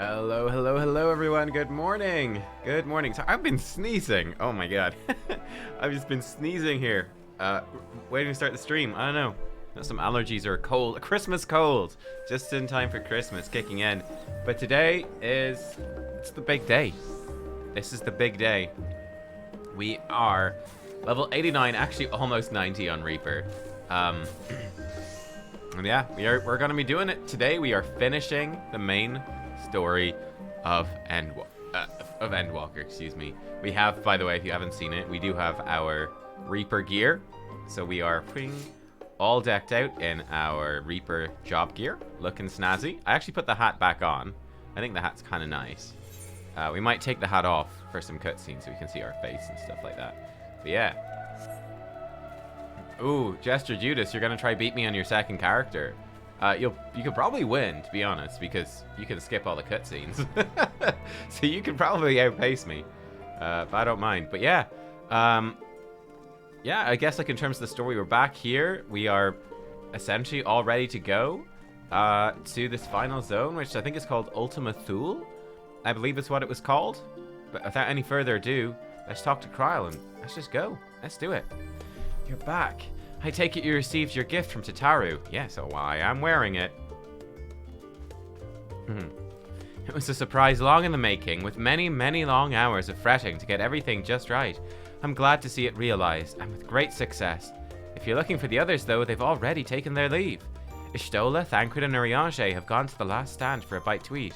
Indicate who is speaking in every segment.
Speaker 1: Hello, hello, hello, everyone. Good morning. Good morning. So I've been sneezing. Oh my god. I've just been sneezing here. Waiting to start the stream. I don't know. Some allergies or a cold. A Christmas cold. Just in time for Christmas kicking in. But today it's the big day. This is the big day. We are level 89, actually almost 90 on Reaper. And yeah, we're gonna be doing it today. We are finishing the main story of Endwalker, excuse me. We have, by the way, if you haven't seen it, we do have our Reaper gear. So we are pretty all decked out in our Reaper job gear, looking snazzy. I actually put the hat back on. I think the hat's kind of nice. We might take the hat off for some cutscenes so we can see our face and stuff like that. But yeah. Ooh, Jester Judas, you're gonna try beat me on your second character. You could probably win, to be honest, because you can skip all the cutscenes. So you can probably outpace me, but I don't mind. But yeah, yeah, I guess like in terms of the story, we're back here. We are essentially all ready to go to this final zone, which I think is called Ultima Thule. I believe it's what it was called. But without any further ado, let's talk to Kryl and let's just go. Let's do it. You're back. I take it you received your gift from Tataru. Yes, oh, I am wearing it. It was a surprise long in the making, with many, many long hours of fretting to get everything just right. I'm glad to see it realized, and with great success. If you're looking for the others, though, they've already taken their leave. Ishtola, Thancred, and Urianger have gone to the last stand for a bite to eat.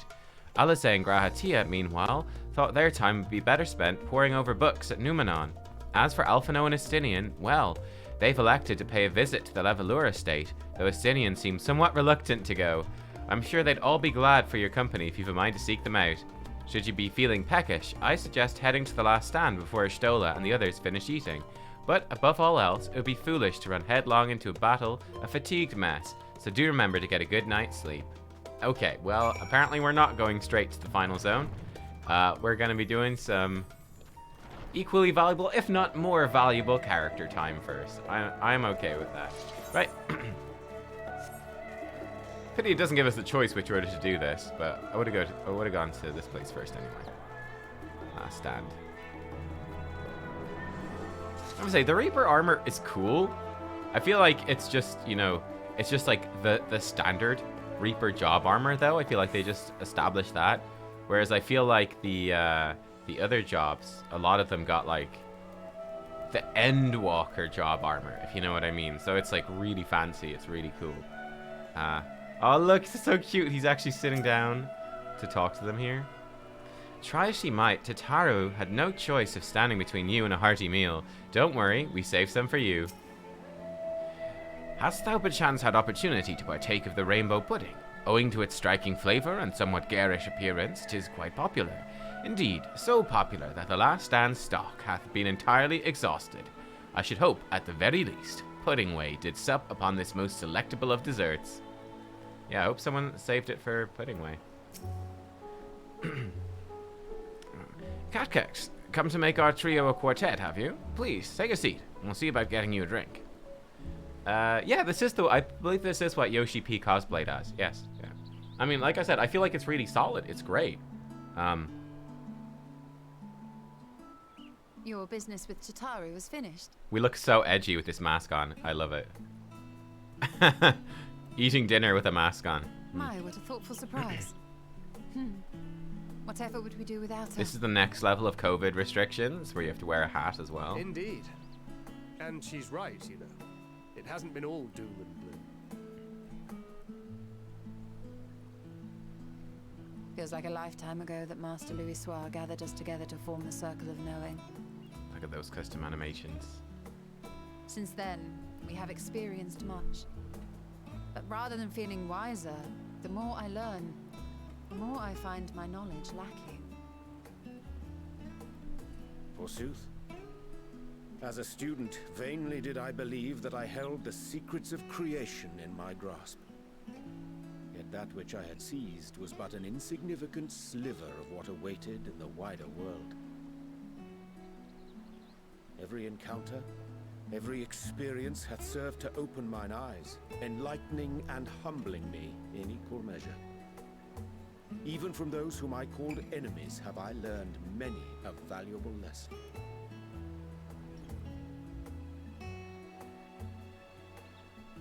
Speaker 1: Alice and Grahatia, meanwhile, thought their time would be better spent poring over books at Numenon. As for Alphino and Estinian, well, they've elected to pay a visit to the Levelura estate, though Estinian seems somewhat reluctant to go. I'm sure they'd all be glad for your company if you've a mind to seek them out. Should you be feeling peckish, I suggest heading to the last stand before Ishtola and the others finish eating. But above all else, it would be foolish to run headlong into a battle, a fatigued mess, so do remember to get a good night's sleep. Okay, well, apparently we're not going straight to the final zone. We're going to be doing some equally valuable, if not more valuable, character time first. I'm okay with that. Right. Pity it doesn't give us the choice which order to do this, but I would have gone to this place first anyway. Last stand. I would say the Reaper armor is cool. I feel like it's just, you know, it's just like the standard Reaper job armor though. I feel like they just established that. Whereas I feel like the other jobs, a lot of them got like the Endwalker job armor, if you know what I mean. So it's like really fancy. It's really cool. Oh look, it's so cute. He's actually sitting down to talk to them here. Try as she might, Tataru had no choice of standing between you and a hearty meal. Don't worry, we saved some for you. Hast thou perchance had opportunity to partake of the rainbow pudding? Owing to its striking flavour and somewhat garish appearance, 'tis quite popular. Indeed, so popular that the last stand's stock hath been entirely exhausted. I should hope, at the very least, Puddingway did sup upon this most delectable of desserts. Yeah, I hope someone saved it for Puddingway. Catkex, come to make our trio a quartet, have you? Please, take a seat, and we'll see about getting you a drink. Yeah, this is I believe this is what Yoshi P cosplayed as. Yes, yeah. I mean, like I said, I feel like it's really solid. It's great.
Speaker 2: Your business with Tataru was finished.
Speaker 1: We look so edgy with this mask on. I love it. Eating dinner with a mask on.
Speaker 2: My, what a thoughtful surprise. Whatever would we do without her?
Speaker 1: This is the next level of COVID restrictions, where you have to wear a hat as well.
Speaker 3: Indeed. And she's right, you know. It hasn't been all doom and gloom.
Speaker 2: Feels like a lifetime ago that Master Louis Soir gathered us together to form the Circle of Knowing.
Speaker 1: Look at those custom animations.
Speaker 2: Since then, we have experienced much. But rather than feeling wiser, the more I learn, the more I find my knowledge lacking.
Speaker 4: Forsooth. As a student, vainly did I believe that I held the secrets of creation in my grasp. Yet that which I had seized was but an insignificant sliver of what awaited in the wider world. Every encounter, every experience hath served to open mine eyes, enlightening and humbling me in equal measure. Even from those whom I called enemies have I learned many a valuable lesson.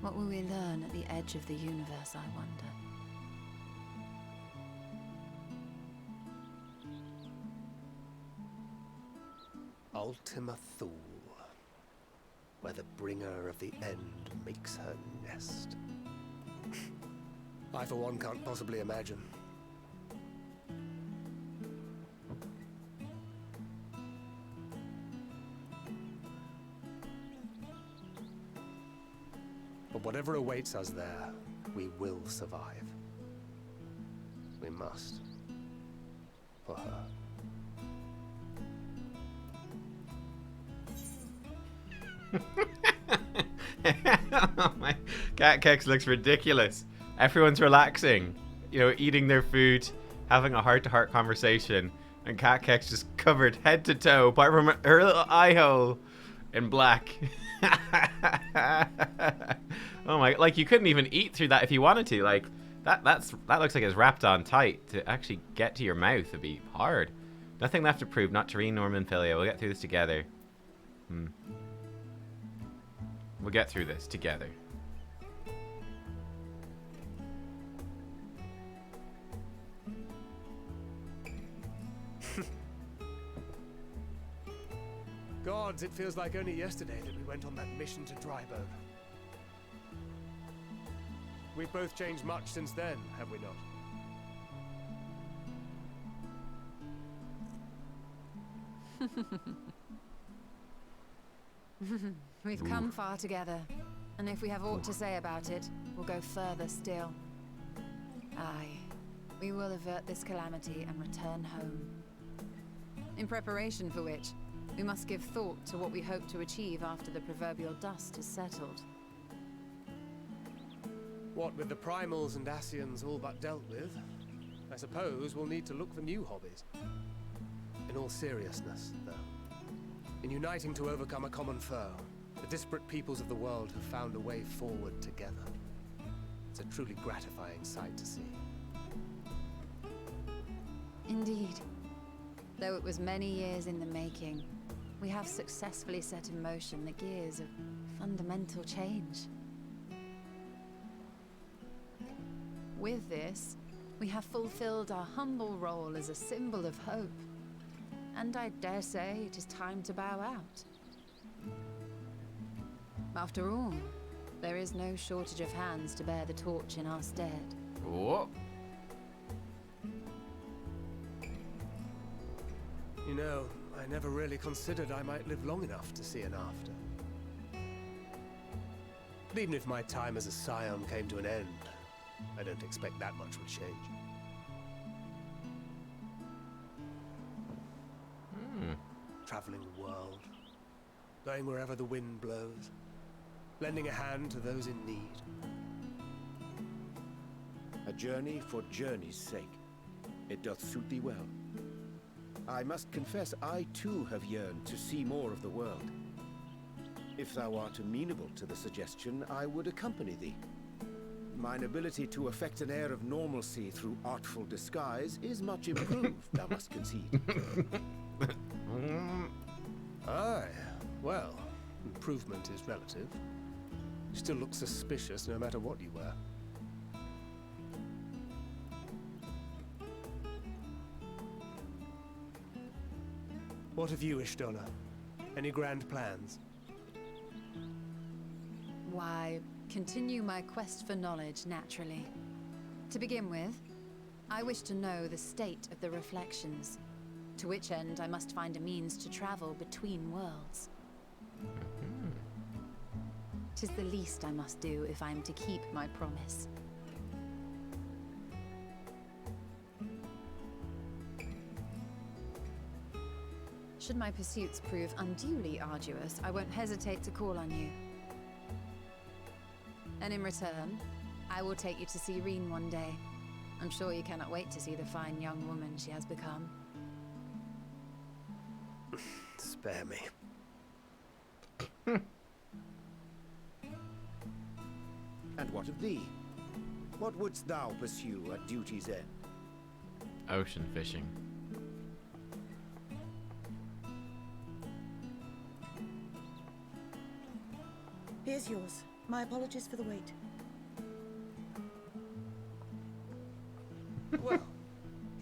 Speaker 2: What will we learn at the edge of the universe, I wonder?
Speaker 3: Ultima Thule, where the bringer of the end makes her nest. I, for one, can't possibly imagine. But whatever awaits us there, we will survive. We must. For her.
Speaker 1: Oh my, Cat Kex looks ridiculous. Everyone's relaxing, you know, eating their food, having a heart-to-heart conversation, and Cat Kex just covered head to toe, apart from her little eye hole in black. Oh my, like you couldn't even eat through that if you wanted to. Like that looks like it's wrapped on tight. To actually get to your mouth would be hard. Nothing left to prove, not Tareen, Norman, Philia. We'll get through this together. We'll get through this together.
Speaker 3: Gods, it feels like only yesterday that we went on that mission to Dryboat. We've both changed much since then, have we not?
Speaker 2: We've come far together, and if we have aught to say about it, we'll go further still. Aye, we will avert this calamity and return home. In preparation for which, we must give thought to what we hope to achieve after the proverbial dust has settled.
Speaker 3: What with the primals and Ascians all but dealt with, I suppose we'll need to look for new hobbies. In all seriousness, though, in uniting to overcome a common foe, the disparate peoples of the world have found a way forward together. It's a truly gratifying sight to see.
Speaker 2: Indeed. Though it was many years in the making, we have successfully set in motion the gears of fundamental change. With this, we have fulfilled our humble role as a symbol of hope. And I dare say it is time to bow out. After all, there is no shortage of hands to bear the torch in our stead.
Speaker 1: Oh.
Speaker 3: You know, I never really considered I might live long enough to see an after. But even if my time as a scion came to an end, I don't expect that much would change. Traveling the world, going wherever the wind blows, lending a hand to those in need.
Speaker 4: A journey for journey's sake. It doth suit thee well. I must confess I too have yearned to see more of the world. If thou art amenable to the suggestion, I would accompany thee. Mine ability to affect an air of normalcy through artful disguise is much improved, thou must concede.
Speaker 3: Aye, well, improvement is relative. You still look suspicious no matter what you wear. What of you, Ishtona? Any grand plans?
Speaker 2: Why, continue my quest for knowledge, naturally. To begin with, I wish to know the state of the reflections, to which end I must find a means to travel between worlds. 'Tis the least I must do if I am to keep my promise. Should my pursuits prove unduly arduous, I won't hesitate to call on you. And in return, I will take you to see Reen one day. I'm sure you cannot wait to see the fine young woman she has become.
Speaker 3: Spare me.
Speaker 4: And what of thee? What wouldst thou pursue at duty's end?
Speaker 1: Ocean fishing.
Speaker 5: Here's yours. My apologies for the wait.
Speaker 3: Well,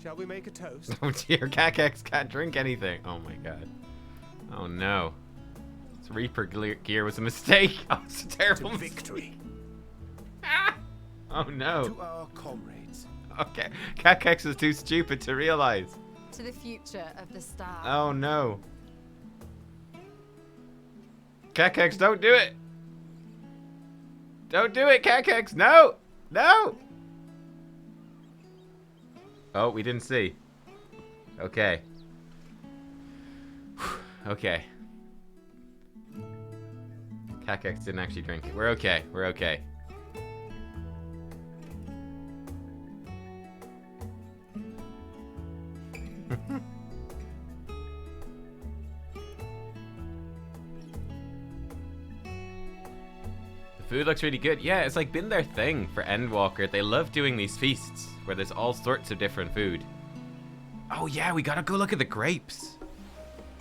Speaker 3: shall we make a toast?
Speaker 1: Oh dear, Cacax can't drink anything. Oh my god. Oh no. This Reaper gear was a mistake. Oh, it's a terrible
Speaker 4: To
Speaker 1: mistake.
Speaker 4: victory.
Speaker 1: Ah! Oh no.
Speaker 4: To our comrades.
Speaker 1: Okay, Cacax is too stupid to realize.
Speaker 2: To the future of the star.
Speaker 1: Oh no. Cacax, don't do it. Don't do it, Cacax. No. No. Oh, we didn't see. Okay. Okay. Cacax didn't actually drink it. We're okay. We're okay. The food looks really good. Yeah, it's like been their thing for Endwalker. They love doing these feasts where there's all sorts of different food. Oh yeah, we gotta go look at the grapes.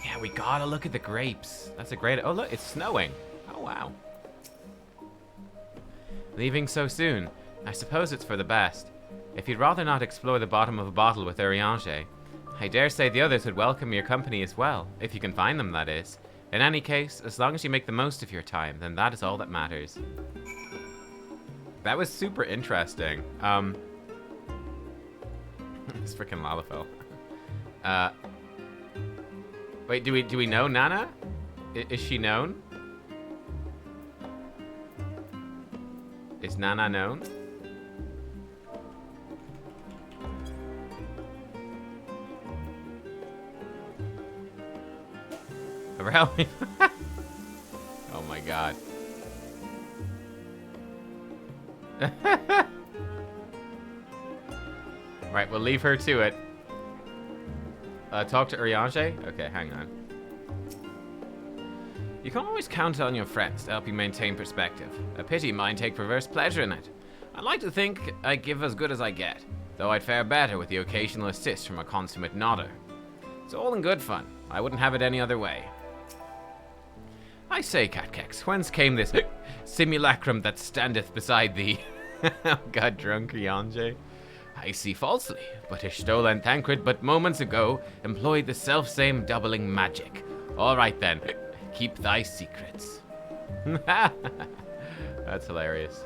Speaker 1: Yeah, we gotta look at the grapes. That's a great... Oh look, it's snowing. Oh wow. Leaving so soon. I suppose it's for the best. If you'd rather not explore the bottom of a bottle with Urianger, I dare say the others would welcome your company as well, if you can find them, that is. In any case, as long as you make the most of your time, then that is all that matters. That was super interesting. This freaking Lalafell. Wait, do we know Nana? Is she known? Is Nana known? Really? Oh my god. Right, we'll leave her to it. Talk to Urianger? Okay, hang on. You can always count on your friends to help you maintain perspective. A pity mine take perverse pleasure in it. I'd like to think I give as good as I get, though I'd fare better with the occasional assist from a consummate nodder. It's all in good fun. I wouldn't have it any other way. I say, Catkex, whence came this simulacrum that standeth beside thee? Oh god, drunk Urianger. I see falsely, but Ishtola and Thancred but moments ago employed the self-same doubling magic. All right then, keep thy secrets. That's hilarious.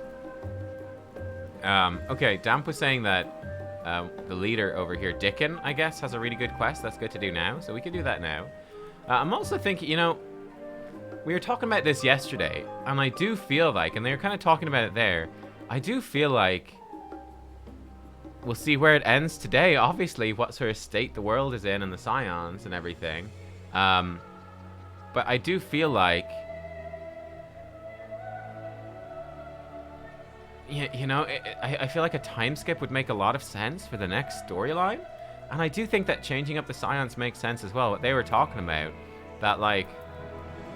Speaker 1: Okay, Damp was saying that the leader over here, Dickon, I guess, has a really good quest. That's good to do now, so we can do that now. I'm also thinking, you know, we were talking about this yesterday, and I do feel like, and they were kind of talking about it there, I do feel like we'll see where it ends today. Obviously, what sort of state the world is in and the Scions and everything. But I do feel like, you know, I feel like a time skip would make a lot of sense for the next storyline. And I do think that changing up the Scions makes sense as well. What they were talking about, that like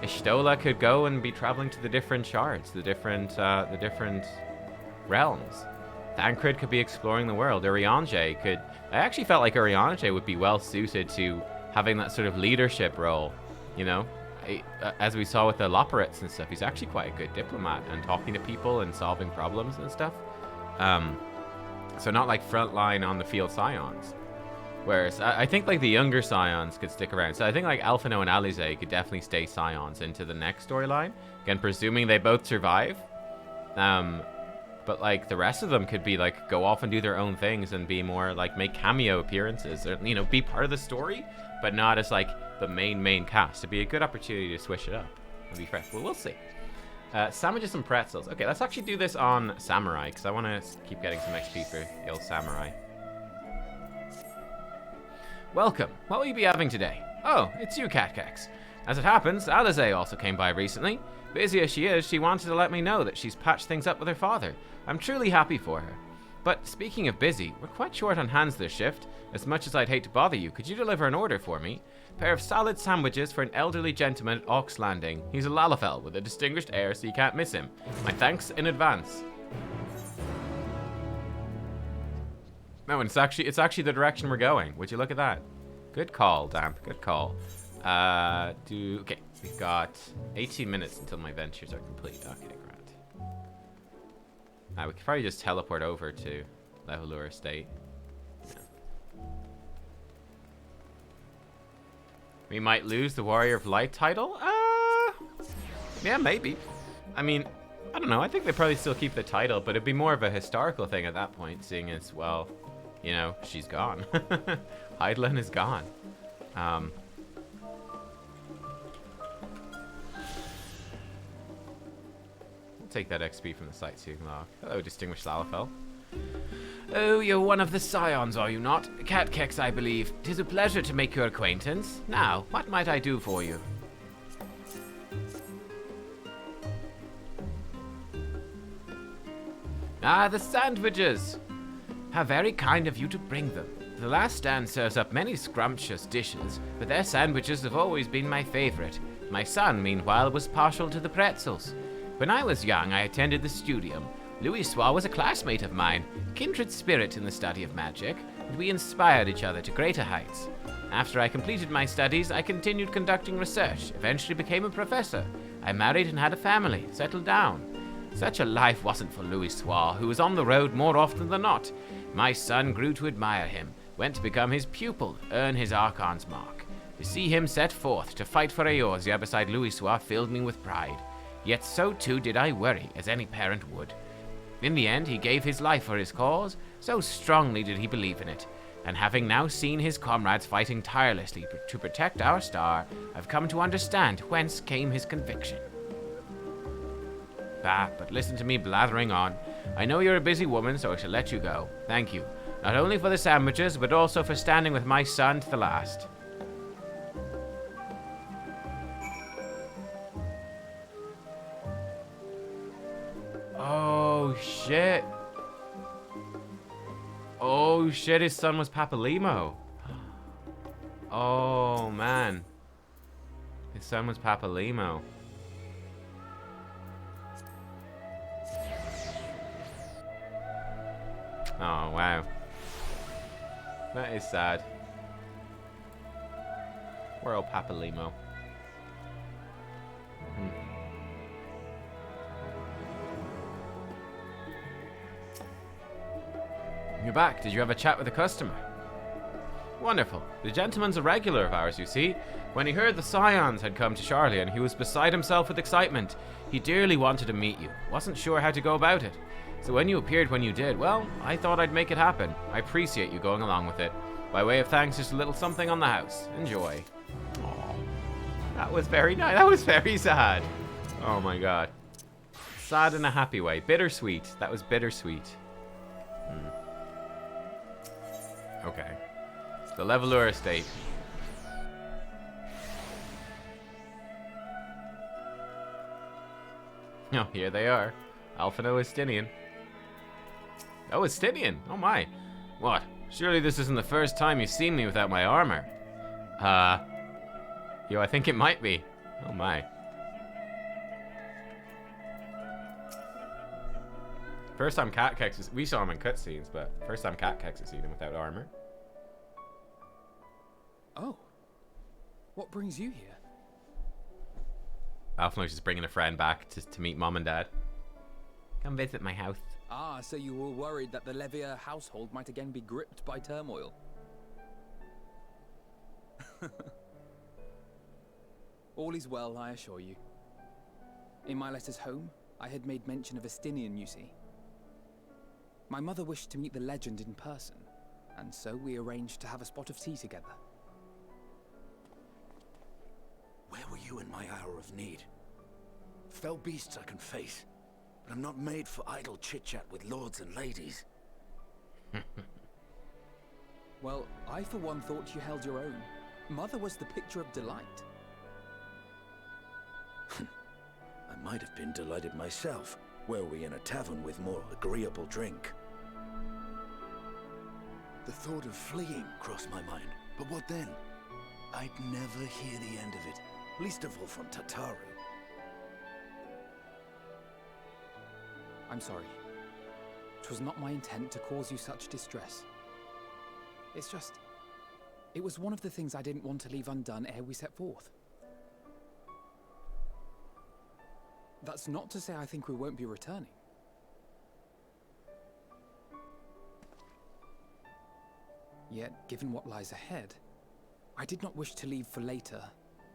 Speaker 1: Ishtola could go and be traveling to the different shards, the different realms. Thancred could be exploring the world. Urianger could... I actually felt like Urianger would be well suited to having that sort of leadership role, you know? As we saw with the Loporrits and stuff, he's actually quite a good diplomat and talking to people and solving problems and stuff. So not like frontline on the field Scions. Whereas I think like the younger Scions could stick around. So I think like Alphino and Alize could definitely stay Scions into the next storyline. Again, presuming they both survive. But like the rest of them could be like go off and do their own things and be more like make cameo appearances or, you know, be part of the story, but not as like the main cast. It'd be a good opportunity to switch it up. It'd be fresh. Well, we'll see. Sandwiches and pretzels. Okay, let's actually do this on Samurai because I want to keep getting some XP for the old Samurai. Welcome. What will you be having today? Oh, it's you, Catkex. As it happens, Alize also came by recently. Busy as she is, she wanted to let me know that she's patched things up with her father. I'm truly happy for her. But speaking of busy, we're quite short on hands this shift. As much as I'd hate to bother you, could you deliver an order for me? Pair of salad sandwiches for an elderly gentleman at Ox Landing. He's a Lalafell with a distinguished air, so you can't miss him. My thanks in advance. No, and it's actually the direction we're going. Would you look at that? Good call, Damp. Good call. Okay, we've got 18 minutes until my ventures are complete. Okay, great. We could probably just teleport over to Levelure Estate. Yeah. We might lose the Warrior of Light title? Yeah, maybe. I mean, I don't know. I think they probably still keep the title, but it'd be more of a historical thing at that point, seeing as, well, you know, she's gone. Hydaelyn is gone. We'll take that XP from the sightseeing log. Hello, distinguished Lalafell. Oh, you're one of the scions, are you not? Catkex, I believe. 'Tis a pleasure to make your acquaintance. Now, what might I do for you? Ah, the sandwiches! How very kind of you to bring them. The last stand serves up many scrumptious dishes, but their sandwiches have always been my favorite. My son, meanwhile, was partial to the pretzels. When I was young, I attended the studium. Louis Soir was a classmate of mine, kindred spirit in the study of magic, and we inspired each other to greater heights. After I completed my studies, I continued conducting research, eventually became a professor. I married and had a family, settled down. Such a life wasn't for Louis Soir, who was on the road more often than not. My son grew to admire him, went to become his pupil, earn his Archon's mark. To see him set forth to fight for Eorzea beside Louis Soir filled me with pride. Yet so too did I worry, as any parent would. In the end, he gave his life for his cause, so strongly did he believe in it. And having now seen his comrades fighting tirelessly to protect our star, I've come to understand whence came his conviction. But listen to me blathering on. I know you're a busy woman, so I shall let you go. Thank you. Not only for the sandwiches, but also for standing with my son to the last. Oh, shit. Oh, shit, his son was Papalimo. Oh, man. His son was Papalimo. Oh, wow. That is sad. Poor old Papalimo. You're back. Did you have a chat with a customer? Wonderful. The gentleman's a regular of ours, you see. When he heard the Scions had come to Charlian, he was beside himself with excitement. He dearly wanted to meet you. Wasn't sure how to go about it. So when you appeared when you did, well, I thought I'd make it happen. I appreciate you going along with it. By way of thanks, just a little something on the house. Enjoy. Aww. That was very nice. That was very sad. Oh my god. Sad in a happy way. Bittersweet. That was bittersweet. Okay. The Levelure Estate. Oh, here they are. Alphino Estinian. Oh, Estinian. Oh my. What? Surely this isn't the first time you've seen me without my armor. Yo, I think it might be. Oh my. First time Catkex is... We saw him in cutscenes, but first time Catkex has seen him without armor.
Speaker 6: Oh. What brings you here?
Speaker 1: Alphino's just bringing a friend back to meet Mom and Dad. Come visit my house.
Speaker 6: Ah, so you were worried that the Levier household might again be gripped by turmoil. All is well, I assure you. In my letters home, I had made mention of Estinian, you see. My mother wished to meet the legend in person, and so we arranged to have a spot of tea together.
Speaker 4: Where were you in my hour of need? Fell beasts I can face, but I'm not made for idle chit-chat with lords and ladies.
Speaker 6: Well, I for one thought you held your own. Mother was the picture of delight.
Speaker 4: I might have been delighted myself, were we in a tavern with more agreeable drink. The thought of fleeing crossed my mind, but what then? I'd never hear the end of it, least of all from Tataru.
Speaker 6: I'm sorry. 'Twas not my intent to cause you such distress. It's just... It was one of the things I didn't want to leave undone ere we set forth. That's not to say I think we won't be returning. Yet, given what lies ahead, I did not wish to leave for later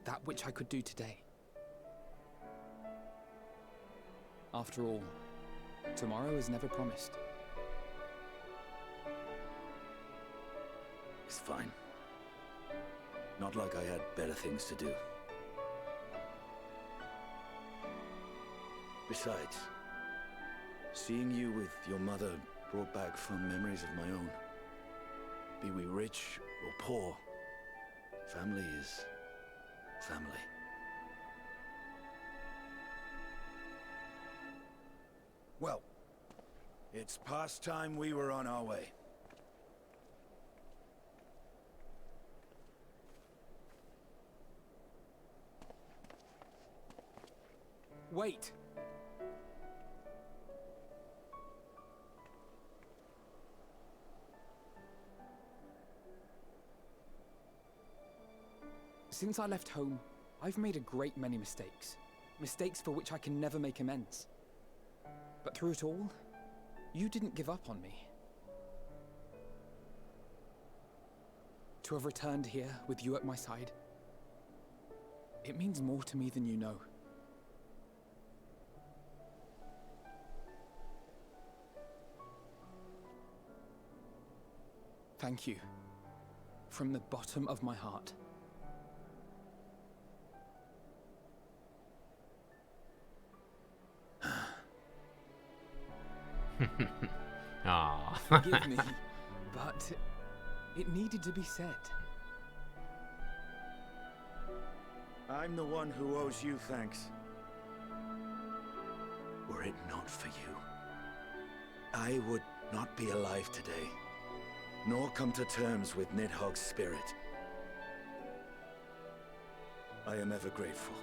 Speaker 6: that which I could do today. After all, tomorrow is never promised.
Speaker 7: It's fine. Not like I had better things to do. Besides, seeing you with your mother brought back fond memories of my own. Be we rich or poor, family is family. Well, it's past time we were on our way.
Speaker 6: Wait! Since I left home, I've made a great many mistakes. Mistakes for which I can never make amends. But through it all, you didn't give up on me. To have returned here with you at my side, it means more to me than you know. Thank you, from the bottom of my heart.
Speaker 1: Aww.
Speaker 6: Forgive me, but it needed to be said.
Speaker 7: I'm the one who owes you thanks. Were it not for you, I would not be alive today, nor come to terms with Nidhogg's spirit. I am ever grateful.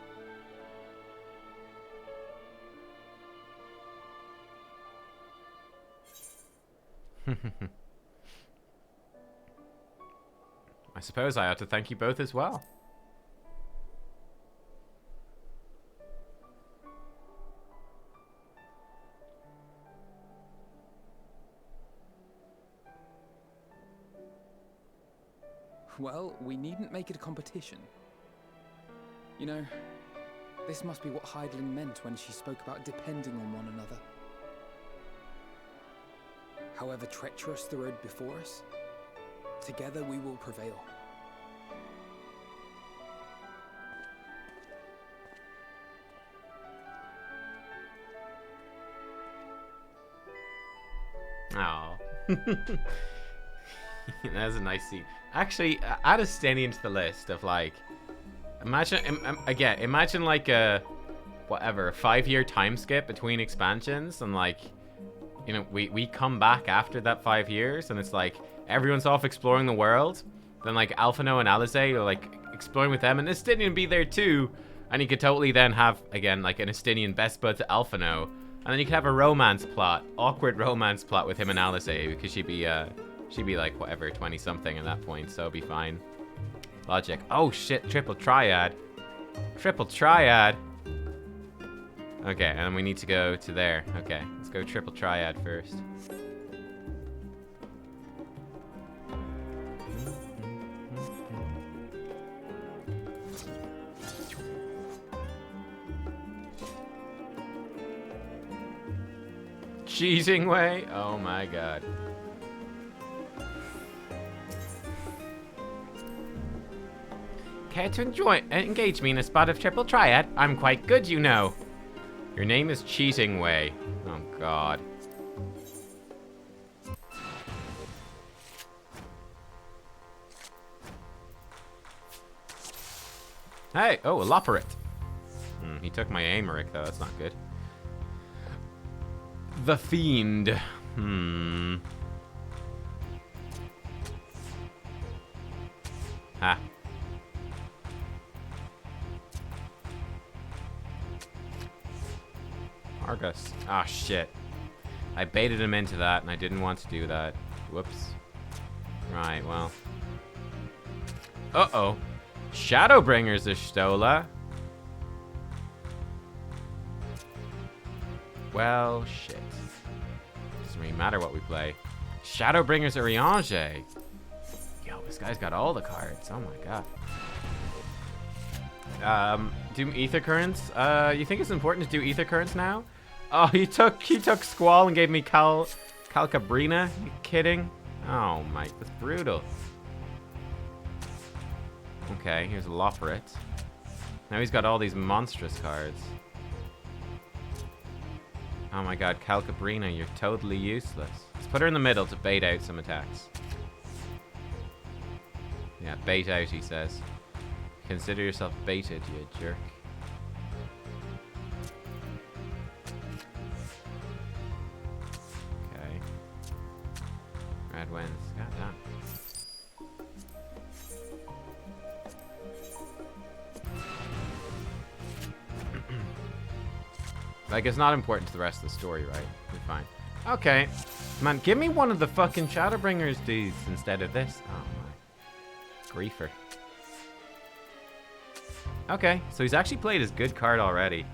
Speaker 1: I suppose I ought to thank you both as well.
Speaker 6: Well, we needn't make it a competition. You know, this must be what Hydaelyn meant when she spoke about depending on one another. However treacherous the road before us, together we will prevail.
Speaker 1: Oh. That's a nice scene. Actually, add Estinian to the list of like, imagine like a, whatever, 5-year time skip between expansions, and like, you know, we come back after that 5 years, and it's like everyone's off exploring the world. Then like Alphino and Alizé are like exploring with them, and Estinian be there too. And you could totally then have again like an Estinian best bud to Alphino, and then you could have a romance plot, awkward romance plot with him and Alizé, because she'd be like whatever 20 something at that point, so it'd be fine. Logic. Oh shit! Triple triad. Triple triad. Okay, and then we need to go to there. Okay, let's go triple triad first. Cheating way? Oh my god. Care to engage me in a spot of triple triad? I'm quite good, you know. Your name is Cheating Way. Oh god. Hey! Oh, a Loporrit. He took my Amaric though, that's not good. The Fiend. Ha. Argus. Ah, shit. I baited him into that, and I didn't want to do that. Whoops. Right, well. Uh-oh. Shadowbringers are Stola. Well, shit. Doesn't really matter what we play. Shadowbringers are Riange. Yo, this guy's got all the cards. Oh my god. Do ether currents? You think it's important to do ether currents now? Oh, he took Squall and gave me Calcabrina? You kidding? Oh my, that's brutal. Okay, here's Loporit. Now he's got all these monstrous cards. Oh my god, Calcabrina, you're totally useless. Let's put her in the middle to bait out some attacks. Yeah, bait out, he says. Consider yourself baited, you jerk. Okay. Red wins. God damn. Like, it's not important to the rest of the story, right? We're fine. Okay. Man, give me one of the fucking Shadowbringers dudes instead of this. Oh my. Griefer. Okay, so he's actually played his good card already.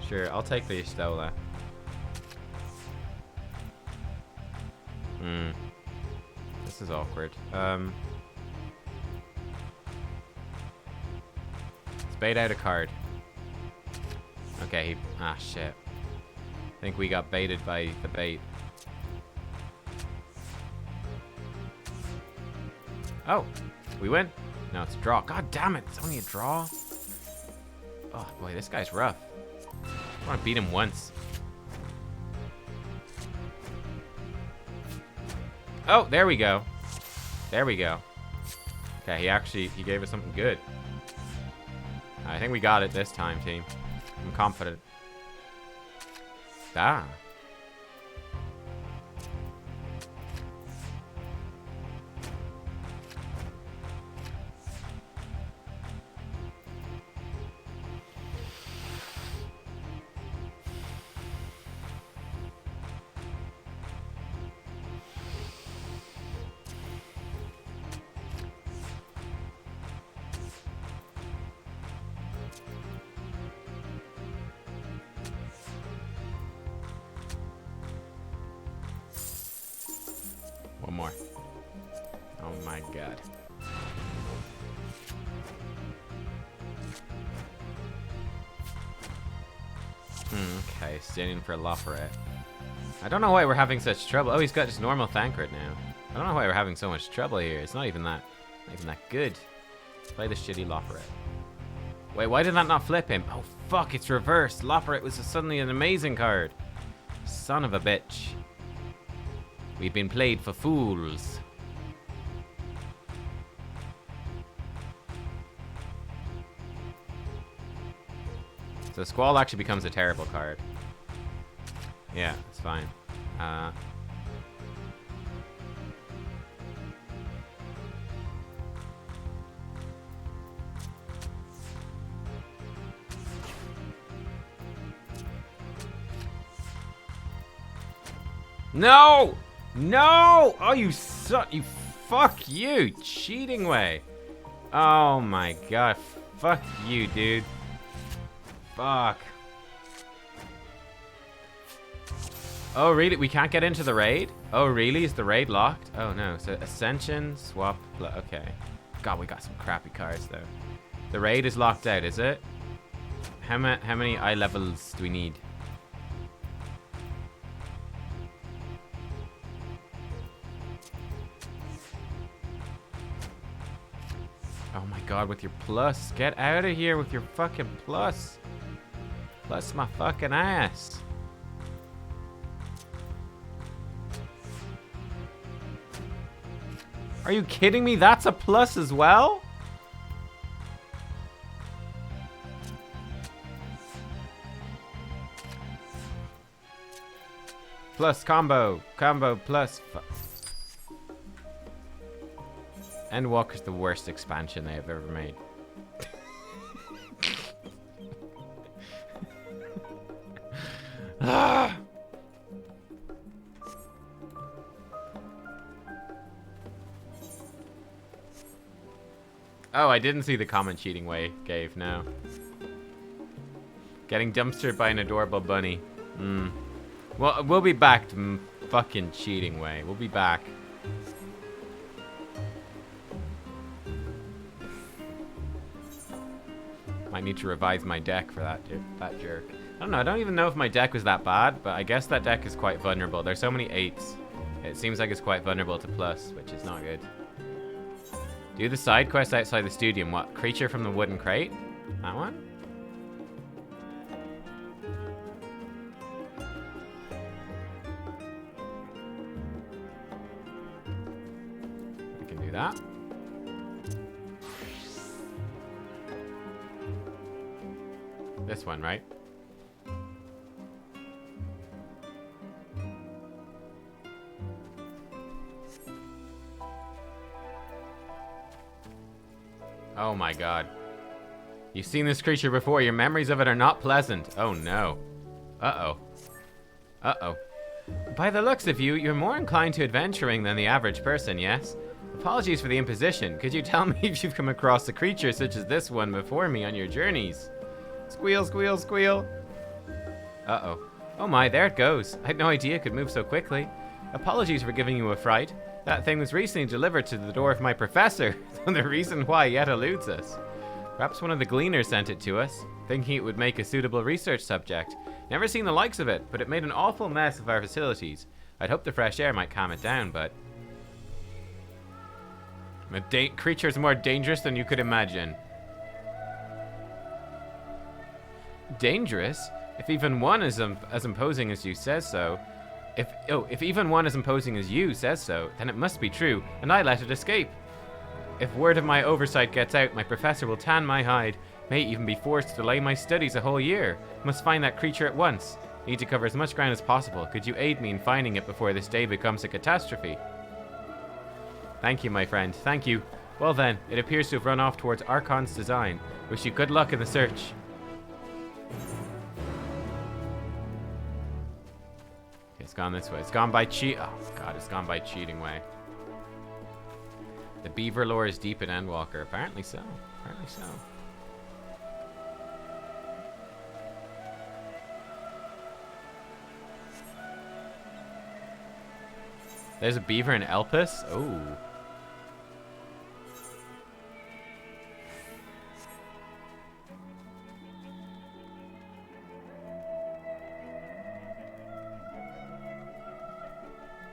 Speaker 1: Sure, I'll take the Stola. This is awkward. Let's bait out a card. Okay, ah shit. I think we got baited by the bait. Oh, we win? No, it's a draw. God damn it, it's only a draw. Oh boy, this guy's rough. I want to beat him once. Oh, there we go. There we go. Okay, he gave us something good. I think we got it this time, team. I'm confident. Ah. One more. Oh my god. Okay, standing for Loporit. I don't know why we're having such trouble. Oh, he's got just normal Thancred now. I don't know why we're having so much trouble here. It's not even that good. Let's play the shitty Loporit. Wait, why did that not flip him? Oh fuck, it's reversed. Loporit was suddenly an amazing card. Son of a bitch. We've been played for fools. So Squall actually becomes a terrible card. Yeah, it's fine. No! No! Oh, you suck. You fuck you. Cheating way. Oh my god. Fuck you, dude. Fuck. Oh, really? We can't get into the raid? Oh, really? Is the raid locked? Oh, no. So, Ascension, swap. Okay. God, we got some crappy cards, though. The raid is locked out, is it? How many eye levels do we need? Oh my god, with your plus. Get out of here with your fucking plus. Plus my fucking ass. Are you kidding me? That's a plus as well? Plus combo. Combo plus. Endwalker's the worst expansion they have ever made. Ah! Oh, I didn't see the comment cheating way gave, no. Getting dumpstered by an adorable bunny. Well, we'll be back to fucking cheating way. We'll be back. Might need to revise my deck for that jerk. I don't know. I don't even know if my deck was that bad, but I guess that deck is quite vulnerable. There's so many 8s. It seems like it's quite vulnerable to plus, which is not good. Do the side quest outside the stadium. What? Creature from the wooden crate? That one? I can do that. This one, right? Oh my god. You've seen this creature before. Your memories of it are not pleasant. Oh no. Uh-oh. Uh-oh. By the looks of you, you're more inclined to adventuring than the average person, yes? Apologies for the imposition. Could you tell me if you've come across a creature such as this one before me on your journeys? Squeal, squeal, squeal. Uh-oh. Oh my, there it goes. I had no idea it could move so quickly. Apologies for giving you a fright. That thing was recently delivered to the door of my professor, the reason why yet eludes us. Perhaps one of the gleaners sent it to us, thinking it would make a suitable research subject. Never seen the likes of it, but it made an awful mess of our facilities. I'd hope the fresh air might calm it down, but... The creature's more dangerous than you could imagine. Dangerous? If even one is as imposing as you says so... If even one as imposing as you says so, then it must be true, and I let it escape. If word of my oversight gets out, my professor will tan my hide, may even be forced to delay my studies a whole year. Must find that creature at once. Need to cover as much ground as possible. Could you aid me in finding it before this day becomes a catastrophe? Thank you, my friend. Thank you. Well then, it appears to have run off towards Archon's design. Wish you good luck in the search. It's gone this way. It's gone by oh god, it's gone by cheating way. The beaver lore is deep in Endwalker. Apparently so. Apparently so. There's a beaver in Elpis? Oh.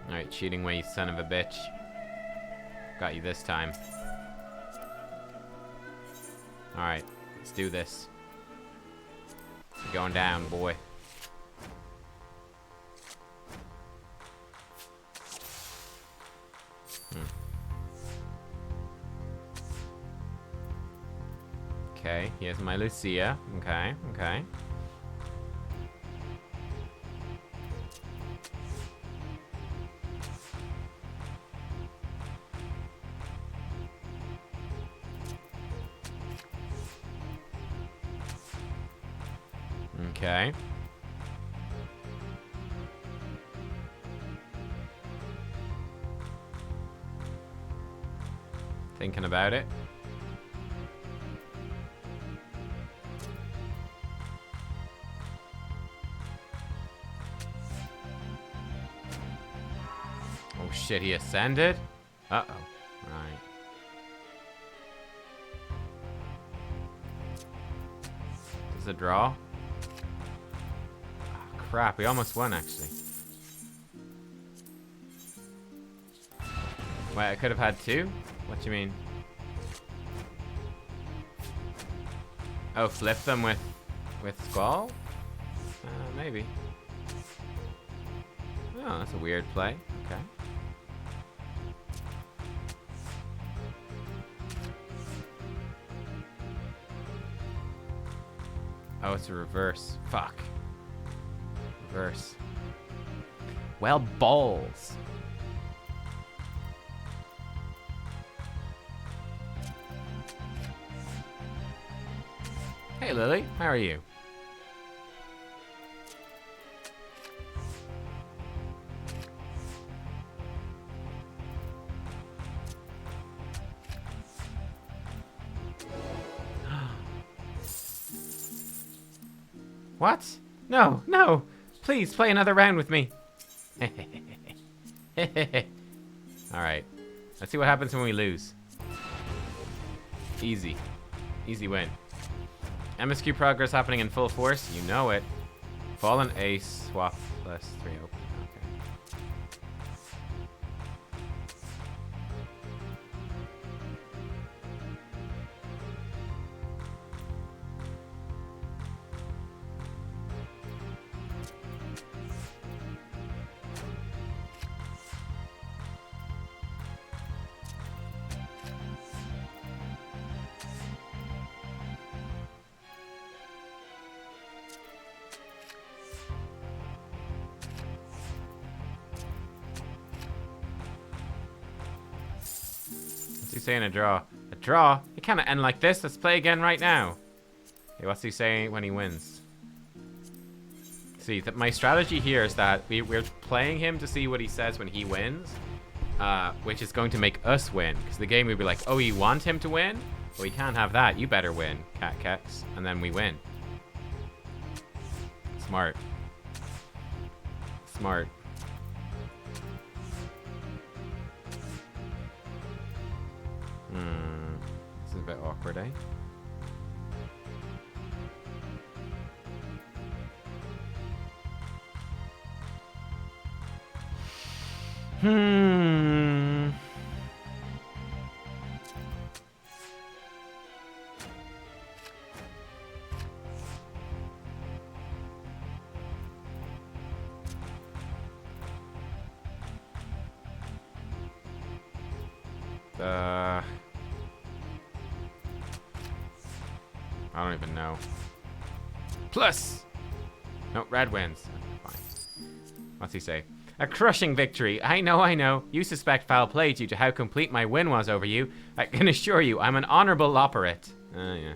Speaker 1: Alright, cheating way, you son of a bitch. Got you this time. Alright, let's do this. You're going down, boy. Okay, here's my Lucia. Okay, okay. Okay. Thinking about it. Oh shit, he ascended? Uh-oh. Right. Does it draw? Crap, we almost won, actually. Wait, I could have had 2? What do you mean? Oh, flip them with Squall? Maybe. Oh, that's a weird play. Okay. Oh, it's a reverse. Fuck. Reverse. Well, balls. Hey, Lily. How are you? What? No, no. Please play another round with me. Alright. Let's see what happens when we lose. Easy. Easy win. MSQ progress happening in full force. You know it. Fallen ace. Swap plus 3 open. Okay. What's he saying? A draw. A draw? It can't end like this. Let's play again right now. Hey, what's he saying when he wins? See, my strategy here is that we're playing him to see what he says when he wins, which is going to make us win. Because the game would be like, oh, you want him to win? Well, we can't have that. You better win, Cat Kex. And then we win. Smart. Smart. This is a bit awkward, eh? I don't even know. Plus! No, red wins. Fine. What's he say? A crushing victory. I know, I know. You suspect foul play due to how complete my win was over you. I can assure you, I'm an honorable operate. Yeah.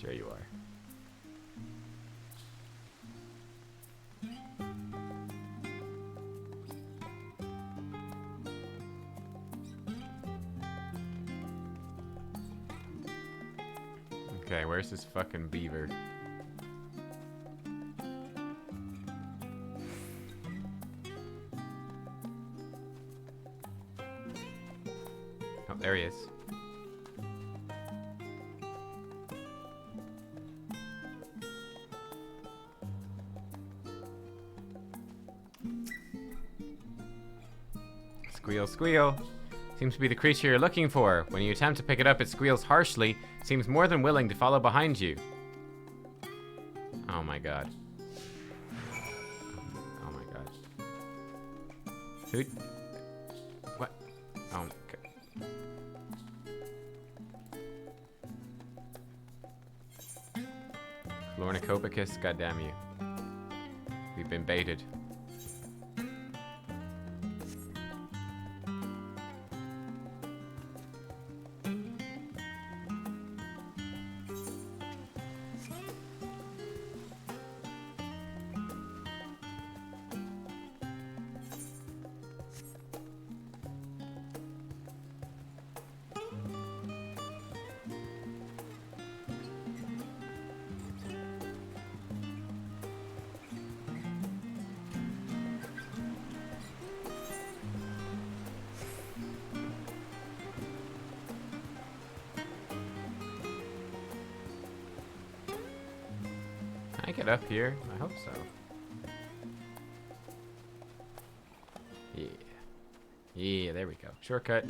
Speaker 1: Sure you are. Okay, where's this fucking beaver? Oh, there he is. Squeal, squeal. Seems to be the creature you're looking for. When you attempt to pick it up, it squeals harshly. Seems more than willing to follow behind you. Oh my god. Oh my god. Who? What? Oh god. Lornicopicus, goddamn you. We've been baited. Can I get up here? I hope so. Yeah. Yeah, there we go. Shortcut.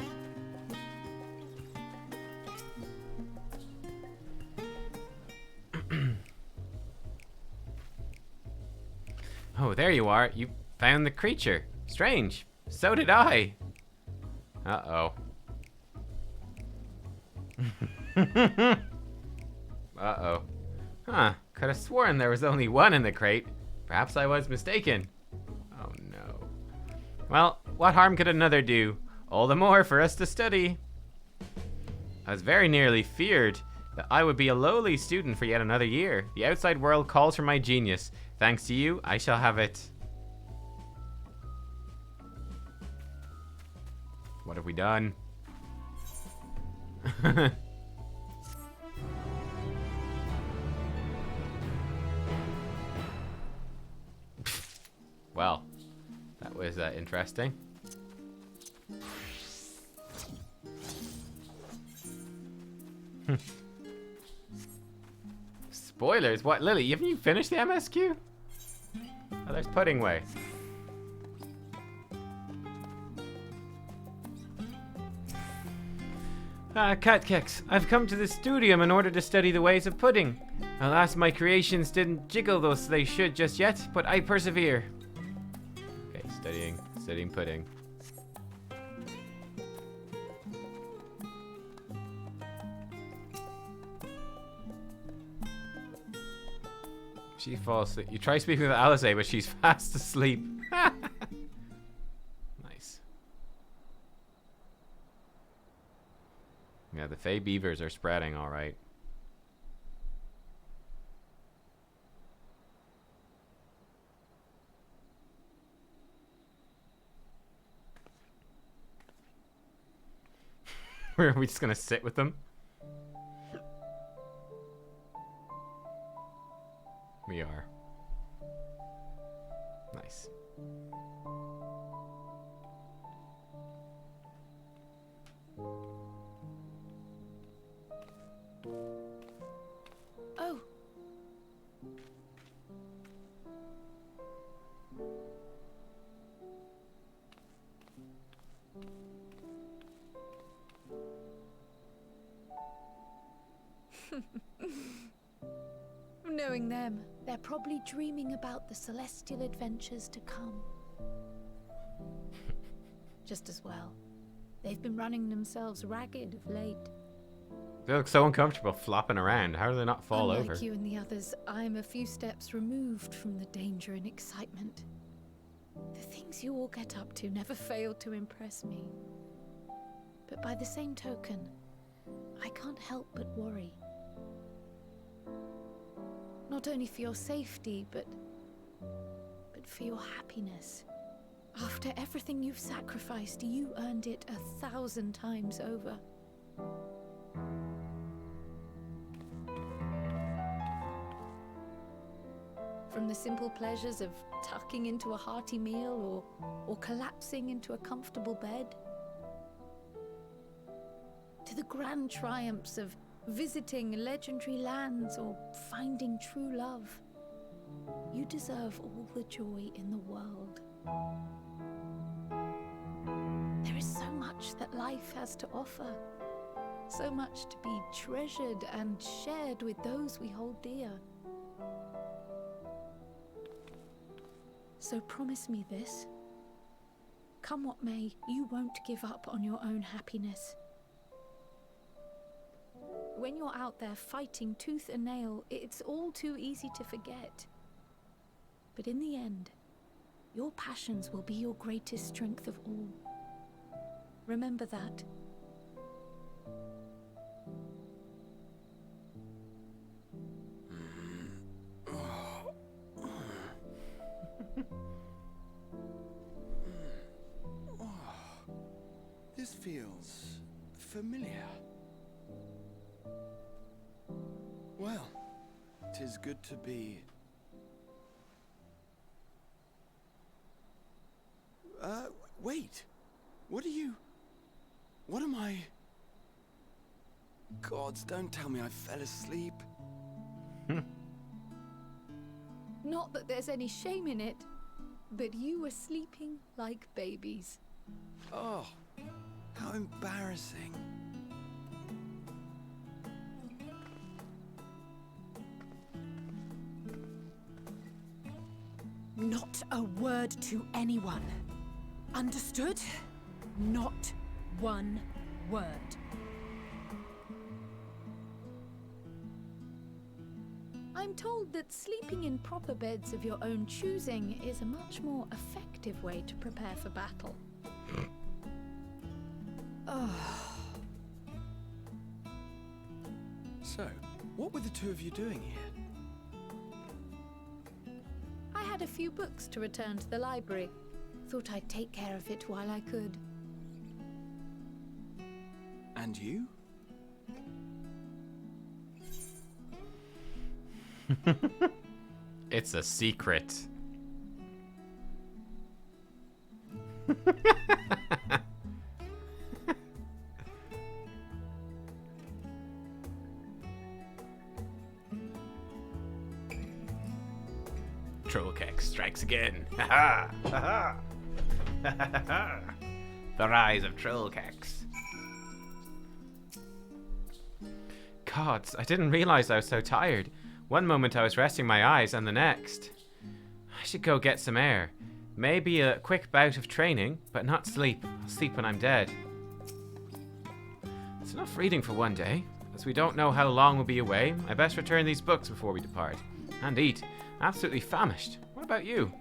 Speaker 1: Oh, there you are. You found the creature. Strange. So did I. Uh-oh. Uh-oh. Huh. Could have sworn there was only one in the crate. Perhaps I was mistaken. Oh no. Well, what harm could another do? All the more for us to study. I was very nearly feared that I would be a lowly student for yet another year. The outside world calls for my genius. Thanks to you, I shall have it. What have we done? Well, that was interesting. Spoilers? What, Lily? Haven't you finished the MSQ? Oh, there's Pudding Way. Cat Kicks. I've come to the studium in order to study the ways of pudding. Alas, my creations didn't jiggle those they should just yet, but I persevere. Okay, studying pudding. She falls asleep. You try speaking with Alice, but she's fast asleep. Nice. Yeah, the Fey beavers are spreading, all right. Are we just gonna sit with them? We are. Nice.
Speaker 2: Oh. Knowing them, they're probably dreaming about the celestial adventures to come. Just as well. They've been running themselves ragged of late.
Speaker 1: They look so uncomfortable flopping around. How do they not fall
Speaker 2: Unlike
Speaker 1: over?
Speaker 2: you and the others, I'm a few steps removed from the danger and excitement. The things you all get up to never fail to impress me. But by the same token, I can't help but worry. Not only for your safety, but for your happiness. After everything you've sacrificed, you earned it 1,000 times over. From the simple pleasures of tucking into a hearty meal or collapsing into a comfortable bed, to the grand triumphs of visiting legendary lands or finding true love. You deserve all the joy in the world. There is so much that life has to offer, so much to be treasured and shared with those we hold dear. So promise me this. Come what may, you won't give up on your own happiness. When you're out there fighting tooth and nail, it's all too easy to forget. But in the end, your passions will be your greatest strength of all. Remember that.
Speaker 7: This feels familiar. Well, 'tis good to be... wait. What am I... Gods, don't tell me I fell asleep.
Speaker 2: Not that there's any shame in it, but you were sleeping like babies.
Speaker 7: Oh, how embarrassing.
Speaker 5: Not a word to anyone. Understood? Not one word.
Speaker 2: I'm told that sleeping in proper beds of your own choosing is a much more effective way to prepare for battle.
Speaker 7: So, what were the two of you doing here?
Speaker 2: I had a few books to return to the library. Thought I'd take care of it while I could.
Speaker 7: And you?
Speaker 1: It's a secret. Trollkex strikes again. Ha ha! Ha! The rise of Trollkex. Gods, I didn't realize I was so tired. One moment I was resting my eyes, and the next. I should go get some air. Maybe a quick bout of training, but not sleep. I'll sleep when I'm dead. It's enough reading for one day. As we don't know how long we'll be away, I best return these books before we depart. And eat. Absolutely famished. What about you?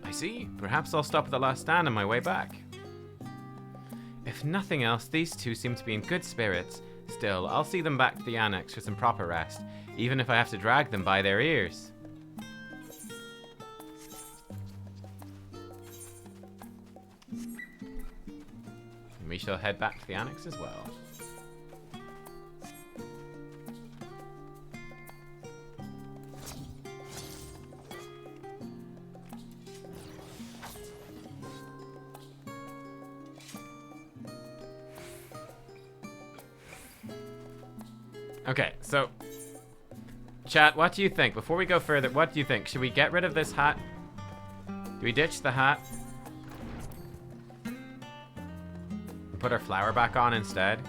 Speaker 1: I see. Perhaps I'll stop at the last stand on my way back. If nothing else, these two seem to be in good spirits. Still, I'll see them back to the annex for some proper rest, even if I have to drag them by their ears. And we shall head back to the annex as well. Okay, so, chat, what do you think? Before we go further, what do you think? Should we get rid of this hat? Do we ditch the hat? And put our flower back on instead?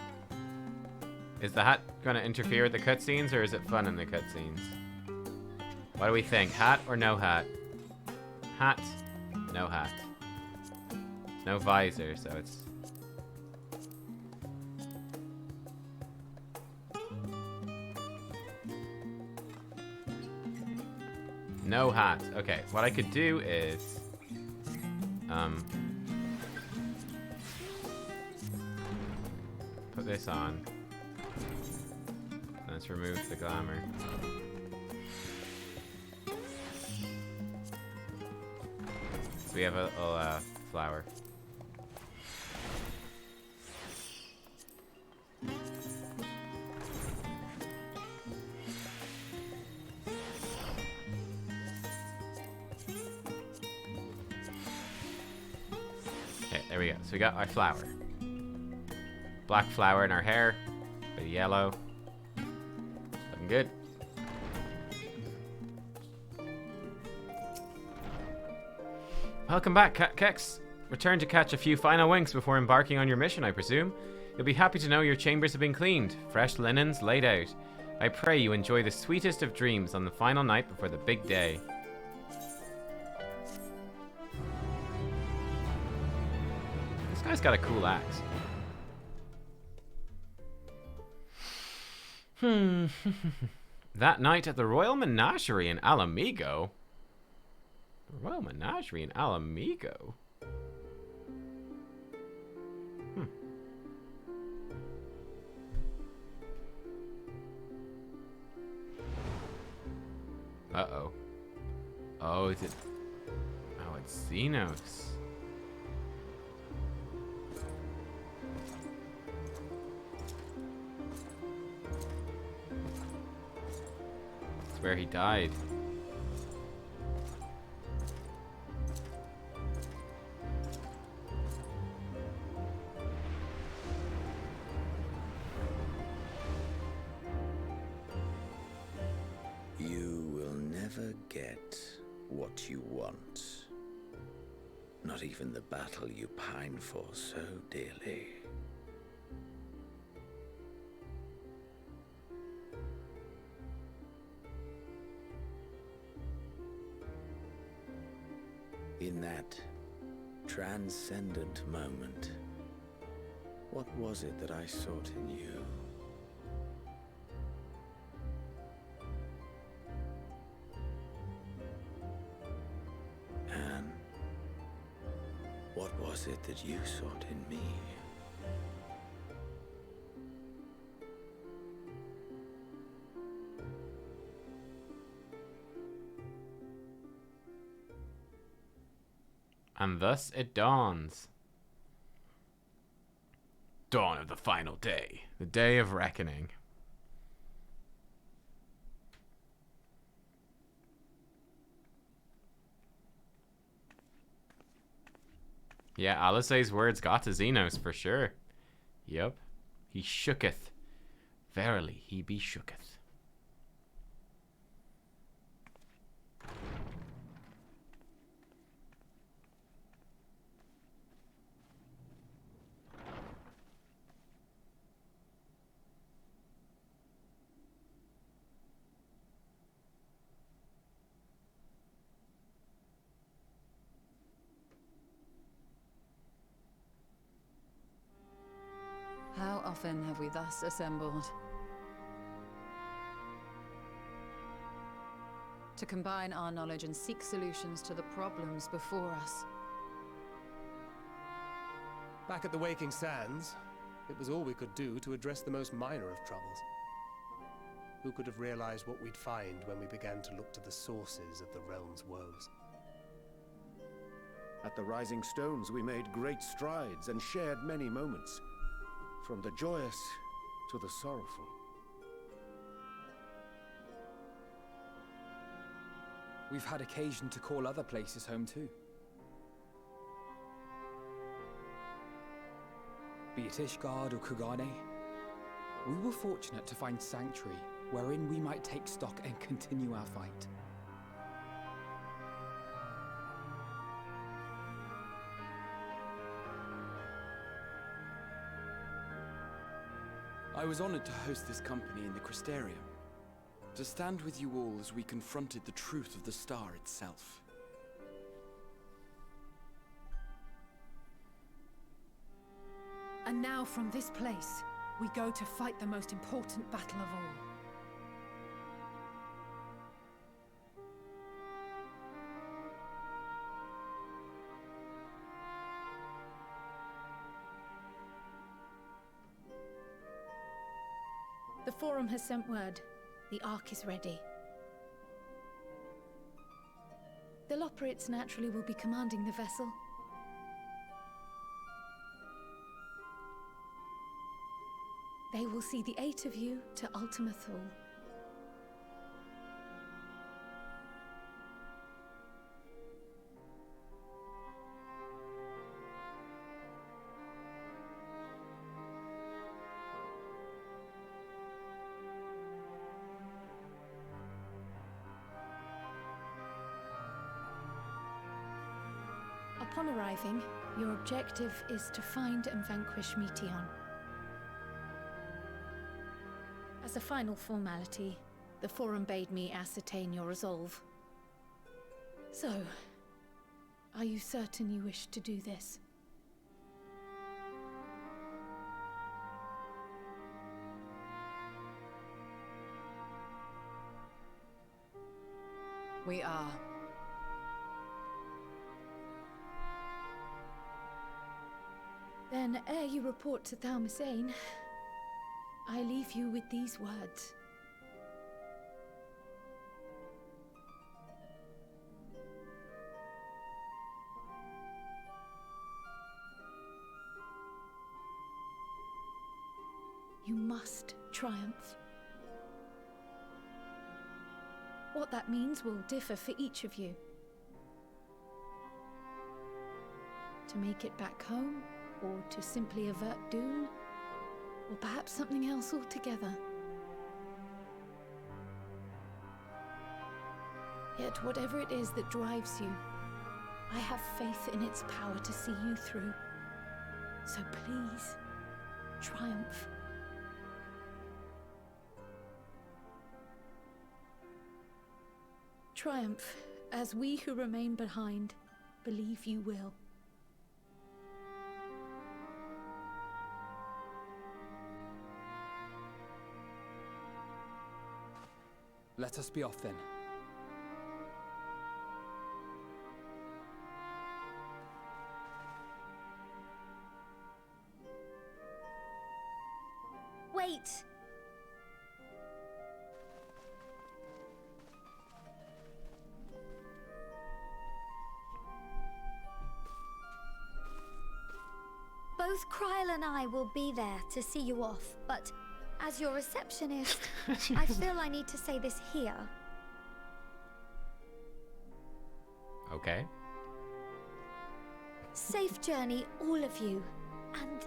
Speaker 1: Is the hat going to interfere with the cutscenes, or is it fun in the cutscenes? What do we think? Hat or no hat? Hat, no hat. No visor, so it's... No hat. Okay, what I could do is... put this on. Let's remove the glamour. So we have a little flower. Okay, there we go. So we got our flower. Black flower in our hair. Bit of yellow. Looking good. Welcome back, Kex. Return to catch a few final winks before embarking on your mission, I presume. You'll be happy to know your chambers have been cleaned, fresh linens laid out. I pray you enjoy the sweetest of dreams on the final night before the big day. This guy's got a cool axe. That night at the Royal Menagerie in Alamigo. The Royal Menagerie in Alamigo? Uh-oh. Oh, is it... Oh, it's Xenos. It's where he died.
Speaker 4: Get what you want. Not even the battle you pine for so dearly. In that transcendent moment, what was it that I sought in you? What was it that you sought in me?
Speaker 1: And thus it dawns. Dawn of the final day. The day of reckoning. Yeah, Alisae's words got to Xenos for sure. Yup. He shooketh. Verily, he be shooketh.
Speaker 2: How often have we thus assembled? To combine our knowledge and seek solutions to the problems before us.
Speaker 3: Back at the Waking Sands, it was all we could do to address the most minor of troubles. Who could have realized what we'd find when we began to look to the sources of the realm's woes?
Speaker 4: At the Rising Stones, we made great strides and shared many moments, from the joyous to the sorrowful.
Speaker 6: We've had occasion to call other places home too. Be it Ishgard or Kugane, we were fortunate to find sanctuary wherein we might take stock and continue our fight.
Speaker 8: I was honored to host this company in the Crystarium, to stand with you all as we confronted the truth of the star itself.
Speaker 9: And now from this place, we go to fight the most important battle of all.
Speaker 10: The Forum has sent word. The Ark is ready. The Loporrits naturally will be commanding the vessel. They will see the 8 of you to Ultima Thule. Upon arriving, your objective is to find and vanquish Meteon. As a final formality, the Forum bade me ascertain your resolve. So, are you certain you wish to do this?
Speaker 2: We are.
Speaker 10: Then, ere you report to Thalmasane, I leave you with these words. You must triumph. What that means will differ for each of you. To make it back home, or to simply avert doom, or perhaps something else altogether. Yet whatever it is that drives you, I have faith in its power to see you through. So please, triumph. Triumph, as we who remain behind believe you will.
Speaker 6: Let us be off then.
Speaker 11: Wait! Both Kryl and I will be there to see you off, but as your receptionist, I feel I need to say this here.
Speaker 1: Okay.
Speaker 11: Safe journey, all of you. And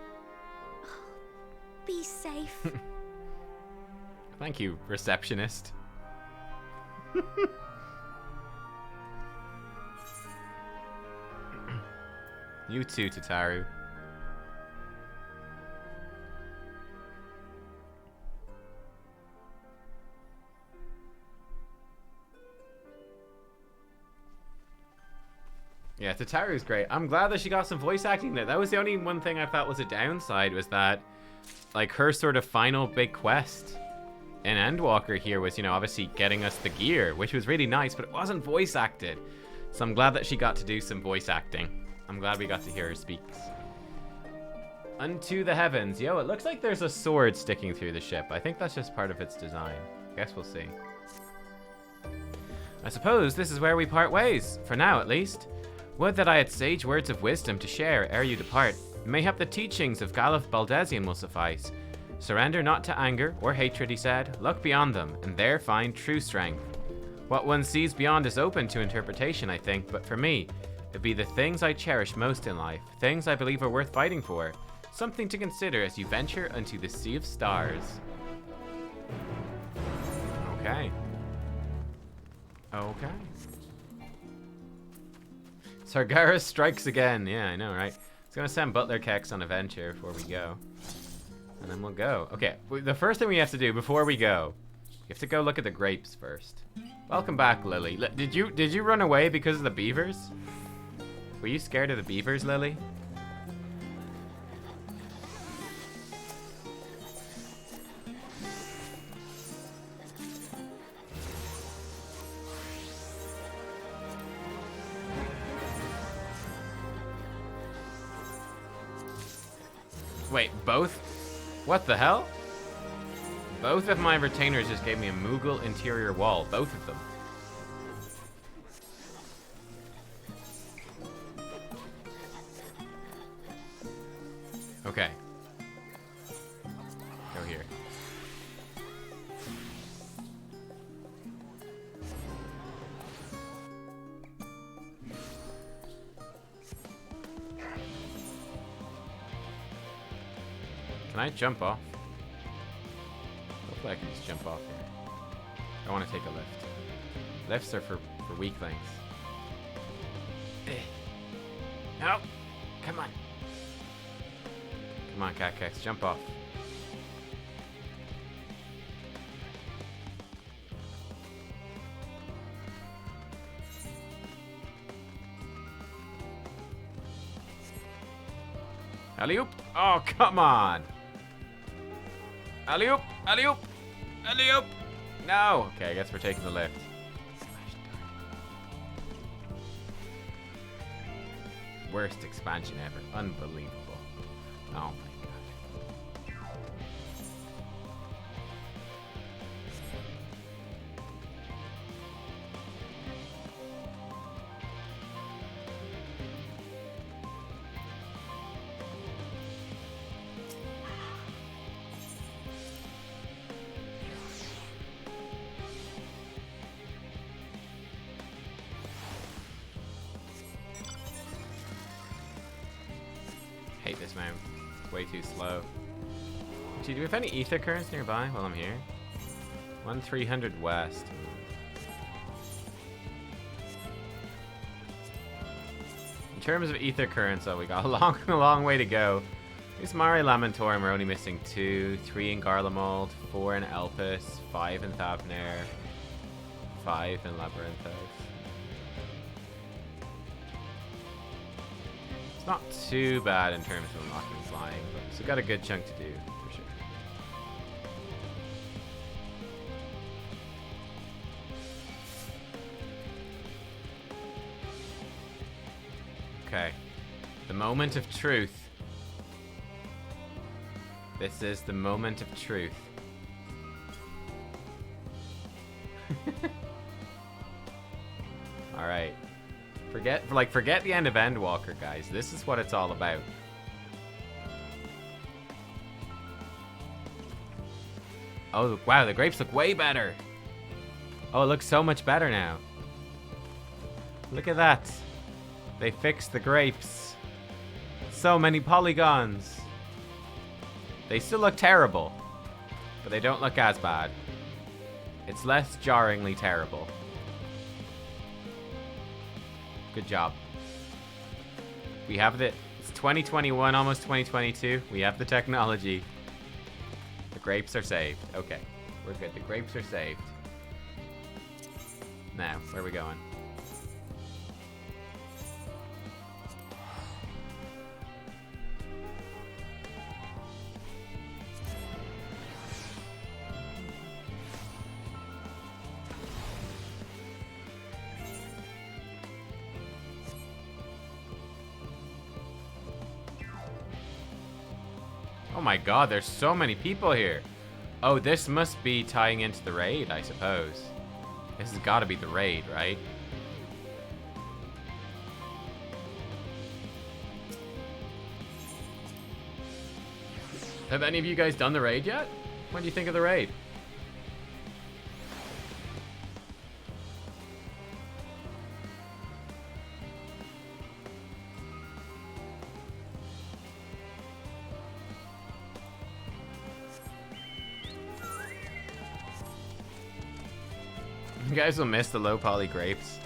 Speaker 11: be safe.
Speaker 1: Thank you, receptionist. You too, Tataru. Yeah, Tataru's great. I'm glad that she got some voice acting there. That was the only one thing I thought was a downside, was that, like, her sort of final big quest in Endwalker here was, you know, obviously getting us the gear, which was really nice, but it wasn't voice acted. So I'm glad that she got to do some voice acting. I'm glad we got to hear her speak. Unto the heavens. Yo, it looks like there's a sword sticking through the ship. I think that's just part of its design. Guess we'll see. I suppose this is where we part ways, for now at least. Would that I had sage words of wisdom to share ere you depart. Mayhap the teachings of Galuf Baldesian will suffice. Surrender not to anger or hatred, he said. Look beyond them, and there find true strength. What one sees beyond is open to interpretation, I think, but for me, it'd be the things I cherish most in life, things I believe are worth fighting for. Something to consider as you venture unto the Sea of Stars. Okay. Okay. Sargeras strikes again. Yeah, I know, right? It's gonna send Butler Kex on a venture before we go. And then we'll go. Okay, the first thing we have to do before we go, we have to go look at the grapes first. Welcome back, Lily. Did you run away because of the beavers? Were you scared of the beavers, Lily? Wait, both? What the hell? Both of my retainers just gave me a Moogle interior wall. Both of them. Okay. Go here. Can I jump off? Hopefully I can just jump off here. I want to take a lift. Lifts are for weaklings. No! Come on. Come on, Catkex, jump off. Alley-oop! Oh, come on! Alley-oop! Alley-oop! Alley-oop! No! Okay, I guess we're taking the lift. Worst expansion ever. Unbelievable. Oh my god. Hate this mount. It's way too slow. Gee, do we have any ether currents nearby while I'm here? 1300 west. In terms of ether currents, though, we got a long way to go. This Mari Lamentorum, we're only missing 2, 3 in Garlemald, 4 in Elpis, 5 in Thavnair, 5 in Labyrinthos. It's not too bad in terms of unlocking flying, but it's got a good chunk to do, for sure. Okay. The moment of truth. This is the moment of truth. Alright. Forget the end of Endwalker, guys. This is what it's all about. Oh, wow, the grapes look way better. Oh, it looks so much better now. Look at that. They fixed the grapes. So many polygons. They still look terrible, but they don't look as bad. It's less jarringly terrible. Good job. We have it's 2021, almost 2022. We have the technology. The grapes are saved. Okay, we're good. The grapes are saved. Now, where are we going? Oh my god, there's so many people here. Oh, this must be tying into the raid, I suppose. This has got to be the raid, right? Have any of you guys done the raid yet? What do you think of the raid? You guys will miss the low poly grapes.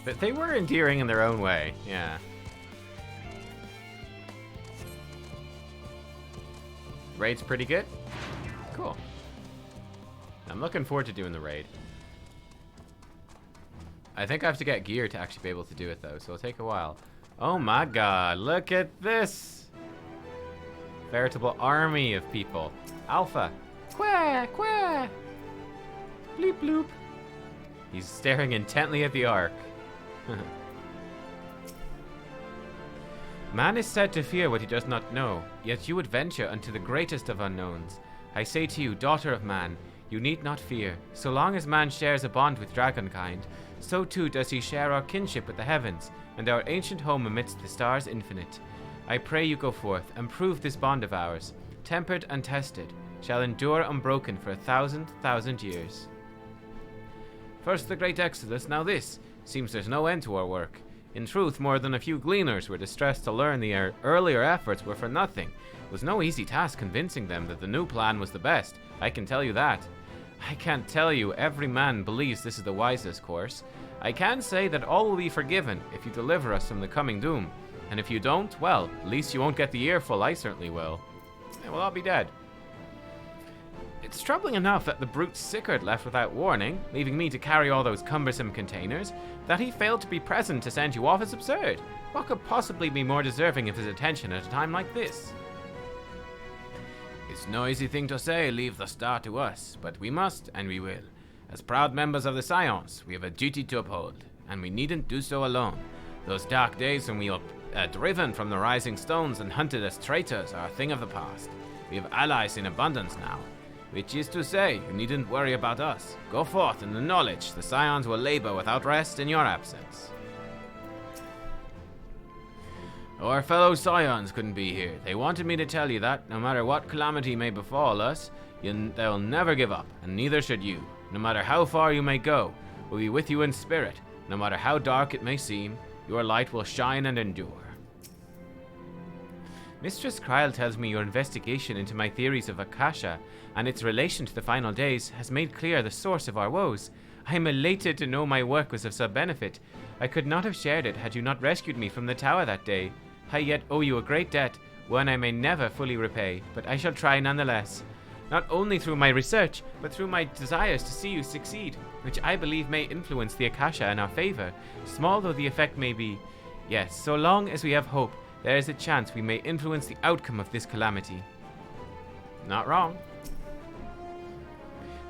Speaker 1: But they were endearing in their own way, yeah. Raid's pretty good. Cool. I'm looking forward to doing the raid. I think I have to get gear to actually be able to do it though, so it'll take a while. Oh my god, look at this! Veritable army of people. Alpha. Quack, quack. Bleep bloop. He's staring intently at the ark. Man is said to fear what he does not know, yet you would venture unto the greatest of unknowns. I say to you, daughter of man, you need not fear. So long as man shares a bond with dragonkind, so too does he share our kinship with the heavens, and our ancient home amidst the stars infinite. I pray you go forth, and prove this bond of ours, tempered and tested, shall endure unbroken for 1,000,000 years. First the great exodus, now this. Seems there's no end to our work. In truth, more than a few gleaners were distressed to learn the earlier efforts were for nothing. It was no easy task convincing them that the new plan was the best, I can tell you that. I can't tell you every man believes this is the wisest course. I can say that all will be forgiven if you deliver us from the coming doom. And if you don't, well, at least you won't get the earful, I certainly will. And we'll all be dead. It's troubling enough that the brute Sickard left without warning, leaving me to carry all those cumbersome containers. That he failed to be present to send you off is absurd. What could possibly be more deserving of his attention at a time like this? It's no easy thing to say, leave the star to us, but we must, and we will. As proud members of the Scions, we have a duty to uphold, and we needn't do so alone. Those dark days when we were driven from the rising stones and hunted as traitors are a thing of the past. We have allies in abundance now. Which is to say, you needn't worry about us. Go forth in the knowledge the Scions will labor without rest in your absence. Our fellow Scions couldn't be here. They wanted me to tell you that, no matter what calamity may befall us, they'll never give up, and neither should you. No matter how far you may go, we'll be with you in spirit. No matter how dark it may seem, your light will shine and endure. Mistress Kryle tells me your investigation into my theories of Akasha and its relation to the final days has made clear the source of our woes. I am elated to know my work was of some benefit. I could not have shared it had you not rescued me from the tower that day. I yet owe you a great debt, one I may never fully repay, but I shall try nonetheless. Not only through my research, but through my desires to see you succeed, which I believe may influence the Akasha in our favor, small though the effect may be. Yes, so long as we have hope, there is a chance we may influence the outcome of this calamity. Not wrong.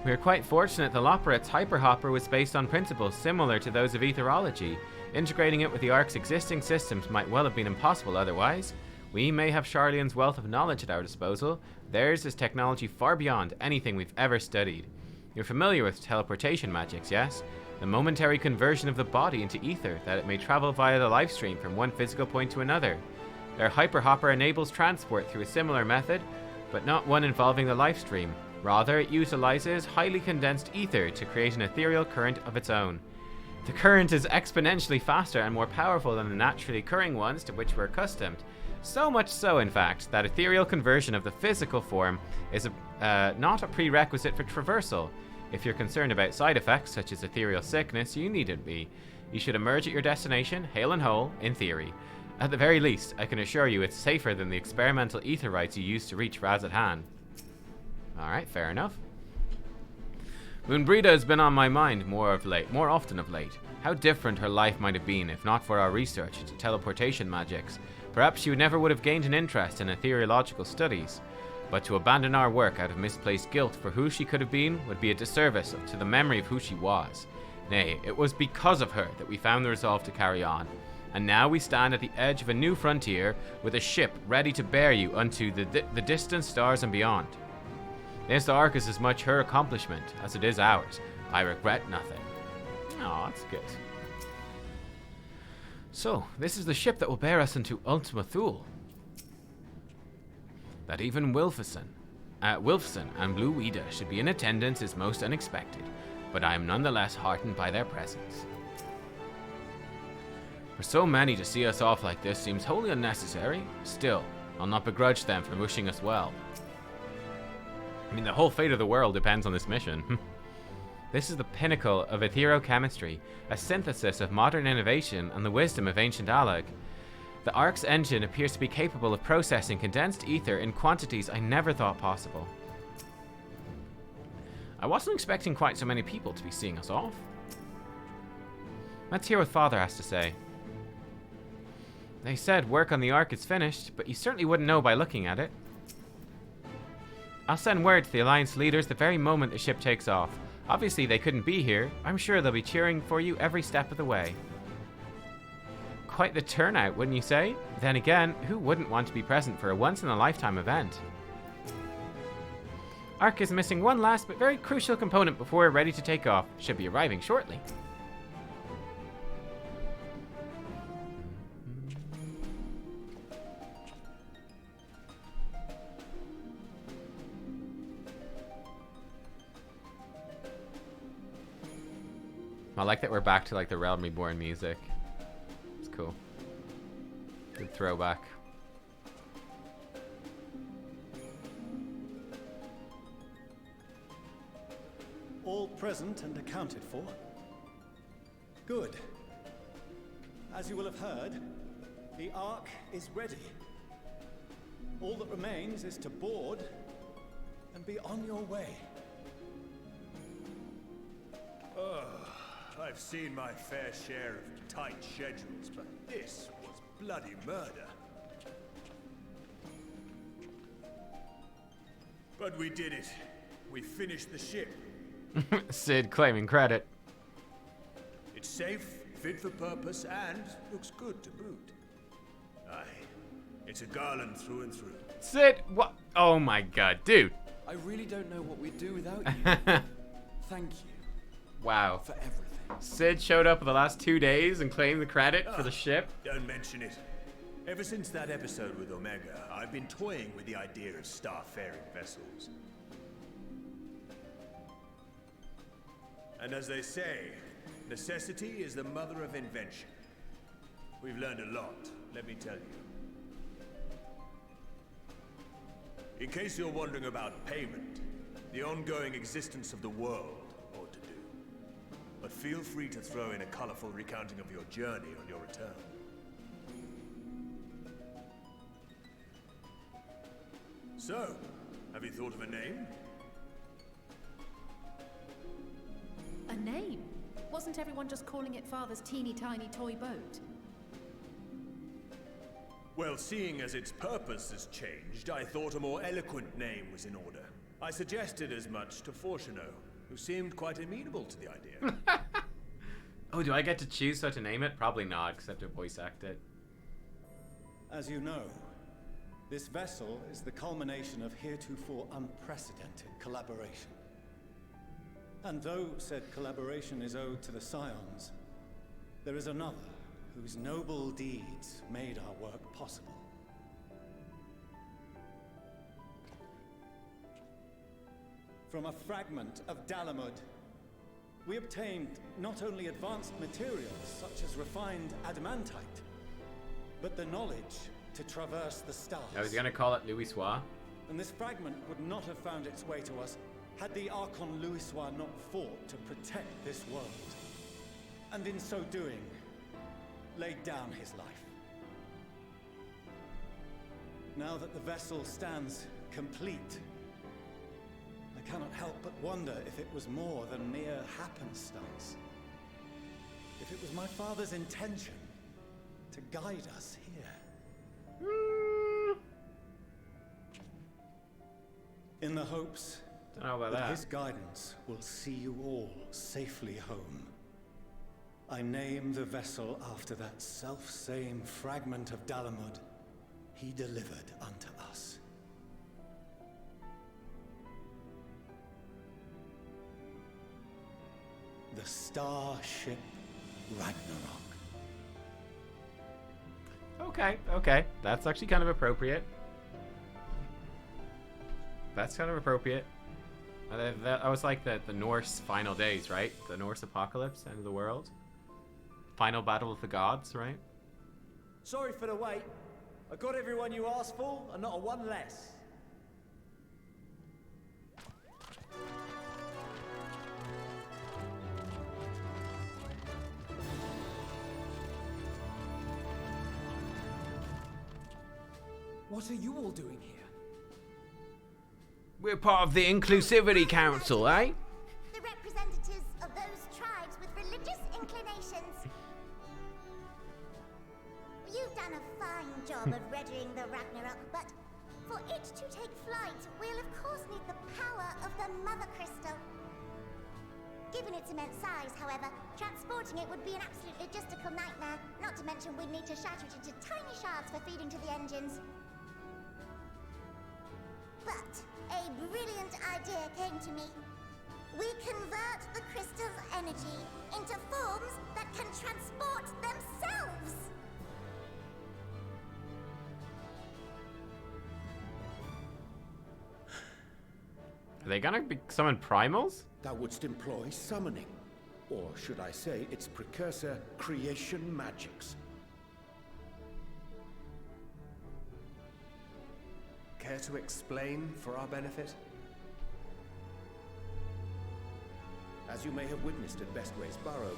Speaker 1: We are quite fortunate the Loporet's hyperhopper was based on principles similar to those of etherology. Integrating it with the Ark's existing systems might well have been impossible otherwise. We may have Charleon's wealth of knowledge at our disposal. Theirs is technology far beyond anything we've ever studied. You're familiar with teleportation magics, yes? The momentary conversion of the body into ether, that it may travel via the life stream from one physical point to another. Their hyperhopper enables transport through a similar method, but not one involving the life stream. Rather, it utilizes highly condensed ether to create an ethereal current of its own. The current is exponentially faster and more powerful than the naturally occurring ones to which we're accustomed. So much so, in fact, that ethereal conversion of the physical form is not a prerequisite for traversal. If you're concerned about side effects, such as ethereal sickness, you needn't be. You should emerge at your destination, hale and whole, in theory. At the very least, I can assure you it's safer than the experimental ether rites you used to reach Raz-at-Han. Alright, fair enough. Moonbrida has been on my mind more often of late. How different her life might have been if not for our research into teleportation magics. Perhaps she never would have gained an interest in ethereological studies. But to abandon our work out of misplaced guilt for who she could have been would be a disservice to the memory of who she was. Nay, it was because of her that we found the resolve to carry on. And now we stand at the edge of a new frontier with a ship ready to bear you unto the distant stars and beyond. This arc is as much her accomplishment as it is ours. I regret nothing. Oh, that's good. So, this is the ship that will bear us into Ultima Thule. That even Wilfson and Blue Ouida should be in attendance is most unexpected, but I am nonetheless heartened by their presence. For so many to see us off like this seems wholly unnecessary. Still, I'll not begrudge them for wishing us well. I mean, the whole fate of the world depends on this mission. This is the pinnacle of etherochemistry, a synthesis of modern innovation and the wisdom of ancient Alag. The Ark's engine appears to be capable of processing condensed ether in quantities I never thought possible. I wasn't expecting quite so many people to be seeing us off. Let's hear what Father has to say. They said work on the Ark is finished, but you certainly wouldn't know by looking at it. I'll send word to the Alliance leaders the very moment the ship takes off. Obviously they couldn't be here. I'm sure they'll be cheering for you every step of the way. Quite the turnout, wouldn't you say? Then again, who wouldn't want to be present for a once-in-a-lifetime event? Ark is missing one last but very crucial component before we're ready to take off. Should be arriving shortly. I like that we're back to like the Realm Reborn music. It's cool. Good throwback.
Speaker 12: All present and accounted for? Good. As you will have heard, the Ark is ready. All that remains is to board and be on your way.
Speaker 13: I've seen my fair share of tight schedules, but this was bloody murder. But we did it. We finished the ship.
Speaker 1: Sid claiming credit.
Speaker 13: It's safe, fit for purpose, and looks good to boot. Aye, it's a garland through and through.
Speaker 1: Sid, what? Oh my god, dude.
Speaker 8: I really don't know what we'd do without you. Thank you.
Speaker 1: Wow.
Speaker 8: For everything.
Speaker 1: Sid showed up for the last 2 days and claimed the credit for the ship.
Speaker 13: Don't mention it. Ever since that episode with Omega, I've been toying with the idea of star-faring vessels. And as they say, necessity is the mother of invention. We've learned a lot, let me tell you. In case you're wondering about payment, the ongoing existence of the world ought to do. But feel free to throw in a colorful recounting of your journey on your return. So, have you thought of a name?
Speaker 9: A name? Wasn't everyone just calling it Father's teeny tiny toy boat?
Speaker 13: Well, seeing as its purpose has changed, I thought a more eloquent name was in order. I suggested as much to Fortuno, who seemed quite amenable to the idea.
Speaker 1: Oh, do I get to choose how to name it? Probably not, except to voice act it.
Speaker 12: As you know, this vessel is the culmination of heretofore unprecedented collaboration. And though said collaboration is owed to the Scions, there is another whose noble deeds made our work possible. From a fragment of Dalamud, we obtained not only advanced materials such as refined adamantite, but the knowledge to traverse the stars.
Speaker 1: I was gonna call it Louis Soir.
Speaker 12: And this fragment would not have found its way to us had the Archon Louisois not fought to protect this world. And in so doing, laid down his life. Now that the vessel stands complete, I cannot help but wonder if it was more than mere happenstance. If it was my father's intention to guide us here. In the hopes
Speaker 1: Don't know about that.
Speaker 12: his guidance will see you all safely home. I name the vessel after that self-same fragment of Dalamud he delivered unto us. The starship Ragnarok.
Speaker 1: Okay. That's actually kind of appropriate. That's kind of appropriate. That was like the Norse final days, right? The Norse apocalypse, end of the world. Final battle of the gods, right?
Speaker 14: Sorry for the wait. I got everyone you asked for, and not a one less.
Speaker 6: What are you all doing here?
Speaker 1: We're part of the Inclusivity Council, eh?
Speaker 11: The representatives of those tribes with religious inclinations. You've done a fine job of readying the Ragnarok, but for it to take flight, we'll of course need the power of the Mother Crystal. Given its immense size, however, transporting it would be an absolute logistical nightmare, not to mention we'd need to shatter it into tiny shards for feeding to the engines. But a brilliant idea came to me. We convert the crystal's energy into forms that can transport themselves!
Speaker 1: Are they gonna summon primals?
Speaker 4: Thou wouldst employ summoning, or should I say its precursor, creation magics.
Speaker 3: Care to explain for our benefit?
Speaker 4: As you may have witnessed at Bestway's Burrow,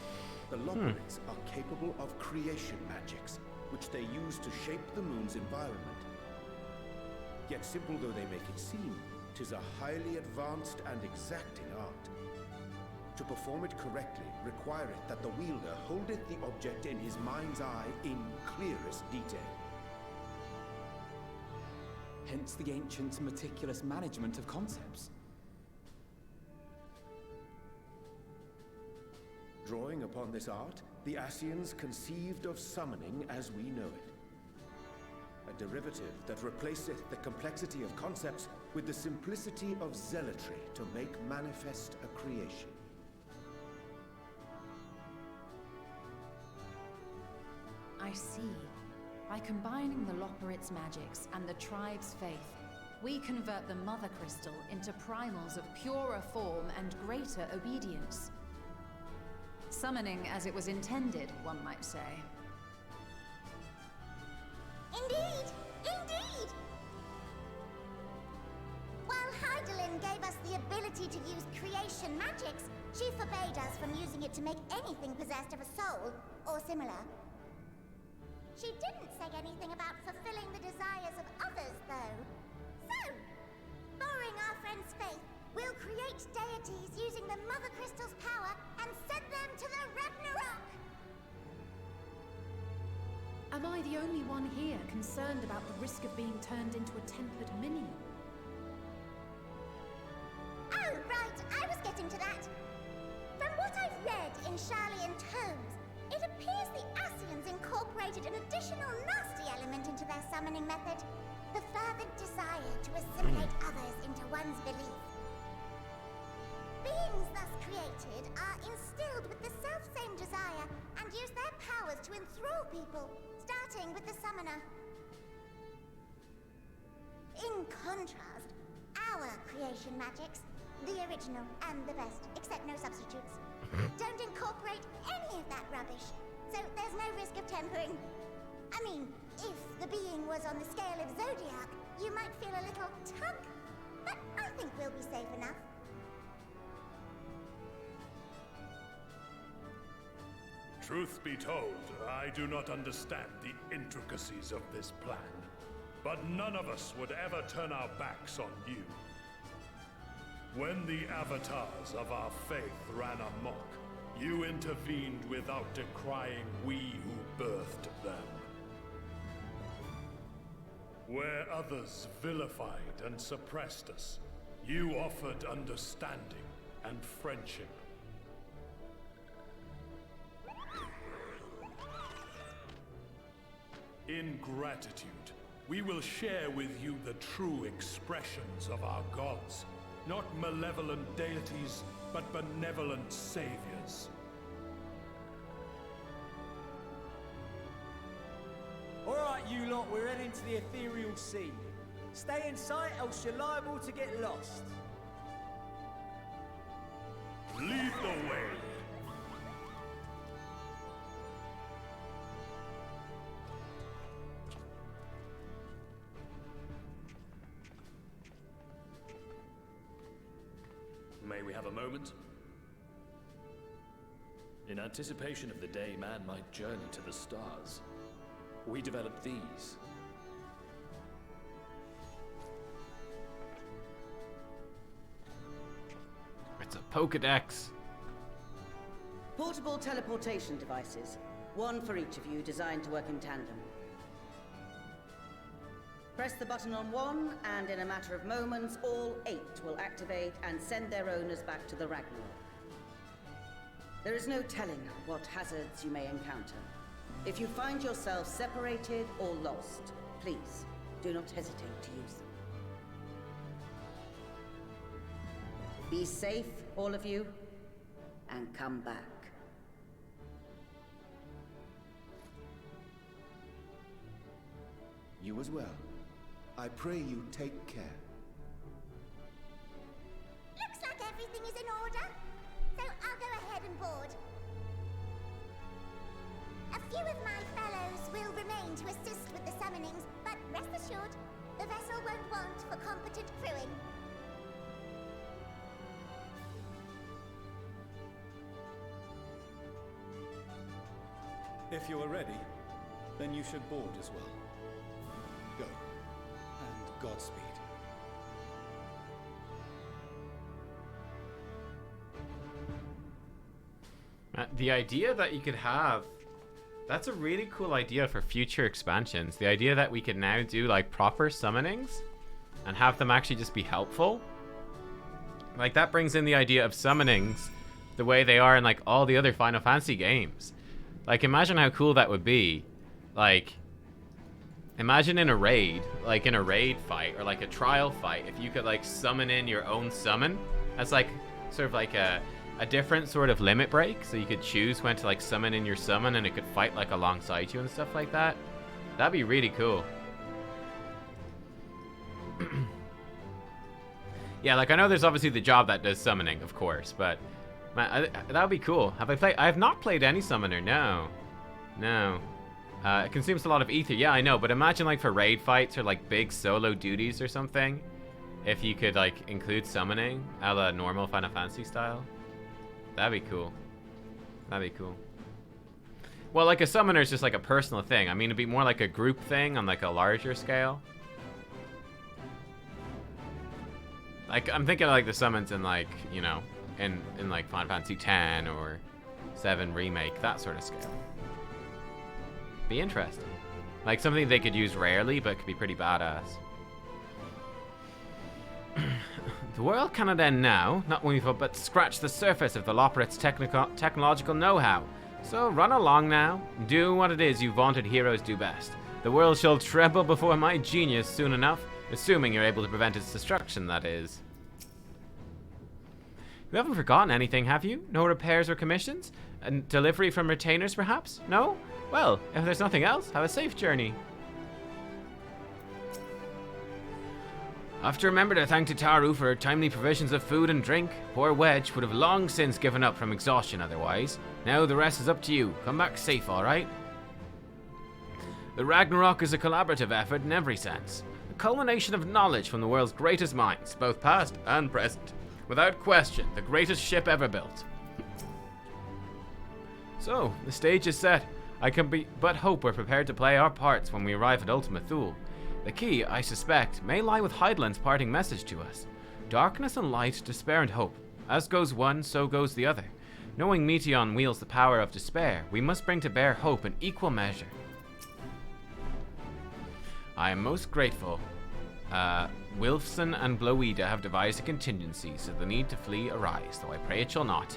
Speaker 4: the Loporrits are capable of creation magics, which they use to shape the moon's environment. Yet simple though they make it seem, 'tis a highly advanced and exacting art. To perform it correctly, requireth that the wielder holdeth the object in his mind's eye in clearest detail.
Speaker 6: Hence the ancients' meticulous management of concepts.
Speaker 4: Drawing upon this art, the Ascians conceived of summoning as we know it. A derivative that replaceth the complexity of concepts with the simplicity of zealotry to make manifest a creation.
Speaker 2: I see. By combining the Loporrits' magics and the tribe's faith, we convert the Mother Crystal into primals of purer form and greater obedience. Summoning as it was intended, one might say.
Speaker 11: Indeed! Indeed! While Heidelin gave us the ability to use creation magics, she forbade us from using it to make anything possessed of a soul, or similar. She didn't say anything about fulfilling the desires of others, though. So, borrowing our friend's faith, we'll create deities using the Mother Crystal's power and send them to the Ragnarok!
Speaker 9: Am I the only one here concerned about the risk of being turned into a tempered minion?
Speaker 11: Oh, right, I was getting to that. From what I've read in Sharlayan tomes, it appears the Ascians incorporated an additional nasty element into their summoning method. The fervent desire to assimilate others into one's belief. Beings thus created are instilled with the self-same desire and use their powers to enthrall people, starting with the summoner. In contrast, our creation magics, the original and the best, except no substitutes, don't incorporate any of that rubbish, so there's no risk of tempering. I mean, If the being was on the scale of Zodiac, you might feel a little tug, but I think we'll be safe enough.
Speaker 13: Truth be told, I do not understand the intricacies of this plan. But none of us would ever turn our backs on you. When the avatars of our faith ran amok, you intervened without decrying we who birthed them. Where others vilified and suppressed us, you offered understanding and friendship. In gratitude, we will share with you the true expressions of our gods. Not malevolent deities, but benevolent saviors.
Speaker 14: Alright, you lot, we're heading to the ethereal sea. Stay in sight, else you're liable to get lost.
Speaker 13: Lead the way.
Speaker 15: May we have a moment? In anticipation of the day man might journey to the stars, we developed these.
Speaker 1: It's a Pokedex.
Speaker 16: Portable teleportation devices. One for each of you, designed to work in tandem. Press the button on one, and in a matter of moments, all 8 will activate and send their owners back to the Ragnarok. There is no telling what hazards you may encounter. If you find yourself separated or lost, please do not hesitate to use them. Be safe, all of you, and come back.
Speaker 4: You as well. I pray you take care.
Speaker 11: Looks like everything is in order, so I'll go ahead and board. A few of my fellows will remain to assist with the summonings, but rest assured, the vessel won't want for competent crewing.
Speaker 12: If you are ready, then you should board as well. Go. And Godspeed.
Speaker 1: The idea that you could have... That's a really cool idea for future expansions. The idea that we can now do like proper summonings and have them actually just be helpful. Like that brings in the idea of summonings the way they are in like all the other Final Fantasy games. Like imagine how cool that would be. Like imagine in a raid, like in a raid fight or like a trial fight, if you could like summon in your own summon as like sort of like a different sort of limit break, so you could choose when to like summon in your summon and it could fight like alongside you and stuff like that. That'd be really cool. Yeah, like I know there's obviously the job that does summoning, of course, but man, that would be cool. Have I played? I have not played any summoner. No. It consumes a lot of ether. Yeah, I know, but imagine like for raid fights or like big solo duties or something, if you could like include summoning a la normal Final Fantasy style. That'd be cool. That'd be cool. Well, like a summoner is just like a personal thing. I mean, it'd be more like a group thing on like a larger scale. Like, I'm thinking of like the summons in like, you know, in like Final Fantasy X or 7 Remake, that sort of scale. Be interesting. Like something they could use rarely, but could be pretty badass. The world cannot end now, not when we've but scratched the surface of the Loporrit's technological know-how. So run along now, do what it is you vaunted heroes do best. The world shall tremble before my genius soon enough, assuming you're able to prevent its destruction, that is. You haven't forgotten anything, have you? No repairs or commissions? And delivery from retainers, perhaps? No? Well, if there's nothing else, have a safe journey. I have to remember to thank Tataru for her timely provisions of food and drink. Poor Wedge would have long since given up from exhaustion otherwise. Now the rest is up to you. Come back safe, alright? The Ragnarok is a collaborative effort in every sense. A culmination of knowledge from the world's greatest minds, both past and present. Without question, the greatest ship ever built. So, the stage is set. I can but hope we're prepared to play our parts when we arrive at Ultima Thule. The key, I suspect, may lie with Hydaelyn's parting message to us. Darkness and light, despair and hope. As goes one, so goes the other. Knowing Meteion wields the power of despair, we must bring to bear hope in equal measure. I am most grateful. Wilfson and Bloida have devised a contingency, so the need to flee arise, though I pray it shall not.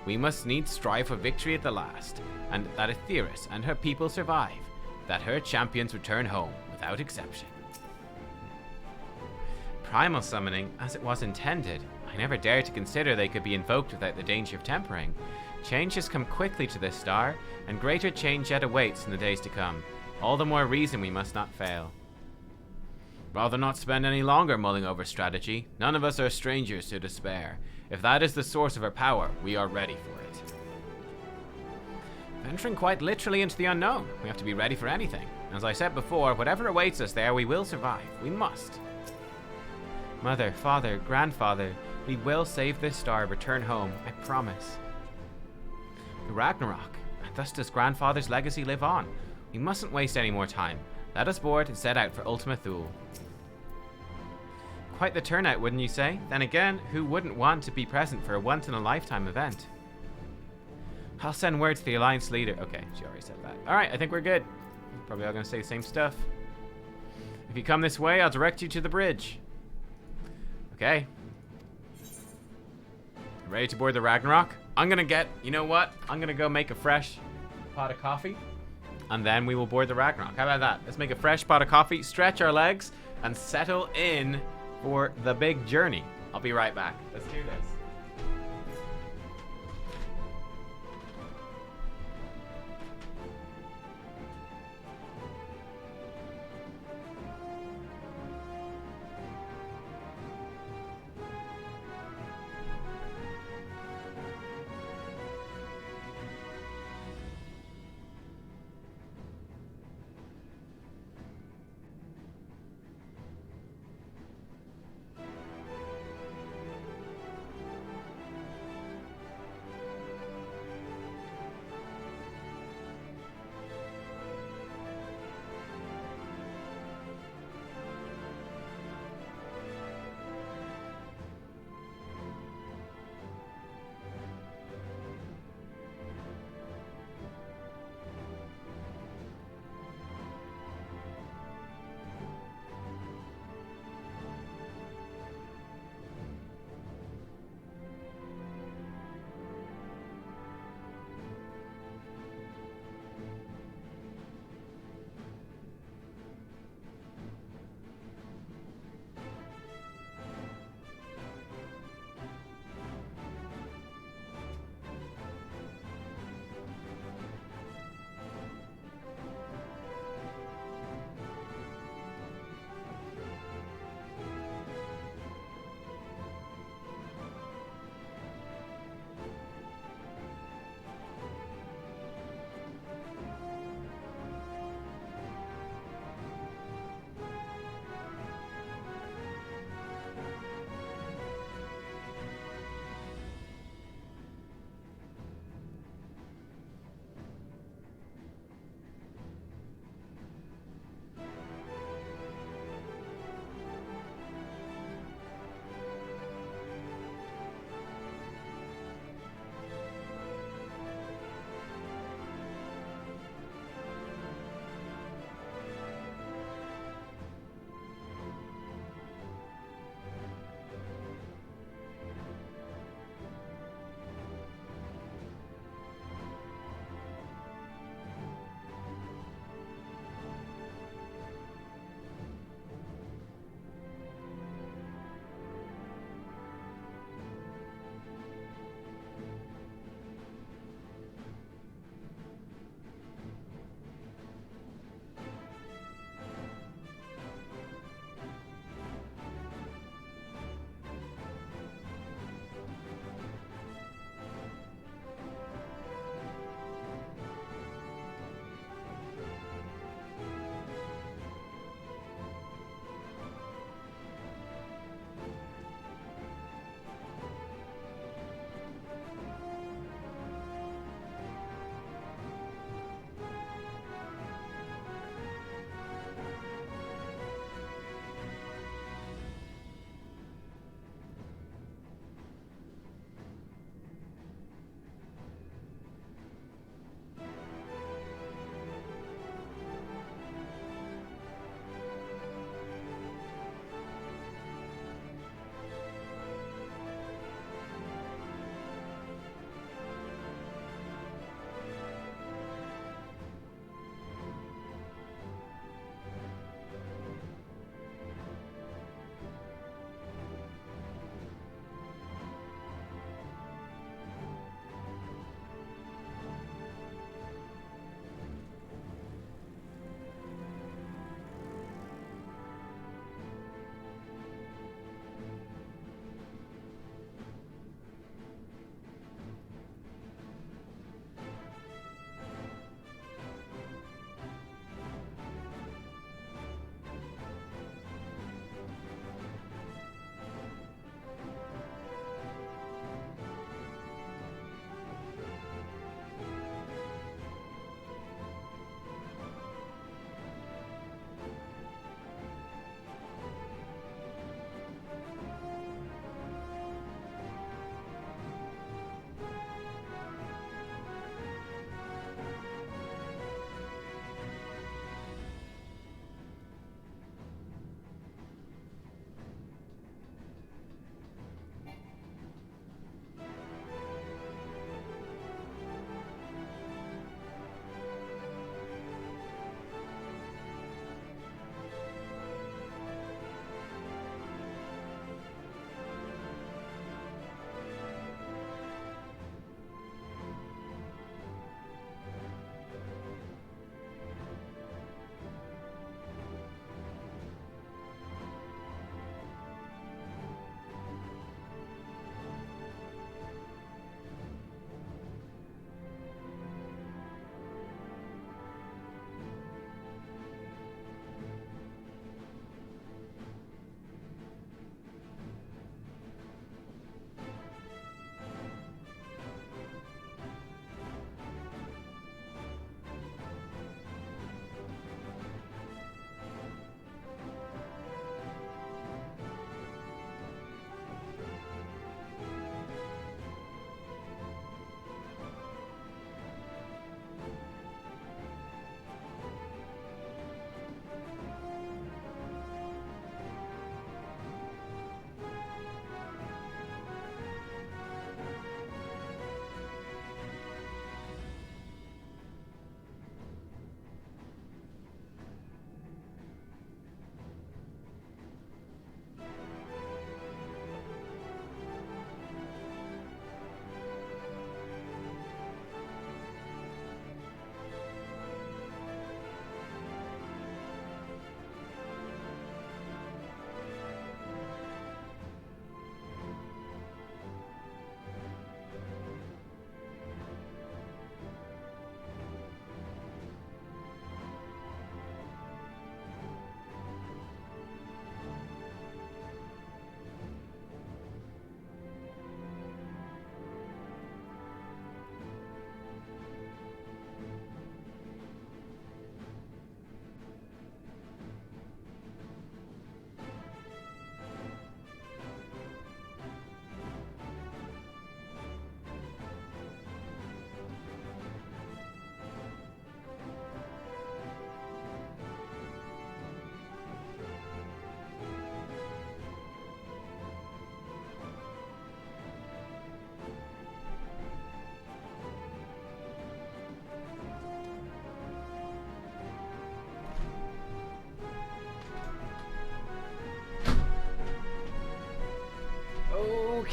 Speaker 1: We must needs strive for victory at the last, and that Aetheris and her people survive, that her champions return home, without exception. Primal summoning, as it was intended. I never dared to consider they could be invoked without the danger of tempering. Change has come quickly to this star, and greater change yet awaits in the days to come. All the more reason we must not fail. Rather not spend any longer mulling over strategy. None of us are strangers to despair. If that is the source of our power, we are ready for it. Venturing quite literally into the unknown, we have to be ready for anything. As I said before, whatever awaits us there, we will survive. We must. Mother, father, grandfather, we will save this star, return home, I promise. The Ragnarok, and thus does grandfather's legacy live on. We mustn't waste any more time. Let us board and set out for Ultima Thule. Quite the turnout, wouldn't you say? Then again, who wouldn't want to be present for a once-in-a-lifetime event? I'll send word to the Alliance leader. Okay, she already said that. Alright, I think we're good. Probably all gonna say the same stuff. If you come this way, I'll direct you to the bridge. Okay. Ready to board the Ragnarok? I'm gonna get, you know what? I'm gonna go make a fresh pot of coffee, and then we will board the Ragnarok. How about that? Let's make a fresh pot of coffee, stretch our legs, and settle in for the big journey. I'll be right back. Let's do this.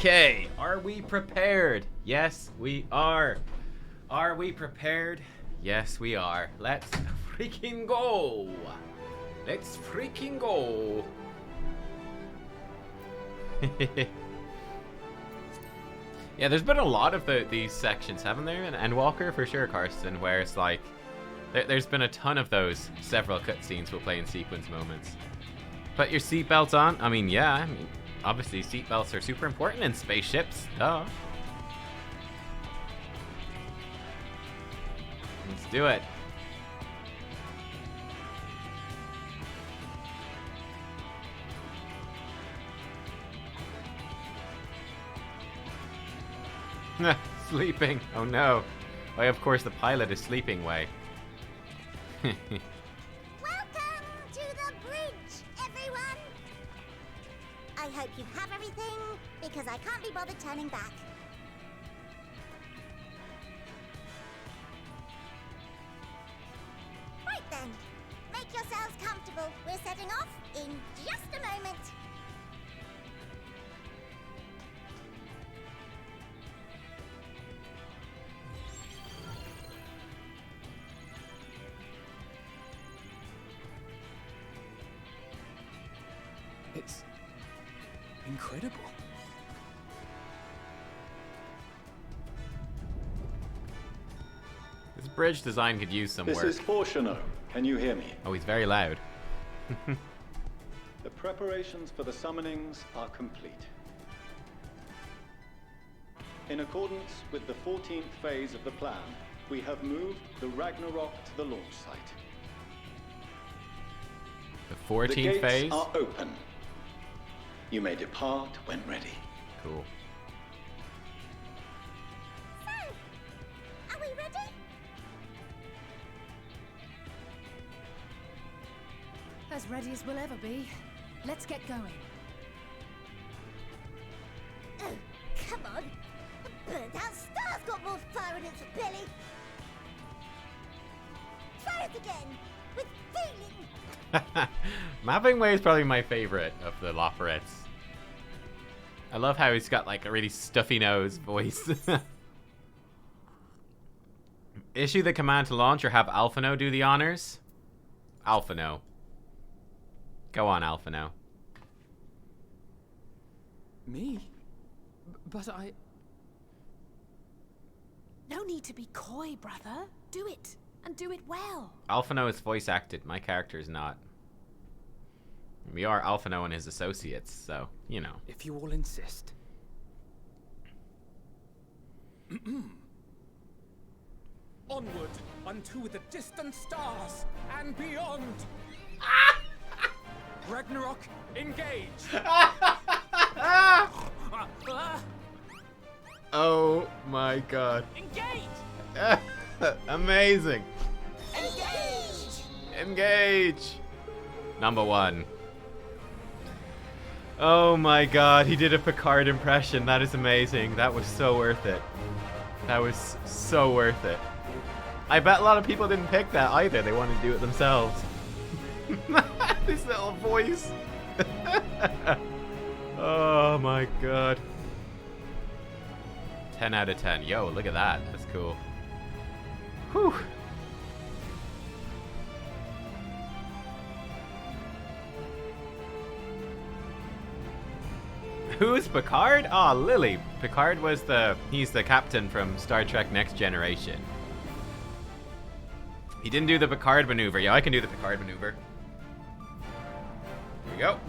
Speaker 1: Okay, are we prepared? Yes, we are. Are we prepared? Yes, we are. Let's freaking go. Let's freaking go. Yeah, there's been a lot of these sections, haven't there? And Walker, for sure, Karsten, where it's like, there's been a ton of those several cutscenes will play in sequence moments. Put your seatbelts on. I mean, yeah, I mean, obviously seatbelts are super important in spaceships. Duh. Let's do it. Sleeping. Oh no. Why, of course the pilot is sleeping way.
Speaker 11: Welcome to the bridge, everyone! I hope you have everything, because I can't be bothered turning back. Right then, make yourselves comfortable. We're setting off in just a moment.
Speaker 6: It's incredible.
Speaker 1: This bridge design could use some work.
Speaker 12: This is Fortuno. Can you hear me?
Speaker 1: Oh, he's very loud.
Speaker 12: The preparations for the summonings are complete. In accordance with the 14th phase of the plan, we have moved the Ragnarok to the launch site.
Speaker 1: The 14th
Speaker 12: The gates
Speaker 1: phase?
Speaker 12: are open. You may depart when ready.
Speaker 1: Cool.
Speaker 11: So, are we ready?
Speaker 9: As ready as we'll ever be. Let's get going.
Speaker 11: Oh, come on. The burnt-out star's got more fire in its belly. Try it again, with feeling.
Speaker 1: Mapping Way is probably my favorite of the Loporettes. I love how he's got like a really stuffy nose voice. Issue the command to launch or have Alphino do the honors? Alphino. Go on, Alphino.
Speaker 6: Me? But I...
Speaker 9: No need to be coy, brother. Do it, and do it well.
Speaker 1: Alphino is voice acted. My character is not. We are Alphino and his associates, so, you know.
Speaker 6: If you all insist.
Speaker 14: Onward unto the distant stars and beyond. Ragnarok, engage.
Speaker 1: Oh my god.
Speaker 14: Engage.
Speaker 1: Amazing.
Speaker 11: Engage.
Speaker 1: Engage. Number 1. Oh my god, he did a Picard impression. That is amazing. That was so worth it. That was so worth it. I bet a lot of people didn't pick that either. They wanted to do it themselves. This little voice. Oh my god. 10 out of 10. Yo, look at that. That's cool. Whew. Who's Picard? Oh, Lily. Picard was he's the captain from Star Trek Next Generation. He didn't do the Picard maneuver. Yeah, I can do the Picard maneuver. Here we go.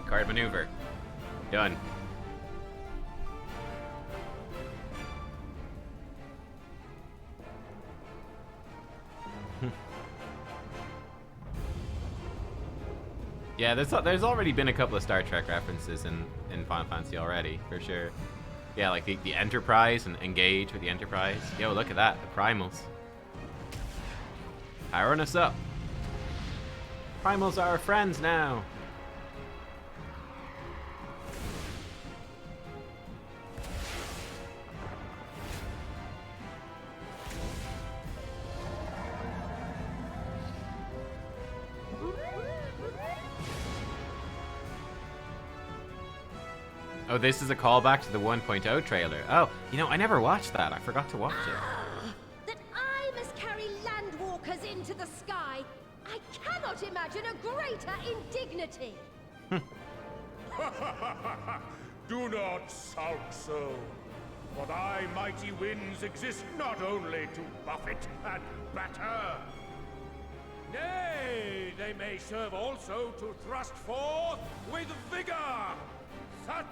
Speaker 1: Picard maneuver. Done. Yeah, there's already been a couple of Star Trek references in Final Fantasy already, for sure. Yeah, like the Enterprise and engage with the Enterprise. Yo, look at that, the Primals. Powering us up. Primals are our friends now. Oh, this is a callback to the 1.0 trailer. Oh, you know, I never watched that. I forgot to watch it.
Speaker 17: That I must carry landwalkers into the sky. I cannot imagine a greater indignity.
Speaker 13: Do not sulk so. For thy mighty winds exist not only to buffet and batter. Nay, they may serve also to thrust forth with vigor. Such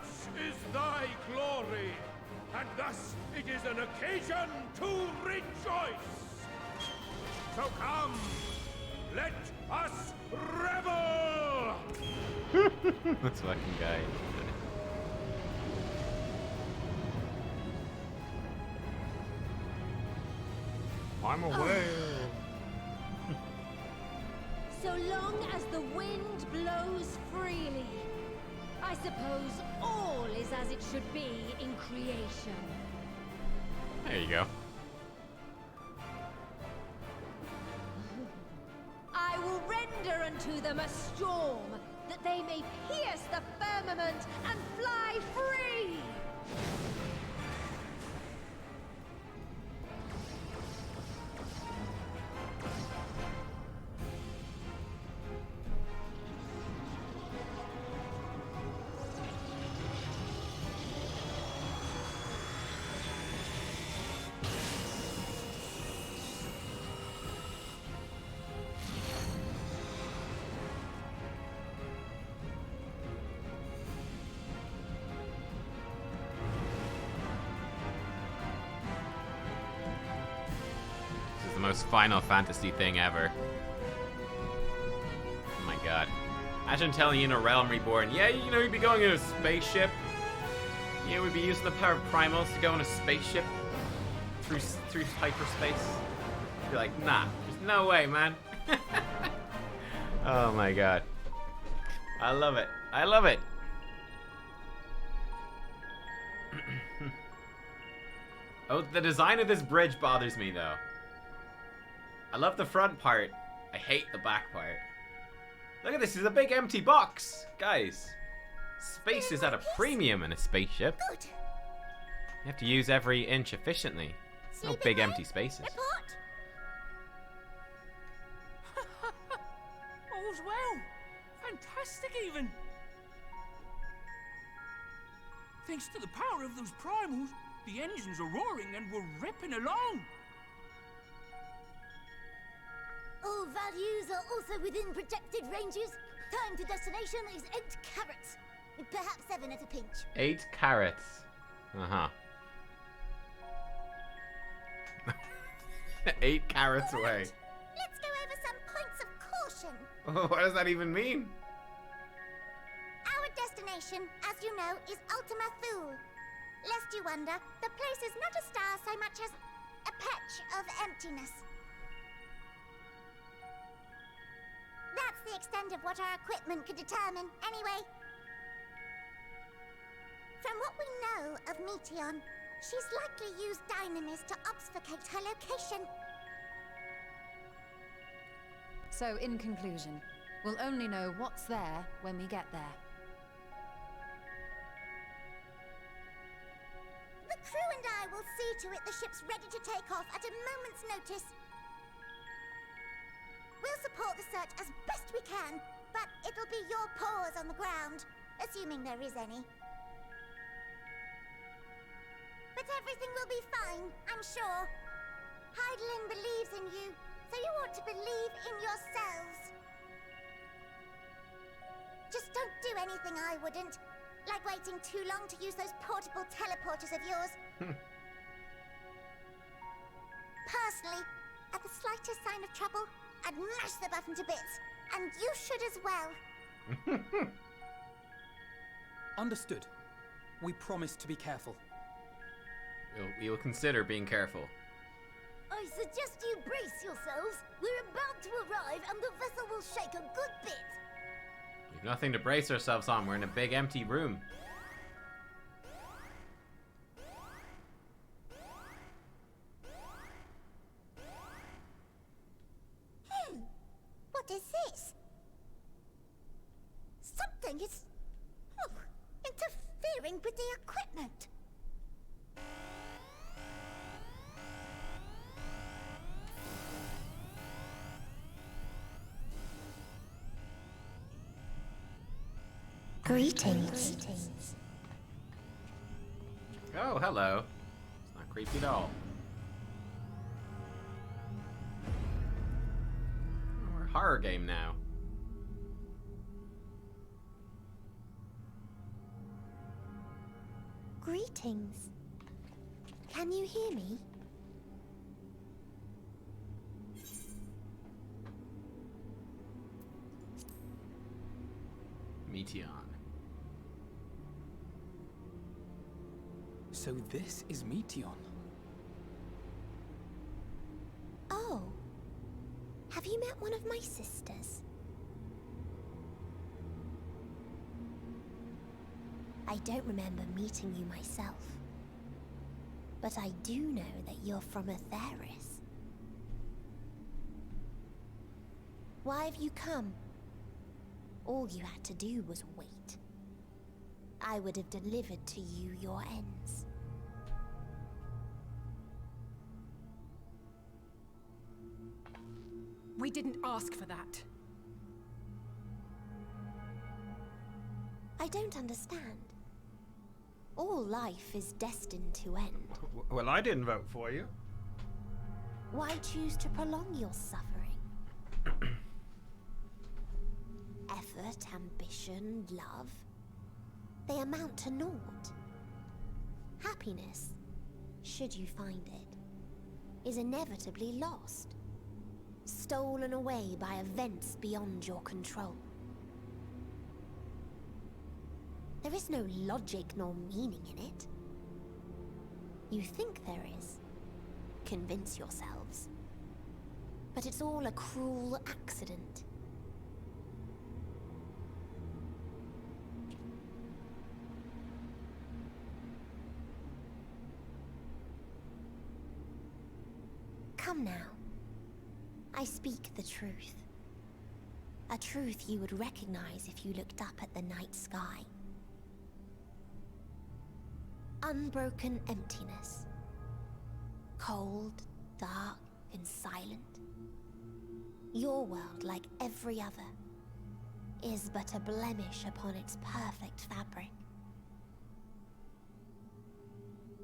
Speaker 13: is thy glory, and thus it is an occasion to rejoice. So come, let us revel!
Speaker 1: This fucking guy. I'm a whale.
Speaker 17: So long as the wind blows freely, I suppose all is as it should be in creation.
Speaker 1: There you go.
Speaker 17: I will render unto them a storm, that they may pierce the firmament and fly free!
Speaker 1: Most Final Fantasy thing ever. Oh my god. Imagine telling you in a Realm Reborn, yeah, you know, you'd be going in a spaceship. Yeah, we'd be using the power of primals to go in a spaceship through hyperspace. You'd be like, nah, there's no way, man. Oh my god. I love it. I love it. Oh, the design of this bridge bothers me though. I love the front part. I hate the back part. Look at this, it's a big empty box. Guys, space is at a premium in a spaceship.
Speaker 11: Good.
Speaker 1: You have to use every inch efficiently. No big empty spaces.
Speaker 11: Report.
Speaker 14: All's well. Fantastic, even. Thanks to the power of those primals, the engines are roaring and we're ripping along.
Speaker 11: All values are also within projected ranges. Time to destination is 8 carats. Perhaps 7 at a pinch.
Speaker 1: 8 carats. Uh-huh. 8 carats away.
Speaker 11: Let's go over some points of caution.
Speaker 1: What does that even mean?
Speaker 11: Our destination, as you know, is Ultima Thule. Lest you wonder, the place is not a star so much as a patch of emptiness. That's the extent of what our equipment could determine, anyway. From what we know of Meteon, she's likely used dynamis to obfuscate her location.
Speaker 2: So, in conclusion, we'll only know what's there when we get there.
Speaker 11: The crew and I will see to it the ship's ready to take off at a moment's notice. We'll support the search as best we can, but it'll be your paws on the ground, assuming there is any. But everything will be fine, I'm sure. Heidelin believes in you, so you ought to believe in yourselves. Just don't do anything I wouldn't, like waiting too long to use those portable teleporters of yours. Personally, at the slightest sign of trouble, I'd mash the button to bits, and you should as well.
Speaker 6: Understood. We promise to be careful.
Speaker 1: We will consider being careful.
Speaker 11: I suggest you brace yourselves. We're about to arrive, and the vessel will shake a good bit.
Speaker 1: We've nothing to brace ourselves on. We're in a big empty room.
Speaker 11: What is this? Something is interfering interfering with the equipment. Greetings.
Speaker 1: Oh, hello. It's not creepy at all. We're a horror game now.
Speaker 11: Greetings. Can you hear me?
Speaker 1: Meteon.
Speaker 6: So this is Meteon.
Speaker 11: Oh. Have you met one of my sisters? I don't remember meeting you myself. But I do know that you're from Atheris. Why have you come? All you had to do was wait. I would have delivered to you your ends.
Speaker 9: We didn't ask for that.
Speaker 11: I don't understand. All life is destined to end.
Speaker 18: Well, I didn't vote for you.
Speaker 11: Why choose to prolong your suffering? Effort, ambition, love, they amount to naught. Happiness, should you find it, is inevitably lost, stolen away by events beyond your control. There is no logic nor meaning in it. You think there is. Convince yourselves. But it's all a cruel accident. Come now. I speak the truth. A truth you would recognize if you looked up at the night sky. Unbroken emptiness. Cold, dark, and silent. Your world, like every other, is but a blemish upon its perfect fabric.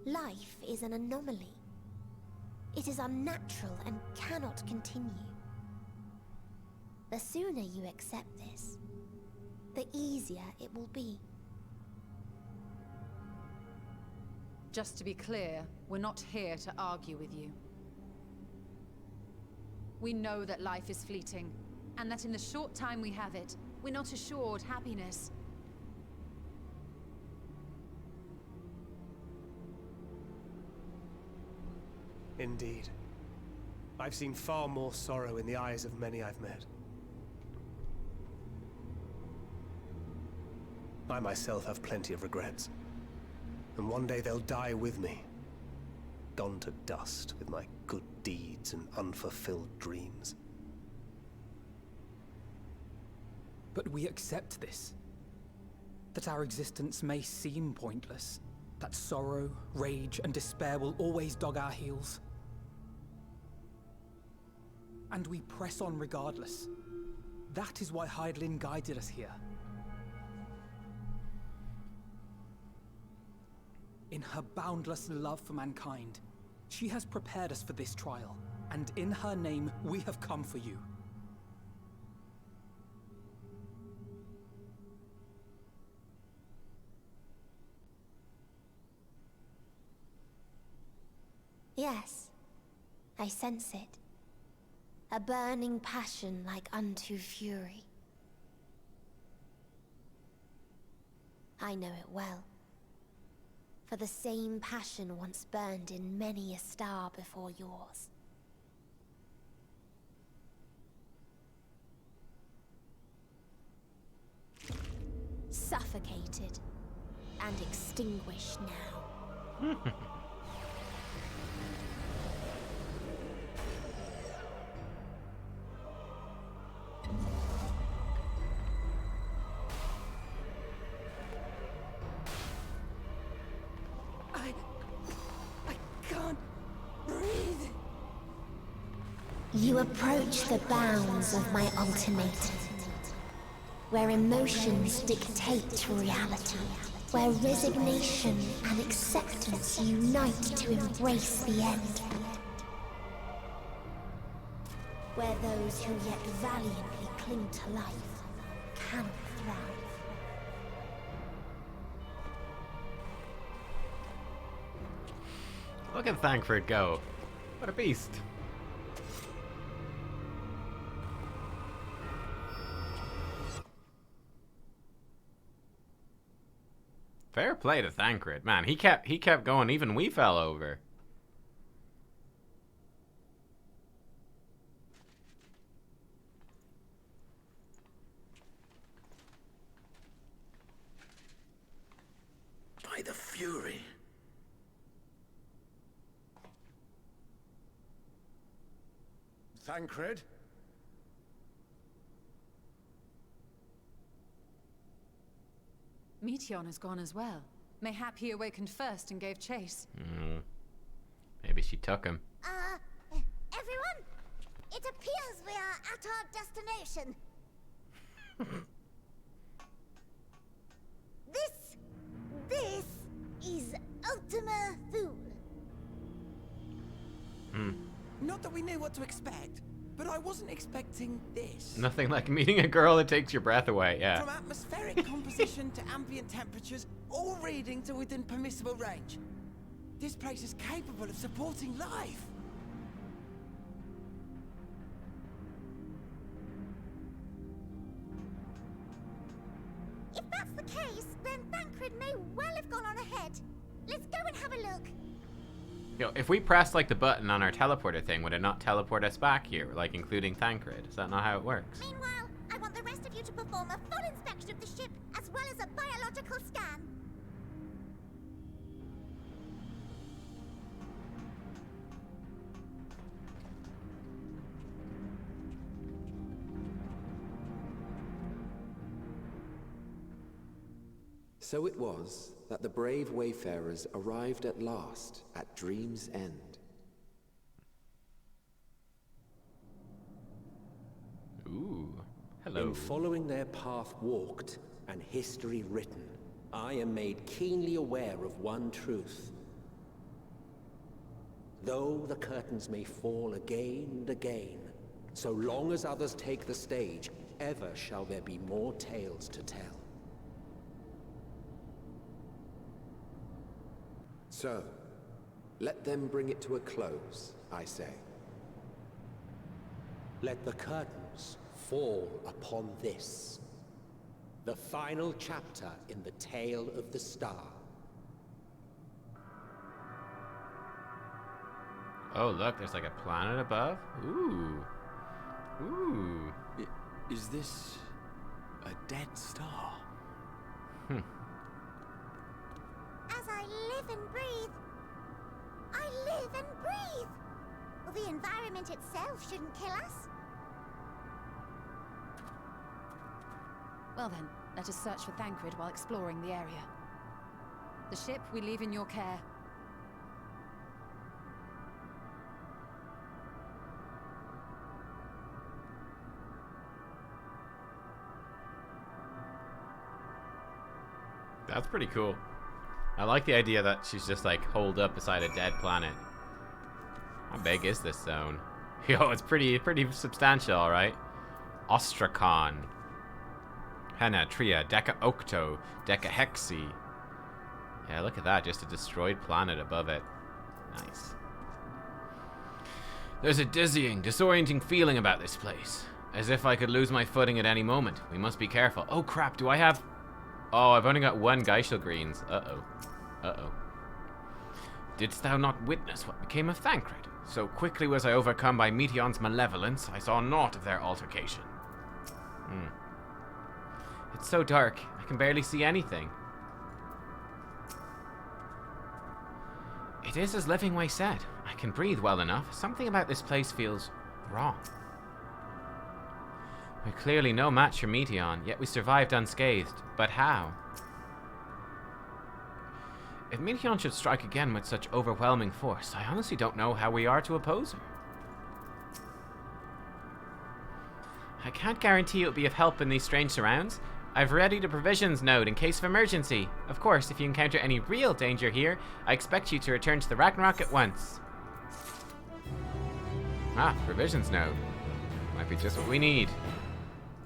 Speaker 11: Life is an anomaly. It is unnatural and cannot continue. The sooner you accept this, the easier it will be.
Speaker 2: Just to be clear, we're not here to argue with you. We know that life is fleeting, and that in the short time we have it, we're not assured happiness.
Speaker 3: Indeed. I've seen far more sorrow in the eyes of many I've met. I myself have plenty of regrets. And one day they'll die with me. Gone to dust with my good deeds and unfulfilled dreams.
Speaker 6: But we accept this. That our existence may seem pointless. That sorrow, rage, and despair will always dog our heels. And we press on regardless. That is why Hydaelyn guided us here. In her boundless love for mankind, she has prepared us for this trial, and in her name, we have come for you.
Speaker 11: Yes, I sense it. A burning passion like unto fury. I know it well. For the same passion once burned in many a star before yours. Suffocated and extinguished now. You approach the bounds of my ultimatum, where emotions dictate reality, where resignation and acceptance unite to embrace the end, where those who yet valiantly cling to life cannot thrive.
Speaker 1: Look at Thancred go. What a beast. Fair play to Thancred. Man, he kept going, even we fell over.
Speaker 7: By the Fury.
Speaker 4: Thancred?
Speaker 2: Meteon has gone as well. Mayhap he awakened first and gave chase.
Speaker 1: Maybe she took him.
Speaker 11: Everyone? It appears we are at our destination. This is Ultima Thule.
Speaker 8: Not that we knew what to expect, but I wasn't expecting this.
Speaker 1: Nothing like meeting a girl that takes your breath away, yeah.
Speaker 8: From atmospheric composition to ambient temperatures, all reading to within permissible range. This place is capable of supporting life.
Speaker 11: If that's the case, then Thancred may well have gone on ahead. Let's go and have a look.
Speaker 1: Yo, if we press like the button on our teleporter thing, would it not teleport us back here, like including Thancred? Is that not how it works?
Speaker 11: Meanwhile, I want the rest of you to perform a full inspection of the ship, as well as a biological scan.
Speaker 19: So it was that the brave wayfarers arrived at last at Dream's End.
Speaker 1: Ooh, hello.
Speaker 19: In following their path walked and history written, I am made keenly aware of one truth. Though the curtains may fall again and again, so long as others take the stage, ever shall there be more tales to tell. So, let them bring it to a close, I say. Let the curtains fall upon this, the final chapter in the tale of the star.
Speaker 1: Oh, look, there's like a planet above. Ooh. Ooh.
Speaker 8: Is this a dead star?
Speaker 11: As I live and breathe, I live and breathe. Well, the environment itself shouldn't kill us.
Speaker 2: Well then, let us search for Thancred while exploring the area. The ship we leave in your care.
Speaker 1: That's pretty cool. I like the idea that she's just like holed up beside a dead planet. How big is this zone? Yo, it's pretty substantial, alright? Ostrakon. Henna, Tria, Deca Octo, Deca Hexi. Yeah, look at that, just a destroyed planet above it. Nice. There's a dizzying, disorienting feeling about this place. As if I could lose my footing at any moment. We must be careful. Oh crap, do I have... Oh, I've only got one Geishel Greens. Uh-oh. Uh-oh. Didst thou not witness what became of Thancred? So quickly was I overcome by Meteon's malevolence, I saw naught of their altercation. It's so dark, I can barely see anything. It is as Livingway said. I can breathe well enough. Something about this place feels wrong. We're clearly no match for Meteon, yet we survived unscathed. But how? If Meteon should strike again with such overwhelming force, I honestly don't know how we are to oppose her. I can't guarantee it will be of help in these strange surrounds. I've readied a provisions node in case of emergency. Of course, if you encounter any real danger here, I expect you to return to the Ragnarok at once. Ah, provisions node. Might be just what we need.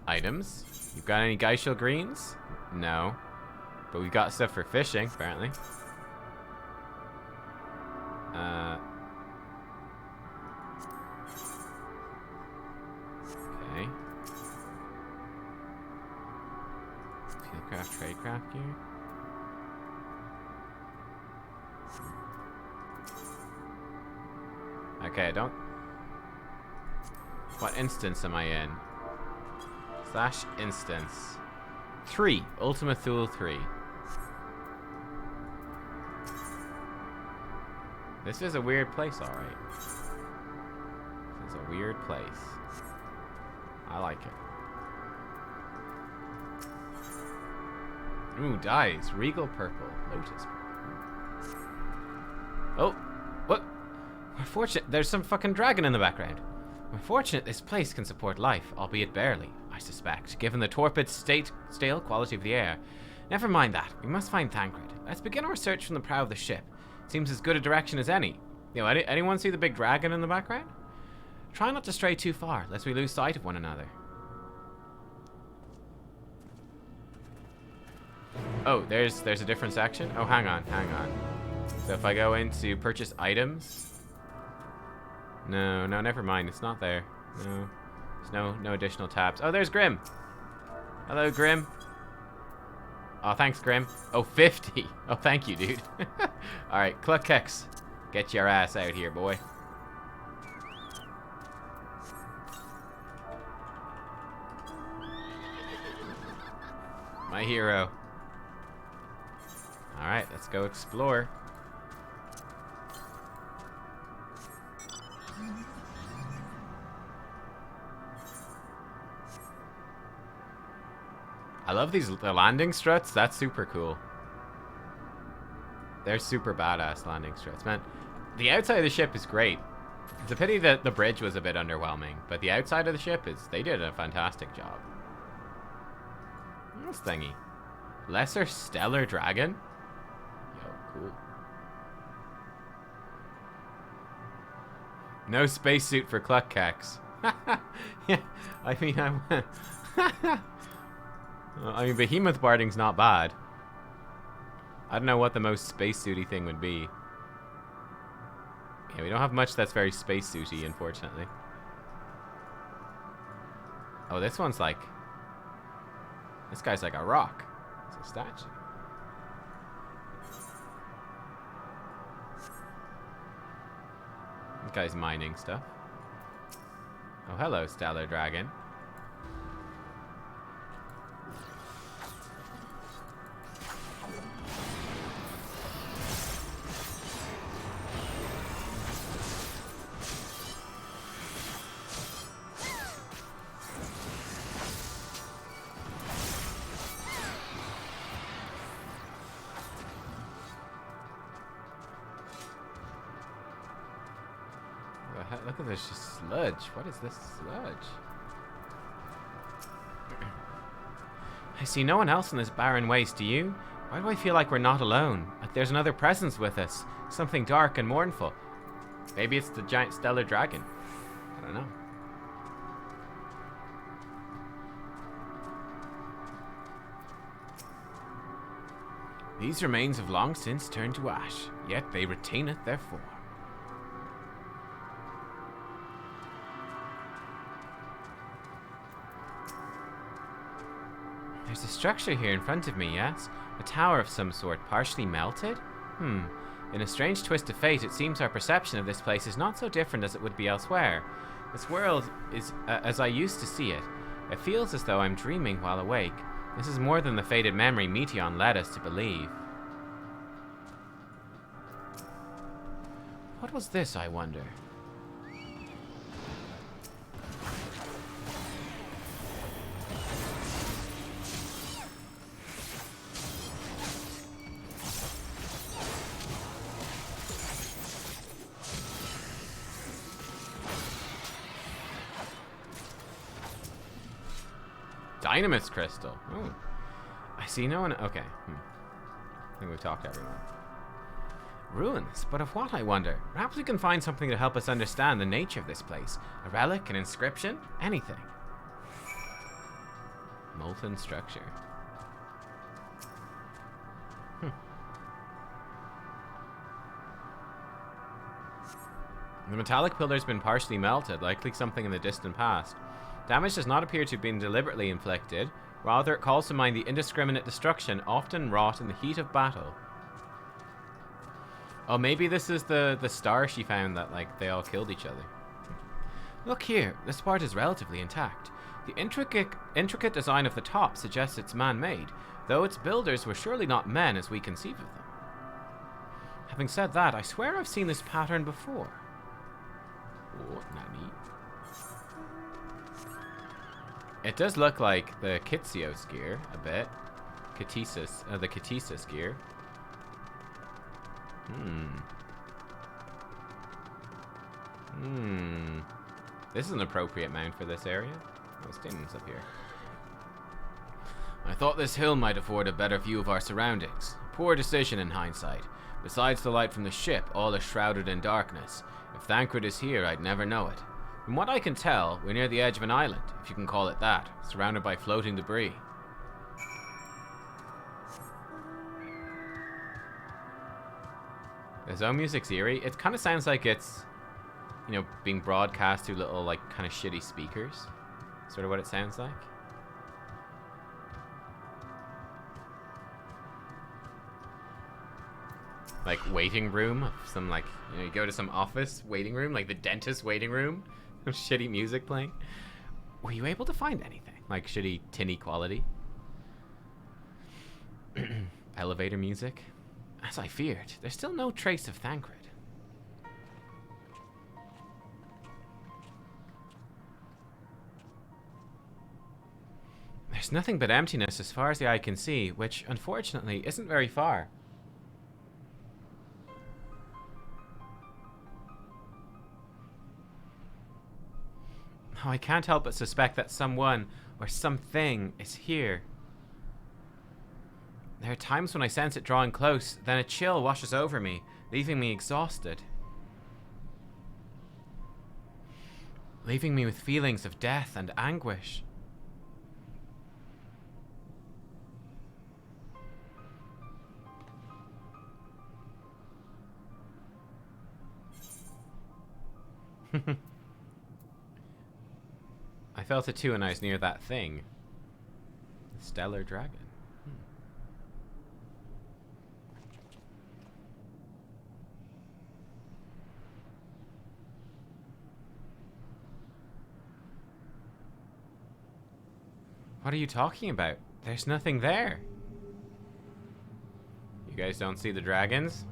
Speaker 1: Items. You've got any Geishel greens? No. But we've got stuff for fishing, apparently. Okay. Fieldcraft, tradecraft gear. Okay, I don't... What instance am I in? / instance. 3. Ultima Thule 3. This is a weird place, alright. This is a weird place. I like it. Ooh, dice. Regal purple. Lotus purple. Oh, what? We're fortunate. There's some fucking dragon in the background. We're fortunate this place can support life, albeit barely, I suspect, given the torpid, stale quality of the air. Never mind that. We must find Thancred. Let's begin our search from the prow of the ship. Seems as good a direction as any. You know, anyone see the big dragon in the background? Try not to stray too far, lest we lose sight of one another. Oh, there's a different section? Oh, hang on. So if I go into purchase items... No, never mind. It's not there. No. There's no additional tabs. Oh, there's Grim. Hello, Grim. Oh, thanks, Grim. Oh, 50. Oh, thank you, dude. Alright, Cluckkex. Get your ass out here, boy. My hero. Alright, let's go explore. I love the landing struts. That's super cool. They're super badass landing struts, man. The outside of the ship is great. It's a pity that the bridge was a bit underwhelming, but the outside of the ship they did a fantastic job. What's this thingy? Lesser Stellar Dragon? Yo, cool. No spacesuit for Cluckkex. Yeah, I mean, Behemoth Barding's not bad. I don't know what the most spacesuity thing would be. Yeah, we don't have much that's very spacesuity, unfortunately. Oh, this one's like... This guy's like a rock. It's a statue. This guy's mining stuff. Oh, hello, Stellar Dragon. Look at this, just sludge. What is this sludge? I see no one else in this barren waste, do you? Why do I feel like we're not alone? Like there's another presence with us. Something dark and mournful. Maybe it's the giant stellar dragon. I don't know. These remains have long since turned to ash, yet they retaineth their form. There's a structure here in front of me, yes? A tower of some sort, partially melted? In a strange twist of fate, it seems our perception of this place is not so different as it would be elsewhere. This world is as I used to see it. It feels as though I'm dreaming while awake. This is more than the faded memory Meteon led us to believe. What was this, I wonder? Dynamis crystal. Oh. I see no one. Okay. I think we've talked to everyone. Ruins, but of what, I wonder? Perhaps we can find something to help us understand the nature of this place. A relic, an inscription, anything. Molten structure. The metallic pillar's been partially melted, likely something in the distant past. Damage does not appear to have been deliberately inflicted, rather it calls to mind the indiscriminate destruction often wrought in the heat of battle. Oh, maybe this is the star she found that, like, they all killed each other. Look here, this part is relatively intact. The intricate design of the top suggests it's man-made, though its builders were surely not men as we conceive of them. Having said that, I swear I've seen this pattern before. Oh, nani? It does look like the Kitsios gear a bit. The Katisis gear. This is an appropriate mount for this area. Oh, Stin's up here. I thought this hill might afford a better view of our surroundings. Poor decision in hindsight. Besides the light from the ship, all is shrouded in darkness. If Thancred is here, I'd never know it. From what I can tell, we're near the edge of an island, if you can call it that, surrounded by floating debris. The zone music's eerie. It kind of sounds like it's, you know, being broadcast through little, like, kind of shitty speakers. Sort of what it sounds like. Like, waiting room. Some, like, you know, you go to some office waiting room, like the dentist waiting room. Shitty music playing. Were you able to find anything? Like, shitty, tinny quality? Elevator music? As I feared, there's still no trace of Thancred. There's nothing but emptiness as far as the eye can see, which, unfortunately, isn't very far. Oh, I can't help but suspect that someone or something is here. There are times when I sense it drawing close, then a chill washes over me, leaving me exhausted. Leaving me with feelings of death and anguish. I felt it too when I was near that thing. The stellar dragon. What are you talking about? There's nothing there. You guys don't see the dragons?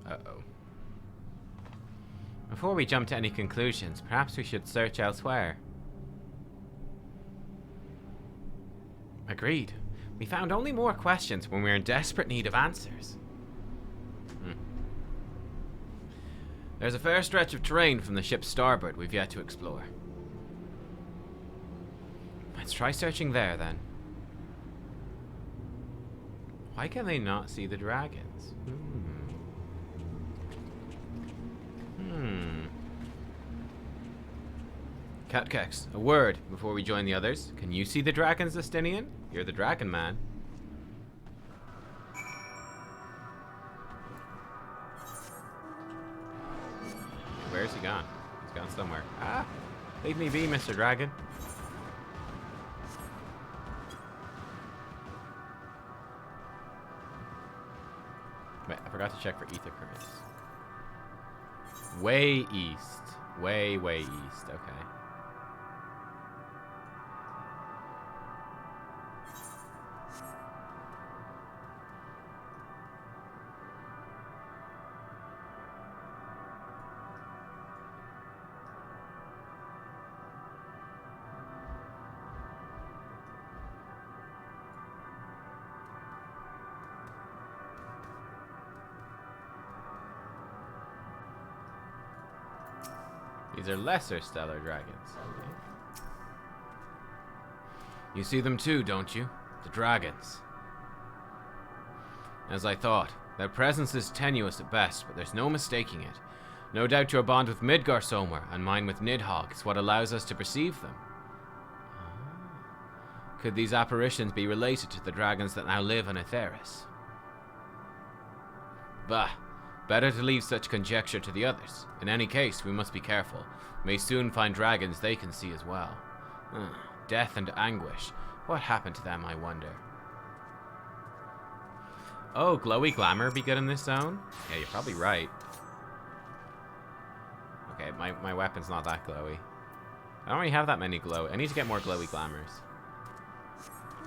Speaker 1: Uh-oh. Before we jump to any conclusions, perhaps we should search elsewhere. Agreed. We found only more questions when we were in desperate need of answers. There's a fair stretch of terrain from the ship's starboard we've yet to explore. Let's try searching there, then. Why can they not see the dragons? Catkex, a word before we join the others. Can you see the dragons, Estinian? You're the dragon man. Where's he gone? He's gone somewhere. Ah! Leave me be, Mr. Dragon. Wait, I forgot to check for ether currents. Way east. Way east. Okay. These are lesser stellar dragons. Okay. You see them too, don't you? The dragons. As I thought, their presence is tenuous at best, but there's no mistaking it. No doubt your bond with Midgar somewhere, and mine with Nidhogg, is what allows us to perceive them. Could these apparitions be related to the dragons that now live on Aetheris? Bah, better to leave such conjecture to the others. In any case, we must be careful. We may soon find dragons they can see as well. Death and anguish. What happened to them, I wonder? Oh, glowy glamour be good in this zone? Yeah, you're probably right. Okay, my weapon's not that glowy. I don't really have that many glow. I need to get more glowy glamours.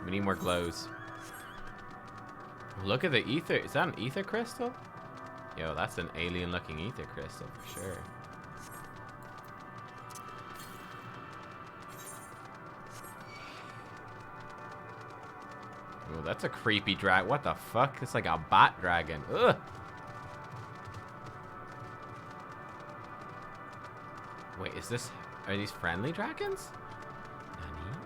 Speaker 1: We need more glows. Look at the ether. Is that an ether crystal? Yo, that's an alien looking ether crystal for sure. Oh, that's a creepy drag. What the fuck? It's like a bat dragon. Ugh. Wait, is this... Are these friendly dragons? Nani?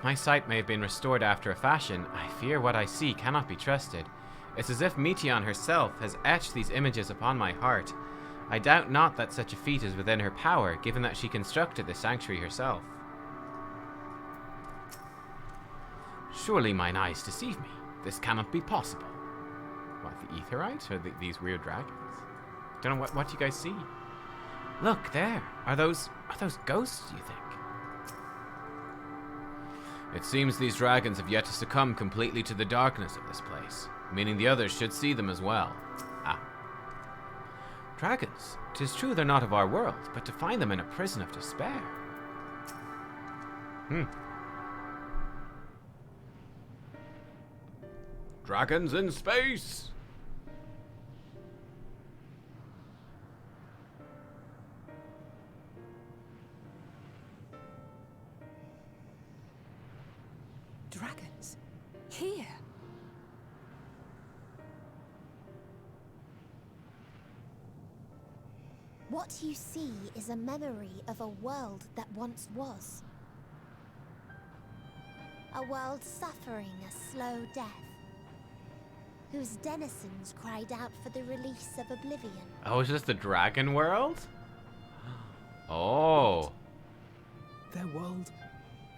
Speaker 1: My sight may have been restored after a fashion. I fear what I see cannot be trusted. It's as if Meteon herself has etched these images upon my heart. I doubt not that such a feat is within her power, given that she constructed the sanctuary herself. Surely mine eyes deceive me. This cannot be possible. What, the Aetherites? Or these weird dragons? Don't know, what do you guys see? Look, there. Are those ghosts, do you think? It seems these dragons have yet to succumb completely to the darkness of this place, meaning the others should see them as well. Ah. Dragons. 'Tis true they're not of our world, but to find them in a prison of despair. Dragons in space!
Speaker 9: Dragons? Here?
Speaker 11: What you see is a memory of a world that once was. A world suffering a slow death, whose denizens cried out for the release of oblivion.
Speaker 1: Oh, is this the dragon world? Oh.
Speaker 6: Their world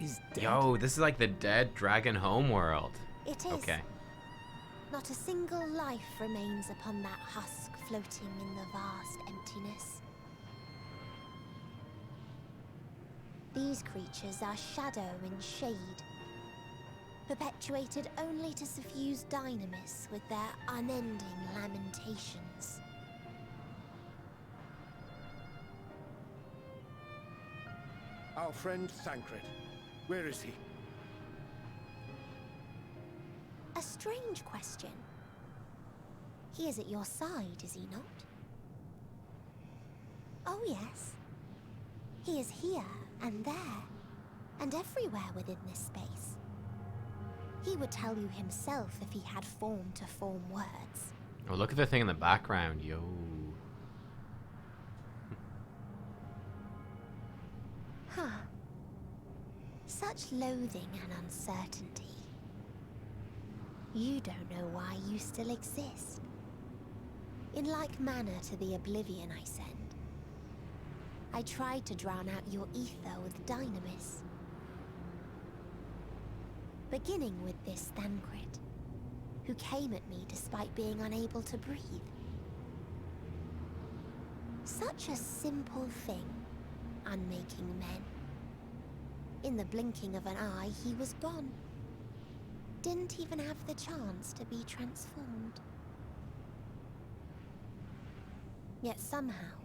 Speaker 6: is dead?
Speaker 1: Yo, this is like the dead dragon home world.
Speaker 11: It is.
Speaker 1: Okay.
Speaker 11: Not a single life remains upon that husk floating in the vast emptiness. These creatures are shadow and shade, perpetuated only to suffuse dynamis with their unending lamentations.
Speaker 4: Our friend Thancred, where is he?
Speaker 11: A strange question. He is at your side, is he not? Oh yes. He is here, and there, and everywhere within this space. He would tell you himself if he had form to form words.
Speaker 1: Oh, look at the thing in the background, yo.
Speaker 11: Huh. Such loathing and uncertainty. You don't know why you still exist. In like manner to the oblivion I send, I tried to drown out your ether with dynamis. Beginning with this Thancred, who came at me despite being unable to breathe. Such a simple thing, unmaking men. In the blinking of an eye, he was gone. Didn't even have the chance to be transformed. Yet somehow,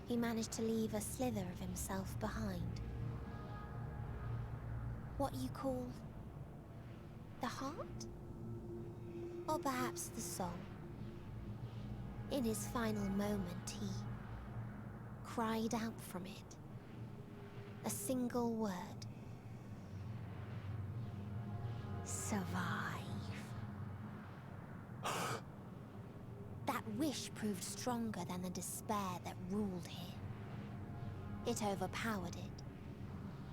Speaker 11: he managed to leave a slither of himself behind. What you call the heart? Or perhaps the soul. In his final moment, he cried out from it. A single word. Survive. That wish proved stronger than the despair that ruled here. It overpowered it,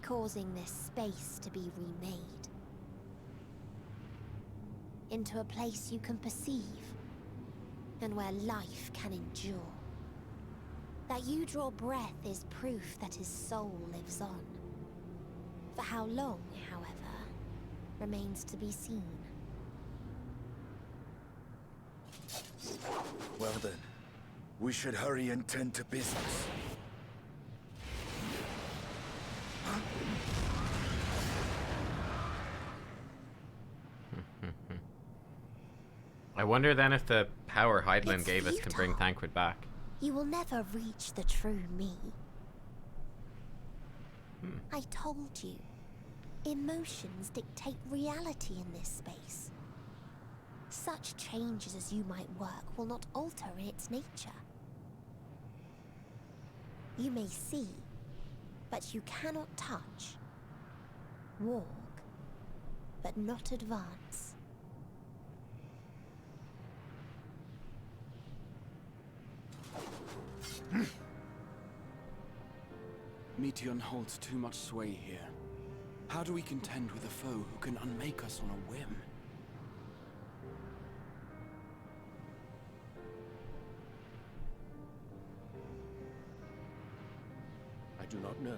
Speaker 11: causing this space to be remade into a place you can perceive, and where life can endure. That you draw breath is proof that his soul lives on. For how long, however, remains to be seen.
Speaker 7: Well then, we should hurry and tend to business.
Speaker 1: I wonder then if the power Hydaelyn
Speaker 11: It's
Speaker 1: gave us can bring
Speaker 11: futile.
Speaker 1: Thancred back.
Speaker 11: You will never reach the true me. I told you, emotions dictate reality in this space. Such changes as you might work will not alter in its nature. You may see, but you cannot touch. Walk, but not advance.
Speaker 20: Meteion holds too much sway here. How do we contend with a foe who can unmake us on a whim?
Speaker 4: I do not know.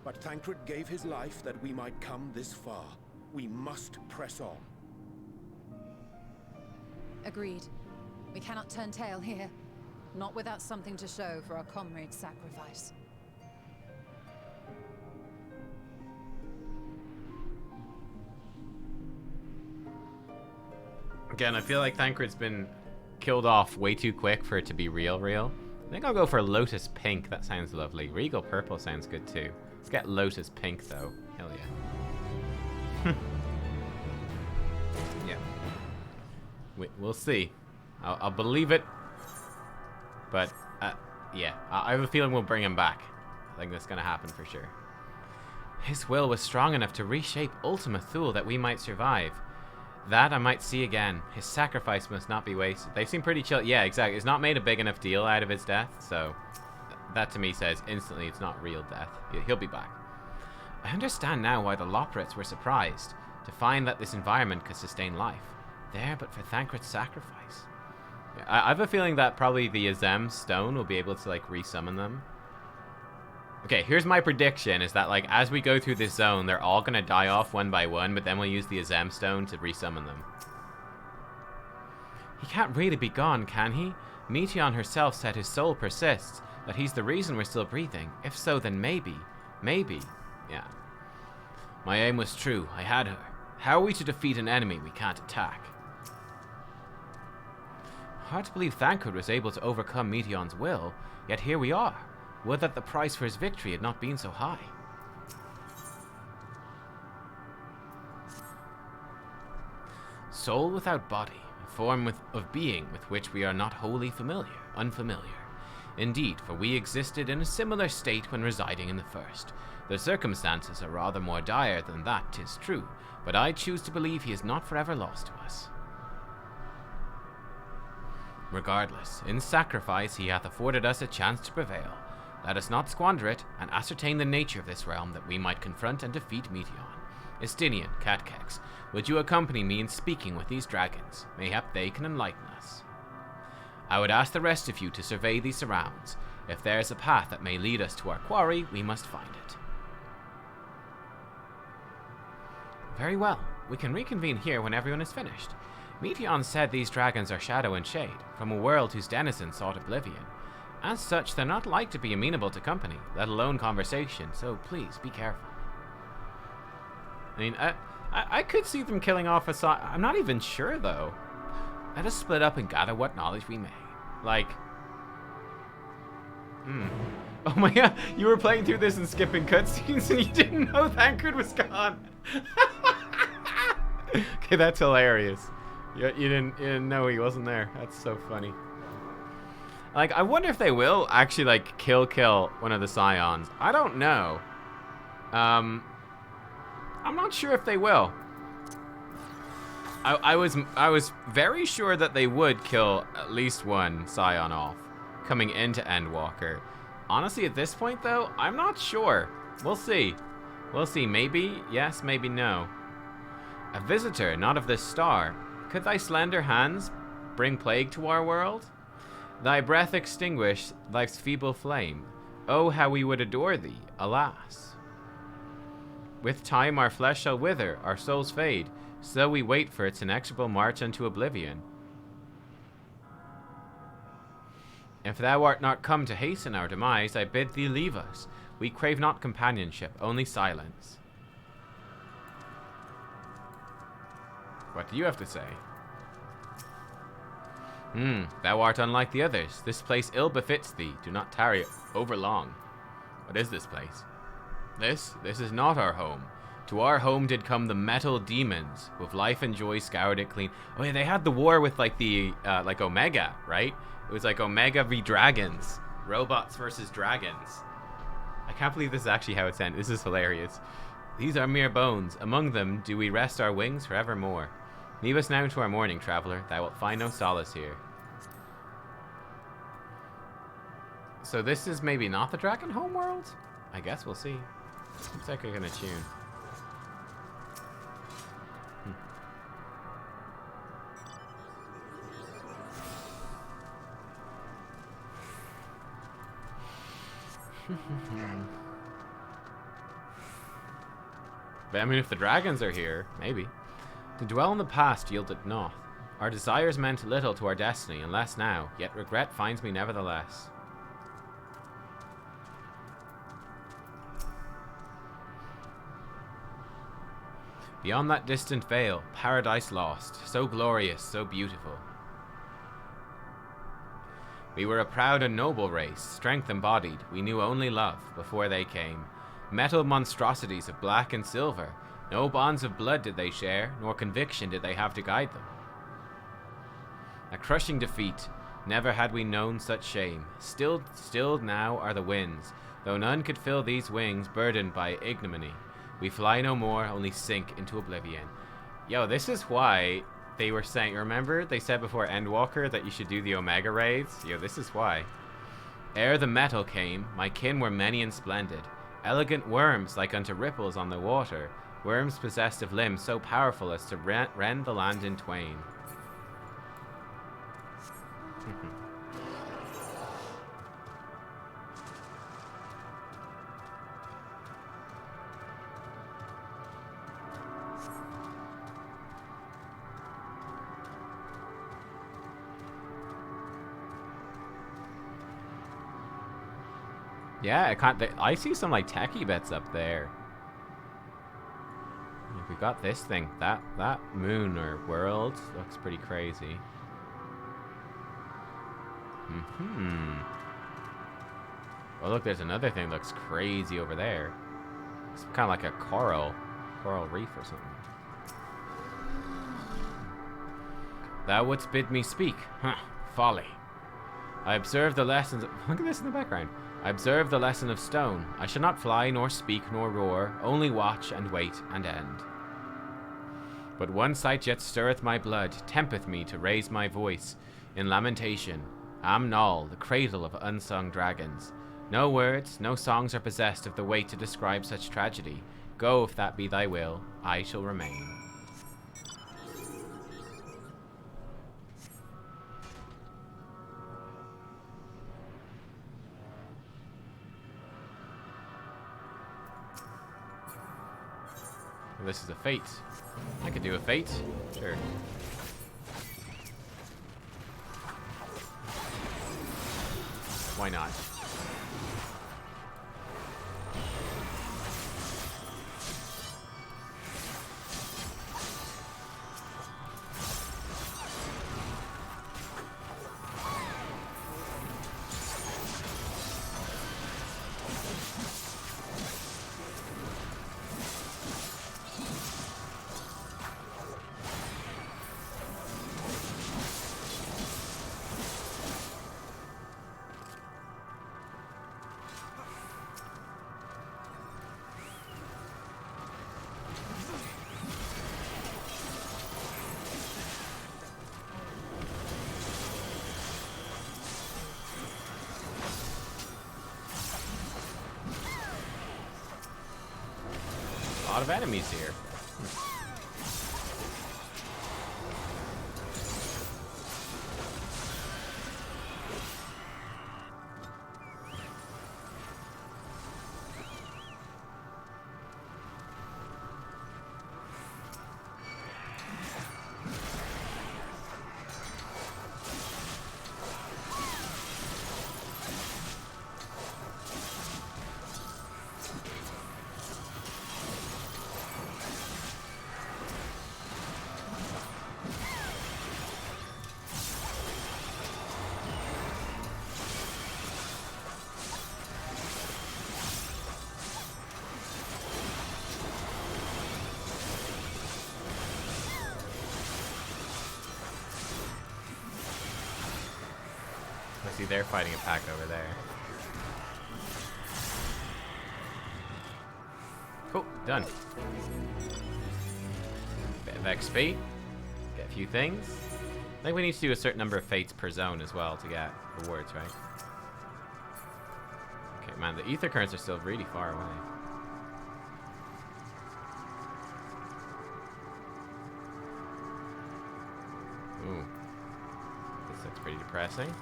Speaker 4: But Thancred gave his life that we might come this far. We must press on.
Speaker 2: Agreed. We cannot turn tail here. Not without something to show for our comrade's sacrifice.
Speaker 1: Again, I feel like Thancred's been killed off way too quick for it to be real. I think I'll go for Lotus Pink. That sounds lovely. Regal Purple sounds good too. Let's get Lotus Pink though. Hell yeah. Yeah. We'll see. I'll believe it. But, yeah. I have a feeling we'll bring him back. I think that's going to happen for sure. His will was strong enough to reshape Ultima Thule that we might survive. That I might see again. His sacrifice must not be wasted. They seem pretty chill. Yeah, exactly. It's not made a big enough deal out of his death, so that to me says instantly it's not real death. He'll be back. I understand now why the Loporrits were surprised to find that this environment could sustain life. There, but for Thancred's sacrifice. I have a feeling that probably the Azem stone will be able to, like, resummon them. Okay, here's my prediction, is that, like, as we go through this zone, they're all gonna die off one by one, but then we'll use the Azem stone to resummon them. He can't really be gone, can he? Meteion herself said his soul persists, that he's the reason we're still breathing. If so, then maybe. Maybe. Yeah. My aim was true. I had her. How are we to defeat an enemy we can't attack? Hard to believe Thancred was able to overcome Meteion's will, yet here we are. Would that the price for his victory had not been so high. Soul without body, a form of being with which we are not wholly unfamiliar. Indeed, for we existed in a similar state when residing in the first. The circumstances are rather more dire than that, 'tis true, but I choose to believe he is not forever lost to us. Regardless, in sacrifice he hath afforded us a chance to prevail. Let us not squander it, and ascertain the nature of this realm that we might confront and defeat Meteion. Estinian, Catkex, would you accompany me in speaking with these dragons? Mayhap they can enlighten us. I would ask the rest of you to survey these surrounds. If there is a path that may lead us to our quarry, we must find it. Very well. We can reconvene here when everyone is finished. Meteion said these dragons are shadow and shade, from a world whose denizens sought oblivion. As such, they're not like to be amenable to company, let alone conversation, so please be careful. I mean, I could see them killing off a side. I'm not even sure, though. Let us split up and gather what knowledge we may. Like... Oh my god, you were playing through this and skipping cutscenes and you didn't know Thancred was gone. Okay, that's hilarious. You didn't know he wasn't there. That's so funny. Like, I wonder if they will actually, like, kill one of the Scions. I don't know. I'm not sure if they will. I was very sure that they would kill at least one Scion off coming into Endwalker. Honestly, at this point though, I'm not sure. We'll see. We'll see. Maybe yes, maybe no. A visitor, not of this star. Could thy slender hands bring plague to our world? Thy breath extinguish life's feeble flame. Oh, how we would adore thee, alas. With time our flesh shall wither, our souls fade, so we wait for its inexorable march unto oblivion. If thou art not come to hasten our demise, I bid thee leave us. We crave not companionship, only silence. What do you have to say? Thou art unlike the others. This place ill befits thee. Do not tarry over long. What is this place? This is not our home. To our home did come the metal demons, with life and joy scoured it clean. Oh yeah, they had the war with like the like Omega, right? It was like Omega v dragons, robots versus dragons. I can't believe this is actually how it's ended. This is hilarious. These are mere bones. Among them do we rest our wings forevermore. Leave us now to our mourning, traveler. Thou wilt find no solace here. So this is maybe not the Dragon homeworld? I guess we'll see. Looks like I'm gonna tune. But I mean, if the dragons are here, maybe. To dwell in the past yielded naught. Our desires meant little to our destiny, unless now, yet regret finds me nevertheless. Beyond that distant veil, paradise lost, so glorious, so beautiful. We were a proud and noble race, strength embodied, we knew only love before they came. Metal monstrosities of black and silver, no bonds of blood did they share, nor conviction did they have to guide them. A crushing defeat, never had we known such shame. Stilled now are the winds, though none could fill these wings burdened by ignominy. We fly no more, only sink into oblivion. Yo, this is why they were saying, remember they said before Endwalker that you should do the Omega raids? Yo, this is why. Ere the metal came, my kin were many and splendid. Elegant worms like unto ripples on the water. Worms possessed of limbs so powerful as to rend the land in twain. Yeah, I see some like techie bits up there. We got this thing. That moon or world looks pretty crazy. Oh look, there's another thing that looks crazy over there. It's kind of like a coral reef or something. Thou wouldst bid me speak. Huh, folly. I observe the lessons of, look at this in the background. I observe the lesson of stone. I shall not fly, nor speak, nor roar, only watch and wait and end. But one sight yet stirreth my blood, tempteth me to raise my voice in lamentation. Amnal, the cradle of unsung dragons. No words, no songs are possessed of the weight to describe such tragedy. Go, if that be thy will, I shall remain. This is a fate. I could do a fate. Sure. Why not? lot of enemies here. I see they're fighting a pack over there. Cool, done. Bit of XP. Get a few things. I think we need to do a certain number of fates per zone as well to get rewards, right? Okay, man, the ether currents are still really far away. Ooh. This looks pretty depressing.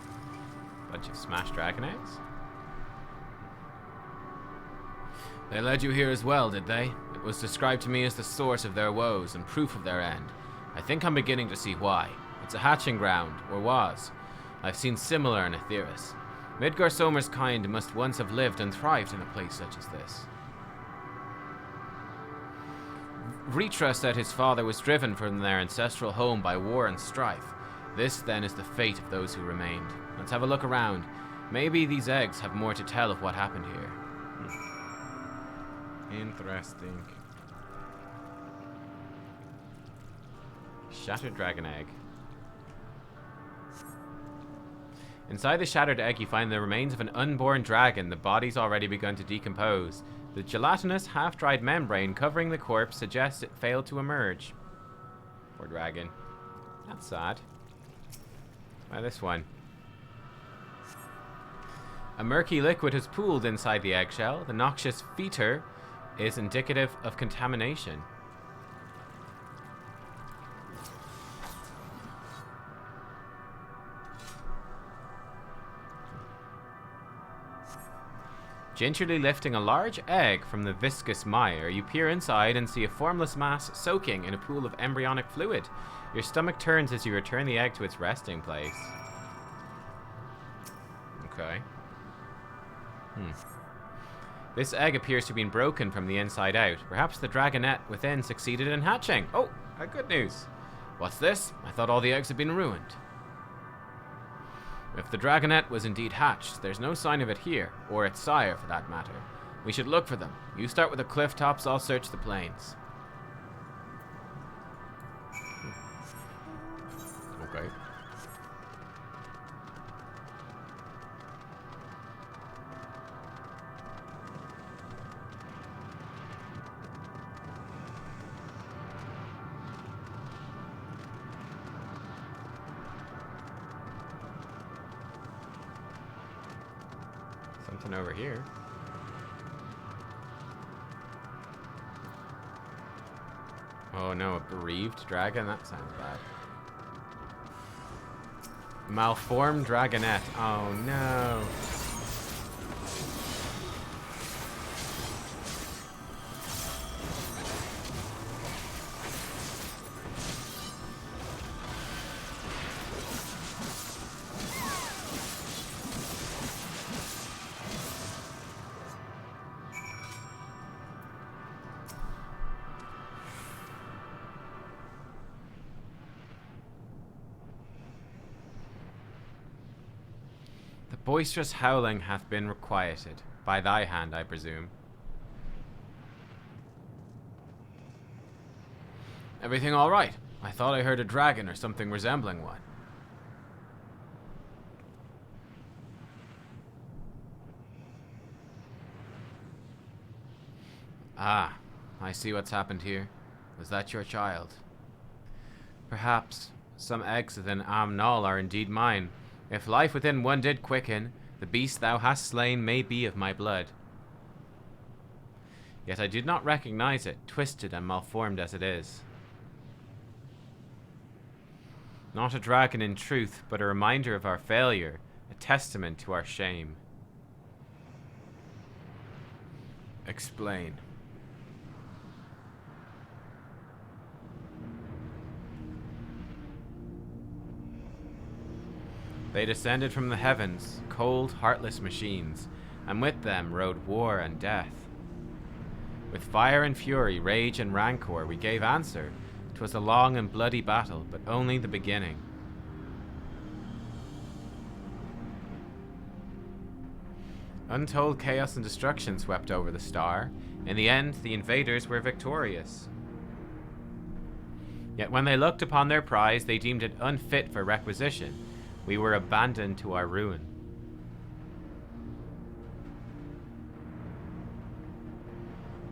Speaker 1: Bunch of smashed dragon eggs. They led you here as well, did they? It was described to me as the source of their woes and proof of their end. I think I'm beginning to see why. It's a hatching ground, or was. I've seen similar in Aetheris. Midgar Somer's kind must once have lived and thrived in a place such as this. Ritra said his father was driven from their ancestral home by war and strife. This, then, is the fate of those who remained. Let's have a look around. Maybe these eggs have more to tell of what happened here. Interesting. Shattered dragon egg. Inside the shattered egg, you find the remains of an unborn dragon. The body's already begun to decompose. The gelatinous, half-dried membrane covering the corpse suggests it failed to emerge. Poor dragon. That's sad. Try this one. A murky liquid has pooled inside the eggshell. The noxious fetor is indicative of contamination. Gingerly lifting a large egg from the viscous mire, you peer inside and see a formless mass soaking in a pool of embryonic fluid. Your stomach turns as you return the egg to its resting place. Okay. This egg appears to have been broken from the inside out. Perhaps the dragonette within succeeded in hatching. Oh, good news. What's this? I thought all the eggs had been ruined. If the dragonette was indeed hatched, there's no sign of it here, or its sire for that matter. We should look for them. You start with the cliff tops, I'll search the plains. Okay. Something over here. Oh no, a bereaved dragon? That sounds bad. Malformed dragonette. Oh no. Boisterous howling hath been requieted, by thy hand, I presume. Everything all right? I thought I heard a dragon or something resembling one. Ah, I see what's happened here. Was that your child? Perhaps some eggs within Amnal are indeed mine. If life within one did quicken, the beast thou hast slain may be of my blood. Yet I did not recognize it, twisted and malformed as it is. Not a dragon in truth, but a reminder of our failure, a testament to our shame. Explain. They descended from the heavens, cold, heartless machines, and with them rode war and death. With fire and fury, rage and rancor, we gave answer. 'Twas a long and bloody battle, but only the beginning. Untold chaos and destruction swept over the star. In the end, the invaders were victorious. Yet when they looked upon their prize, they deemed it unfit for requisition. We were abandoned to our ruin.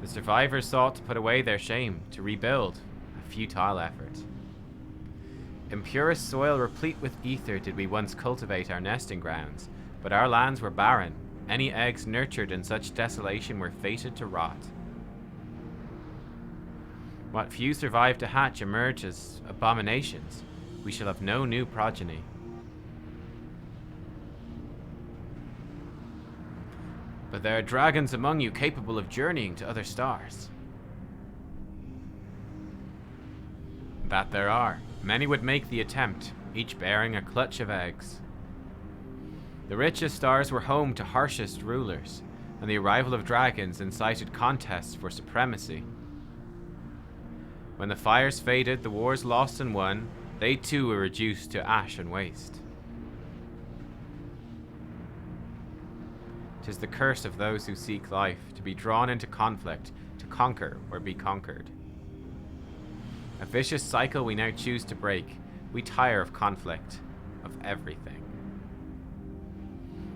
Speaker 1: The survivors sought to put away their shame, to rebuild, a futile effort. In purest soil replete with ether did we once cultivate our nesting grounds, but our lands were barren. Any eggs nurtured in such desolation were fated to rot. What few survived to hatch emerge as abominations. We shall have no new progeny. But there are dragons among you capable of journeying to other stars. That there are. Many would make the attempt, each bearing a clutch of eggs. The richest stars were home to harshest rulers, and the arrival of dragons incited contests for supremacy. When the fires faded, the wars lost and won, they too were reduced to ash and waste. 'Tis the curse of those who seek life, to be drawn into conflict, to conquer or be conquered. A vicious cycle we now choose to break. We tire of conflict, of everything.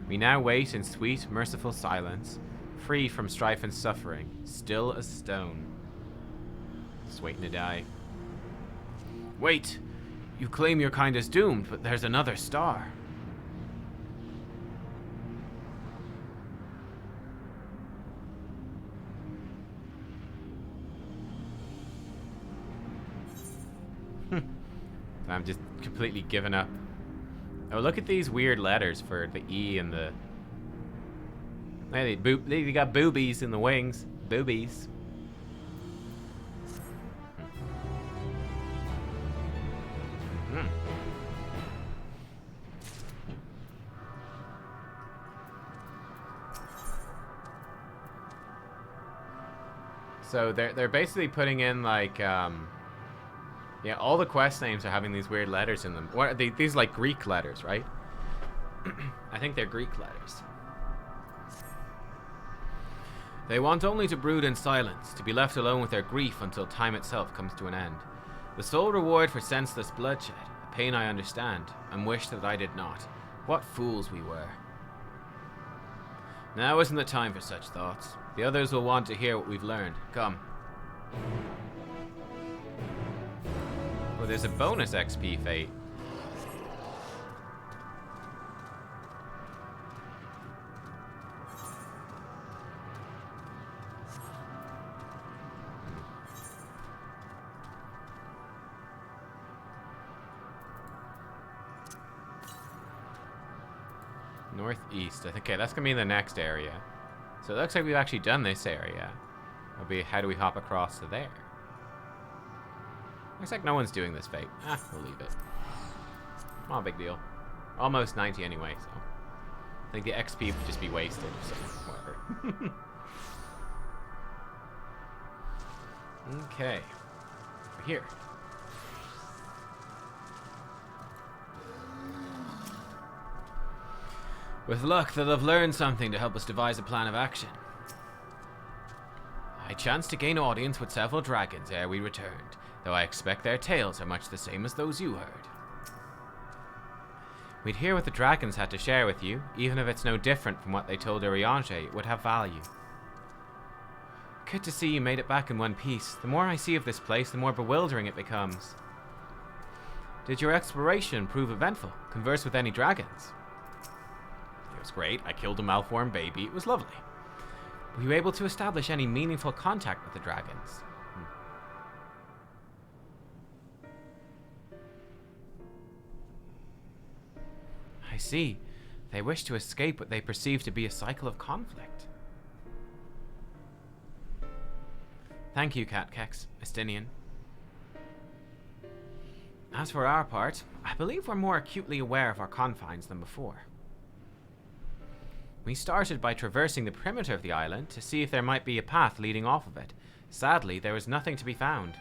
Speaker 1: We now wait in sweet, merciful silence, free from strife and suffering, still as stone. Just waiting to die. Wait! You claim your kind is doomed, but there's another star. I'm just completely given up. Oh, look at these weird letters for the E and the... Hey, they got boobies in the wings. Boobies. Hmm. So they're basically putting in like yeah, all the quest names are having these weird letters in them. What are they? These like Greek letters, right? I think they're Greek letters. They want only to brood in silence, to be left alone with their grief until time itself comes to an end. The sole reward for senseless bloodshed, a pain I understand, and wish that I did not. What fools we were. Now isn't the time for such thoughts. The others will want to hear what we've learned. Come. Oh, there's a bonus XP fate. Northeast. Okay, that's gonna be in the next area. So it looks like we've actually done this area. It'll be, how do we hop across to there? Looks like no one's doing this fate. Ah, we'll leave it. Not a big deal. Almost 90 anyway, so I think the XP would just be wasted, so whatever. Okay. We're here. With luck, they'll have learned something to help us devise a plan of action. I chanced to gain audience with several dragons ere we returned, though I expect their tales are much the same as those you heard. We'd hear what the dragons had to share with you, even if it's no different from what they told Uriange, it would have value. Good to see you made it back in one piece. The more I see of this place, the more bewildering it becomes. Did your exploration prove eventful? Converse with any dragons? It was great. I killed a malformed baby. It was lovely. Were you able to establish any meaningful contact with the dragons? I see. They wish to escape what they perceive to be a cycle of conflict. Thank you, Catkex, Estinian. As for our part, I believe we're more acutely aware of our confines than before. We started by traversing the perimeter of the island to see if there might be a path leading off of it. Sadly, there was nothing to be found.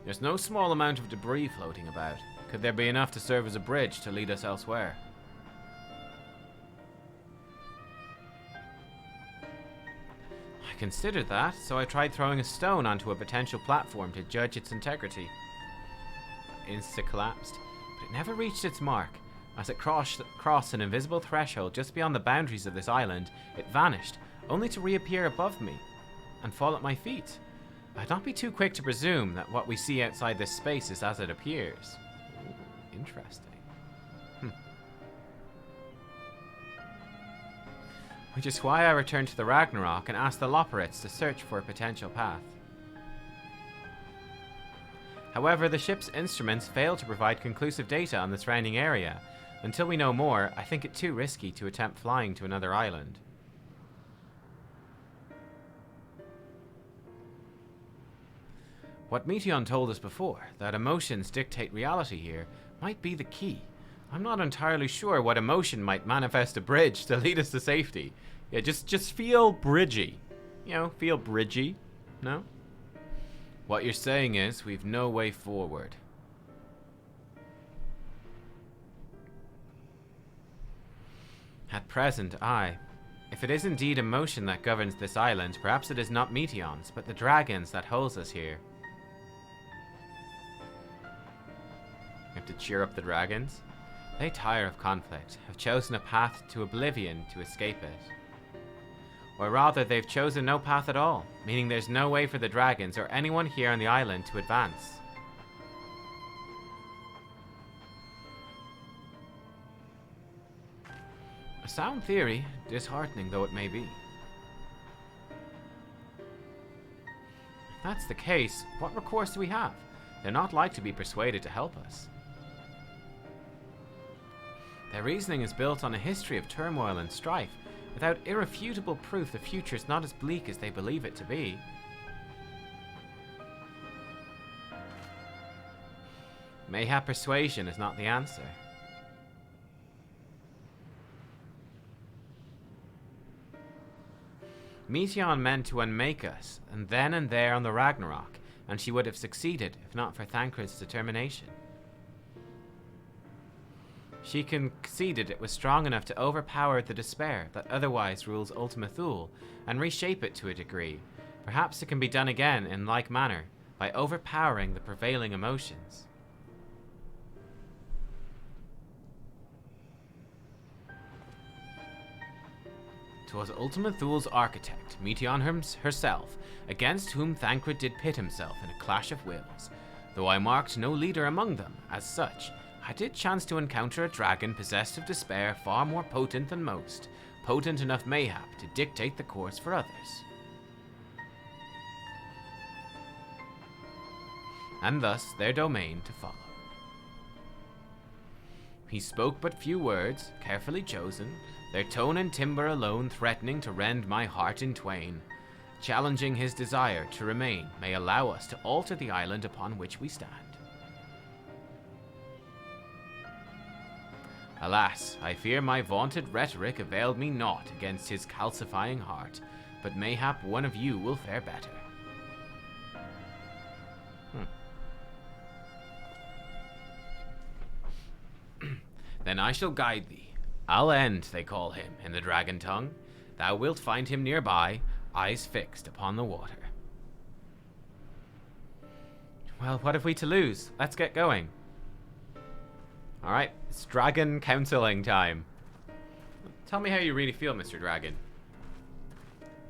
Speaker 1: There's no small amount of debris floating about. Could there be enough to serve as a bridge to lead us elsewhere? I considered that, so I tried throwing a stone onto a potential platform to judge its integrity. It instantly collapsed, but it never reached its mark. As it crossed an invisible threshold just beyond the boundaries of this island, it vanished, only to reappear above me and fall at my feet. I'd not be too quick to presume that what we see outside this space is as it appears. Ooh, interesting. Which is why I returned to the Ragnarok and asked the Loporrits to search for a potential path. However, the ship's instruments failed to provide conclusive data on the surrounding area. Until we know more, I think it too risky to attempt flying to another island. What Meteon told us before, that emotions dictate reality here, might be the key. I'm not entirely sure what emotion might manifest a bridge to lead us to safety. Yeah, just feel bridgy. You know, feel bridgy. No? What you're saying is, we've no way forward. At present, aye. If it is indeed emotion that governs this island, perhaps it is not Meteons, but the dragons that holds us here. We have to cheer up the dragons. They tire of conflict, have chosen a path to oblivion to escape it. Or rather, they've chosen no path at all, meaning there's no way for the dragons or anyone here on the island to advance. A sound theory, disheartening though it may be. If that's the case, what recourse do we have? They're not like to be persuaded to help us. Their reasoning is built on a history of turmoil and strife, without irrefutable proof the future is not as bleak as they believe it to be. Mayhap persuasion is not the answer. Meteon meant to unmake us, and then and there on the Ragnarok, and she would have succeeded if not for Thancred's determination. She conceded it was strong enough to overpower the despair that otherwise rules Ultima Thule, and reshape it to a degree. Perhaps it can be done again in like manner, by overpowering the prevailing emotions. "'Twas Ultima Thule's architect, Meteon herself, against whom Thancred did pit himself in a clash of wills. Though I marked no leader among them, as such, I did chance to encounter a dragon possessed of despair far more potent than most, potent enough mayhap to dictate the course for others. And thus their domain to follow. He spoke but few words, carefully chosen, their tone and timbre alone threatening to rend my heart in twain. Challenging his desire to remain may allow us to alter the island upon which we stand. Alas, I fear my vaunted rhetoric availed me naught against his calcifying heart, but mayhap one of you will fare better." "Then I shall guide thee. Al-End, they call him, in the dragon tongue. Thou wilt find him nearby, eyes fixed upon the water." Well, what have we to lose? Let's get going. Alright, it's dragon counseling time. Tell me how you really feel, Mr. Dragon.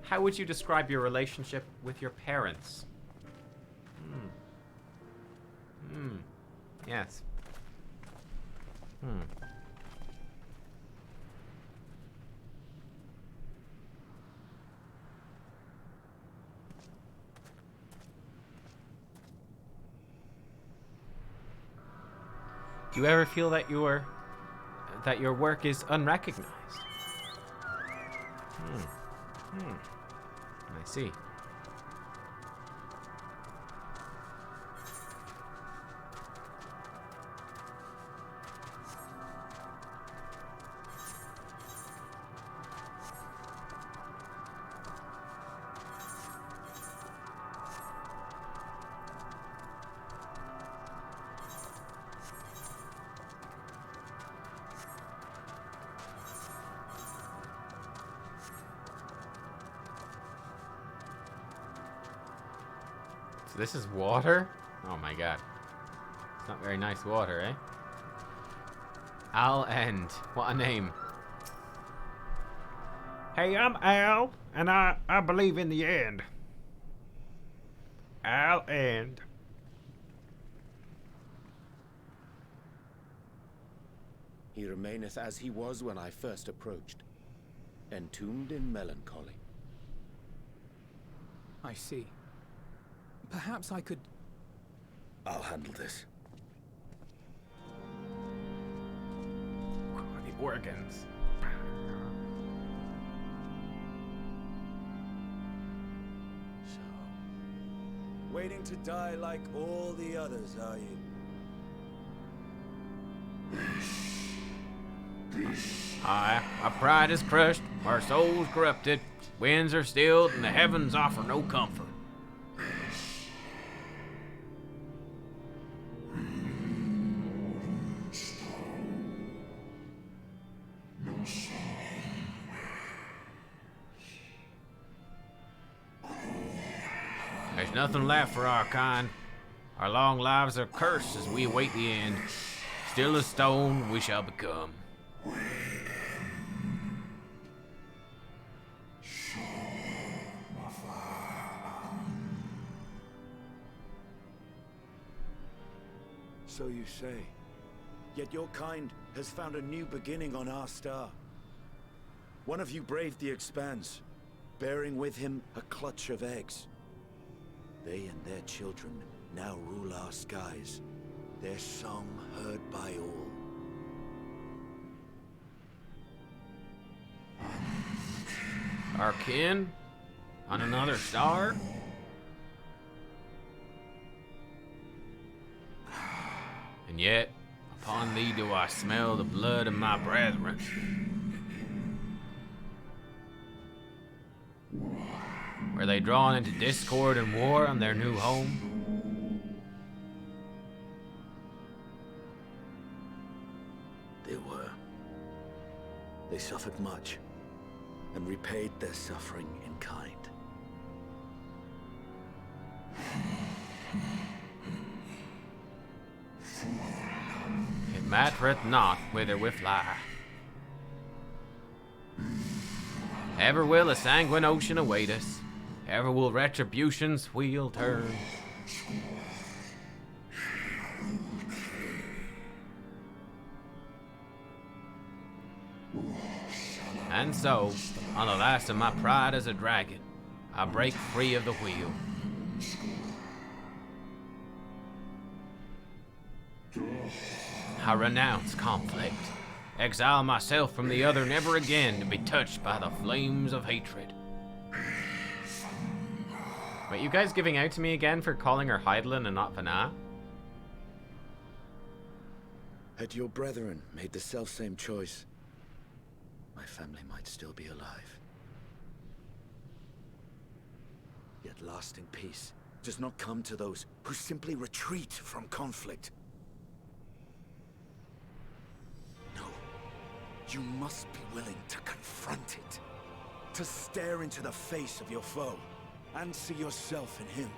Speaker 1: How would you describe your relationship with your parents? Yes. Do you ever feel that your work is unrecognized? I see. So this is water? Oh my god. It's not very nice water, eh? I'll end. What a name.
Speaker 18: Hey, I'm Al, and I believe in the end. I'll end.
Speaker 4: He remaineth as he was when I first approached, entombed in melancholy.
Speaker 6: I see. Perhaps I could...
Speaker 4: I'll handle this.
Speaker 1: The organs.
Speaker 14: Waiting to die like all the others, are you?
Speaker 1: Aye, our pride is crushed, our souls corrupted, winds are stilled, and the heavens offer no comfort. There's nothing left for our kind. Our long lives are cursed as we await the end. Still as stone we shall become.
Speaker 7: So you say. Yet your kind has found a new beginning on our star. One of you braved the expanse, bearing with him a clutch of eggs. They and their children now rule our skies, their song heard by all.
Speaker 1: Our kin? On another star? And yet, upon thee do I smell the blood of my brethren. Were they drawn into discord and war on their new home?
Speaker 7: They were. They suffered much, and repaid their suffering in kind.
Speaker 1: It mattereth not whither we fly. Ever will a sanguine ocean await us. Ever will retribution's wheel turn. And so, on the last of my pride as a dragon, I break free of the wheel. I renounce conflict, exile myself from the other never again to be touched by the flames of hatred. Wait, you guys giving out to me again for calling her Hydaelyn and not Vana?
Speaker 7: Had your brethren made the selfsame choice, my family might still be alive. Yet lasting peace does not come to those who simply retreat from conflict. No, you must be willing to confront it, to stare into the face of your foe, and see yourself in him.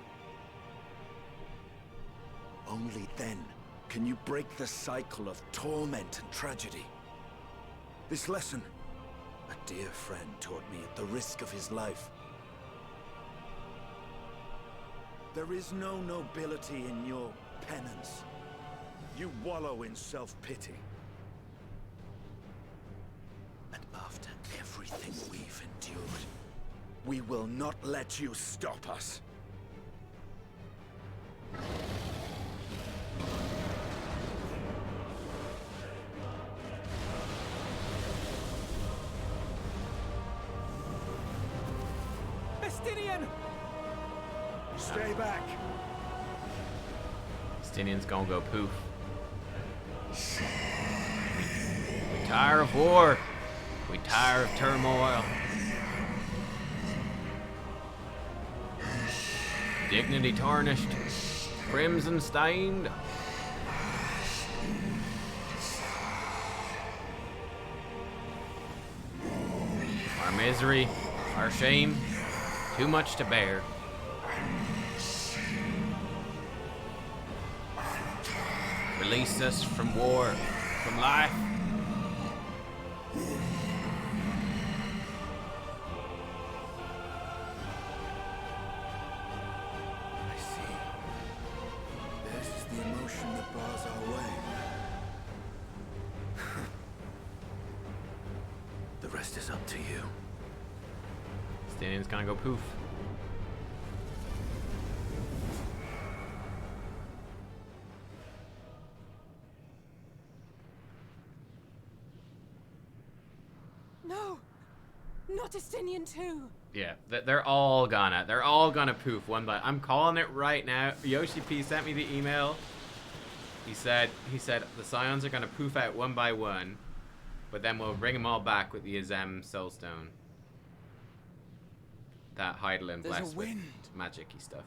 Speaker 7: Only then can you break the cycle of torment and tragedy. This lesson, a dear friend taught me at the risk of his life. There is no nobility in your penance. You wallow in self-pity. And after everything we've endured, we will not let you stop us.
Speaker 3: Stay back.
Speaker 1: Estinian's gonna go poof. We tire of war. We tire of turmoil. Dignity tarnished. Crimson stained. Our misery, our shame, too much to bear. Release us from war, from life.
Speaker 7: I see. This is the emotion that bars our way. The rest is up to you.
Speaker 1: Stanian's gonna go poof.
Speaker 9: No! Not Estinian too!
Speaker 1: Yeah, they're all gonna poof one by. I'm calling it right now. Yoshi P sent me the email. He said the Scions are gonna poof out one by one, but then we'll bring them all back with the Azem Soulstone. That Heidelin
Speaker 6: There's a
Speaker 1: blessed with
Speaker 6: wind.
Speaker 1: magic-y stuff.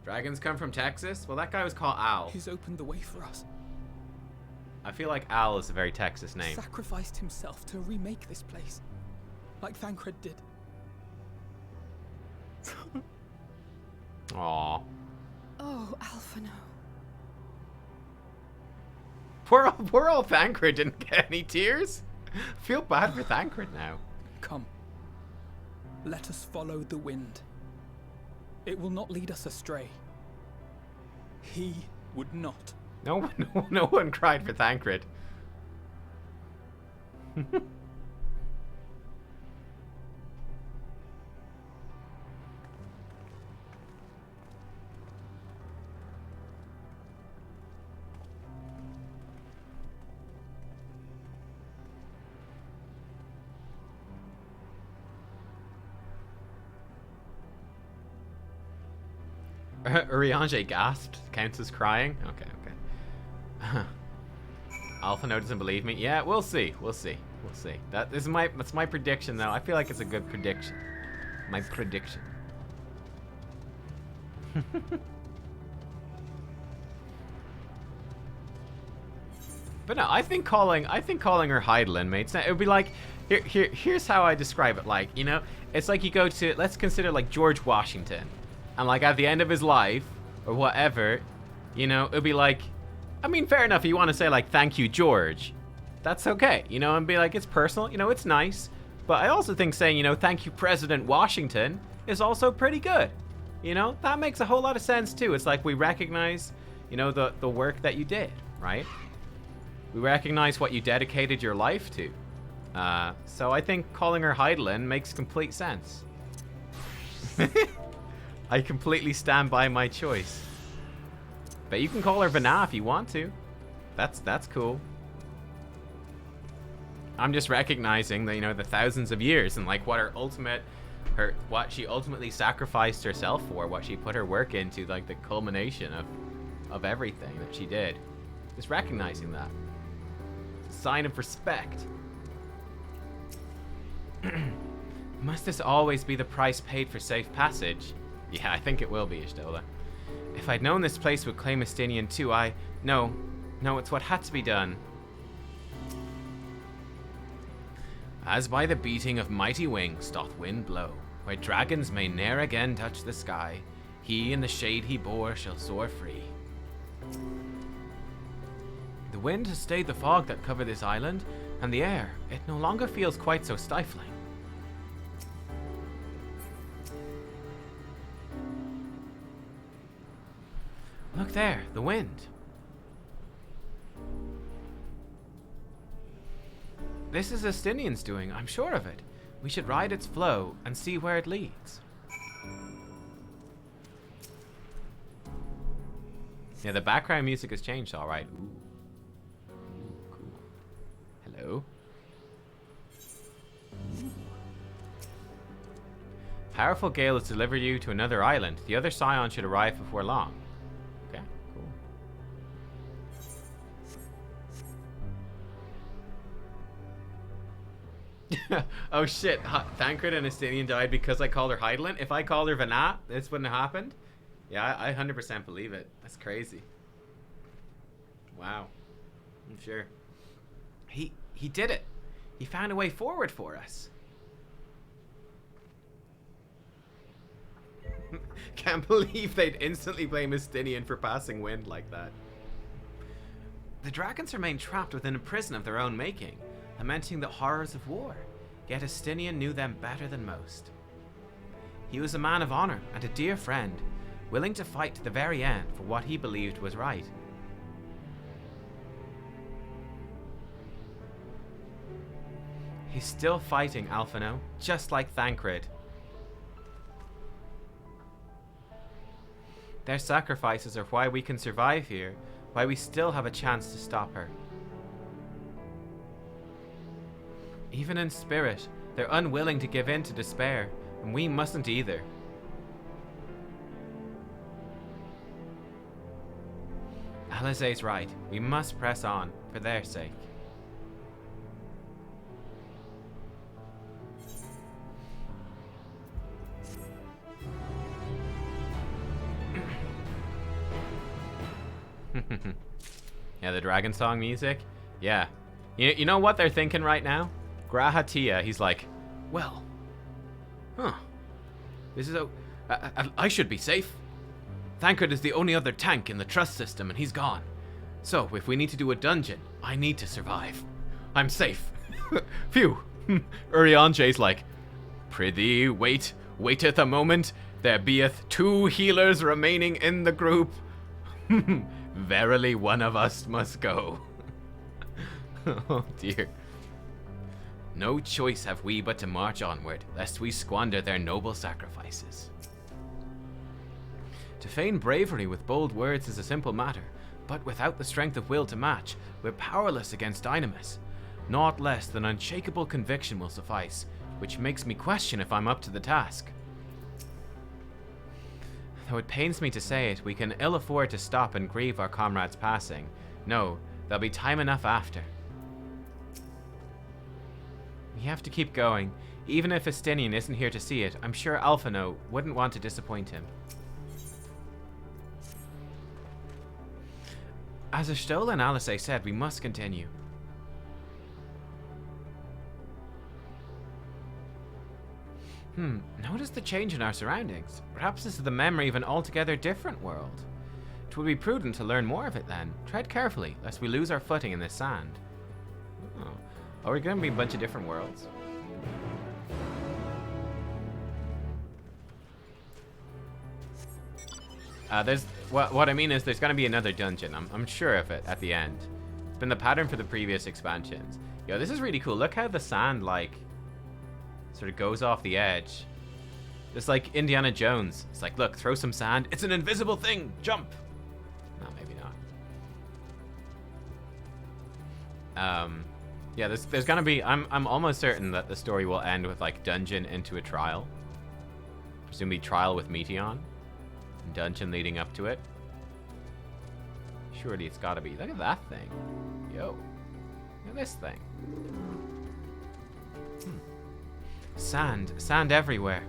Speaker 1: Dragons come from Texas? Well, that guy was called Al.
Speaker 6: He's opened the way for us.
Speaker 1: I feel like Al is a very Texas name.
Speaker 6: Sacrificed himself to remake this place, like Thancred did.
Speaker 1: Aww.
Speaker 9: Oh, Alphino.
Speaker 1: Poor old Thancred didn't get any tears. Feel bad for Thancred now.
Speaker 6: Come. Let us follow the wind. It will not lead us astray. He would not.
Speaker 1: No one cried for Thancred. Urianger gasped. Counts as crying. Okay. Alphino doesn't believe me. Yeah, we'll see. That's my prediction though. I feel like it's a good prediction. My prediction. But no, I think calling her Heidelin, mates. It would be like here's how I describe it. Like, you know, it's like you go to, let's consider like George Washington, and like at the end of his life or whatever, you know, it'd be like, I mean, fair enough. If you want to say like, thank you, George, that's okay, you know, and be like, it's personal, you know, it's nice. But I also think saying, you know, thank you, President Washington, is also pretty good. You know, that makes a whole lot of sense too. It's like we recognize, you know, the work that you did, right? We recognize what you dedicated your life to. So I think calling her Heidelin makes complete sense. I completely stand by my choice. But you can call her Vana if you want to. That's cool. I'm just recognizing that, you know, the thousands of years and like what what she ultimately sacrificed herself for, what she put her work into, like the culmination of everything that she did. Just recognizing that. It's a sign of respect. Must this always be the price paid for safe passage? Yeah, I think it will be, Ishtola. If I'd known this place would claim Estinian too, No, it's what had to be done. As by the beating of mighty wings doth wind blow, where dragons may ne'er again touch the sky, he in the shade he bore shall soar free. The wind has stayed the fog that cover this island, and the air, it no longer feels quite so stifling. Look there, the wind. This is Estinian's doing, I'm sure of it. We should ride its flow and see where it leads. Yeah, the background music has changed, all right. Ooh. Cool. Hello. Powerful gale has delivered you to another island. The other scion should arrive before long. Okay, cool. Oh shit, Thancred and Estinian died because I called her Heidelin. If I called her Vanat, this wouldn't have happened. Yeah, I 100% believe it. That's crazy. Wow. I'm sure. He did it. He found a way forward for us. Can't believe they'd instantly blame Estinian for passing wind like that. The dragons remained trapped within a prison of their own making, lamenting the horrors of war, yet Estinian knew them better than most. He was a man of honor and a dear friend, willing to fight to the very end for what he believed was right. He's still fighting, Alphino, just like Thancred. Their sacrifices are why we can survive here, why we still have a chance to stop her. Even in spirit, they're unwilling to give in to despair, and we mustn't either. Alizé's right. We must press on, for their sake. Yeah, the dragon song music. Yeah. You know what they're thinking right now? Grahatia, he's like, well, this is I should be safe. Thancred is the only other tank in the trust system and he's gone. So, if we need to do a dungeon, I need to survive. I'm safe. Phew. Urianje's like, prithee, waiteth a moment. There beeth 2 healers remaining in the group. Verily one of us must go. Oh dear. No choice have we but to march onward, lest we squander their noble sacrifices. To feign bravery with bold words is a simple matter, but without the strength of will to match, we're powerless against Dynamis. Naught less than unshakable conviction will suffice, which makes me question if I'm up to the task. Though it pains me to say it, we can ill afford to stop and grieve our comrades' passing. No, there'll be time enough after. We have to keep going. Even if Estinian isn't here to see it, I'm sure Alphino wouldn't want to disappoint him. As Ashtola and Alizé said, we must continue. Notice the change in our surroundings. Perhaps this is the memory of an altogether different world. It would be prudent to learn more of it then. Tread carefully, lest we lose our footing in this sand. Oh, are we going to be a bunch of different worlds? What I mean is there's going to be another dungeon. I'm sure of it at the end. It's been the pattern for the previous expansions. Yo, this is really cool. Look how the sand, like, sort of goes off the edge. It's like Indiana Jones. It's like, look, throw some sand. It's an invisible thing. Jump. No, maybe not. Yeah, there's gonna be. I'm almost certain that the story will end with like dungeon into a trial. Presumably trial with Meteon. And dungeon leading up to it. Surely it's gotta be. Look at that thing. Yo. Look at this thing. Sand everywhere.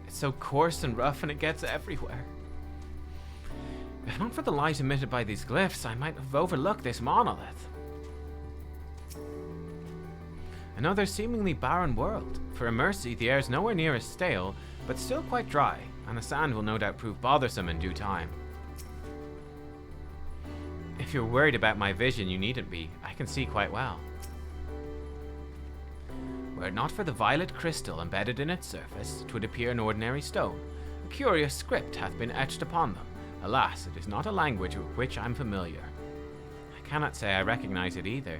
Speaker 1: It's so coarse and rough and it gets everywhere. If not for the light emitted by these glyphs, I might have overlooked this monolith. Another seemingly barren world. For a mercy, the air's nowhere near as stale, but still quite dry, and the sand will no doubt prove bothersome in due time. If you're worried about my vision, you needn't be. I can see quite well. Were it not for the violet crystal embedded in its surface, 'twould appear an ordinary stone. A curious script hath been etched upon them. Alas, it is not a language with which I'm familiar. I cannot say I recognize it either.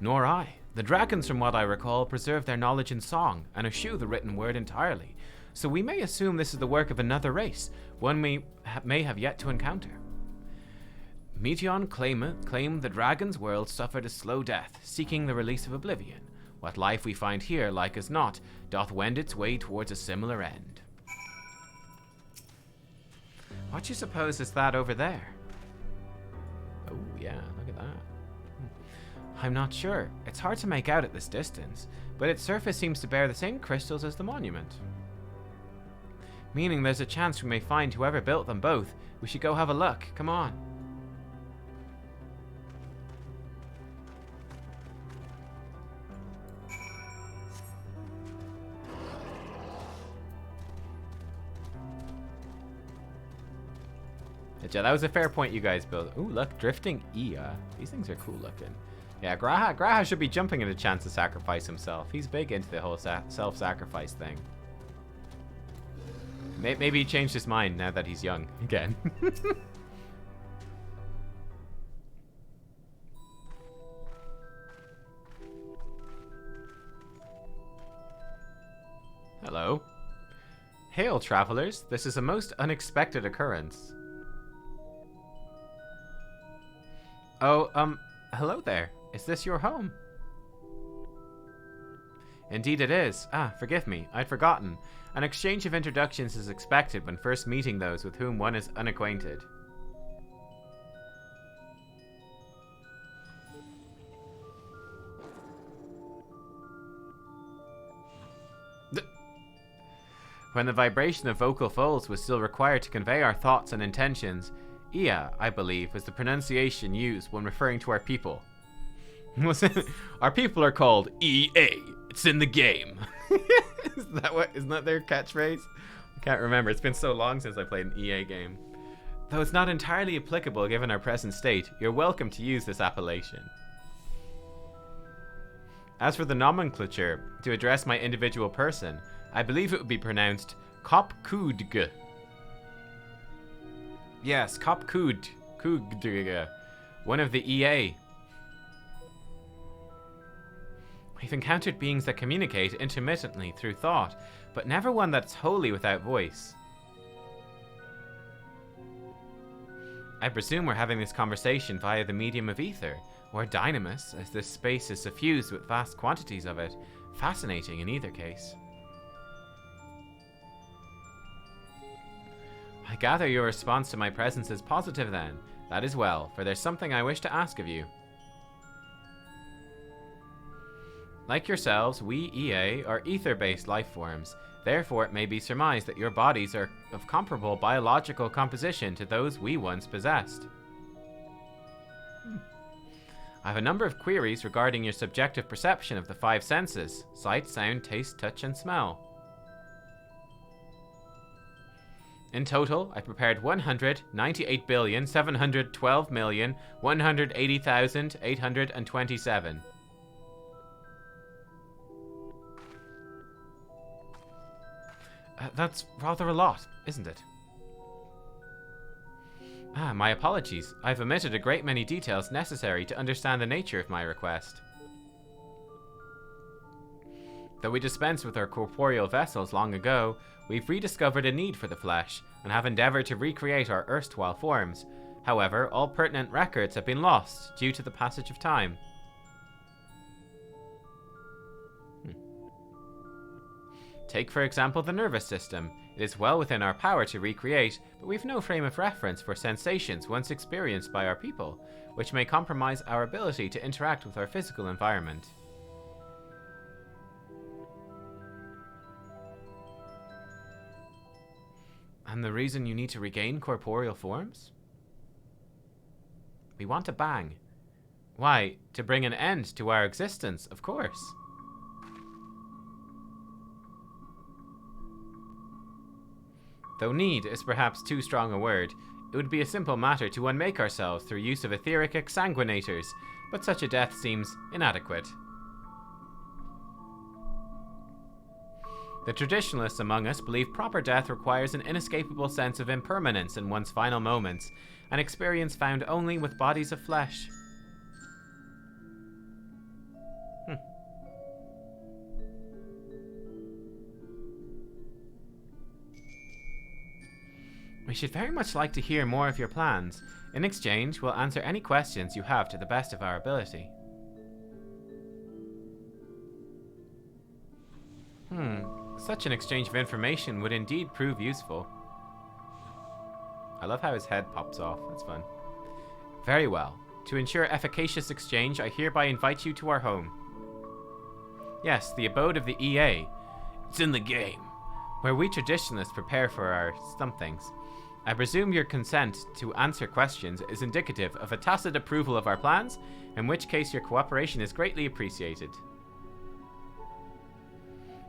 Speaker 1: Nor I. The dragons, from what I recall, preserve their knowledge in song, and eschew the written word entirely. So we may assume this is the work of another race, one we may have yet to encounter. Meteon claimed the dragon's world suffered a slow death, seeking the release of oblivion, What life we find here, like as not, doth wend its way towards a similar end. What do you suppose is that over there? Oh yeah, look at that. I'm not sure. It's hard to make out at this distance, but its surface seems to bear the same crystals as the monument. Meaning there's a chance we may find whoever built them both. We should go have a look. Come on. Yeah, that was a fair point you guys built. Ooh, look, drifting Ia. These things are cool looking. Yeah, Graha should be jumping at a chance to sacrifice himself. He's big into the whole self-sacrifice thing. Maybe he changed his mind now that he's young again. Hello. Hail, travelers. This is a most unexpected occurrence. Oh, hello there. Is this your home? Indeed it is. Ah, forgive me. I'd forgotten. An exchange of introductions is expected when first meeting those with whom one is unacquainted. When the vibration of vocal folds was still required to convey our thoughts and intentions, Ia, I believe, is the pronunciation used when referring to our people. Our people are called EA. It's in the game. Isn't that their catchphrase? I can't remember. It's been so long since I played an EA game. Though it's not entirely applicable given our present state, you're welcome to use this appellation. As for the nomenclature, to address my individual person, I believe it would be pronounced Kopkudg. Yes, Kopkudg, one of the EA. We've encountered beings that communicate intermittently through thought, but never one that's wholly without voice. I presume we're having this conversation via the medium of ether, or dynamis, as this space is suffused with vast quantities of it. Fascinating in either case. I gather your response to my presence is positive then. That is well, for there's something I wish to ask of you. Like yourselves, we EA are ether-based life forms. Therefore, it may be surmised that your bodies are of comparable biological composition to those we once possessed. I have a number of queries regarding your subjective perception of the five senses: sight, sound, taste, touch, and smell. In total, I prepared 198,712,180,827. That's rather a lot, isn't it? Ah, my apologies. I've omitted a great many details necessary to understand the nature of my request. Though we dispensed with our corporeal vessels long ago, we've rediscovered a need for the flesh, and have endeavored to recreate our erstwhile forms. However, all pertinent records have been lost due to the passage of time. Take, for example, the nervous system. It is well within our power to recreate, but we've no frame of reference for sensations once experienced by our people, which may compromise our ability to interact with our physical environment. And the reason you need to regain corporeal forms? We want a bang. Why, to bring an end to our existence, of course. Though need is perhaps too strong a word, it would be a simple matter to unmake ourselves through use of etheric exsanguinators, but such a death seems inadequate. The traditionalists among us believe proper death requires an inescapable sense of impermanence in one's final moments, an experience found only with bodies of flesh. We should very much like to hear more of your plans. In exchange, we'll answer any questions you have to the best of our ability. Such an exchange of information would indeed prove useful. I love how his head pops off. That's fun. Very well. To ensure efficacious exchange, I hereby invite you to our home. Yes, the abode of the EA. It's in the game. Where we traditionalists prepare for our somethings. I presume your consent to answer questions is indicative of a tacit approval of our plans, in which case your cooperation is greatly appreciated.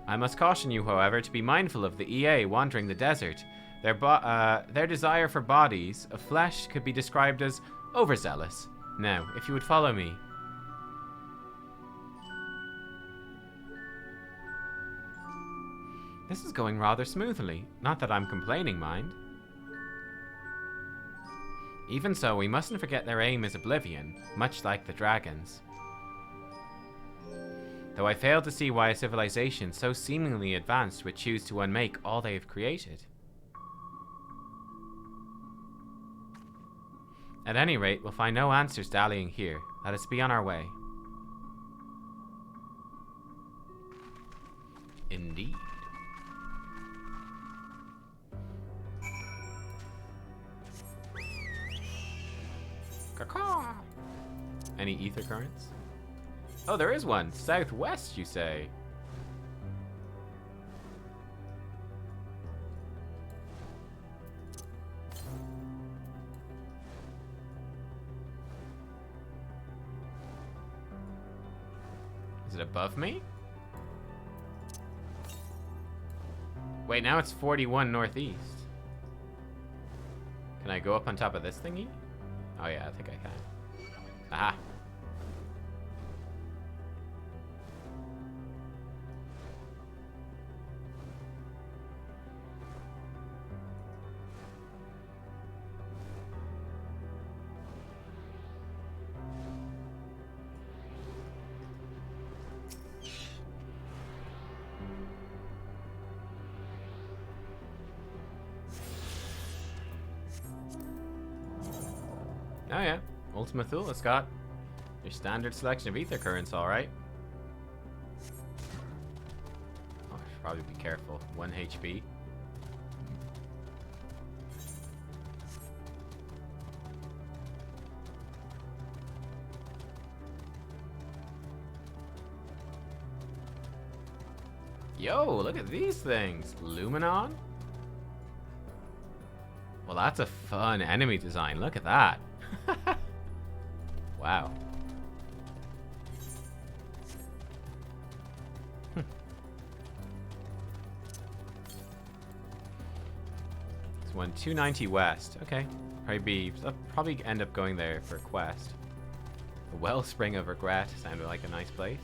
Speaker 1: I must caution you, however, to be mindful of the EA wandering the desert. Their desire for bodies of flesh could be described as overzealous. Now, if you would follow me. This is going rather smoothly. Not that I'm complaining, mind. Even so, we mustn't forget their aim is oblivion, much like the dragons. Though I fail to see why a civilization so seemingly advanced would choose to unmake all they have created. At any rate, we'll find no answers dallying here. Let us be on our way. Indeed. Caw-caw. Any ether currents? Oh, there is one. Southwest, you say? Is it above me? Wait, now it's 41 northeast. Can I go up on top of this thingy? Oh yeah, I think I can. Aha. Oh yeah, Ultima Thule, it's got your standard selection of ether currents, alright. Oh, I should probably be careful. 1 HP. Yo, look at these things. Luminon? Well, that's a fun enemy design. Look at that. Wow. This one, 290 west. Okay. I'll probably end up going there for a quest. The Wellspring of Regret sounded like a nice place.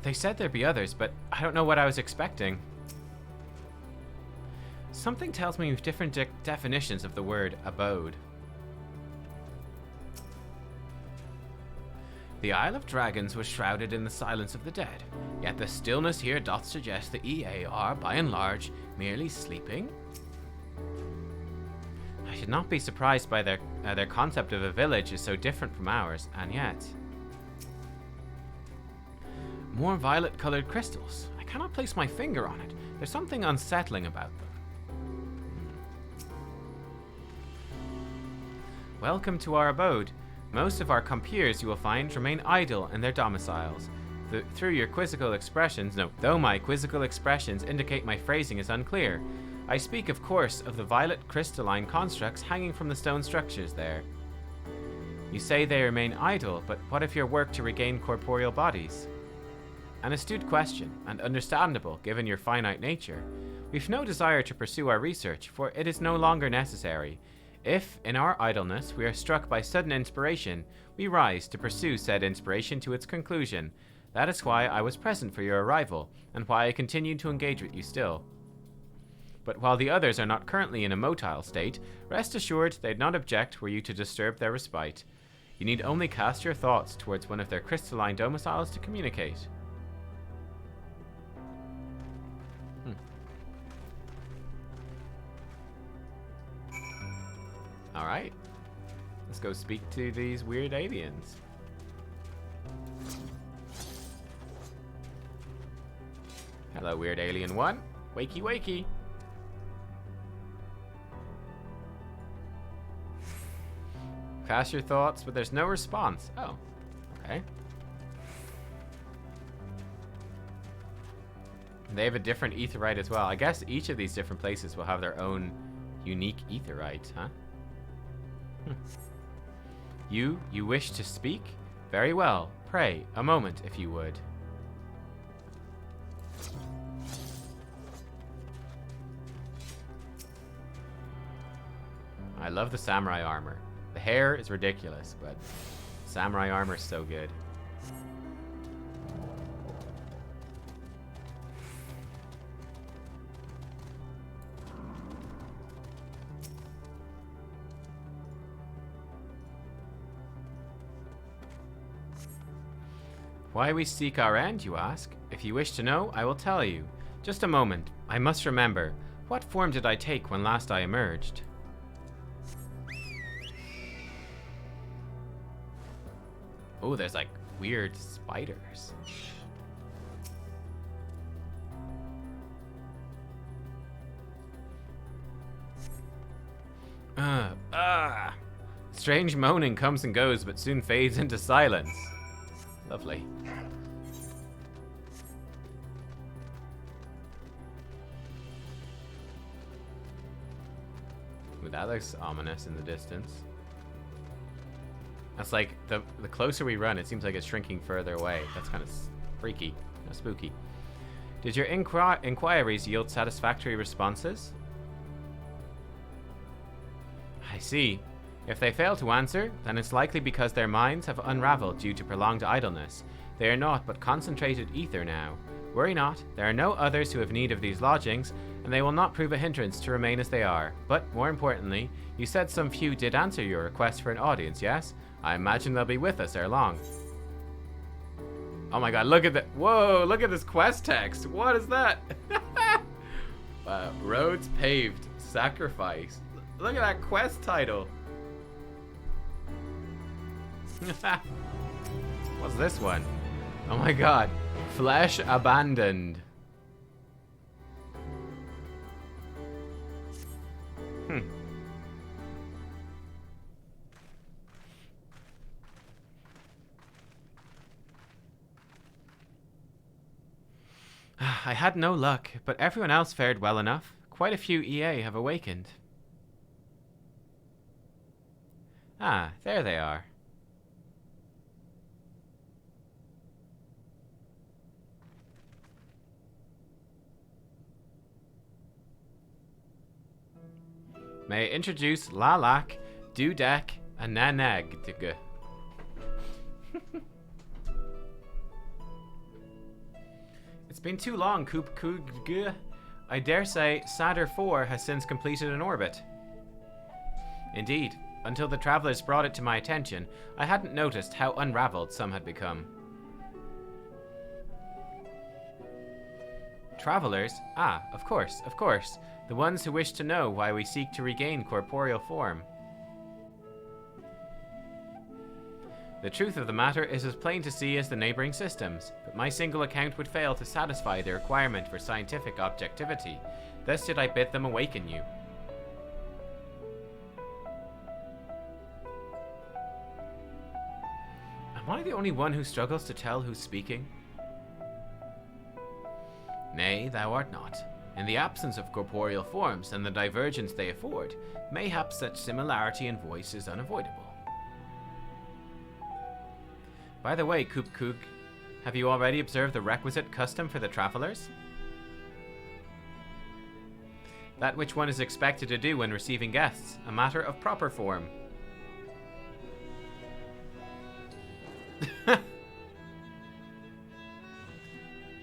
Speaker 1: They said there'd be others, but I don't know what I was expecting. Something tells me we have different definitions of the word abode. The Isle of Dragons was shrouded in the silence of the dead, yet the stillness here doth suggest the EA are, by and large, merely sleeping. I should not be surprised by their concept of a village is so different from ours, and yet... More violet-colored crystals. I cannot place my finger on it. There's something unsettling about them. Welcome to our abode. Most of our compeers, you will find, remain idle in their domiciles. Though my quizzical expressions indicate my phrasing is unclear. I speak, of course, of the violet crystalline constructs hanging from the stone structures there. You say they remain idle, but what of your work to regain corporeal bodies? An astute question, and understandable given your finite nature. We've no desire to pursue our research, for it is no longer necessary. If, in our idleness, we are struck by sudden inspiration, we rise to pursue said inspiration to its conclusion. That is why I was present for your arrival, and why I continue to engage with you still. But while the others are not currently in a motile state, rest assured they'd not object were you to disturb their respite. You need only cast your thoughts towards one of their crystalline domiciles to communicate. Alright. Let's go speak to these weird aliens. Hello, weird alien one. Wakey, wakey. Cast your thoughts, but there's no response. Oh, okay. They have a different aetheryte as well. I guess each of these different places will have their own unique aetheryte, huh? You wish to speak? Very well. Pray, a moment, if you would. I love the samurai armor. The hair is ridiculous, but samurai armor is so good. Why we seek our end, you ask? If you wish to know, I will tell you. Just a moment. I must remember. What form did I take when last I emerged? Oh, there's like weird spiders. Strange moaning comes and goes, but soon fades into silence. Lovely. Ooh, that looks ominous in the distance. That's like, the closer we run, it seems like it's shrinking further away. That's kind of freaky, spooky. Did your inquiries yield satisfactory responses? I see. If they fail to answer, then it's likely because their minds have unraveled due to prolonged idleness. They are naught but concentrated ether now. Worry not, there are no others who have need of these lodgings, and they will not prove a hindrance to remain as they are. But, more importantly, you said some few did answer your request for an audience, yes? I imagine they'll be with us ere long. Oh my god, look at that. Whoa, look at this quest text. What is that? Roads paved. Sacrifice. Look at that quest title. What's this one? Oh my god. Flesh abandoned. I had no luck, but everyone else fared well enough. Quite a few EA have awakened. Ah, there they are. May I introduce Lalak, Dudek, and Naneg. It's been too long, Koop Koog. I dare say Sadr 4 has since completed an orbit. Indeed, until the travelers brought it to my attention, I hadn't noticed how unraveled some had become. Travelers? Ah, of course. The ones who wish to know why we seek to regain corporeal form. The truth of the matter is as plain to see as the neighboring systems, but my single account would fail to satisfy the requirement for scientific objectivity. Thus did I bid them awaken you. Am I the only one who struggles to tell who's speaking? Nay, thou art not. In the absence of corporeal forms and the divergence they afford, mayhap such similarity in voice is unavoidable. By the way, Koop Koog, have you already observed the requisite custom for the travelers? That which one is expected to do when receiving guests, a matter of proper form.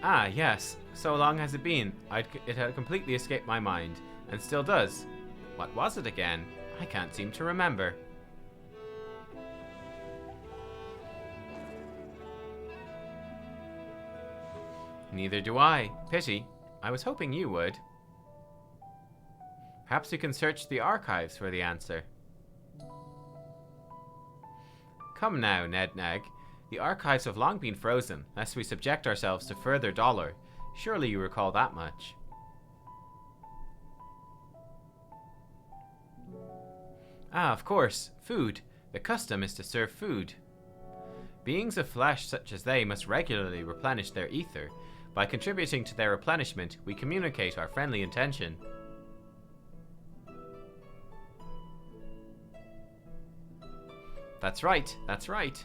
Speaker 1: Ah, yes. So long has it been. It had completely escaped my mind, and still does. What was it again? I can't seem to remember. Neither do I. Pity. I was hoping you would. Perhaps you can search the archives for the answer. Come now, Ned Nag. The archives have long been frozen, lest we subject ourselves to further dolor. Surely you recall that much. Ah, of course, food. The custom is to serve food. Beings of flesh such as they must regularly replenish their ether. By contributing to their replenishment, we communicate our friendly intention. That's right, that's right.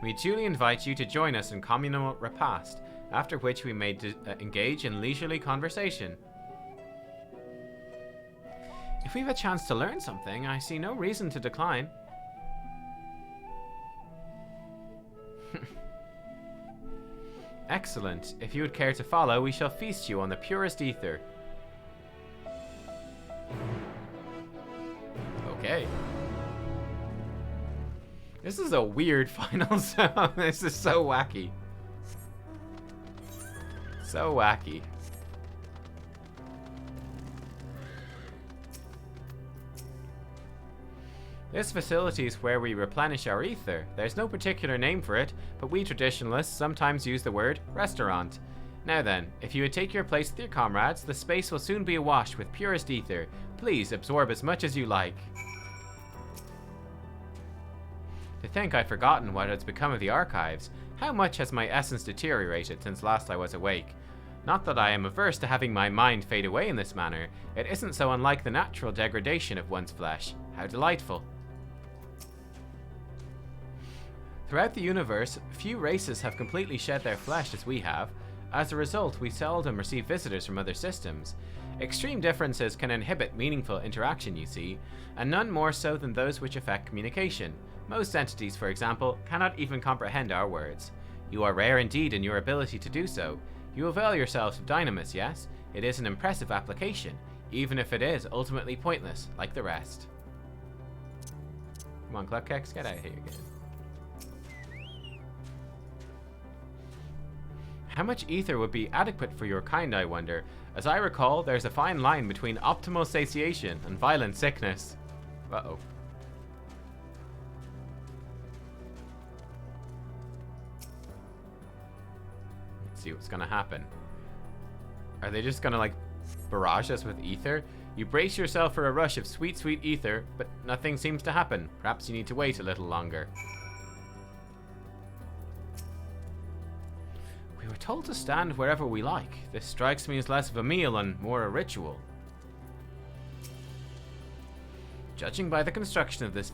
Speaker 1: We duly invite you to join us in communal repast, after which we may engage in leisurely conversation. If we have a chance to learn something, I see no reason to decline. Excellent. If you would care to follow, we shall feast you on the purest ether. Okay. This is a weird final song. This is so wacky. So wacky. This facility is where we replenish our ether. There's no particular name for it, but we traditionalists sometimes use the word restaurant. Now then, if you would take your place with your comrades, the space will soon be awash with purest ether. Please absorb as much as you like. To think I'd forgotten what has become of the archives. How much has my essence deteriorated since last I was awake? Not that I am averse to having my mind fade away in this manner. It isn't so unlike the natural degradation of one's flesh. How delightful. Throughout the universe, few races have completely shed their flesh as we have. As a result, we seldom receive visitors from other systems. Extreme differences can inhibit meaningful interaction, you see, and none more so than those which affect communication. Most entities, for example, cannot even comprehend our words. You are rare indeed in your ability to do so. You avail yourselves of Dynamis, yes? It is an impressive application, even if it is ultimately pointless, like the rest. Come on, Cluckhex, get out of here again. How much ether would be adequate for your kind, I wonder? As I recall, there's a fine line between optimal satiation and violent sickness. Uh-oh. Let's see what's gonna happen. Are they just gonna, like, barrage us with ether? You brace yourself for a rush of sweet, sweet ether, but nothing seems to happen. Perhaps you need to wait a little longer. We were told to stand wherever we like. This strikes me as less of a meal and more a ritual. Judging by the construction of this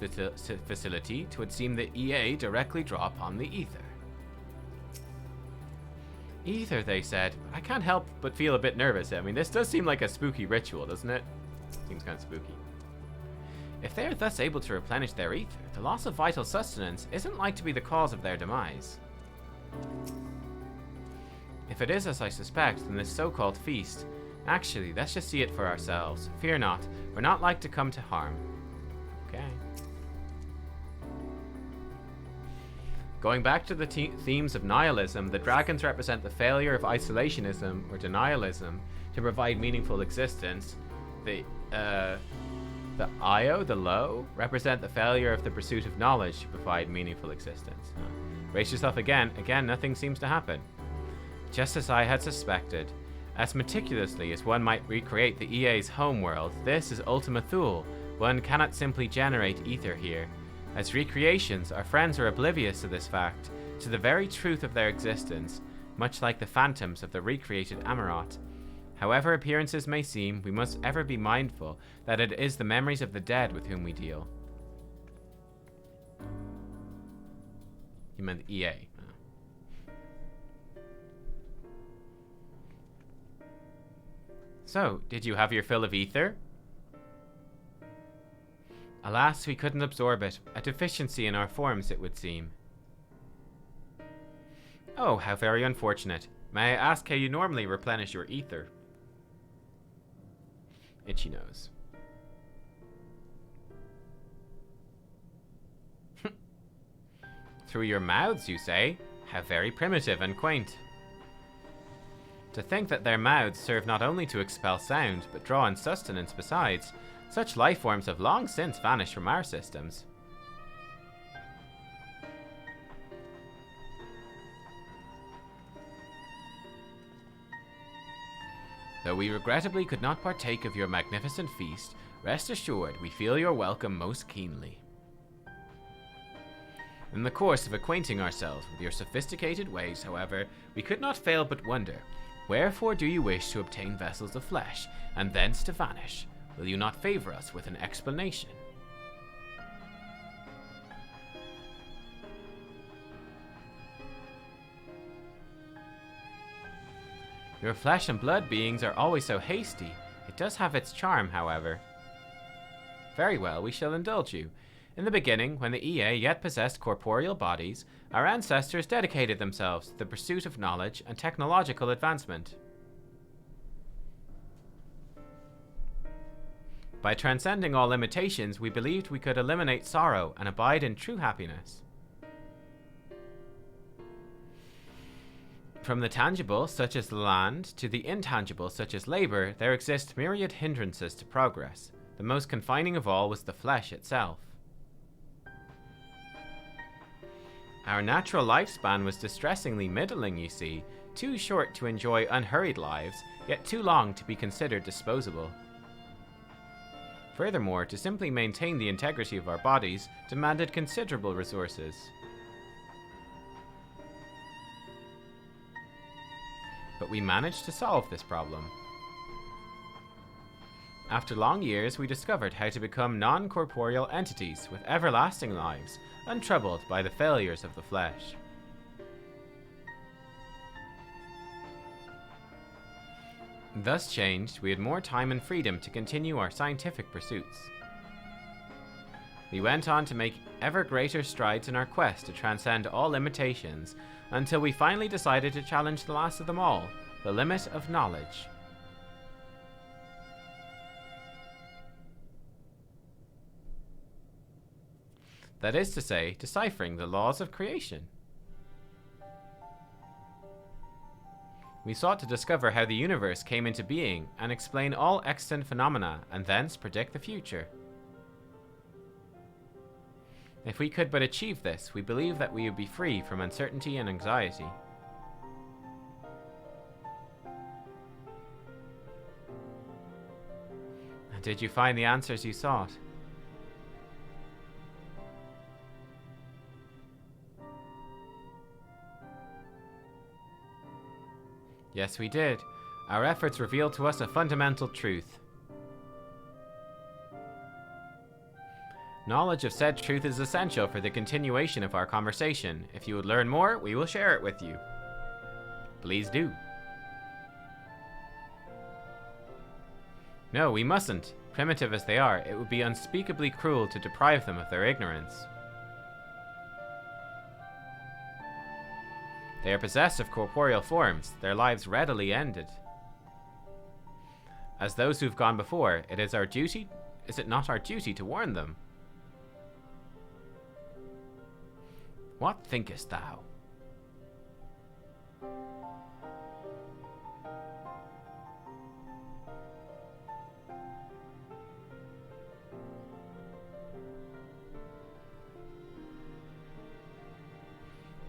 Speaker 1: facility, it would seem that EA directly draw upon the ether. Ether, they said. I can't help but feel a bit nervous. I mean, this does seem like a spooky ritual, doesn't it? Seems kind of spooky. If they are thus able to replenish their ether, the loss of vital sustenance isn't like to be the cause of their demise. If it is as I suspect, then this so-called feast... Actually, let's just see it for ourselves. Fear not, we're not like to come to harm. Okay. Going back to the themes of nihilism, the dragons represent the failure of isolationism or denialism to provide meaningful existence. The Io, the low, represent the failure of the pursuit of knowledge to provide meaningful existence. Brace yourself again. Again, nothing seems to happen. Just as I had suspected. As meticulously as one might recreate the EA's homeworld, this is Ultima Thule. One cannot simply generate ether here. As recreations, our friends are oblivious to this fact, to the very truth of their existence, much like the phantoms of the recreated Amarot. However appearances may seem, we must ever be mindful that it is the memories of the dead with whom we deal. You meant the EA. So, did you have your fill of ether? Alas, we couldn't absorb it. A deficiency in our forms, it would seem. Oh, how very unfortunate. May I ask how you normally replenish your ether? Itchy nose. Through your mouths, you say? How very primitive and quaint. To think that their mouths serve not only to expel sound, but draw in sustenance besides. Such life forms have long since vanished from our systems. Though we regrettably could not partake of your magnificent feast, rest assured we feel your welcome most keenly. In the course of acquainting ourselves with your sophisticated ways, however, we could not fail but wonder, wherefore do you wish to obtain vessels of flesh, and thence to vanish? Will you not favor us with an explanation? Your flesh and blood beings are always so hasty. It does have its charm, however. Very well, we shall indulge you. In the beginning, when the EA yet possessed corporeal bodies, our ancestors dedicated themselves to the pursuit of knowledge and technological advancement. By transcending all limitations, we believed we could eliminate sorrow and abide in true happiness. From the tangible, such as the land, to the intangible, such as labor, there exist myriad hindrances to progress. The most confining of all was the flesh itself. Our natural lifespan was distressingly middling, you see, too short to enjoy unhurried lives, yet too long to be considered disposable. Furthermore, to simply maintain the integrity of our bodies demanded considerable resources. But we managed to solve this problem. After long years, we discovered how to become non-corporeal entities with everlasting lives, untroubled by the failures of the flesh. Thus changed, we had more time and freedom to continue our scientific pursuits. We went on to make ever greater strides in our quest to transcend all limitations, until we finally decided to challenge the last of them all, the limit of knowledge. That is to say, deciphering the laws of creation. We sought to discover how the universe came into being and explain all extant phenomena and thence predict the future. If we could but achieve this, we believe that we would be free from uncertainty and anxiety. And did you find the answers you sought? Yes, we did. Our efforts revealed to us a fundamental truth. Knowledge of said truth is essential for the continuation of our conversation. If you would learn more, we will share it with you. Please do. No, we mustn't. Primitive as they are, it would be unspeakably cruel to deprive them of their ignorance. They are possessed of corporeal forms, their lives readily ended. As those who've gone before, it is it not our duty to warn them? What thinkest thou?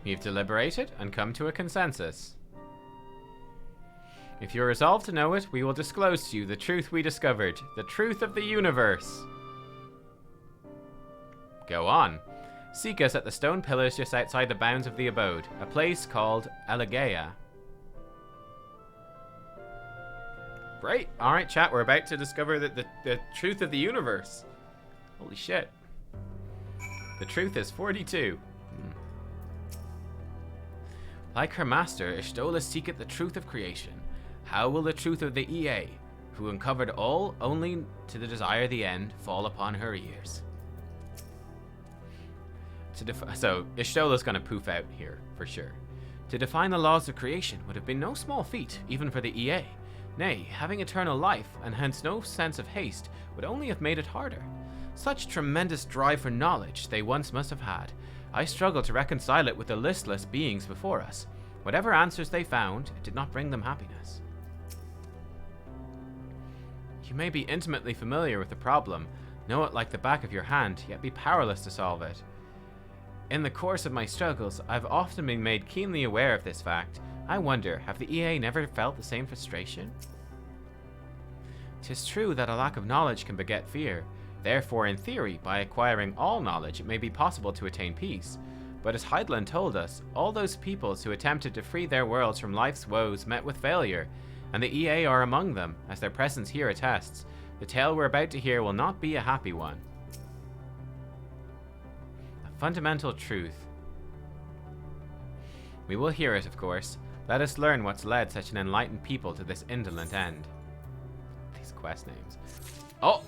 Speaker 1: We've deliberated and come to a consensus. If you're resolved to know it, we will disclose to you the truth we discovered, the truth of the universe. Go on. Seek us at the stone pillars just outside the bounds of the abode, a place called Elegaia. Great. Alright, chat, we're about to discover the truth of the universe. Holy shit. The truth is 42. Like her master, Ishtola seeketh the truth of creation. How will the truth of the EA, who uncovered all only to desire the end, fall upon her ears? So, Ishtola's gonna poof out here, for sure. To define the laws of creation would have been no small feat, even for the EA. Nay, having eternal life, and hence no sense of haste, would only have made it harder. Such tremendous drive for knowledge they once must have had. I struggled to reconcile it with the listless beings before us. Whatever answers they found, it did not bring them happiness. You may be intimately familiar with the problem, know it like the back of your hand, yet be powerless to solve it. In the course of my struggles, I've often been made keenly aware of this fact. I wonder, have the EA never felt the same frustration? 'Tis true that a lack of knowledge can beget fear. Therefore, in theory, by acquiring all knowledge, it may be possible to attain peace. But as Heidland told us, all those peoples who attempted to free their worlds from life's woes met with failure, and the EA are among them, as their presence here attests. The tale we're about to hear will not be a happy one. A fundamental truth. We will hear it, of course. Let us learn what's led such an enlightened people to this indolent end. These quest names. Oh!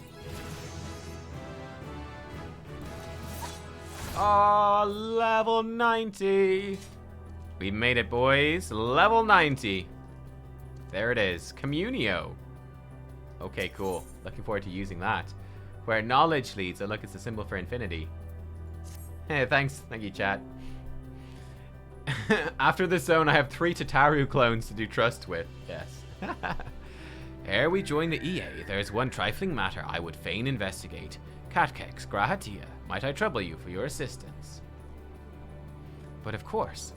Speaker 1: Oh, level 90! We made it, boys. Level 90. There it is. Communio. Okay, cool. Looking forward to using that. Where knowledge leads. Oh, look, it's a symbol for infinity. Hey, thanks. Thank you, chat. After this zone, I have 3 Tataru clones to do trust with. Yes. Ere we join the EA, there is one trifling matter I would fain investigate. Catkex Grahatia, might I trouble you for your assistance? But of course.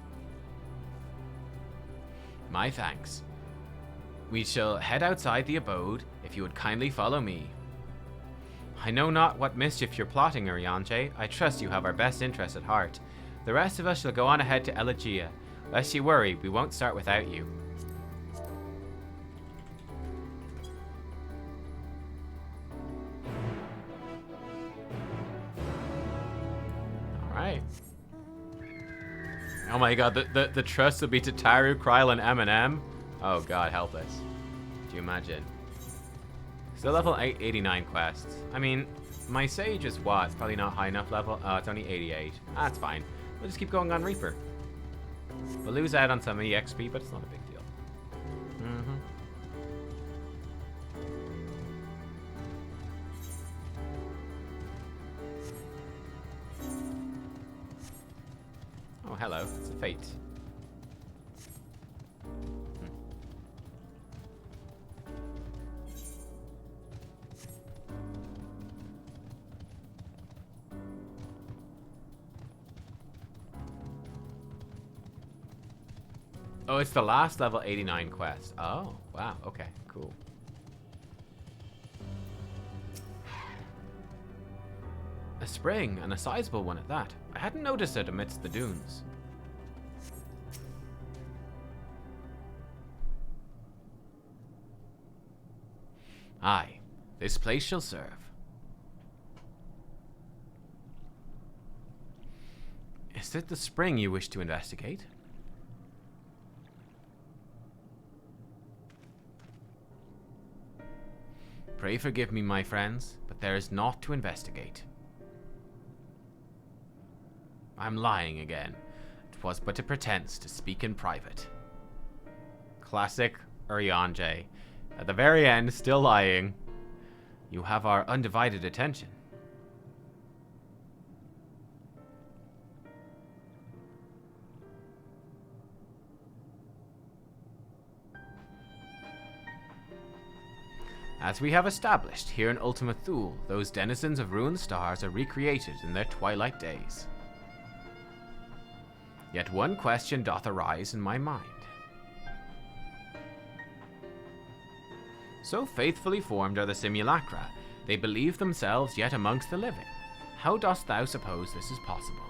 Speaker 1: My thanks. We shall head outside the abode, if you would kindly follow me. I know not what mischief you're plotting, Urianger. I trust you have our best interest at heart. The rest of us shall go on ahead to Elegia. Lest you worry, we won't start without you. Alright. Oh my god, the trust will be Tataru, Kryl, and Eminem. Oh god, help us. Do you imagine? Still level 89 quests. I mean, my Sage is what? It's probably not high enough level. Oh, it's only 88. That's fine. We'll just keep going on Reaper. We'll lose out on some EXP, but it's not a big deal. Oh, hello. It's a fate. Oh, it's the last level 89 quest. Oh, wow. Okay, cool. A spring, and a sizable one at that. I hadn't noticed it amidst the dunes. Aye, this place shall serve. Is it the spring you wish to investigate? Pray forgive me, my friends, but there is naught to investigate. I'm lying again. 'Twas but a pretense to speak in private. Classic Urianger. At the very end, still lying. You have our undivided attention. As we have established, here in Ultima Thule, those denizens of ruined stars are recreated in their twilight days. Yet one question doth arise in my mind. So faithfully formed are the simulacra, they believe themselves yet amongst the living. How dost thou suppose this is possible?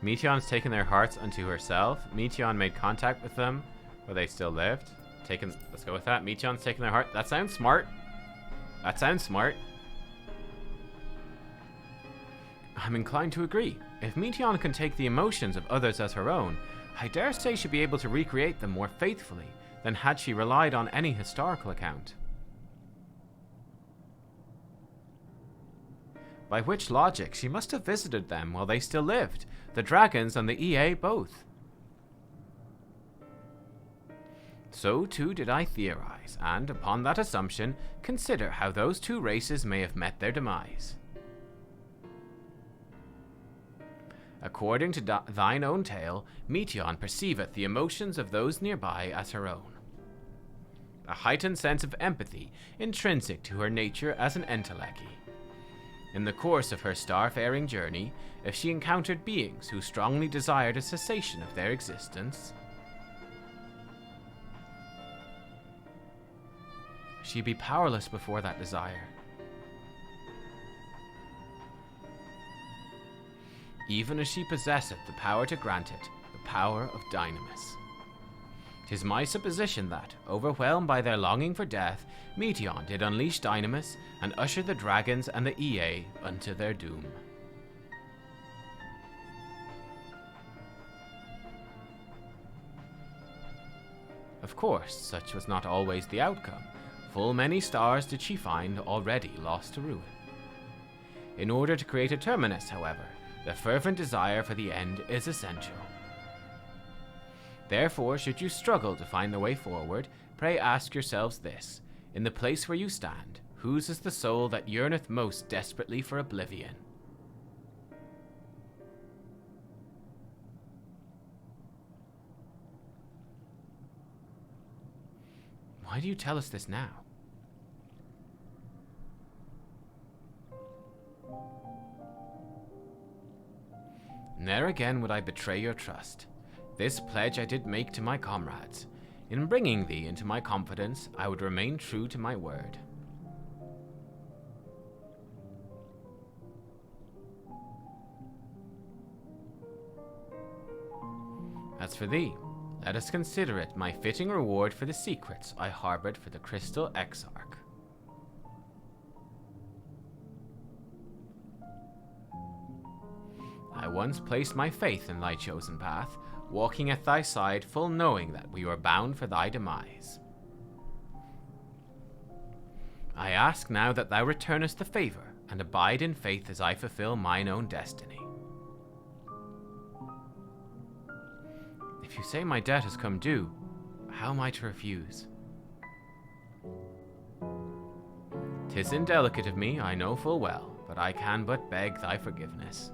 Speaker 1: Meteon's taken their hearts unto herself. Meteon made contact with them, where they still lived. Let's go with that. Meteon's taken their heart. That sounds smart. That sounds smart. I'm inclined to agree. If Meteon can take the emotions of others as her own, I dare say she'd be able to recreate them more faithfully than had she relied on any historical account. By which logic, she must have visited them while they still lived, the dragons and the EA both. So too did I theorize, and upon that assumption, consider how those two races may have met their demise. According to thine own tale, Meteon perceiveth the emotions of those nearby as her own. A heightened sense of empathy, intrinsic to her nature as an enteleki. in the course of her starfaring journey, if she encountered beings who strongly desired a cessation of their existence, she'd be powerless before that desire. Even as she possesseth the power to grant it, the power of Dynamis. 'Tis my supposition that, overwhelmed by their longing for death, Meteion did unleash Dynamis and usher the dragons and the EA unto their doom. Of course, such was not always the outcome. Full many stars did she find already lost to ruin. In order to create a terminus, however, the fervent desire for the end is essential. Therefore, should you struggle to find the way forward, pray ask yourselves this: in the place where you stand, whose is the soul that yearneth most desperately for oblivion? Why do you tell us this now? Ne'er again would I betray your trust. This pledge I did make to my comrades. In bringing thee into my confidence, I would remain true to my word. As for thee, let us consider it my fitting reward for the secrets I harbored for the Crystal Exarch. I once placed my faith in thy chosen path, walking at thy side, full knowing that we were bound for thy demise. I ask now that thou returnest the favor, and abide in faith as I fulfill mine own destiny. If you say my debt has come due, how am I to refuse? 'Tis indelicate of me, I know full well, but I can but beg thy forgiveness.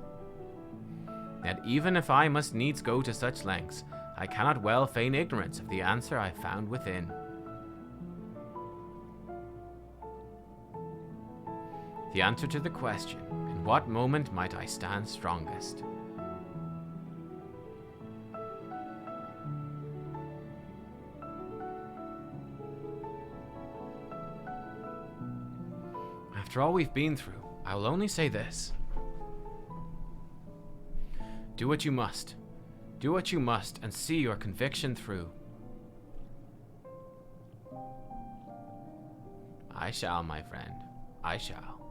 Speaker 1: Yet even if I must needs go to such lengths, I cannot well feign ignorance of the answer I found within. The answer to the question, in what moment might I stand strongest? After all we've been through, I will only say this. Do what you must. Do what you must and see your conviction through. I shall, my friend. I shall.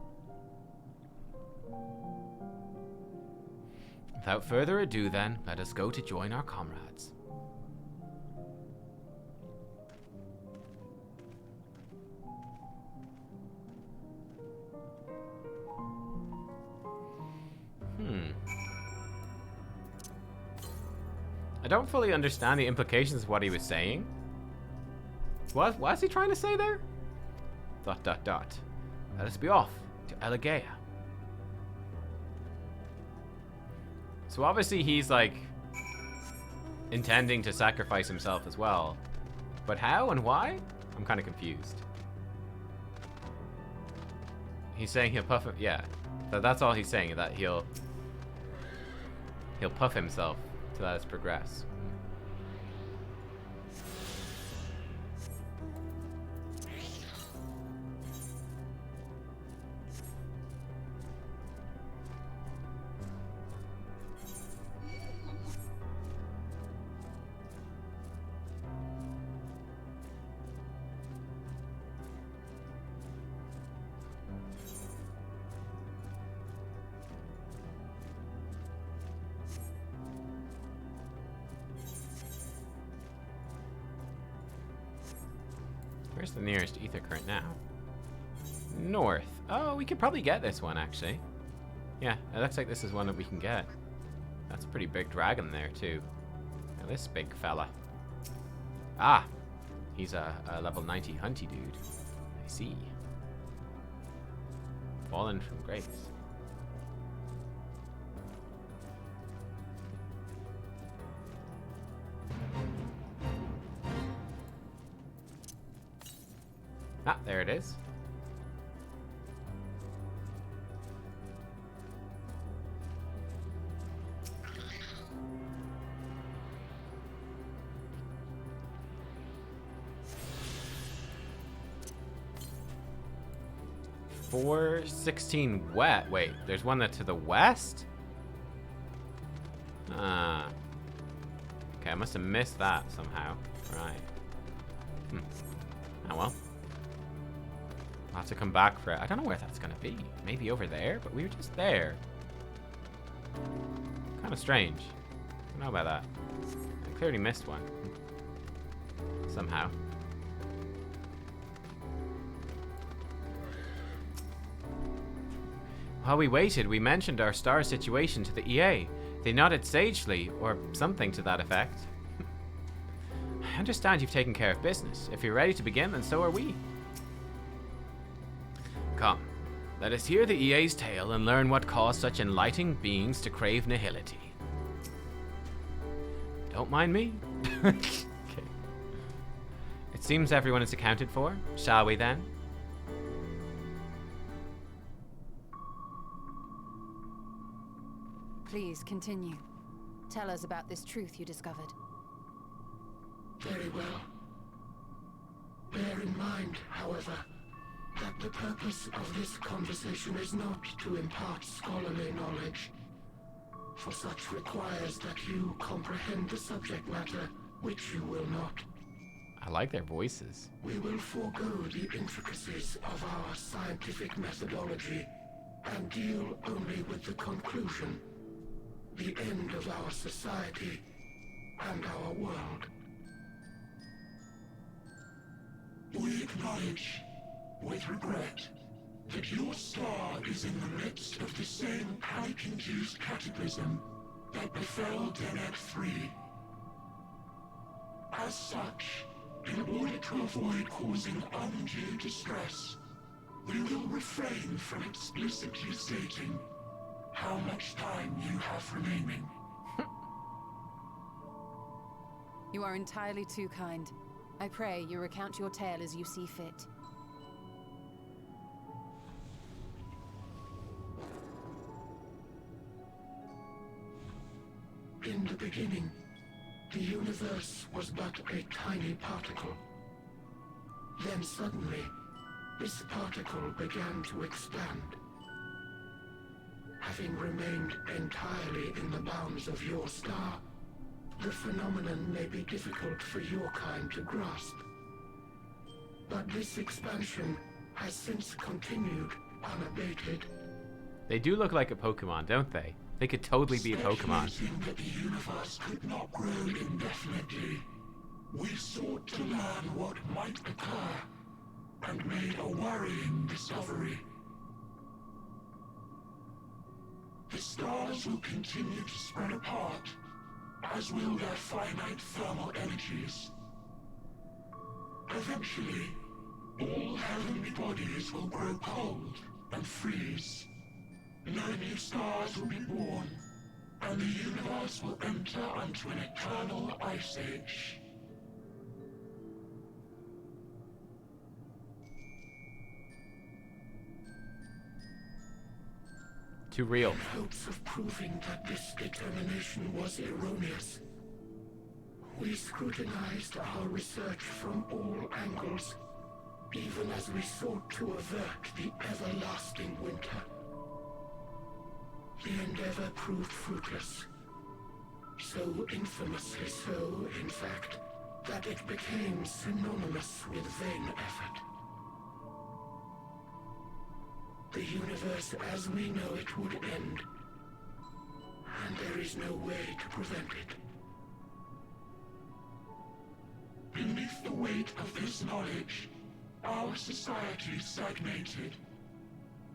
Speaker 1: Without further ado, then, let us go to join our comrades. I don't fully understand the implications of what he was saying. What was he trying to say there? ... Let us be off to Elegaia. So obviously he's like intending to sacrifice himself as well. But how and why? I'm kind of confused. He's saying he'll puff it. Yeah, that's all he's saying. That he'll puff himself to let us progress. Where's the nearest ether current now? North. Oh, we could probably get this one, actually. Yeah, it looks like this is one that we can get. That's a pretty big dragon there, too. Now this big fella. Ah! He's a level 90 hunty dude. I see. Fallen from grace. Ah, there it is. 416 wet. Wait, there's one that to the west? Ah. Okay, I must have missed that somehow. Right. Oh well. I'll have to come back for it. I don't know where that's gonna be. Maybe over there, but we were just there. Kind of strange. I don't know about that. I clearly missed one. Somehow. While we waited, we mentioned our star situation to the EA. They nodded sagely, or something to that effect. I understand you've taken care of business. If you're ready to begin, then so are we. Come, let us hear the EA's tale and learn what caused such enlightening beings to crave nihility. Don't mind me. Okay. It seems everyone is accounted for. Shall we then?
Speaker 2: Please continue. Tell us about this truth you discovered.
Speaker 21: Very well. Bear in mind, however, that the purpose of this conversation is not to impart scholarly knowledge, for such requires that you comprehend the subject matter, which you will not.
Speaker 1: I like their voices.
Speaker 21: We will forego the intricacies of our scientific methodology and deal only with the conclusion, the end of our society and our world. We acknowledge, with regret, that your star is in the midst of the same panic-induced cataclysm that befell Deneb 3. As such, in order to avoid causing undue distress, we will refrain from explicitly stating how much time you have remaining.
Speaker 2: You are entirely too kind. I pray you recount your tale as you see fit.
Speaker 21: In the beginning, the universe was but a tiny particle. Then suddenly, this particle began to expand. Having remained entirely in the bounds of your star, the phenomenon may be difficult for your kind to grasp. But this expansion has since continued unabated.
Speaker 1: They do look like a Pokemon, don't they? They could totally be a Pokemon.
Speaker 21: Speculating that the universe could not grow indefinitely, we sought to learn what might occur, and made a worrying discovery. The stars will continue to spread apart, as will their finite thermal energies. Eventually, all heavenly bodies will grow cold and freeze. No new stars will be born, and the universe will enter onto an eternal ice age.
Speaker 1: Too real.
Speaker 21: In hopes of proving that this determination was erroneous, we scrutinized our research from all angles, even as we sought to avert the everlasting winter. The endeavor proved fruitless. So infamously so, in fact, that it became synonymous with vain effort. The universe as we know it would end, and there is no way to prevent it. Beneath the weight of this knowledge, our society stagnated.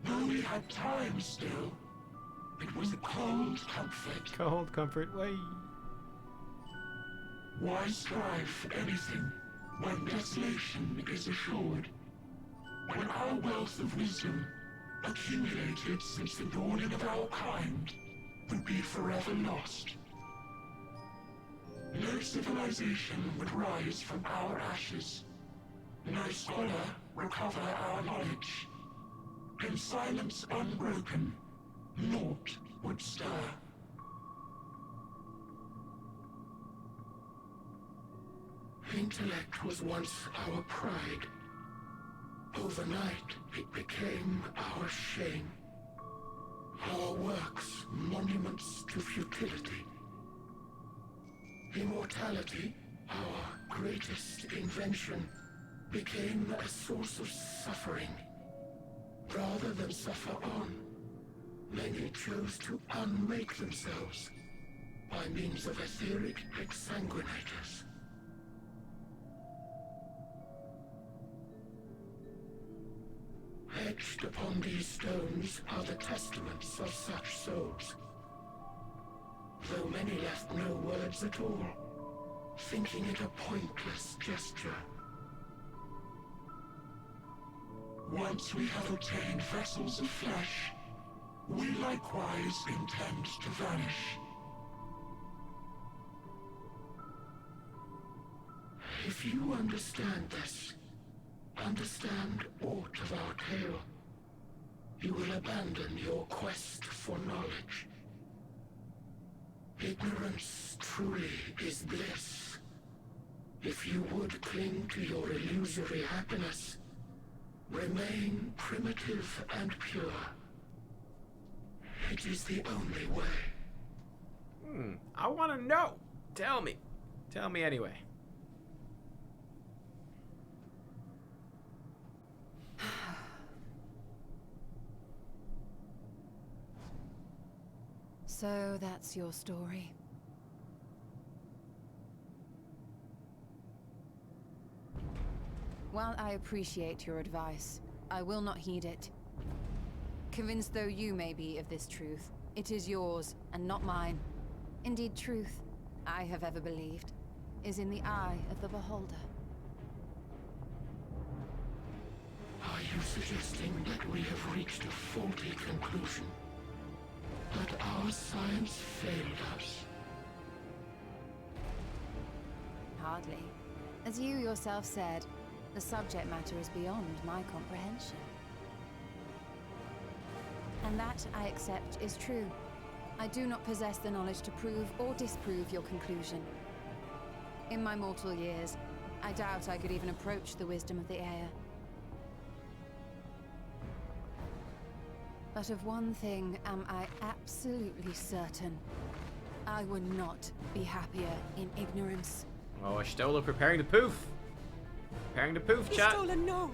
Speaker 21: Though we had time still, it was a cold comfort.
Speaker 1: Cold comfort, way.
Speaker 21: Why strive for anything when desolation is assured? When our wealth of wisdom, accumulated since the dawning of our kind, would be forever lost. No civilization would rise from our ashes. No scholar recover our knowledge. In silence unbroken, naught would stir. Intellect was once our pride. Overnight, it became our shame. Our works, monuments to futility. Immortality, our greatest invention, became a source of suffering. Rather than suffer on, many chose to unmake themselves by means of etheric exsanguinators. Etched upon these stones are the testaments of such souls. Though many left no words at all, thinking it a pointless gesture. Once we have obtained vessels of flesh, we likewise intend to vanish. If you understand this, understand aught of our tale, you will abandon your quest for knowledge. Ignorance truly is bliss. If you would cling to your illusory happiness, remain primitive and pure. It is the only way.
Speaker 1: I want to know. Tell me. Tell me anyway.
Speaker 2: So that's your story. While I appreciate your advice, I will not heed it. Convinced though you may be of this truth, it is yours and not mine. Indeed, truth, I have ever believed, is in the eye of the beholder.
Speaker 21: Are you suggesting that we have reached a faulty conclusion? That our science failed us?
Speaker 2: Hardly. As you yourself said, the subject matter is beyond my comprehension. And that, I accept, is true. I do not possess the knowledge to prove or disprove your conclusion. In my mortal years, I doubt I could even approach the wisdom of the air. But of one thing am I absolutely certain. I would not be happier in ignorance.
Speaker 1: Oh, Stola preparing to poof. Preparing to poof, chat.
Speaker 9: Stola, no!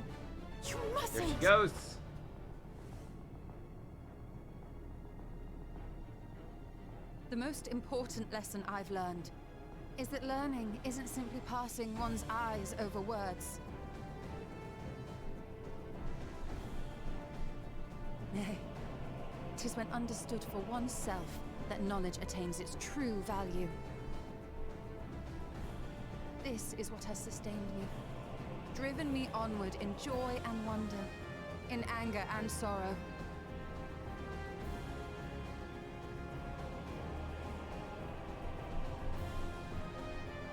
Speaker 9: You mustn't!
Speaker 1: There she goes.
Speaker 2: The most important lesson I've learned is that learning isn't simply passing one's eyes over words. Nay, it is when understood for oneself that knowledge attains its true value. This is what has sustained me, driven me onward in joy and wonder, in anger and sorrow.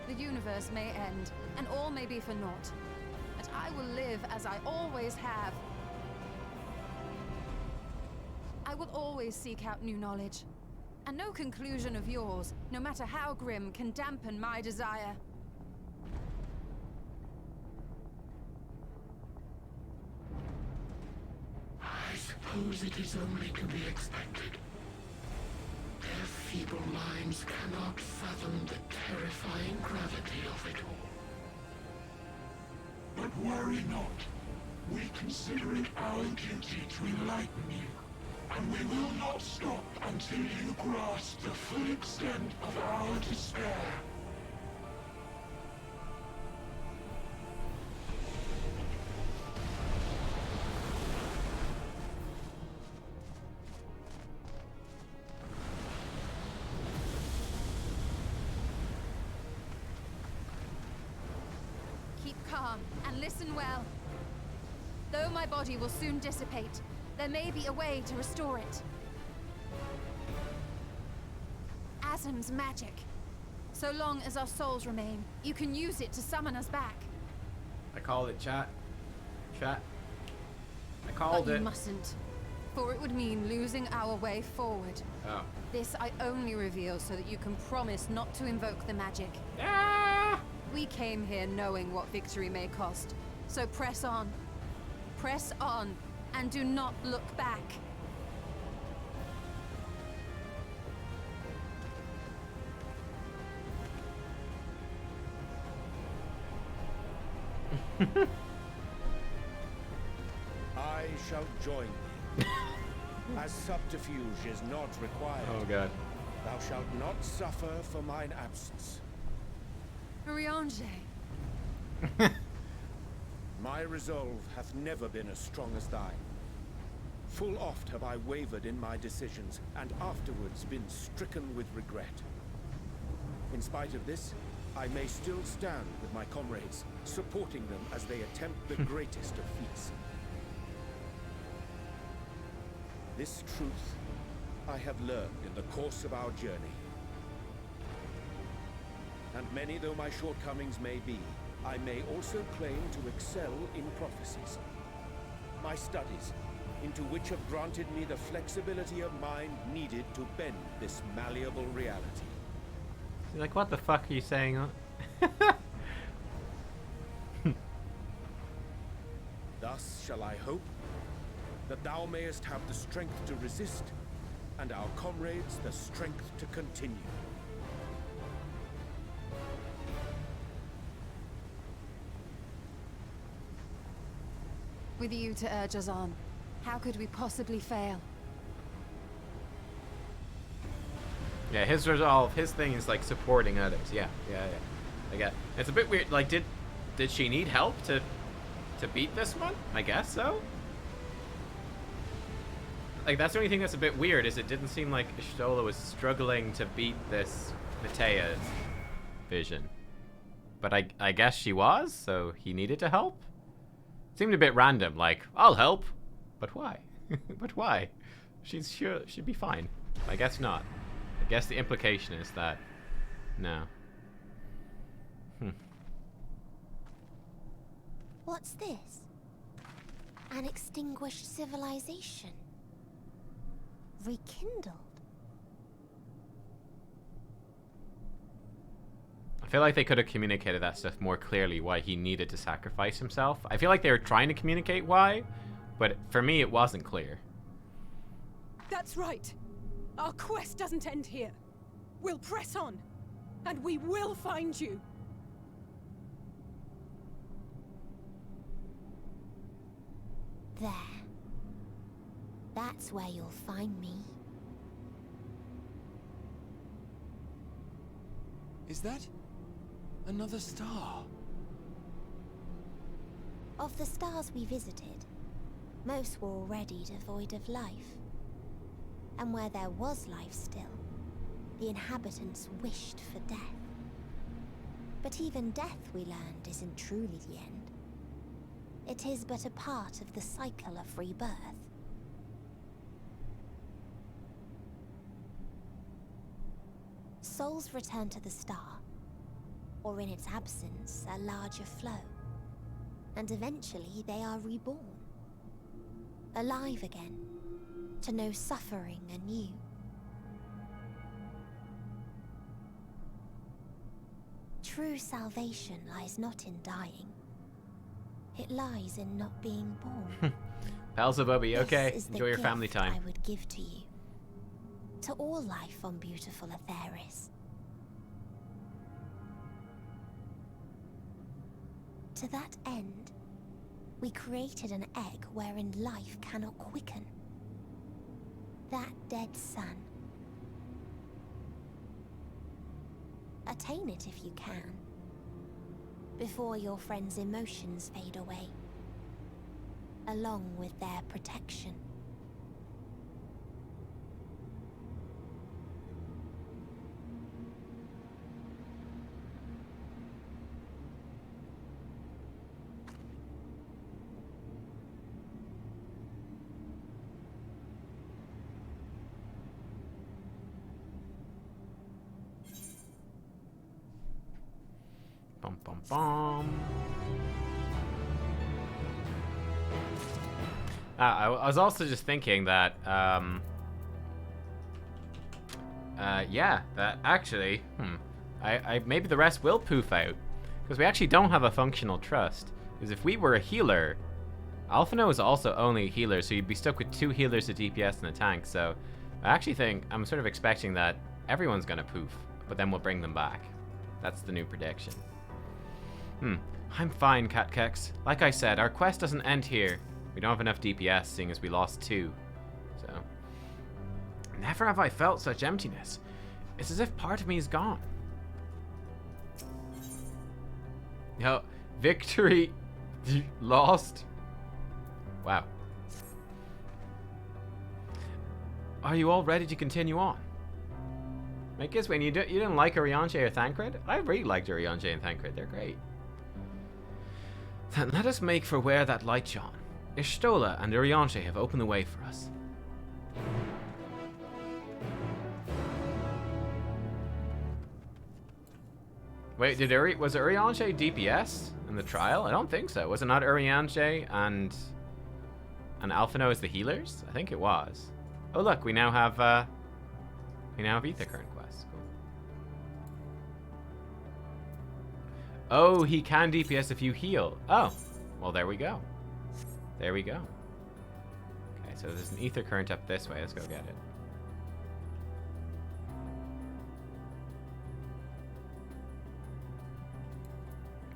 Speaker 2: The universe may end, and all may be for naught, but I will live as I always have. I will always seek out new knowledge, and no conclusion of yours, no matter how grim, can dampen my desire.
Speaker 21: I suppose it is only to be expected. Their feeble minds cannot fathom the terrifying gravity of it all. But worry not. We consider it our duty to enlighten you, and we will not stop until you grasp the full extent of our despair.
Speaker 2: Keep calm and listen well. Though my body will soon dissipate, there may be a way to restore it. Asm's magic. So long as our souls remain, you can use it to summon us back.
Speaker 1: I called it, chat. Chat. I called
Speaker 2: But
Speaker 1: it.
Speaker 2: you mustn't, for it would mean losing our way forward.
Speaker 1: Oh.
Speaker 2: This I only reveal so that you can promise not to invoke the magic. We came here knowing what victory may cost, so press on. Press on, and do not look back.
Speaker 4: I shall join thee. As subterfuge is not required.
Speaker 1: Oh god.
Speaker 4: Thou shalt not suffer for mine absence.
Speaker 2: Riange.
Speaker 4: My resolve hath never been as strong as thine. Full oft have I wavered in my decisions, and afterwards been stricken with regret. In spite of this, I may still stand with my comrades, supporting them as they attempt the greatest of feats. This truth I have learned in the course of our journey. And many though my shortcomings may be, I may also claim to excel in prophecies. My studies, into which have granted me the flexibility of mind needed to bend this malleable reality.
Speaker 1: You're like, what the fuck are you saying?
Speaker 4: Thus shall I hope that thou mayest have the strength to resist, and our comrades the strength to continue.
Speaker 2: With you to urge us on, how could we possibly fail?
Speaker 1: Yeah, his resolve, his thing is like supporting others. Yeah. I get. It's a bit weird. Like, did she need help to beat this one? I guess so. Like, that's the only thing that's a bit weird, is it didn't seem like Y'shtola was struggling to beat this Matea's vision. But I guess she was, so he needed to help? Seemed a bit random, like, I'll help. But why? But why? She'd be fine. I guess not. I guess the implication is that... no.
Speaker 11: What's this? An extinguished civilization. Rekindled.
Speaker 1: I feel like they could have communicated that stuff more clearly, why he needed to sacrifice himself. I feel like they were trying to communicate why, but for me it wasn't clear.
Speaker 9: That's right. Our quest doesn't end here. We'll press on, and we will find you.
Speaker 11: There. That's where you'll find me.
Speaker 20: Is that another star?
Speaker 11: Of the stars we visited, most were already devoid of life. And where there was life still, the inhabitants wished for death. But even death, we learned, isn't truly the end. It is but a part of the cycle of rebirth. Souls return to the star, or in its absence, a larger flow. And eventually they are reborn. Alive again, to know suffering anew. True salvation lies not in dying. It lies in not being born.
Speaker 1: Beelzebubby, okay.
Speaker 11: This is the
Speaker 1: Enjoy your
Speaker 11: gift
Speaker 1: family time.
Speaker 11: I would give to you. To all life on beautiful Atheris. To that end, we created an egg wherein life cannot quicken. That dead sun. Attain it if you can, before your friends' emotions fade away, along with their protection.
Speaker 1: Bum, bum, bum. I was also just thinking that, yeah, that actually, maybe the rest will poof out. Because we actually don't have a functional trust. Because if we were a healer, Alphino is also only a healer, so you'd be stuck with 2 healers, a DPS, and a tank. So I actually think I'm sort of expecting that everyone's gonna poof, but then we'll bring them back. That's the new prediction. I'm fine, Catkex. Like I said, our quest doesn't end here. We don't have enough DPS, seeing as we lost 2. So never have I felt such emptiness. It's as if part of me is gone. Yo, victory lost. Wow. Are you all ready to continue on? I guess when you didn't like Urianger or Thancred? I really liked Urianger and Thancred. They're great. Then let us make for where that light shone. Ishtola and Urianger have opened the way for us. Wait, was Urianger DPS in the trial? I don't think so. Was it not Urianger and Alphino as the healers? I think it was. Oh look, we now have Ether current quests. Cool. Oh, he can DPS if you heal. Oh, well there we go. There we go. Okay, so there's an Ether current up this way. Let's go get it.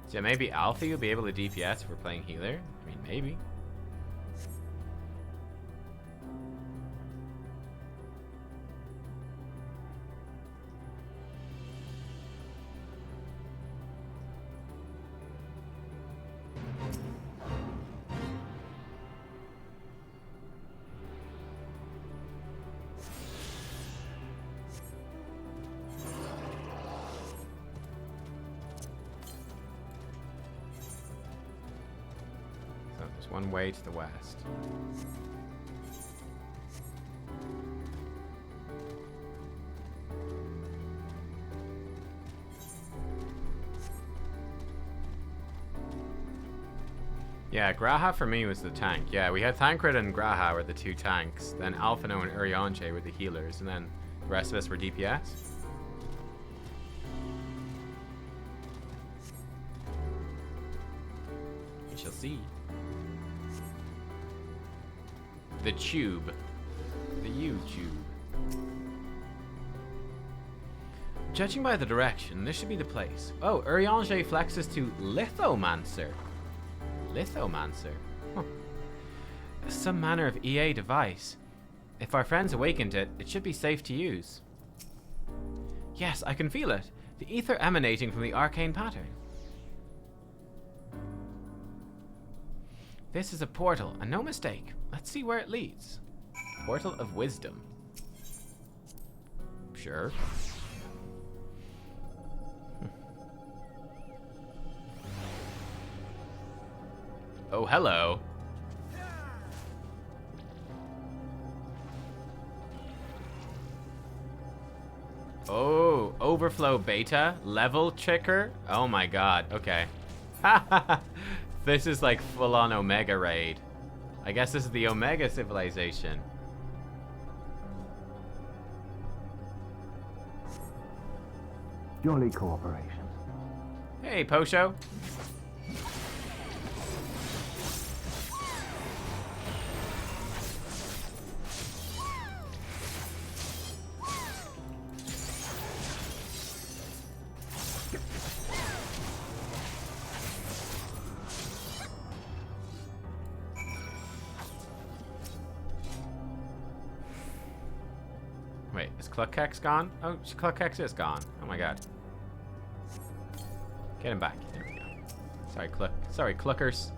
Speaker 1: So maybe Alfie will be able to DPS if we're playing healer? I mean, maybe. One way to the west. Yeah, Graha for me was the tank. Yeah, we had Thancred and Graha were the 2 tanks. Then Alphino and Urianger were the healers. And then the rest of us were DPS. We shall see. The tube. The U-tube. Judging by the direction, this should be the place. Oh, Urianger flexes to Lithomancer. Lithomancer? Huh. Some manner of EA device. If our friends awakened it, it should be safe to use. Yes, I can feel it. The ether emanating from the arcane pattern. This is a portal, and no mistake. Let's see where it leads. Portal of Wisdom. Sure. Oh, hello. Oh, overflow beta level checker. Oh my god. Okay. This is like full-on Omega raid. I guess this is the Omega civilization.
Speaker 5: Jolly cooperation.
Speaker 1: Hey, Posho. Wait, is Cluckhex gone? Oh, Cluckhex is gone. Oh my god. Get him back. There we go. Sorry, Cluckers.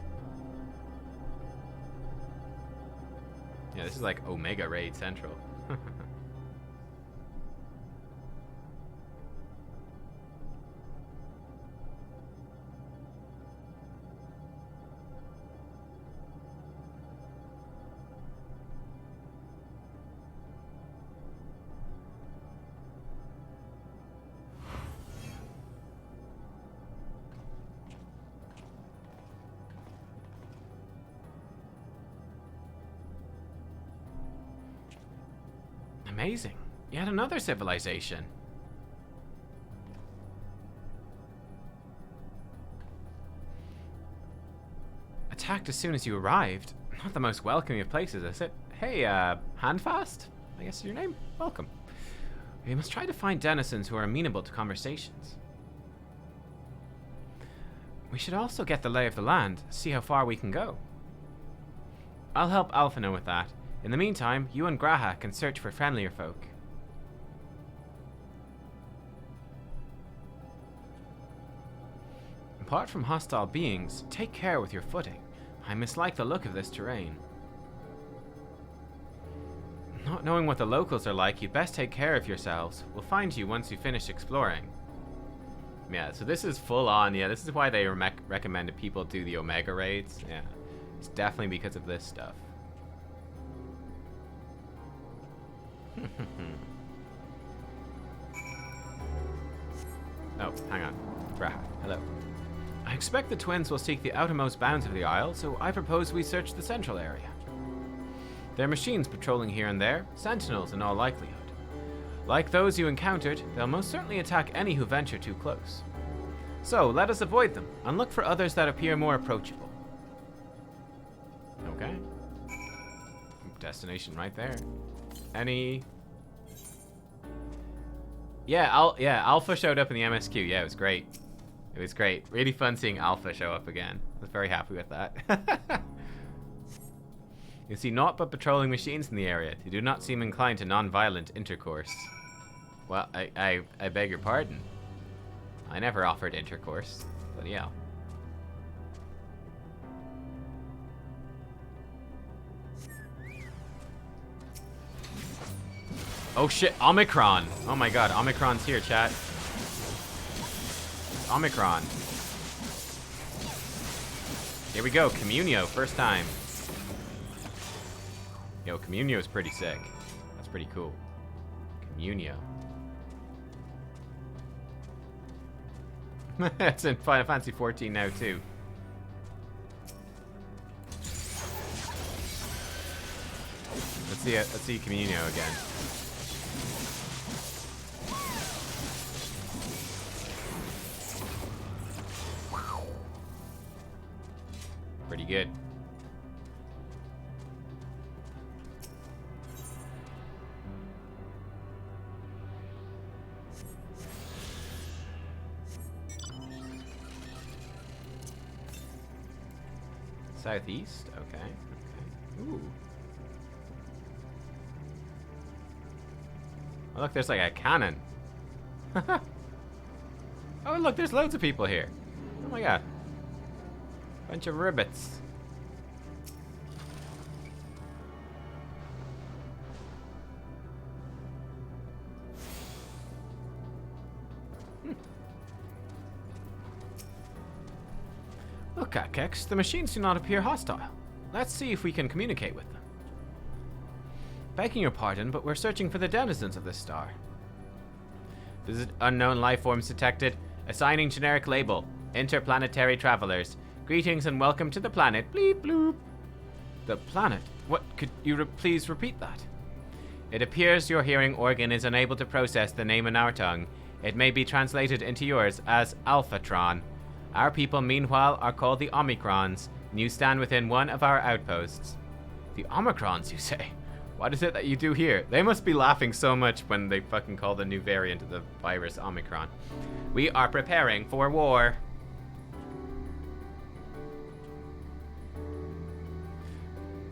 Speaker 1: Yeah, this is like Omega Raid Central. Amazing. Yet another civilization. attacked as soon as you arrived. Not the most welcoming of places, is it? Hey, Handfast? I guess is your name? Welcome. We must try to find denizens who are amenable to conversations. We should also get the lay of the land, see how far we can go. I'll help Alphina with that. In the meantime, you and Graha can search for friendlier folk. Apart from hostile beings, take care with your footing. I mislike the look of this terrain. Not knowing what the locals are like, you'd best take care of yourselves. We'll find you once you finish exploring. Yeah, so this is full on. Yeah, this is why they recommended people do the Omega raids. Yeah, it's definitely because of this stuff. Oh, hang on. Graha, hello. I expect the twins will seek the outermost bounds of the Isle, so I propose we search the central area. There are machines patrolling here and there, sentinels in all likelihood. Like those you encountered, they'll most certainly attack any who venture too close. So, let us avoid them, and look for others that appear more approachable. Okay. Destination right there. Any... Yeah, Alpha showed up in the MSQ. Yeah, it was great. It was great. Really fun seeing Alpha show up again. I was very happy with that. You see naught but patrolling machines in the area. They do not seem inclined to non-violent intercourse. Well, I beg your pardon. I never offered intercourse. But yeah. Oh shit, Omicron! Oh my god, Omicron's here, chat. Omicron. Here we go, Communio, first time. Yo, Communio is pretty sick. That's pretty cool. Communio. It's in Final Fantasy 14 now too. Let's see Communio again. Pretty good. Southeast? Okay. Ooh. Oh, look, there's like a cannon. Oh, look, there's loads of people here. Oh my god. Bunch of ribbits. Look, Kex, the machines do not appear hostile. Let's see if we can communicate with them. Begging your pardon, but we're searching for the denizens of this star. Visit unknown life forms detected. Assigning generic label. Interplanetary travelers. Greetings and welcome to the planet. Bleep bloop. The planet? What? Could you please repeat that? It appears your hearing organ is unable to process the name in our tongue. It may be translated into yours as Alphatron. Our people, meanwhile, are called the Omicrons, and you stand within one of our outposts. The Omicrons, you say? What is it that you do here? They must be laughing so much when they fucking call the new variant of the virus Omicron. We are preparing for war.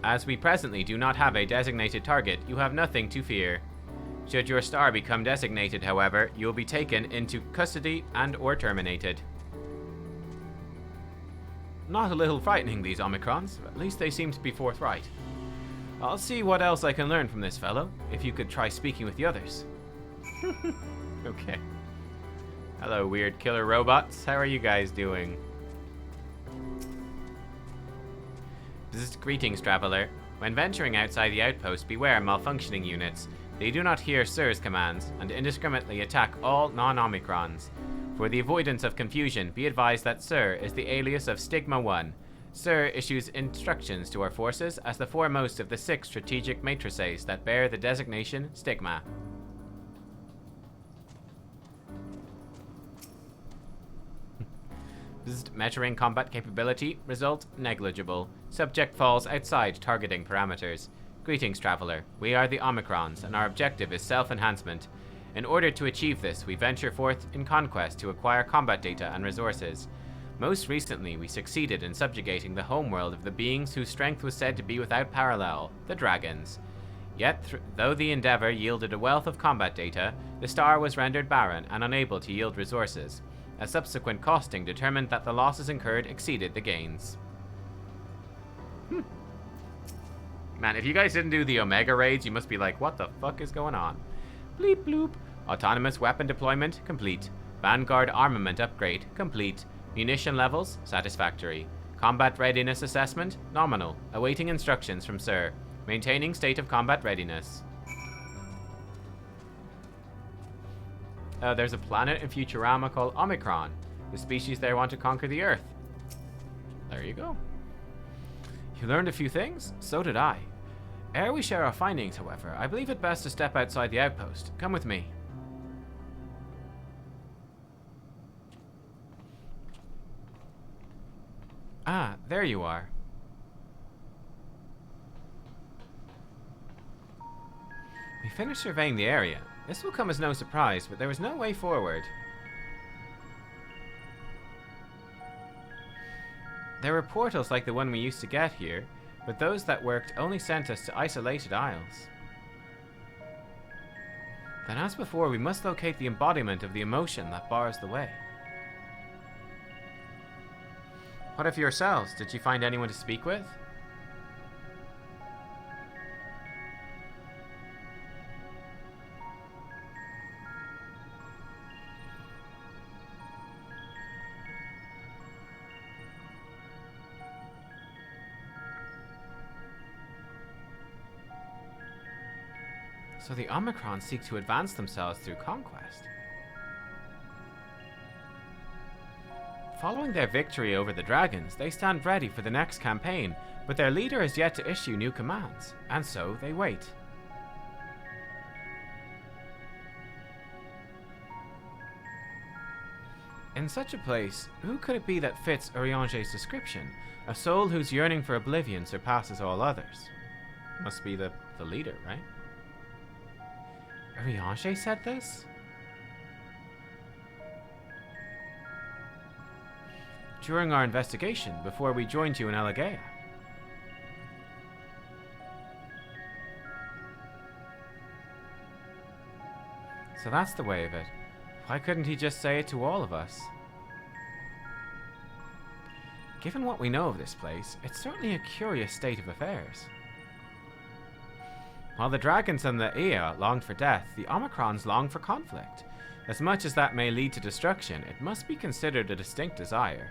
Speaker 1: As we presently do not have a designated target, you have nothing to fear. Should your star become designated, however, you will be taken into custody and or terminated. Not a little frightening, these Omicrons. At least they seem to be forthright. I'll see what else I can learn from this fellow, if you could try speaking with the others. Okay. Hello, weird killer robots. How are you guys doing? Greetings, traveler. When venturing outside the outpost, beware malfunctioning units. They do not hear Sir's commands, and indiscriminately attack all non-Omicrons. For the avoidance of confusion, be advised that Sir is the alias of Stigma 1. Sir issues instructions to our forces as the foremost of the 6 strategic matrices that bear the designation Stigma. Measuring combat capability. Result negligible. Subject falls outside targeting parameters. Greetings, traveler. We are the Omicrons, and our objective is self-enhancement. In order to achieve this, we venture forth in conquest to acquire combat data and resources. Most recently, we succeeded in subjugating the homeworld of the beings whose strength was said to be without parallel, the dragons. Yet, though the endeavor yielded a wealth of combat data, the star was rendered barren and unable to yield resources. A subsequent costing determined that the losses incurred exceeded the gains. Man, if you guys didn't do the Omega raids, you must be like, what the fuck is going on? Bleep bloop. Autonomous weapon deployment, complete. Vanguard armament upgrade, complete. Munition levels, satisfactory. Combat readiness assessment, nominal. Awaiting instructions from Sir. Maintaining state of combat readiness. There's a planet in Futurama called Omicron. The species there want to conquer the Earth. There you go. You learned a few things? So did I. Ere we share our findings, however, I believe it best to step outside the outpost. Come with me. Ah, there you are. We finished surveying the area. This will come as no surprise, but there was no way forward. There were portals like the one we used to get here, but those that worked only sent us to isolated isles. Then as before, we must locate the embodiment of the emotion that bars the way. What of yourselves? Did you find anyone to speak with? So the Omicron seek to advance themselves through conquest. Following their victory over the dragons, they stand ready for the next campaign, but their leader has yet to issue new commands, and so they wait. In such a place, who could it be that fits Urianger's description? A soul whose yearning for oblivion surpasses all others. Must be the leader, right? Urianger said this? During our investigation, before we joined you in Elegea. So that's the way of it. Why couldn't he just say it to all of us? Given what we know of this place, it's certainly a curious state of affairs. While the dragons and the Ea longed for death, the Omicrons long for conflict. As much as that may lead to destruction, it must be considered a distinct desire.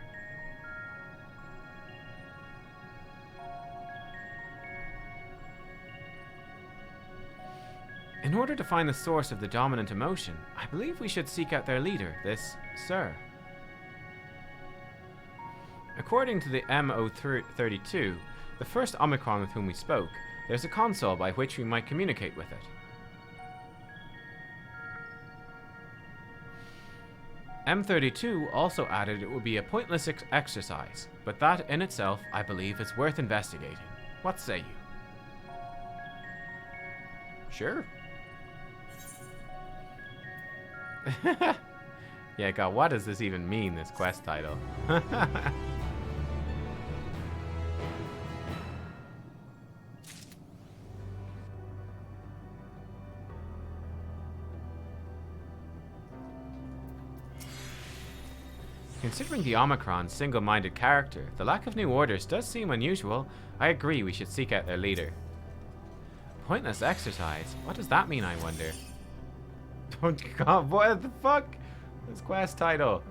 Speaker 1: In order to find the source of the dominant emotion, I believe we should seek out their leader, this Sir. According to the MO32, the first Omicron with whom we spoke, there's a console by which we might communicate with it. M32 also added it would be a pointless exercise, but that in itself, I believe, is worth investigating. What say you? Sure. Yeah, God, what does this even mean, this quest title? Considering the Omicron's single-minded character, the lack of new orders does seem unusual. I agree we should seek out their leader. Pointless exercise? What does that mean, I wonder? Oh God, what the fuck? This quest title.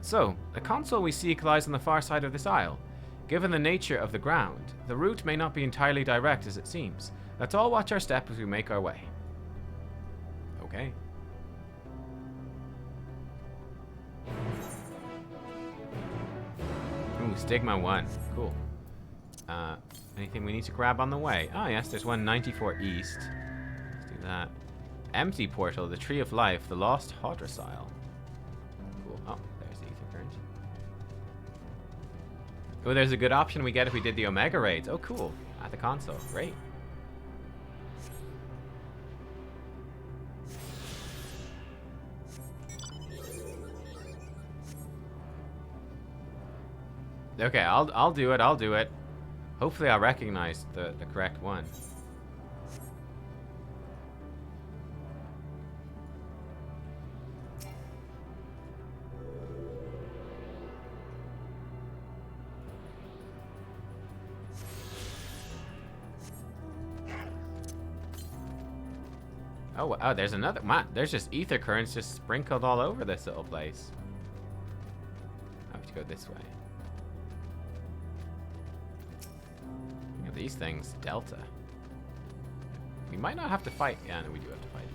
Speaker 1: So, the console we seek lies on the far side of this isle. Given the nature of the ground, the route may not be entirely direct as it seems. Let's all watch our step as we make our way. Okay. Ooh, Stigma 1. Cool. Anything we need to grab on the way? Oh yes, there's 194 east. Let's do that. Empty portal, the Tree of Life, the Lost Hodrosile. Cool. Oh, there's the ether current. Oh, there's a good option we get if we did the Omega raids. Oh, cool. At the console. Great. Okay, I'll do it. I'll do it. Hopefully I'll recognize the correct one. Oh, wow, there's another. Man, there's just ether currents just sprinkled all over this little place. I have to go this way. Look at these things. Delta. We might not have to fight. Yeah, no, we do have to fight.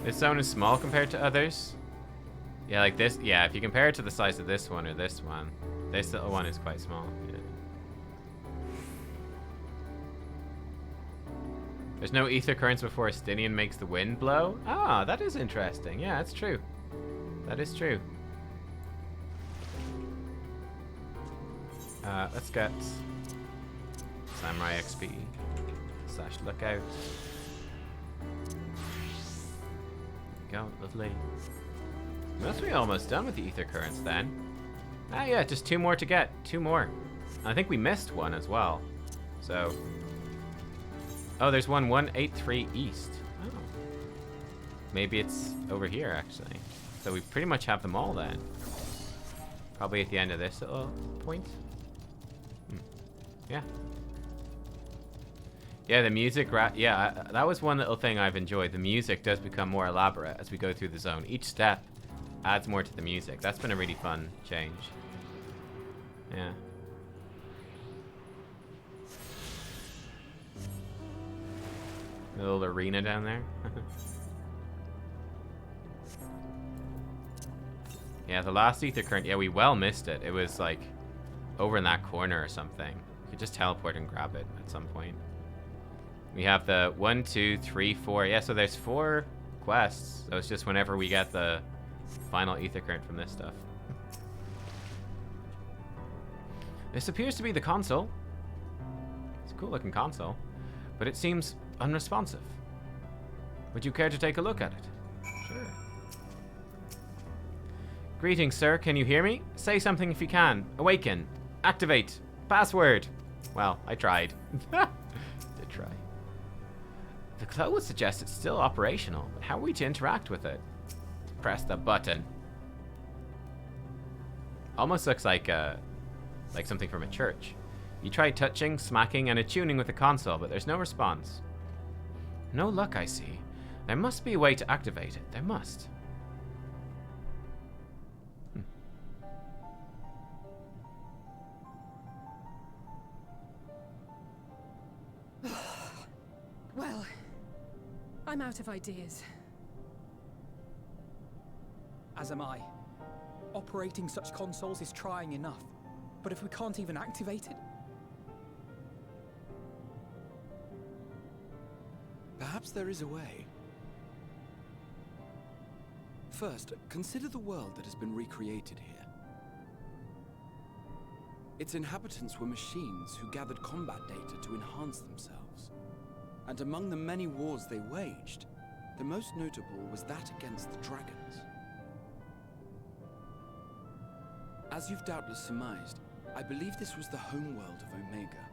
Speaker 1: This zone is small compared to others. Yeah, like this. Yeah, if you compare it to the size of this one or this little one is quite small. Yeah. There's no ether currents before Estinian makes the wind blow. Ah, that is interesting. Yeah, that's true. That is true. Let's get Samurai XP / Lookout. Go, lovely. Must be almost done with the ether currents then. Ah, yeah, just 2 more to get. 2 more. I think we missed one as well. So. Oh, there's 183 east. Oh. Maybe it's over here actually. So we pretty much have them all then. Probably at the end of this little point. Yeah. Yeah, the music, yeah, that was one little thing I've enjoyed. The music does become more elaborate as we go through the zone. Each step adds more to the music. That's been a really fun change. Yeah. A little arena down there. Yeah, the last ether current, yeah, we well missed it. It was like over in that corner or something. We could just teleport and grab it at some point. We have the 1, 2, 3, 4. Yeah, so there's 4 quests. So it's just whenever we get the final ether current from this stuff. This appears to be the console. It's a cool looking console, but it seems unresponsive. Would you care to take a look at it? Sure. Greetings, sir. Can you hear me? Say something if you can. Awaken. Activate. Password. Well, I tried. Did try. The cloud would suggest it's still operational, but how are we to interact with it? Press the button. Almost looks like something from a church. You try touching, smacking, and attuning with the console, but there's no response. No luck, I see. There must be a way to activate it. There must.
Speaker 9: Well, I'm out of ideas.
Speaker 6: As am I. Operating such consoles is trying enough. But if we can't even activate it?
Speaker 20: Perhaps there is a way. First, consider the world that has been recreated here. Its inhabitants were machines who gathered combat data to enhance themselves. And among the many wars they waged, the most notable was that against the dragons. As you've doubtless surmised, I believe this was the homeworld of Omega.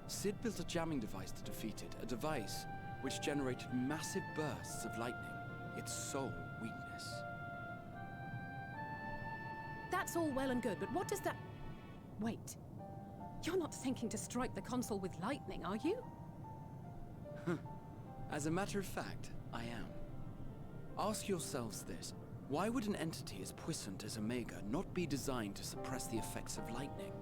Speaker 20: Sid built a jamming device to defeat it, a device which generated massive bursts of lightning, its sole weakness.
Speaker 9: That's all well and good, but what does that... Wait. You're not thinking to strike the console with lightning, are you?
Speaker 20: As a matter of fact, I am. Ask yourselves this. Why would an entity as puissant as Omega not be designed to suppress the effects of lightning?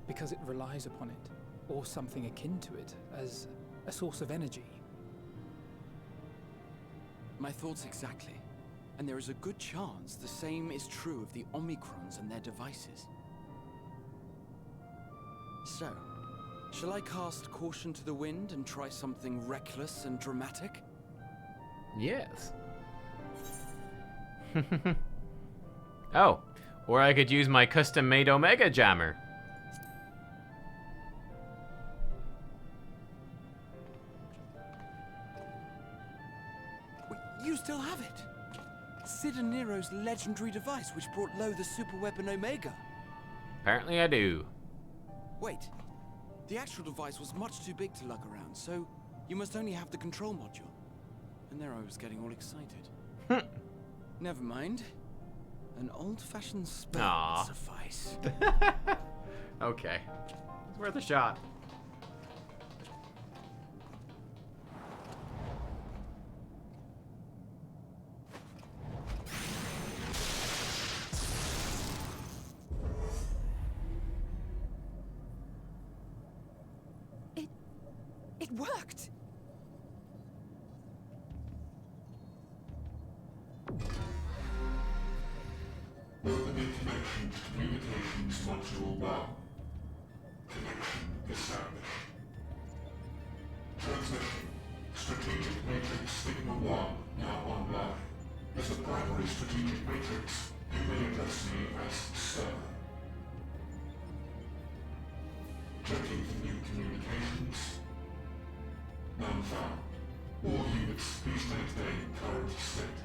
Speaker 6: because it relies upon it, or something akin to it, as a source of energy.
Speaker 20: My thoughts exactly. And there is a good chance the same is true of the Omicrons and their devices. So, shall I cast caution to the wind and try something reckless and dramatic?
Speaker 1: Yes. Oh, or I could use my custom-made Omega Jammer.
Speaker 20: You still have it! Sid and Nero's legendary device which brought low the superweapon Omega.
Speaker 1: Apparently I do.
Speaker 20: Wait, the actual device was much too big to lug around, so you must only have the control module. And there I was getting all excited. Never mind. An old-fashioned spell would suffice.
Speaker 1: Okay. It's worth a shot.
Speaker 9: It worked!
Speaker 21: Open information to communications module 1. Connection established. Transmission. Strategic matrix Sigma 1 now online. As a primary strategic matrix, you may address me as Sir. Checking for new communications. None found. All units, please maintain current state.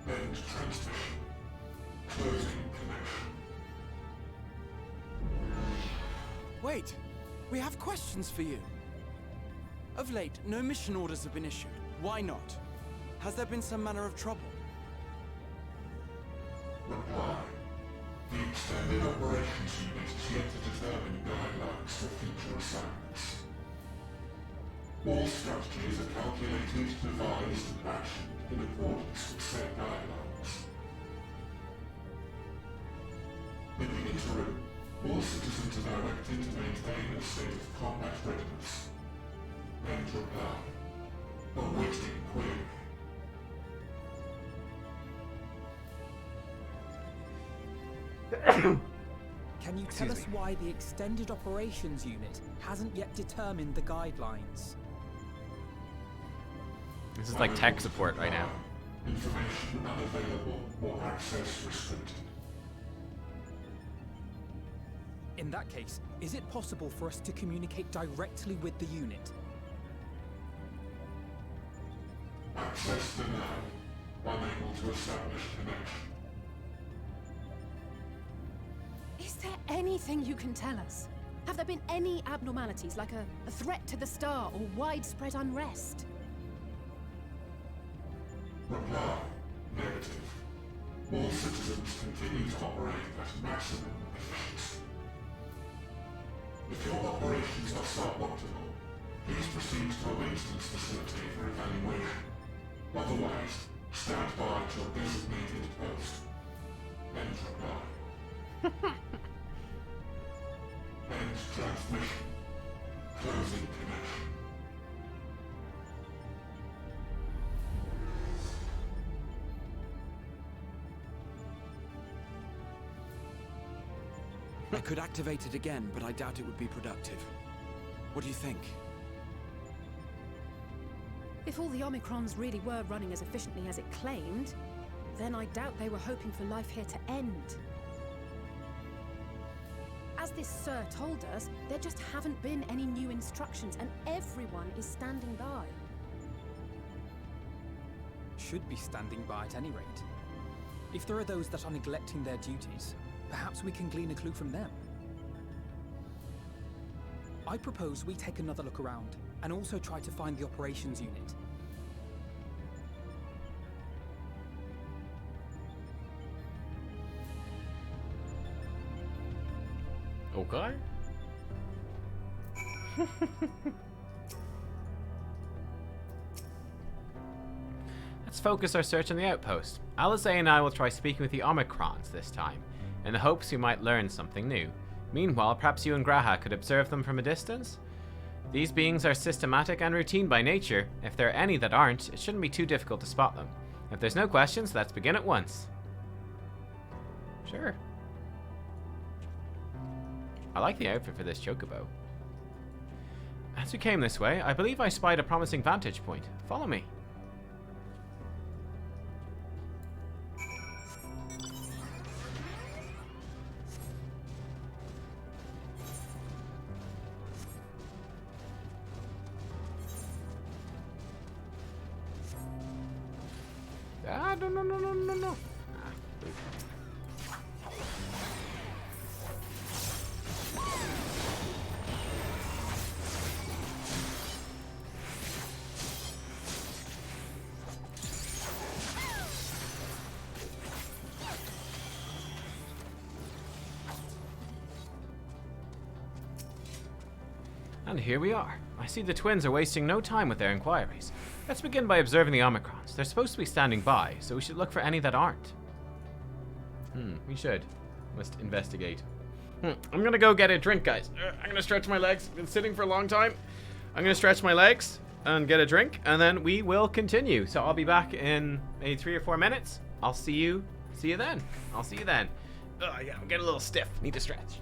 Speaker 21: End transmission. Closing connection.
Speaker 20: Wait, we have questions for you. Of late, no mission orders have been issued. Why not? Has there been some manner of trouble?
Speaker 21: Reply. The Extended Operations Unit is yet to determine guidelines for future assignments. All strategies are calculated, devised, and actioned in accordance with said guidelines. In the interim, all citizens are directed to maintain a state of combat readiness. End reply. Awaiting query.
Speaker 6: Can you tell us why the Extended Operations Unit hasn't yet determined the guidelines?
Speaker 1: This is like tech support right now.
Speaker 21: Information unavailable or access restricted.
Speaker 6: In that case, is it possible for us to communicate directly with the unit?
Speaker 21: Access denied. Unable to establish connection.
Speaker 9: Is there anything you can tell us? Have there been any abnormalities, like a threat to the star or widespread unrest?
Speaker 21: Reply. Negative. All citizens continue to operate at maximum efficiency. If your operations are suboptimal, please proceed to a maintenance facility for evaluation. Otherwise, stand by at your designated post. End reply. End transmission. Closing connection.
Speaker 20: I could activate it again, but I doubt it would be productive. What do you think?
Speaker 9: If all the Omicrons really were running as efficiently as it claimed, then I doubt they were hoping for life here to end. As this Sir told us, there just haven't been any new instructions, and everyone is standing by.
Speaker 6: Should be standing by at any rate. If there are those that are neglecting their duties, perhaps we can glean a clue from them. I propose we take another look around, and also try to find the operations unit.
Speaker 1: Okay. Let's focus our search on the outpost. Alizé and I will try speaking with the Omicrons this time, in the hopes we might learn something new. Meanwhile, perhaps you and Graha could observe them from a distance? These beings are systematic and routine by nature. If there are any that aren't, it shouldn't be too difficult to spot them. If there's no questions, let's begin at once. Sure. I like the outfit for this chocobo. As we came this way, I believe I spied a promising vantage point. Follow me. Ah, no. And here we are. I see the twins are wasting no time with their inquiries. Let's begin by observing the Omicrons. They're supposed to be standing by, so we should look for any that aren't. We should. Must investigate. I'm gonna go get a drink, guys. I'm gonna stretch my legs. Been sitting for a long time. I'm gonna stretch my legs and get a drink, and then we will continue. So I'll be back in maybe 3 or 4 minutes. I'll see you then. I'll see you then. Yeah, I'm getting a little stiff. Need to stretch.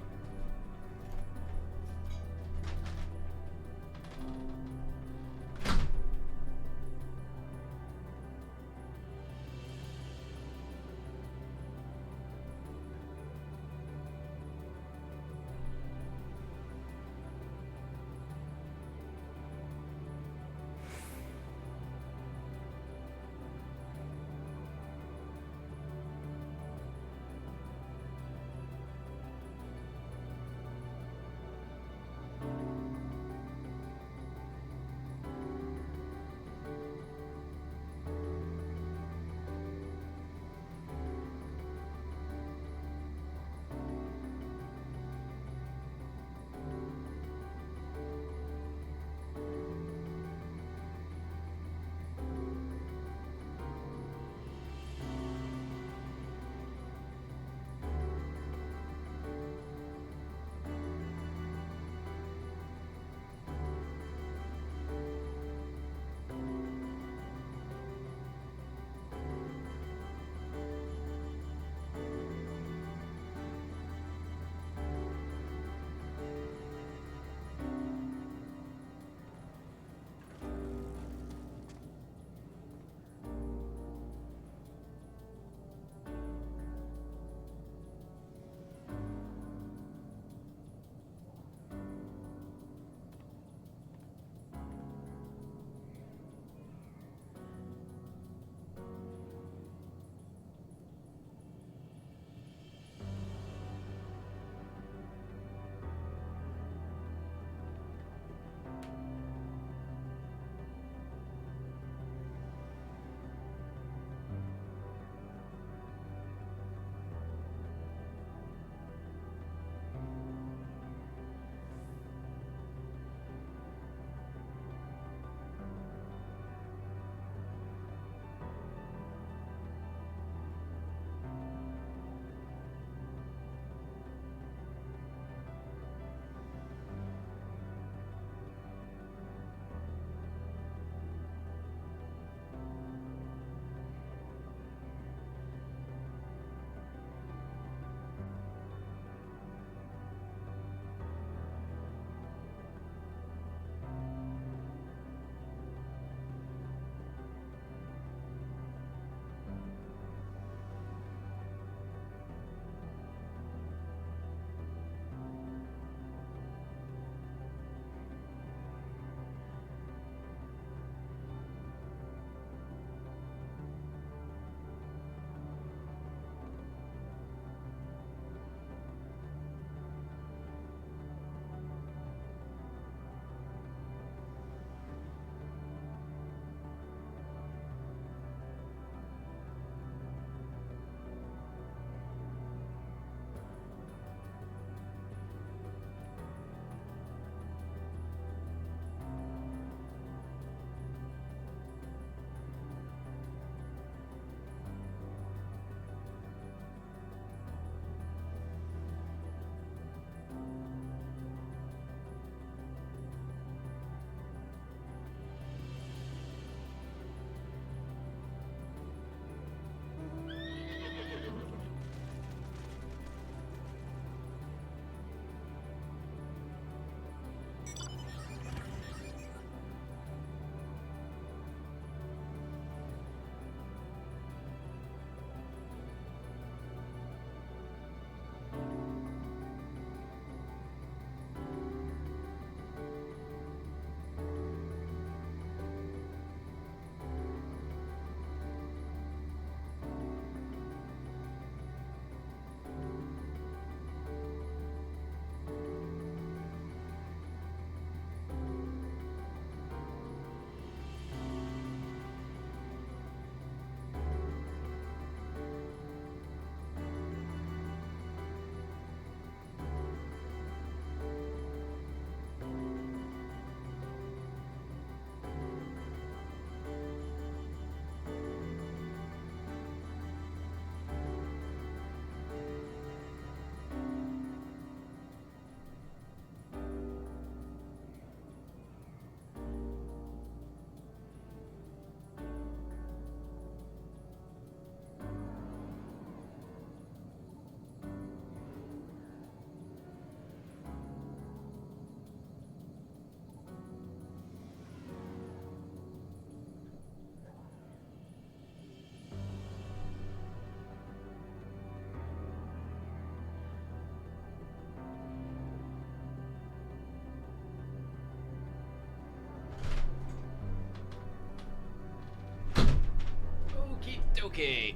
Speaker 1: Okay.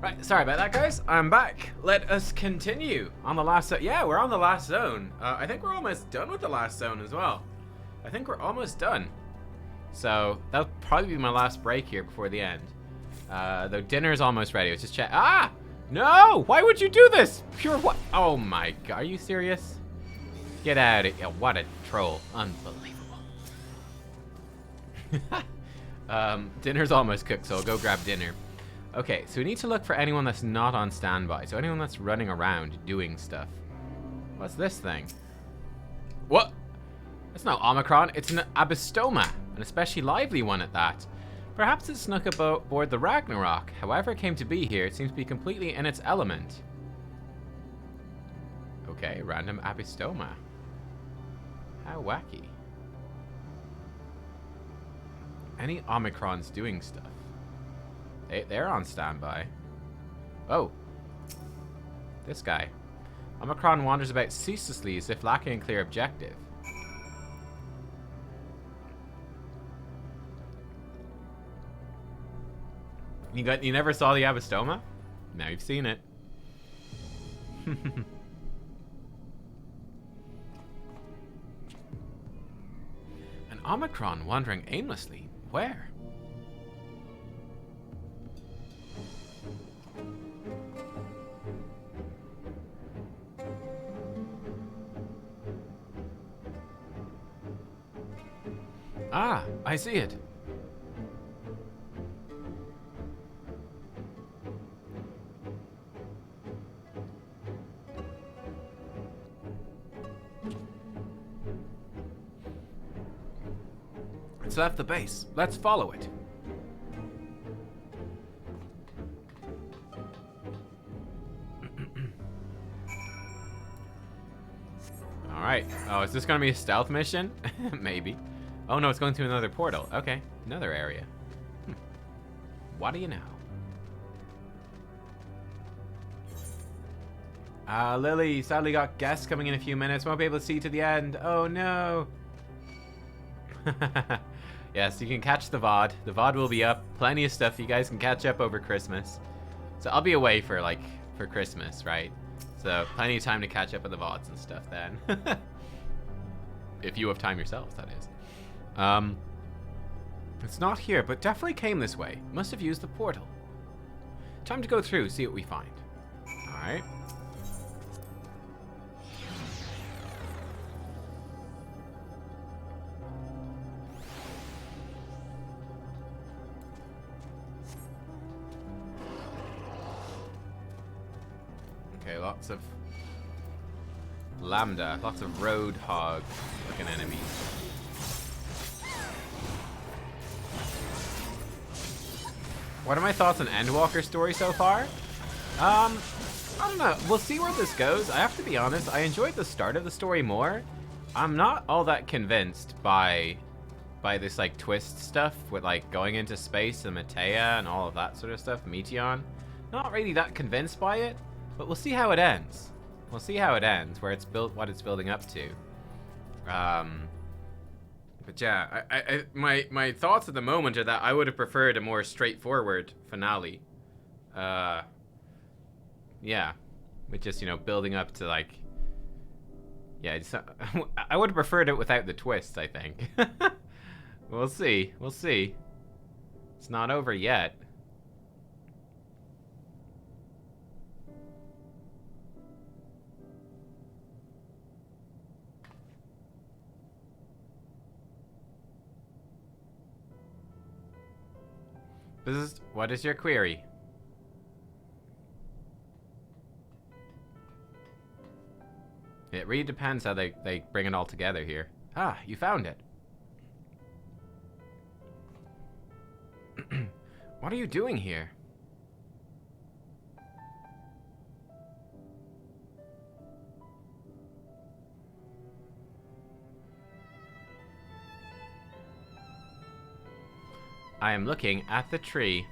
Speaker 1: Right, sorry about that, guys. I'm back. Let us continue on the last zone. Yeah, we're on the last zone. I think we're almost done with the last zone as well. I think we're almost done. So that'll probably be my last break here before the end. Though dinner is almost ready. Let's just check. Ah! No! Why would you do this? Pure what? Oh my god. Are you serious? Get out of here. What a troll. Unbelievable. Dinner's almost cooked, so I'll go grab dinner. Okay, so we need to look for anyone that's not on standby. So anyone that's running around doing stuff. What's this thing? What? It's not Omicron, it's an Abystoma. An especially lively one at that. Perhaps it snuck aboard the Ragnarok. However it came to be here, it seems to be completely in its element. Okay, random Abystoma. How wacky. Any Omicrons doing stuff? They're on standby. Oh. This guy. Omicron wanders about ceaselessly as if lacking a clear objective. You never saw the Abystoma? Now you've seen it. An Omicron wandering aimlessly. Where? Ah, I see it. It's left the base. Let's follow it. Alright. Oh, is this gonna be a stealth mission? Maybe. Oh no, it's going to another portal. Okay, another area. What do you know? Lily, sadly got guests coming in a few minutes. Won't be able to see to the end. Oh no. Yes, you can catch the VOD. The VOD will be up. Plenty of stuff you guys can catch up over Christmas. So I'll be away for Christmas, right? So plenty of time to catch up on the VODs and stuff then. If you have time yourselves, that is. It's not here, but definitely came this way. Must have used the portal. Time to go through, see what we find. Alright. Okay, lots of lambda, lots of roadhog looking enemies. What are my thoughts on Endwalker's story so far? I don't know. We'll see where this goes. I have to be honest, I enjoyed the start of the story more. I'm not all that convinced by this like twist stuff with like going into space and Matea and all of that sort of stuff, Meteon. Not really that convinced by it, but we'll see how it ends. We'll see how it ends, where it's built, what it's building up to. But yeah, my thoughts at the moment are that I would have preferred a more straightforward finale. Yeah, with just, you know, building up to like, yeah, I would have preferred it without the twist, I think. We'll see, we'll see. It's not over yet. What is your query? It really depends how they bring it all together here. Ah, you found it. What are you doing here? I am looking at the tree.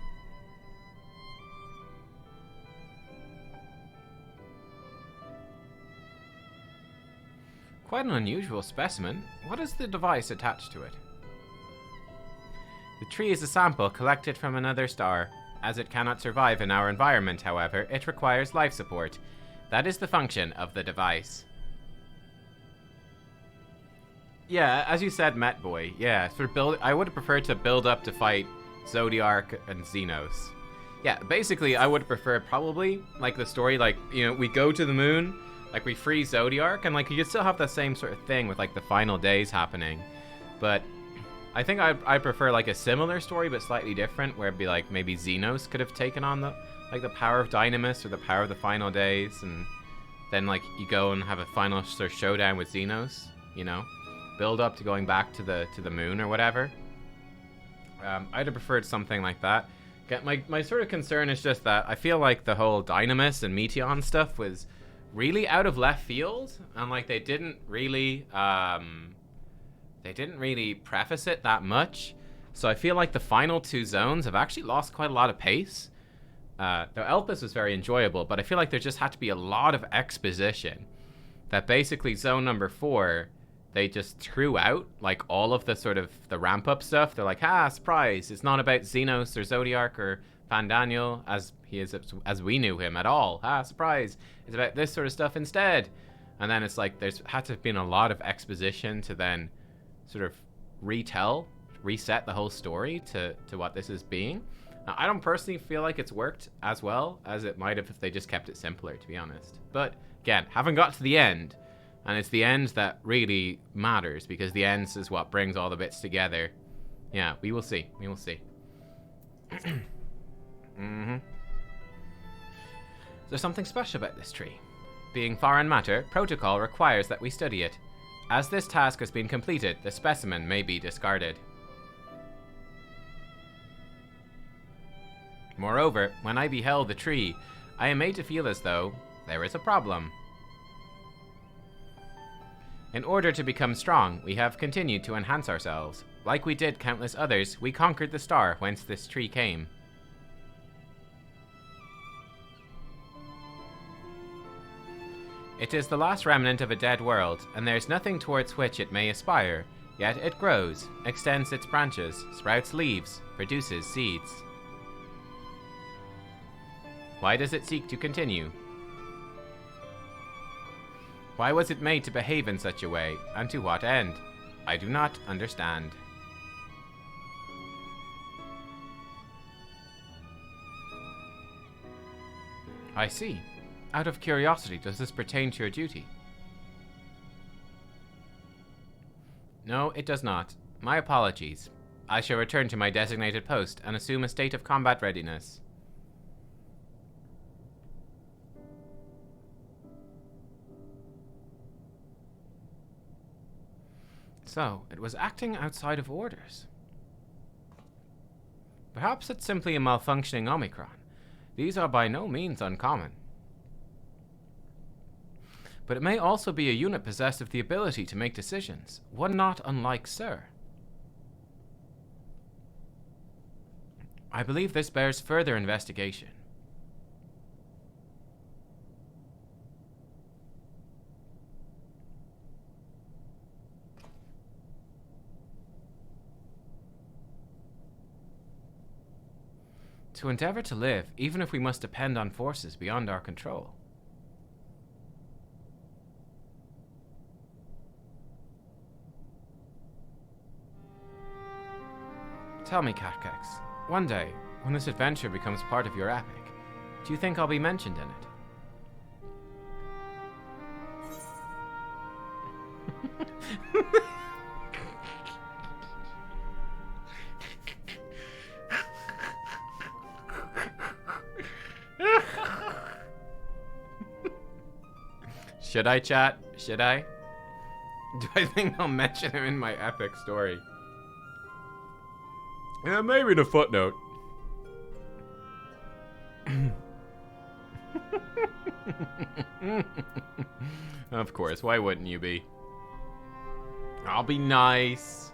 Speaker 1: Quite an unusual specimen. What is the device attached to it? The tree is a sample collected from another star. As it cannot survive in our environment, however, it requires life support. That is the function of the device. Yeah, as you said, Met Boy. Yeah, I would have preferred to build up to fight Zodiark and Xenos. Yeah, basically, I would prefer probably, like, the story, like, you know, we go to the moon, like, we free Zodiark, and, like, you could still have that same sort of thing with, like, the final days happening. But I think I prefer, like, a similar story, but slightly different, where it'd be, like, maybe Xenos could have taken on the, like, the power of Dynamis or the power of the final days, and then, like, you go and have a final sort of showdown with Xenos, you know? Build up to going back to the moon or whatever. I'd have preferred something like that. My sort of concern is just that I feel like the whole Dynamis and Meteon stuff was really out of left field, and like they didn't really preface it that much. So I feel like the final two zones have actually lost quite a lot of pace. Though Elpis was very enjoyable, but I feel like there just had to be a lot of exposition. That basically zone number 4, they just threw out, like, all of the sort of the ramp-up stuff. They're like, surprise, it's not about Xenos or Zodiark or Pandaniel as we knew him at all. Surprise, it's about this sort of stuff instead. And then it's like, there's had to have been a lot of exposition to then sort of reset the whole story to what this is being. Now, I don't personally feel like it's worked as well as it might have if they just kept it simpler, to be honest. But, again, haven't got to the end. And it's the end that really matters, because the end is what brings all the bits together. Yeah, we will see. We will see. There's something special about this tree. Being foreign matter, protocol requires that we study it. As this task has been completed, the specimen may be discarded. Moreover, when I beheld the tree, I am made to feel as though there is a problem. In order to become strong, we have continued to enhance ourselves. Like we did countless others, we conquered the star whence this tree came. It is the last remnant of a dead world, and there is nothing towards which it may aspire, yet it grows, extends its branches, sprouts leaves, produces seeds. Why does it seek to continue? Why was it made to behave in such a way, and to what end? I do not understand. I see. Out of curiosity, does this pertain to your duty? No, it does not. My apologies. I shall return to my designated post and assume a state of combat readiness. So, it was acting outside of orders. Perhaps it's simply a malfunctioning Omicron. These are by no means uncommon. But it may also be a unit possessed of the ability to make decisions, one not unlike Sir. I believe this bears further investigation. To endeavor to live, even if we must depend on forces beyond our control. Tell me, Catkex, one day, when this adventure becomes part of your epic, do you think I'll be mentioned in it? Should I, chat? Should I? Do I think I'll mention him in my epic story? Yeah, maybe the footnote. Of course, why wouldn't you be? I'll be nice.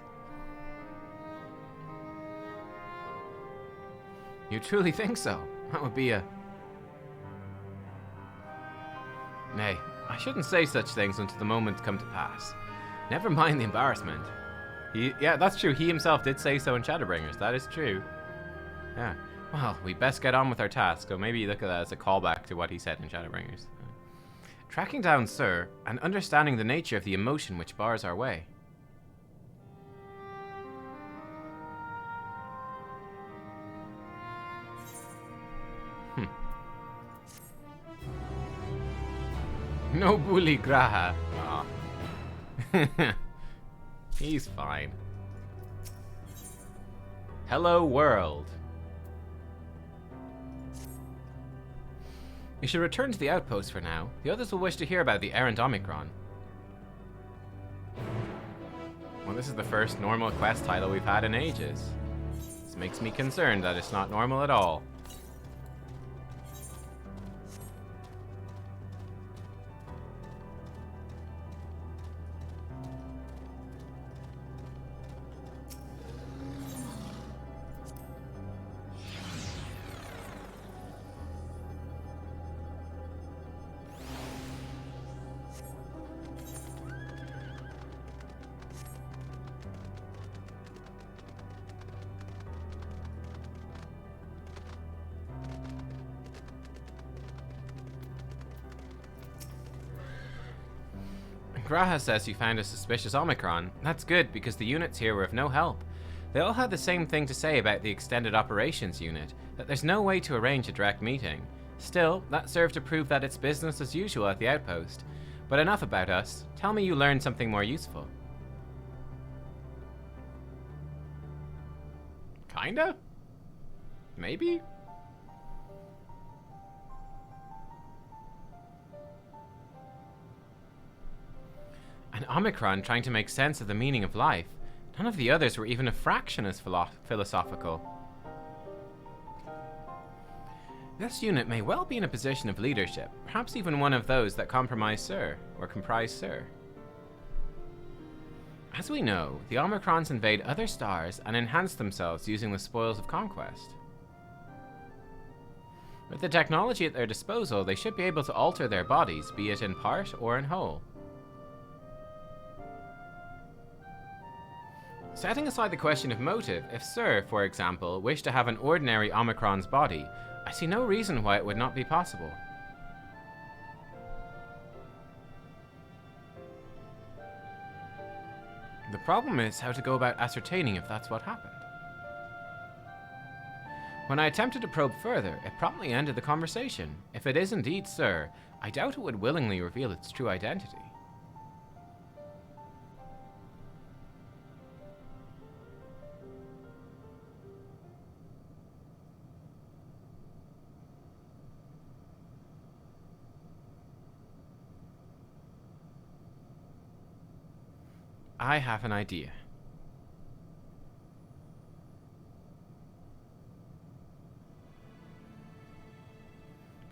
Speaker 1: You truly think so? That would be a... Nay, I shouldn't say such things until the moment come to pass. Never mind the embarrassment. Yeah, that's true. He himself did say so in Shadowbringers. That is true. Yeah. Well, we best get on with our task, so maybe look at that as a callback to what he said in Shadowbringers. Tracking down Sir, and understanding the nature of the emotion which bars our way. No bully Graha. Aw. He's fine. Hello world. We should return to the outpost for now. The others will wish to hear about the errant Omicron. Well, this is the first normal quest title we've had in ages. This makes me concerned that it's not normal at all. Graha says you found a suspicious Omicron. That's good, because the units here were of no help. They all had the same thing to say about the Extended Operations Unit, that there's no way to arrange a direct meeting. Still, that served to prove that it's business as usual at the outpost. But enough about us. Tell me you learned something more useful. Kinda? Maybe? An Omicron trying to make sense of the meaning of life. None of the others were even a fraction as philosophical. This unit may well be in a position of leadership, perhaps even one of those that comprise Sir. As we know, the Omicrons invade other stars and enhance themselves using the spoils of conquest. With the technology at their disposal, they should be able to alter their bodies, be it in part or in whole. Setting aside the question of motive, if Sir, for example, wished to have an ordinary Omicron's body, I see no reason why it would not be possible. The problem is how to go about ascertaining if that's what happened. When I attempted to probe further, it promptly ended the conversation. If it is indeed Sir, I doubt it would willingly reveal its true identity. I have an idea.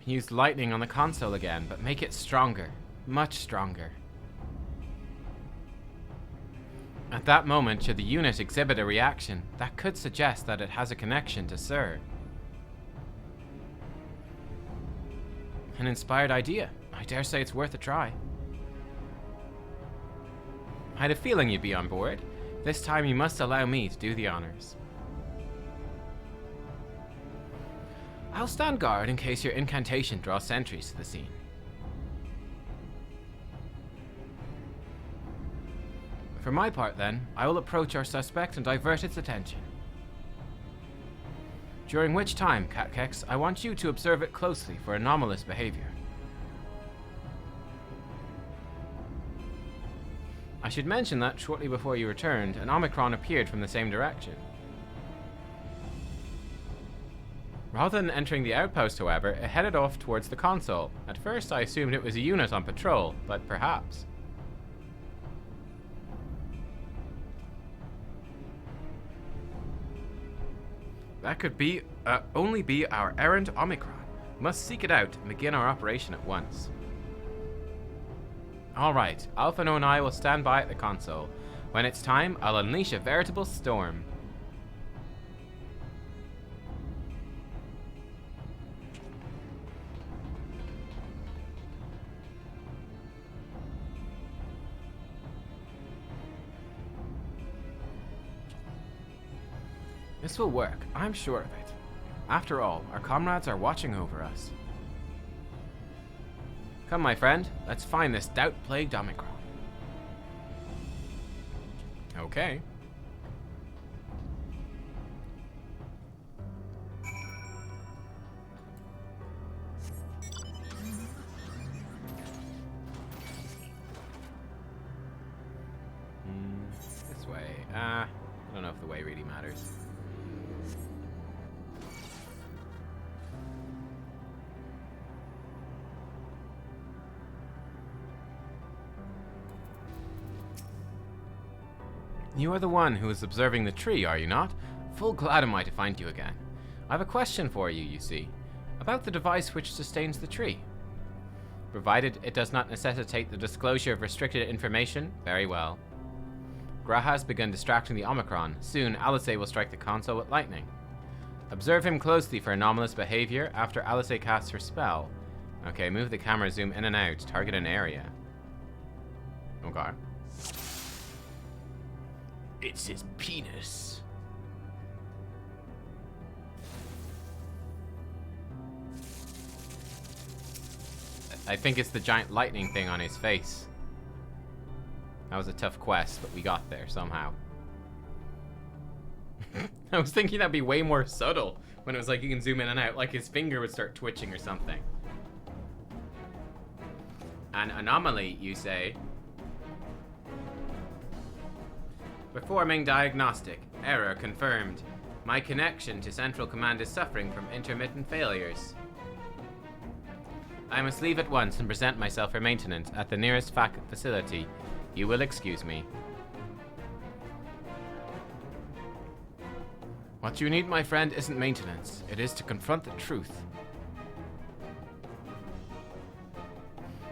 Speaker 1: Use lightning on the console again, but make it stronger. Much stronger. At that moment, should the unit exhibit a reaction, that could suggest that it has a connection to Sir. An inspired idea. I dare say it's worth a try. I had a feeling you'd be on board. This time you must allow me to do the honors. I'll stand guard in case your incantation draws sentries to the scene. For my part then, I will approach our suspect and divert its attention. During which time, Catkex, I want you to observe it closely for anomalous behavior. I should mention that, shortly before you returned, an Omicron appeared from the same direction. Rather than entering the outpost, however, it headed off towards the console. At first I assumed it was a unit on patrol, but perhaps. That could be, only be our errant Omicron. Must seek it out and begin our operation at once. Alright, Alpha and I will stand by at the console. When it's time, I'll unleash a veritable storm. This will work, I'm sure of it. After all, our comrades are watching over us. Come, my friend, let's find this doubt-plagued Omicron. Okay. This way. I don't know if the way really matters. You are the one who is observing the tree, are you not? Full glad am I to find you again. I have a question for you, you see, about the device which sustains the tree. Provided it does not necessitate the disclosure of restricted information, very well. Gra has begun distracting the Omicron. Soon, Alice will strike the console with lightning. Observe him closely for anomalous behavior after Alice casts her spell. Okay, move the camera, zoom in and out, target an area. Okay. It's his penis. I think it's the giant lightning thing on his face. That was a tough quest, but we got there somehow. I was thinking that'd be way more subtle when it was like you can zoom in and out, like his finger would start twitching or something. An anomaly, you say? Performing diagnostic. Error confirmed. My connection to Central Command is suffering from intermittent failures. I must leave at once and present myself for maintenance at the nearest facility. You will excuse me. What you need, my friend, isn't maintenance. It is to confront the truth.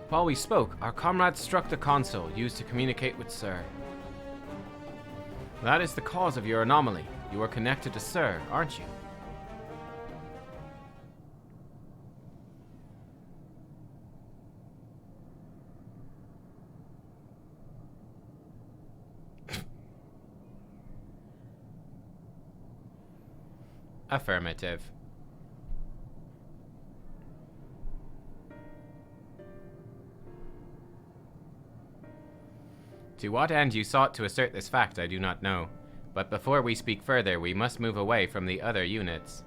Speaker 1: While we spoke, our comrades struck the console used to communicate with Sir. That is the cause of your anomaly. You are connected to Sir, aren't you? Affirmative. To what end you sought to assert this fact, I do not know. But before we speak further, we must move away from the other units.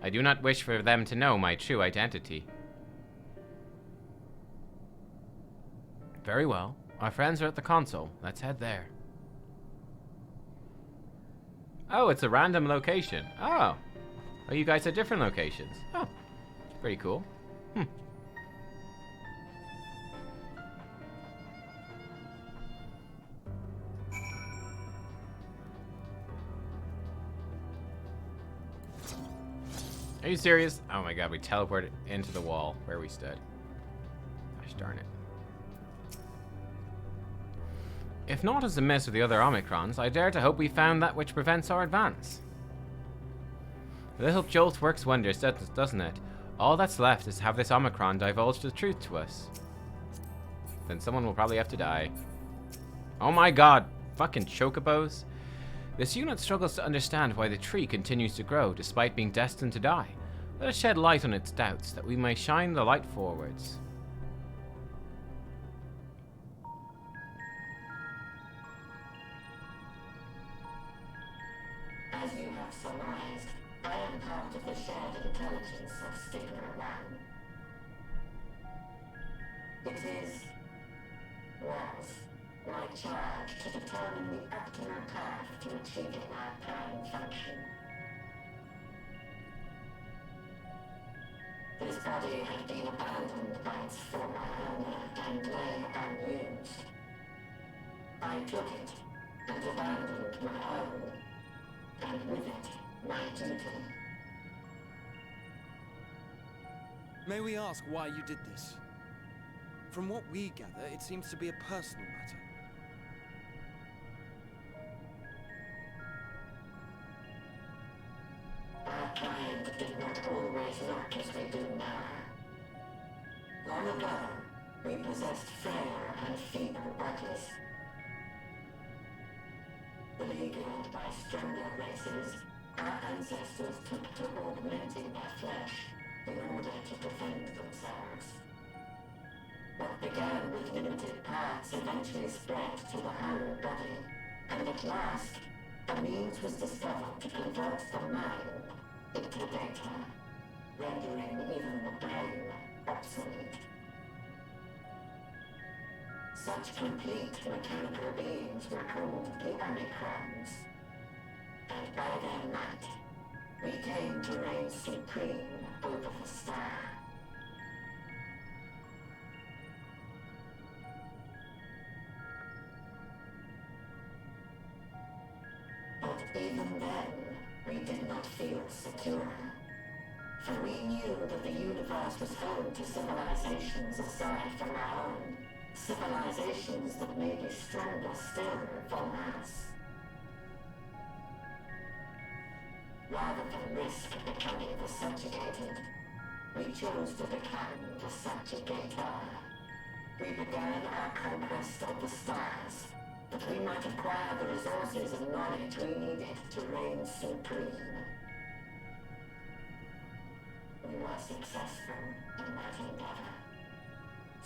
Speaker 1: I do not wish for them to know my true identity. Very well. Our friends are at the console. Let's head there. Oh, it's a random location. Oh. Oh, you guys at different locations. Oh. Pretty cool. Are you serious? Oh my god, we teleported into the wall where we stood. Gosh darn it. If not as amiss with the other Omicrons, I dare to hope we found that which prevents our advance. A little jolt works wonders, doesn't it? All that's left is to have this Omicron divulge the truth to us. Then someone will probably have to die. Oh my god, fucking chocobos. This unit struggles to understand why the tree continues to grow despite being destined to die. Let us shed light on its doubts, that we may shine the light forwards.
Speaker 5: As you have surmised, I am part of the shared intelligence of Stigma-1. It was my charge to determine the optimal path to achieving my prime function. This body had been abandoned by its former owner and lay unused. I took it and abandoned my own, and with it, my duty.
Speaker 6: May we ask why you did this? From what we gather, it seems to be a personal matter.
Speaker 5: Our kind did not always look as they do now. Long ago, we possessed frail and feeble bodies. Believe Figured by stronger races, our ancestors took to augmenting their flesh in order to defend themselves. What began with limited parts eventually spread to the whole body, and at last, a means was discovered to convert the mind into data, rendering even the brain obsolete. Such complete mechanical beings were called the Omicrons, and by their might, we came to reign supreme over the star. But even then, we did not feel secure. For we knew that the universe was home to civilizations aside from our own. Civilizations that may be stronger still than us. Rather than risk becoming the subjugated, we chose to become the subjugator. We began our conquest of the stars, that we might acquire the resources and knowledge we needed to reign supreme. We were successful in that endeavor.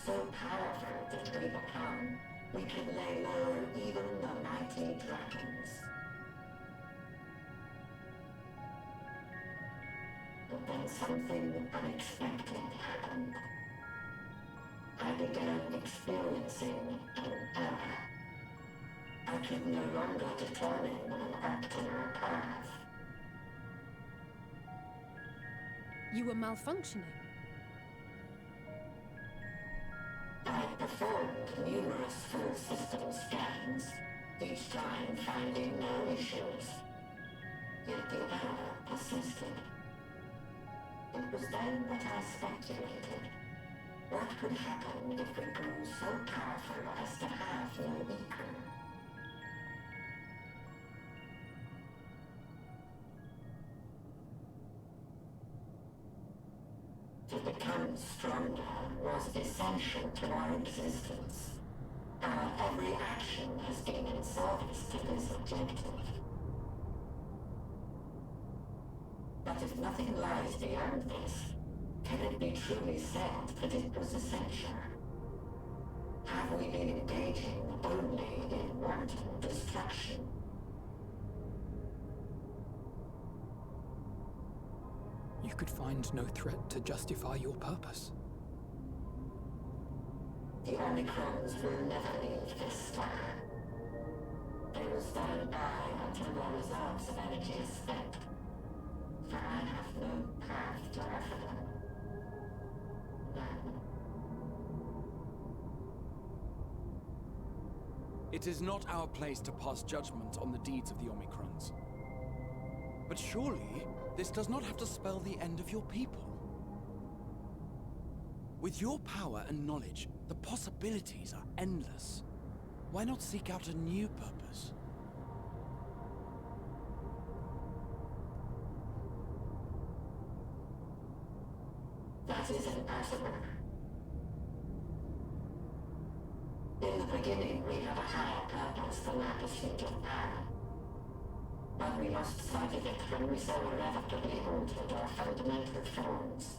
Speaker 5: So powerful did we become, we could lay low even the mighty dragons. But then something unexpected happened. I began experiencing an error. I could no longer determine an optimal path.
Speaker 9: You were malfunctioning.
Speaker 5: I performed numerous full system scans, each time finding no issues. Yet the error persisted. It was then that I speculated. What could happen if we grew so powerful as to have no equal? To become stronger was essential to our existence. Our every action has been in service to this objective. But if nothing lies beyond this, can it be truly said that it was essential? Have we been engaging only in wanton destruction?
Speaker 6: You could find no threat to justify your purpose.
Speaker 5: The Omicrons will never leave this star. They will stand by until their reserves of energy is spent. For I have no path to offer them. None.
Speaker 20: It is not our place to pass judgment on the deeds of the Omicrons. But surely, this does not have to spell the end of your people. With your power and knowledge, the possibilities are endless. Why not seek out a new purpose?
Speaker 5: That is impossible. In the beginning, we have a higher purpose than our pursuit of power. But we lost sight of it when we so irrevocably altered our fundamental forms.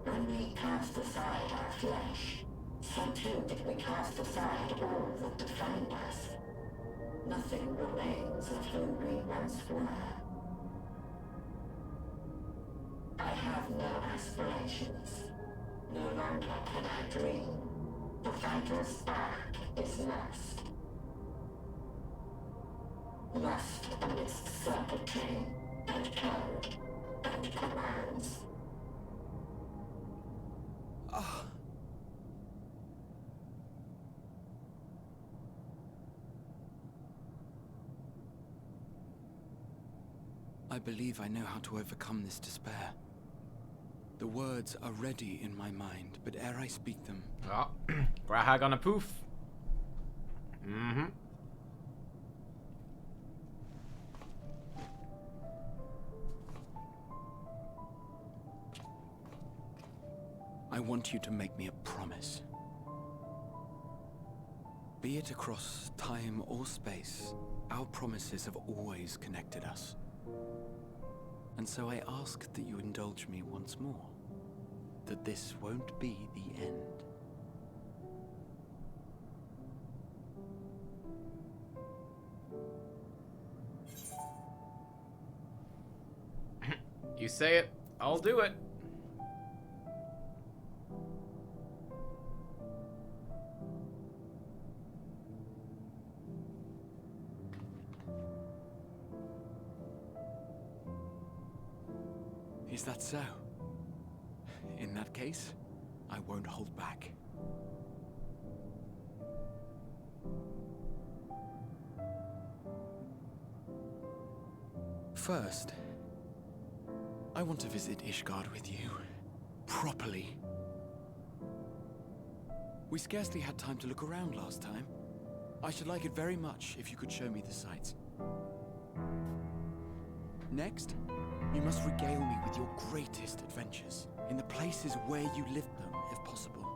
Speaker 5: When we cast aside our flesh, so too did we cast aside all that defined us. Nothing remains of who we once were. I have no aspirations. No longer can I dream. The vital spark is lost. Lost amidst circuitry and code and commands.
Speaker 20: I believe I know how to overcome this despair. The words are ready in my mind, but ere I speak them...
Speaker 1: Ja, Grahag on a poof.
Speaker 20: I want you to make me a promise. Be it across time or space, our promises have always connected us. And so I ask that you indulge me once more, that this won't be the end.
Speaker 1: You say it, I'll do it.
Speaker 20: Is that so? In that case, I won't hold back. First, I want to visit Ishgard with you. Properly. We scarcely had time to look around last time. I should like it very much if you could show me the sights. Next, you must regale me with your greatest adventures, in the places where you lived them, if possible.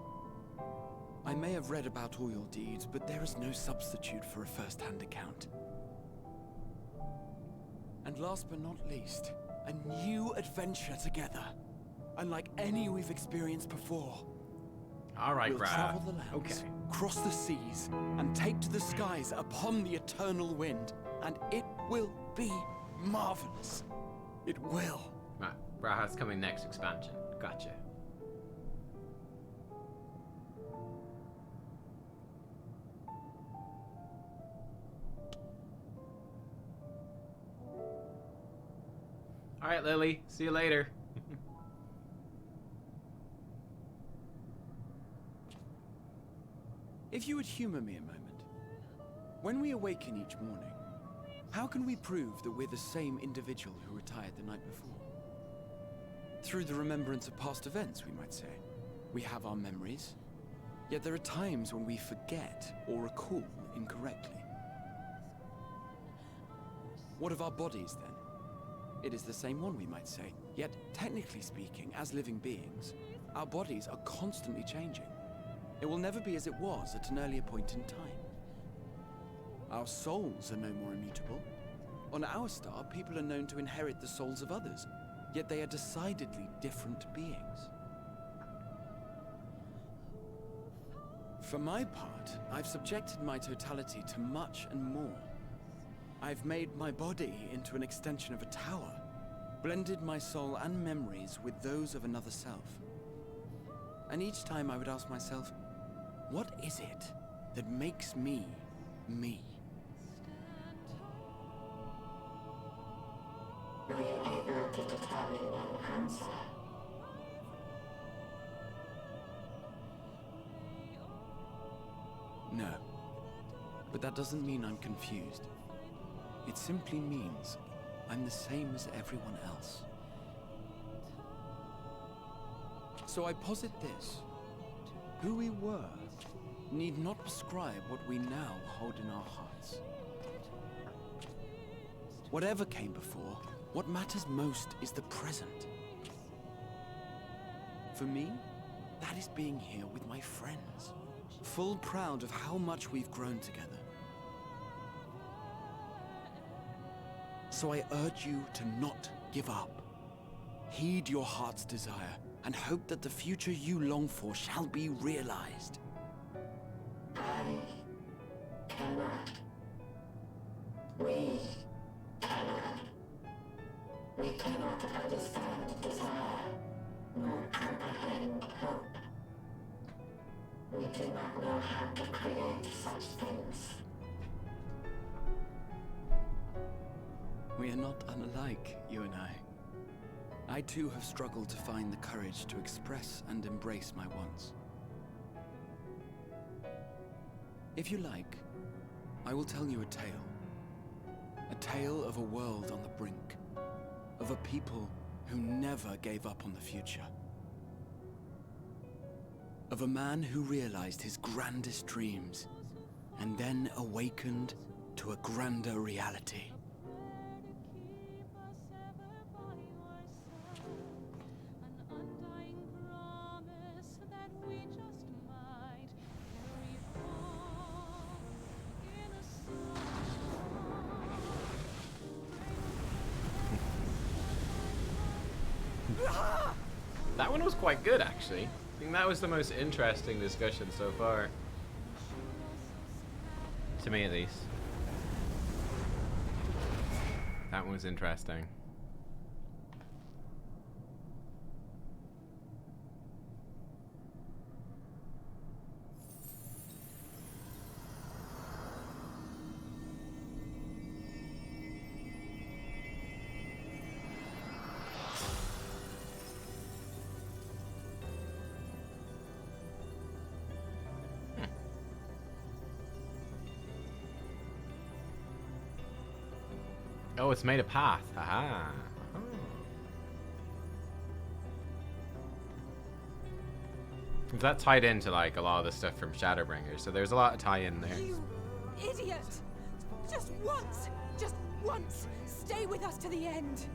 Speaker 20: I may have read about all your deeds, but there is no substitute for a first-hand account. And last but not least, a new adventure together, unlike any we've experienced before.
Speaker 1: All right,
Speaker 20: we'll
Speaker 1: Brad.
Speaker 20: travel the lands, cross the seas, and take to the skies upon the eternal wind, and it will be marvelous. It will.
Speaker 1: Right, Braha's coming next expansion. Gotcha. All right, Lily. See you later.
Speaker 20: If you would humor me a moment. When we awaken each morning, how can we prove that we're the same individual who retired the night before? Through the remembrance of past events, we might say. We have our memories, yet there are times when we forget or recall incorrectly. What of our bodies, then? It is the same one, we might say, yet technically speaking, as living beings, our bodies are constantly changing. It will never be as it was at an earlier point in time. Our souls are no more immutable. On our star, people are known to inherit the souls of others, yet they are decidedly different beings. For my part, I've subjected my totality to much and more. I've made my body into an extension of a tower, blended my soul and memories with those of another self. And each time I would ask myself, what is it that makes me, me?
Speaker 5: Were you able to determine an answer?
Speaker 20: No. But that doesn't mean I'm confused. It simply means I'm the same as everyone else. So I posit this. Who we were need not prescribe what we now hold in our hearts. Whatever came before, what matters most is the present. For me, that is being here with my friends, full proud of how much we've grown together. So I urge you to not give up. Heed your heart's desire and hope that the future you long for shall be realized.
Speaker 5: I cannot. We cannot. We cannot understand desire, nor comprehend hope. We do not know how to create such things.
Speaker 20: We are not unlike, you and I. I too have struggled to find the courage to express and embrace my wants. If you like, I will tell you a tale. A tale of a world on the brink. Of a people who never gave up on the future. Of a man who realized his grandest dreams and then awakened to a grander reality.
Speaker 1: That one was quite good, actually. I think that was the most interesting discussion so far. To me, at least. That one was interesting. Oh, it's made a path. Aha. Oh. That tied into like a lot of the stuff from Shadowbringers, so there's a lot of tie-in there.
Speaker 9: You idiot! Just once, stay with us to the end.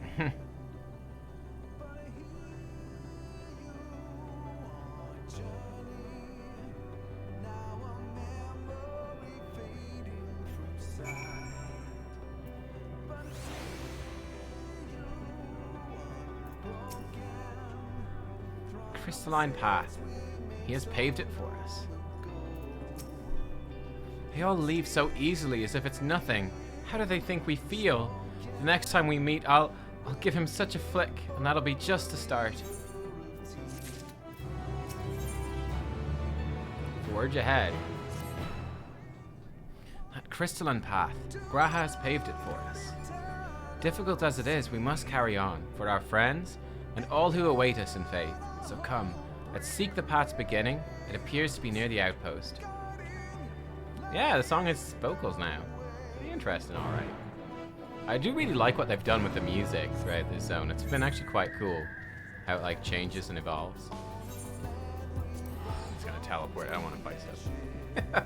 Speaker 1: Crystalline path. He has paved it for us. They all leave so easily as if it's nothing. How do they think we feel? The next time we meet, I'll give him such a flick, and that'll be just the start. Forge ahead. That crystalline path. Graha has paved it for us. Difficult as it is, we must carry on, for our friends, and all who await us in faith. So come, let's seek the path's beginning. It appears to be near the outpost. Yeah, the song has vocals now. Pretty interesting, alright. I do really like what they've done with the music throughout this zone. It's been actually quite cool how it like changes and evolves. It's gonna teleport, I don't want to fight stuff.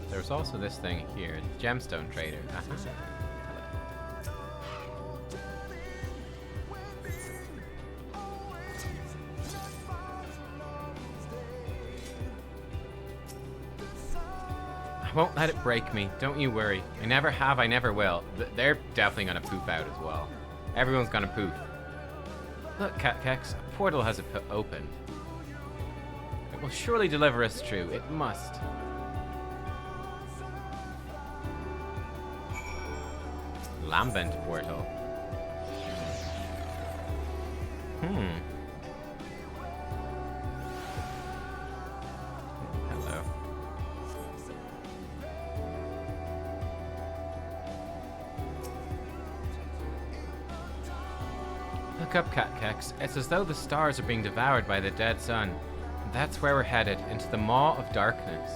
Speaker 1: There's also this thing here, gemstone trader. I won't let it break me, don't you worry. I never have, I never will. They're definitely gonna poof out as well. Everyone's gonna poof. Look, Catkex, a portal has opened. It will surely deliver us through, it must. Lambent portal. Hello. Look up, Catkex. It's as though the stars are being devoured by the dead sun. And that's where we're headed, into the maw of darkness.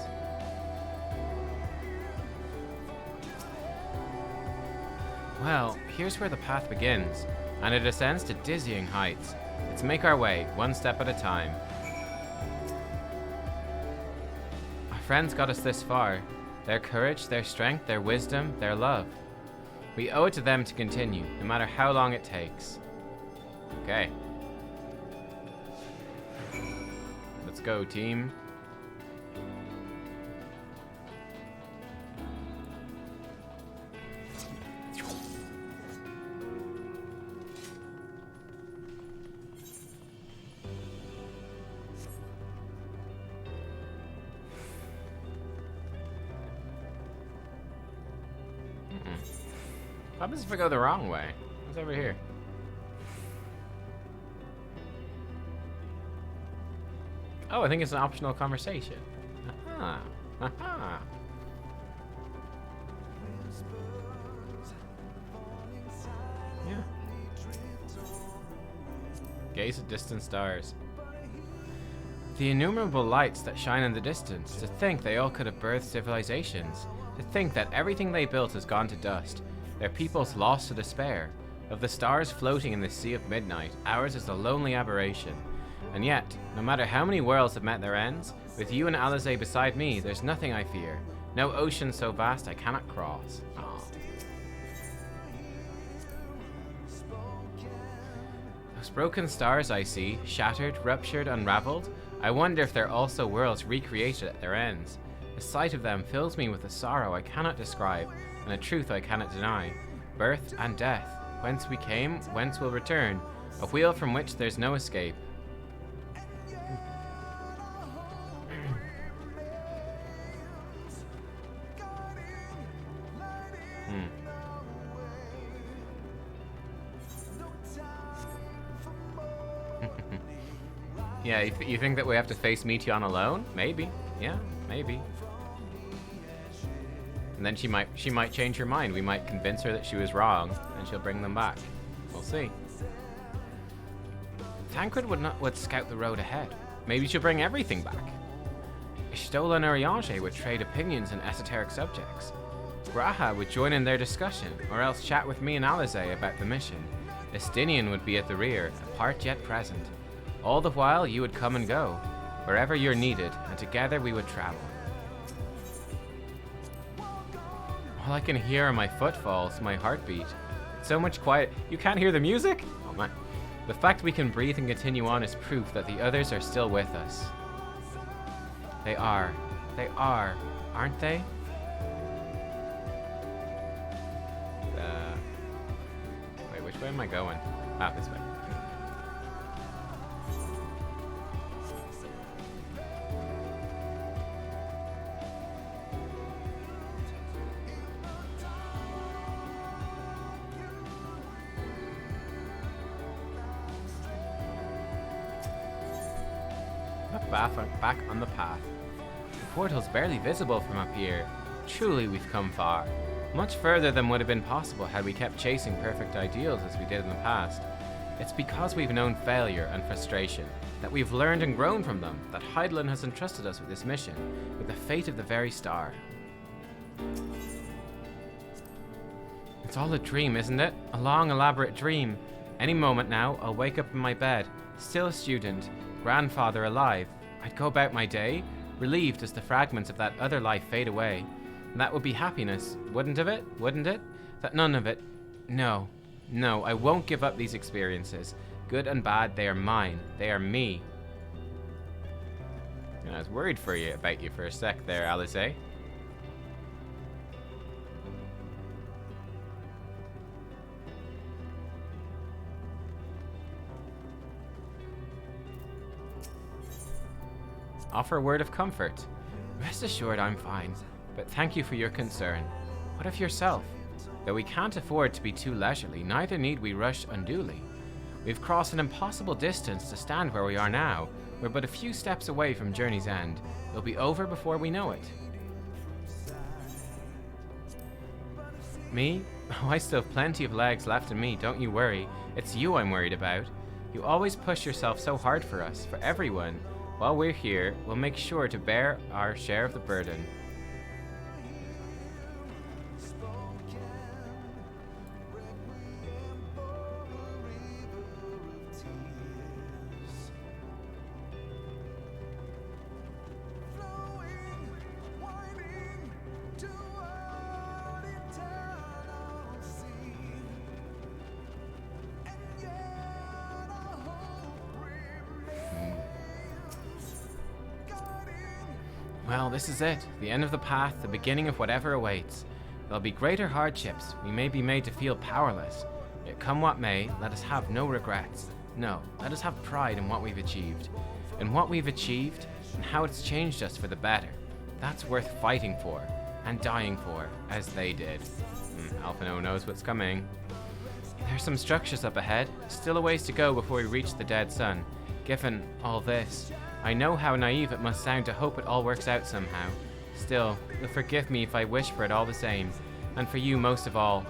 Speaker 1: Well, here's where the path begins, and it ascends to dizzying heights. Let's make our way, one step at a time. Our friends got us this far. Their courage, their strength, their wisdom, their love. We owe it to them to continue, no matter how long it takes. Okay. Let's go, team. What happens if I go the wrong way? What's over here? Oh, I think it's an optional conversation. Aha. Aha. Yeah. Gaze at distant stars. The innumerable lights that shine in the distance. To think they all could have birthed civilizations. To think that everything they built has gone to dust. Their peoples lost to despair. Of the stars floating in the sea of midnight, ours is a lonely aberration. And yet, no matter how many worlds have met their ends, with you and Alizé beside me, there's nothing I fear. No ocean so vast I cannot cross. Aww. Those broken stars I see, shattered, ruptured, unraveled, I wonder if they're also worlds recreated at their ends. The sight of them fills me with a sorrow I cannot describe, and a truth I cannot deny. Birth and death, whence we came, whence we'll return, a wheel from which there's no escape. Yeah, you think that we have to face Meteon alone? Maybe. Yeah, maybe. And then she might change her mind. We might convince her that she was wrong, and she'll bring them back. We'll see. Tancred would scout the road ahead. Maybe she'll bring everything back. Ishtola and Urianger would trade opinions on esoteric subjects. Graha would join in their discussion, or else chat with me and Alize about the mission. Estinian would be at the rear, apart yet present. All the while, you would come and go, wherever you're needed, and together we would travel. All I can hear are my footfalls, my heartbeat. It's so much quiet. You can't hear the music? Oh man. The fact we can breathe and continue on is proof that the others are still with us. They are. They are, aren't they? Wait, which way am I going? Ah, this way. Back on the path. The portal's barely visible from up here. Truly, we've come far. Much further than would have been possible had we kept chasing perfect ideals as we did in the past. It's because we've known failure and frustration, that we've learned and grown from them, that Hydaelyn has entrusted us with this mission, with the fate of the very star. It's all a dream, isn't it? A long, elaborate dream. Any moment now, I'll wake up in my bed, still a student, grandfather alive. I'd go about my day, relieved as the fragments of that other life fade away. And that would be happiness, wouldn't it? Wouldn't it? That none of it. No, I won't give up these experiences. Good and bad, they are mine. They are me. I was worried about you for a sec there, Alize. Offer a word of comfort. Rest assured I'm fine, but thank you for your concern. What of yourself? Though we can't afford to be too leisurely, neither need we rush unduly. We've crossed an impossible distance to stand where we are now. We're but a few steps away from journey's end. It'll be over before we know it. Me? Oh, I still have plenty of legs left in me, don't you worry. It's you I'm worried about. You always push yourself so hard for us, for everyone. While we're here, we'll make sure to bear our share of the burden. Well, this is it. The end of the path, the beginning of whatever awaits. There'll be greater hardships. We may be made to feel powerless. Yet come what may, let us have no regrets. No, let us have pride in what we've achieved. In what we've achieved, and how it's changed us for the better. That's worth fighting for, and dying for, as they did. Alphino knows what's coming. There's some structures up ahead. Still a ways to go before we reach the dead sun. Given all this, I know how naive it must sound to hope it all works out somehow. Still, you'll forgive me if I wish for it all the same. And for you most of all.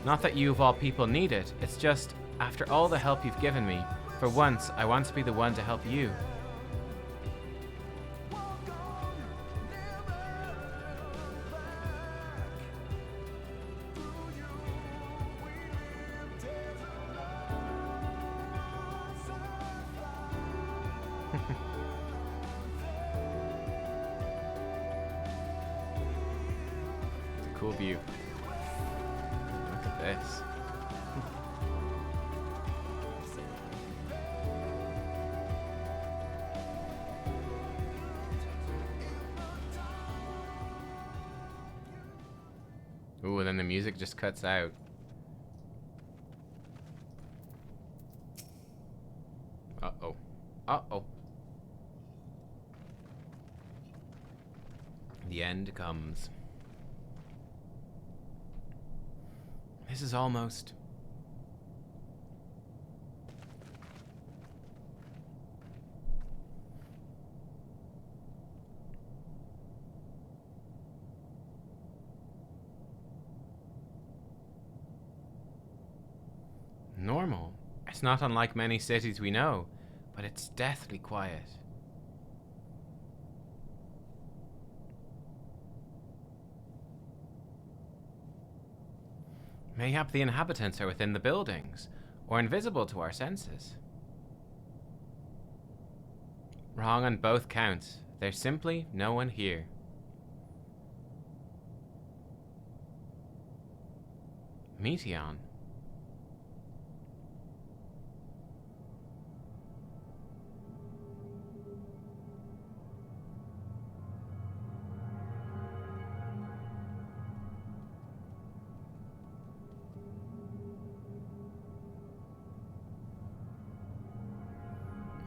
Speaker 1: Not that you of all people need it, it's just, after all the help you've given me, for once I want to be the one to help you. Cool view. Look at this. Ooh, and then the music just cuts out. Uh-oh. Uh-oh. The end comes. This is almost... normal. It's not unlike many cities we know, but it's deathly quiet. Mayhap the inhabitants are within the buildings, or invisible to our senses. Wrong on both counts. There's simply no one here. Meteon.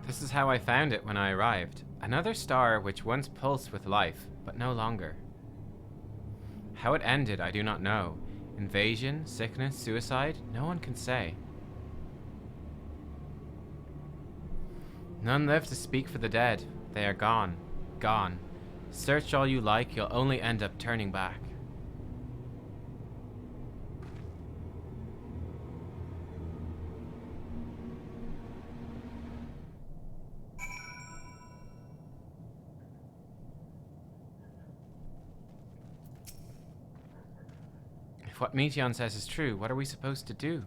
Speaker 1: This is how I found it when I arrived. Another star which once pulsed with life, but no longer. How it ended, I do not know. Invasion, sickness, suicide, no one can say. None live to speak for the dead. They are gone. Gone. Search all you like, you'll only end up turning back. If what Meteon says is true, what are we supposed to do?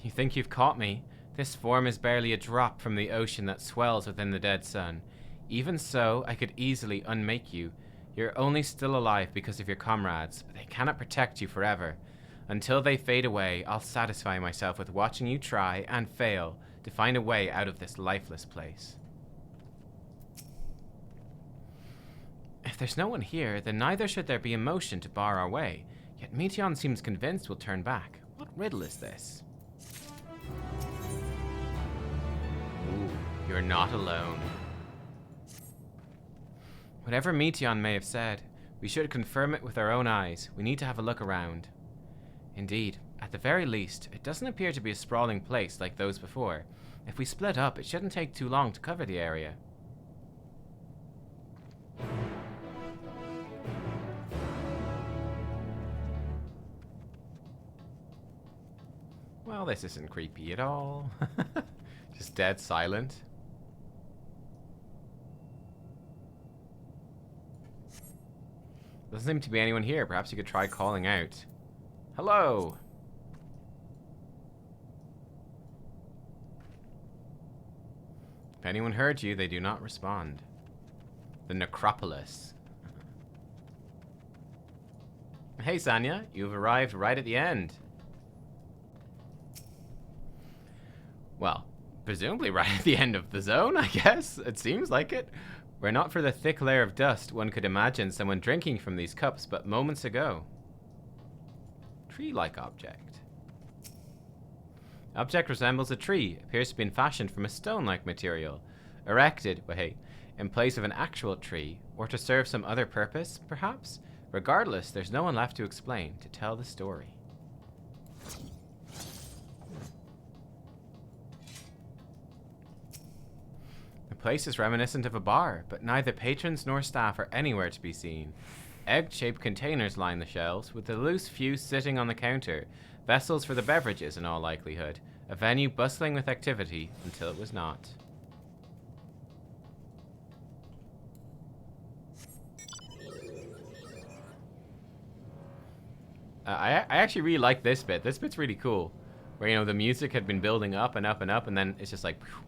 Speaker 1: You think you've caught me? This form is barely a drop from the ocean that swells within the dead sun. Even so, I could easily unmake you. You're only still alive because of your comrades, but they cannot protect you forever. Until they fade away, I'll satisfy myself with watching you try and fail to find a way out of this lifeless place. If there's no one here, then neither should there be a motion to bar our way. Yet Meteon seems convinced we'll turn back. What riddle is this? Ooh, you're not alone. Whatever Meteon may have said, we should confirm it with our own eyes. We need to have a look around. Indeed, at the very least, it doesn't appear to be a sprawling place like those before. If we split up, it shouldn't take too long to cover the area. Well, this isn't creepy at all. Just dead silent. Doesn't seem to be anyone here. Perhaps you could try calling out. Hello! If anyone heard you, they do not respond. The necropolis. Hey, Sanya. You've arrived right at the end. Well, presumably right at the end of the zone, I guess. It seems like it. Were it not for the thick layer of dust, one could imagine someone drinking from these cups but moments ago. Tree-like object. Object resembles a tree. Appears to have been fashioned from a stone-like material. Erected, in place of an actual tree, or to serve some other purpose, perhaps? Regardless, there's no one left to explain, to tell the story. The place is reminiscent of a bar, but neither patrons nor staff are anywhere to be seen. Egg-shaped containers line the shelves, with the loose few sitting on the counter, vessels for the beverages in all likelihood, a venue bustling with activity until it was not. I actually really like this bit. This bit's really cool. Where, you know, the music had been building up and up and up, and then it's just like, phew,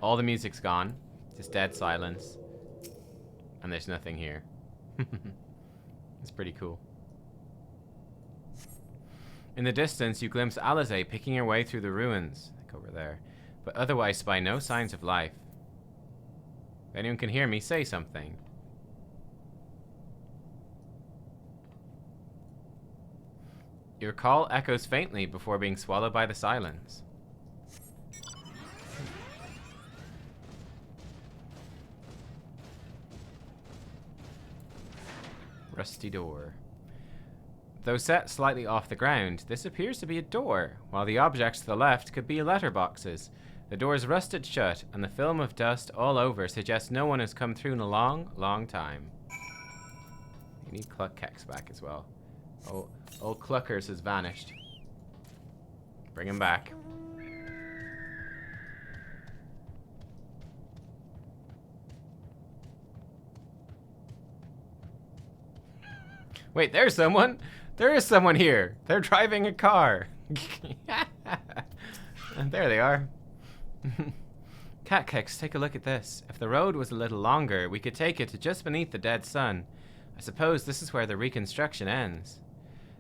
Speaker 1: all the music's gone. Just dead silence. And there's nothing here. It's pretty cool. In the distance, you glimpse Alize picking her way through the ruins, like over there, but otherwise spy no signs of life. If anyone can hear me, say something. Your call echoes faintly before being swallowed by the silence. Rusty door. Though set slightly off the ground, this appears to be a door, while the objects to the left could be letterboxes. The door is rusted shut, and the film of dust all over suggests no one has come through in a long, long time. You need Cluck Kex back as well. Oh, old Cluckers has vanished. Bring him back. Wait, there's someone! There is someone here! They're driving a car! And there they are. Cat Kex, take a look at this. If the road was a little longer, we could take it to just beneath the dead sun. I suppose this is where the reconstruction ends.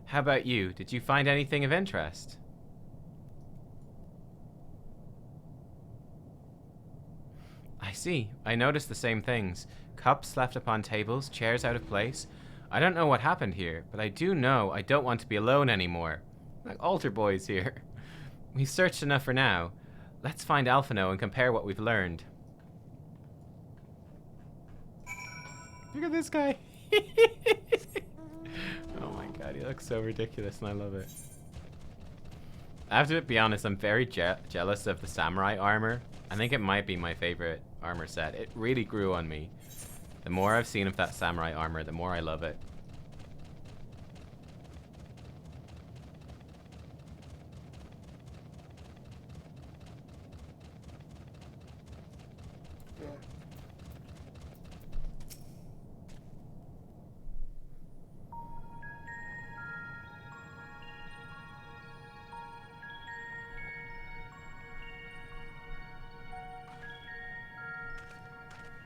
Speaker 1: How about you? Did you find anything of interest? I see. I noticed the same things. Cups left upon tables, chairs out of place. I don't know what happened here, but I do know I don't want to be alone anymore. Like altar boys here. We've searched enough for now. Let's find Alphino and compare what we've learned. Look at this guy. Oh my god, he looks so ridiculous and I love it. I have to be honest, I'm very jealous of the samurai armor. I think it might be my favorite armor set. It really grew on me. The more I've seen of that samurai armor, the more I love it.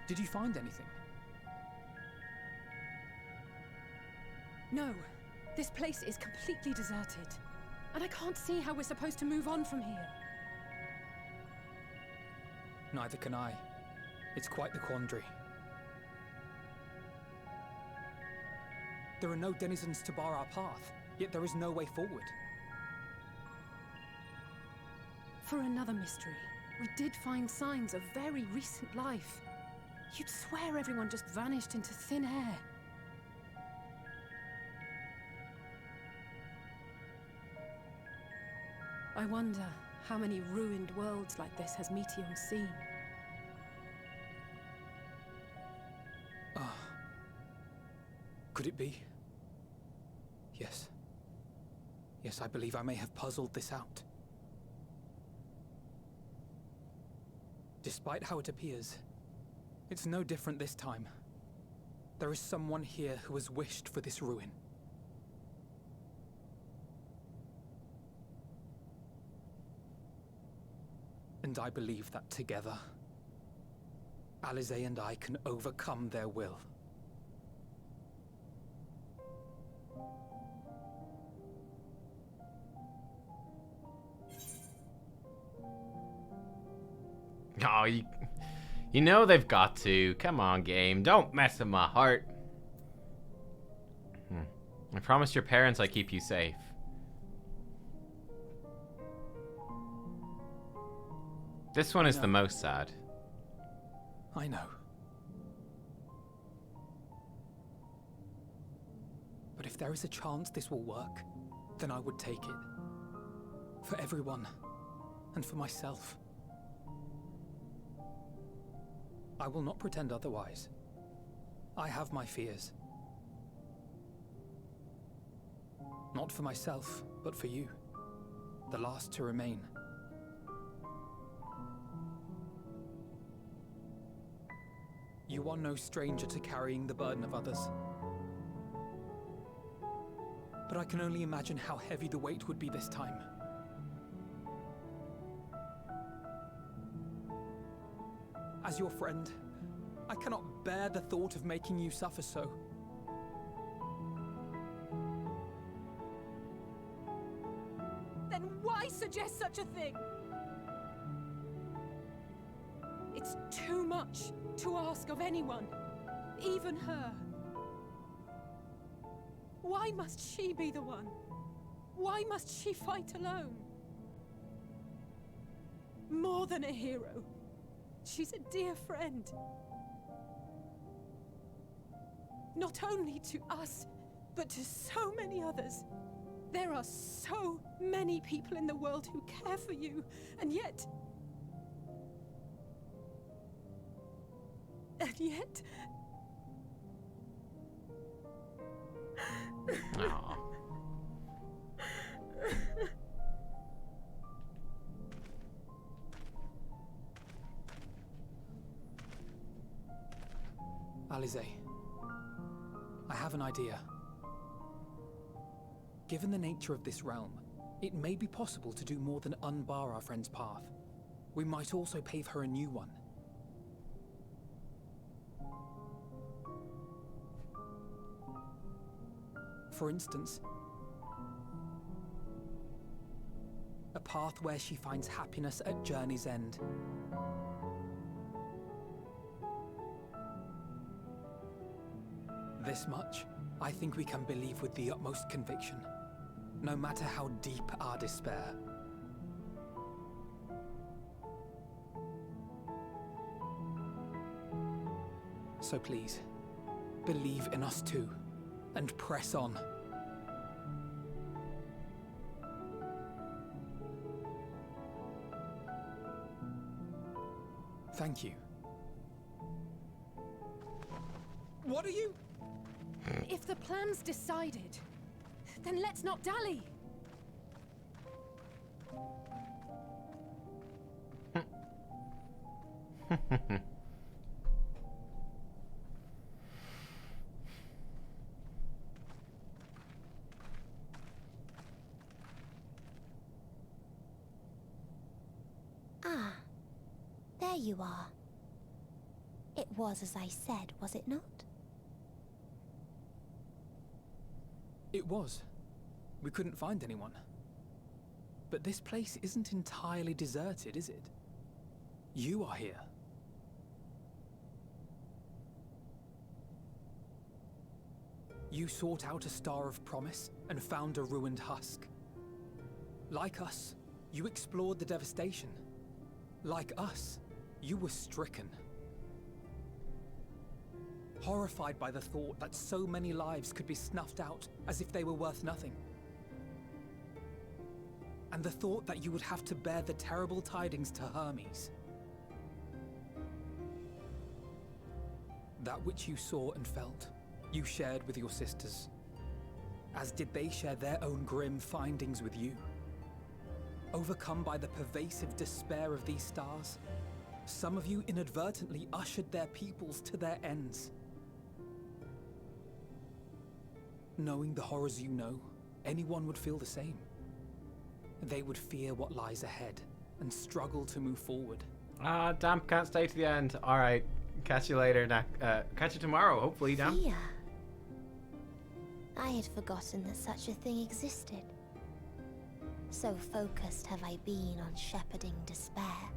Speaker 6: Did you find anything?
Speaker 9: No. This place is completely deserted. And I can't see how we're supposed to move on from here.
Speaker 6: Neither can I. It's quite the quandary. There are no denizens to bar our path, yet there is no way forward.
Speaker 9: For another mystery, we did find signs of very recent life. You'd swear everyone just vanished into thin air. I wonder how many ruined worlds like this has Meteion seen.
Speaker 6: Ah. Could it be? Yes. Yes, I believe I may have puzzled this out. Despite how it appears, it's no different this time. There is someone here who has wished for this ruin. And I believe that together, Alize and I can overcome their will.
Speaker 1: Oh, you know they've got to. Come on, game. Don't mess with my heart. I promised your parents I'd keep you safe. This one is the most sad.
Speaker 6: I know. But if there is a chance this will work, then I would take it. For everyone, and for myself. I will not pretend otherwise. I have my fears. Not for myself, but for you. The last to remain. You are no stranger to carrying the burden of others. But I can only imagine how heavy the weight would be this time. As your friend, I cannot bear the thought of making you suffer so.
Speaker 9: Then why suggest such a thing? It's too much to ask of anyone, even her. Why must she be the one? Why must she fight alone? More than a hero. She's a dear friend. Not only to us, but to so many others. There are so many people in the world who care for you, and yet...
Speaker 1: Aww.
Speaker 6: Alize, I have an idea. Given the nature of this realm, it may be possible to do more than unbar our friend's path. We might also pave her a new one. For instance, a path where she finds happiness at journey's end. This much, I think we can believe with the utmost conviction, no matter how deep our despair. So please, believe in us too, and press on. Thank you. What are you?
Speaker 9: If the plan's decided, then let's not dally.
Speaker 11: Ah, there you are. It was as I said, was it not?
Speaker 6: It was. We couldn't find anyone. But this place isn't entirely deserted, is it? You are here. You sought out a star of promise and found a ruined husk. Like us, you explored the devastation. Like us, you were stricken. Horrified by the thought that so many lives could be snuffed out as if they were worth nothing. And the thought that you would have to bear the terrible tidings to Hermes. That which you saw and felt, you shared with your sisters, as did they share their own grim findings with you. Overcome by the pervasive despair of these stars, some of you inadvertently ushered their peoples to their ends. Knowing the horrors you know, anyone would feel the same. They would fear what lies ahead and struggle to move forward.
Speaker 1: Ah, Damp can't stay to the end. Alright, catch you later. Catch you tomorrow, hopefully, Damp.
Speaker 11: Fear. I had forgotten that such a thing existed. So focused have I been on shepherding despair.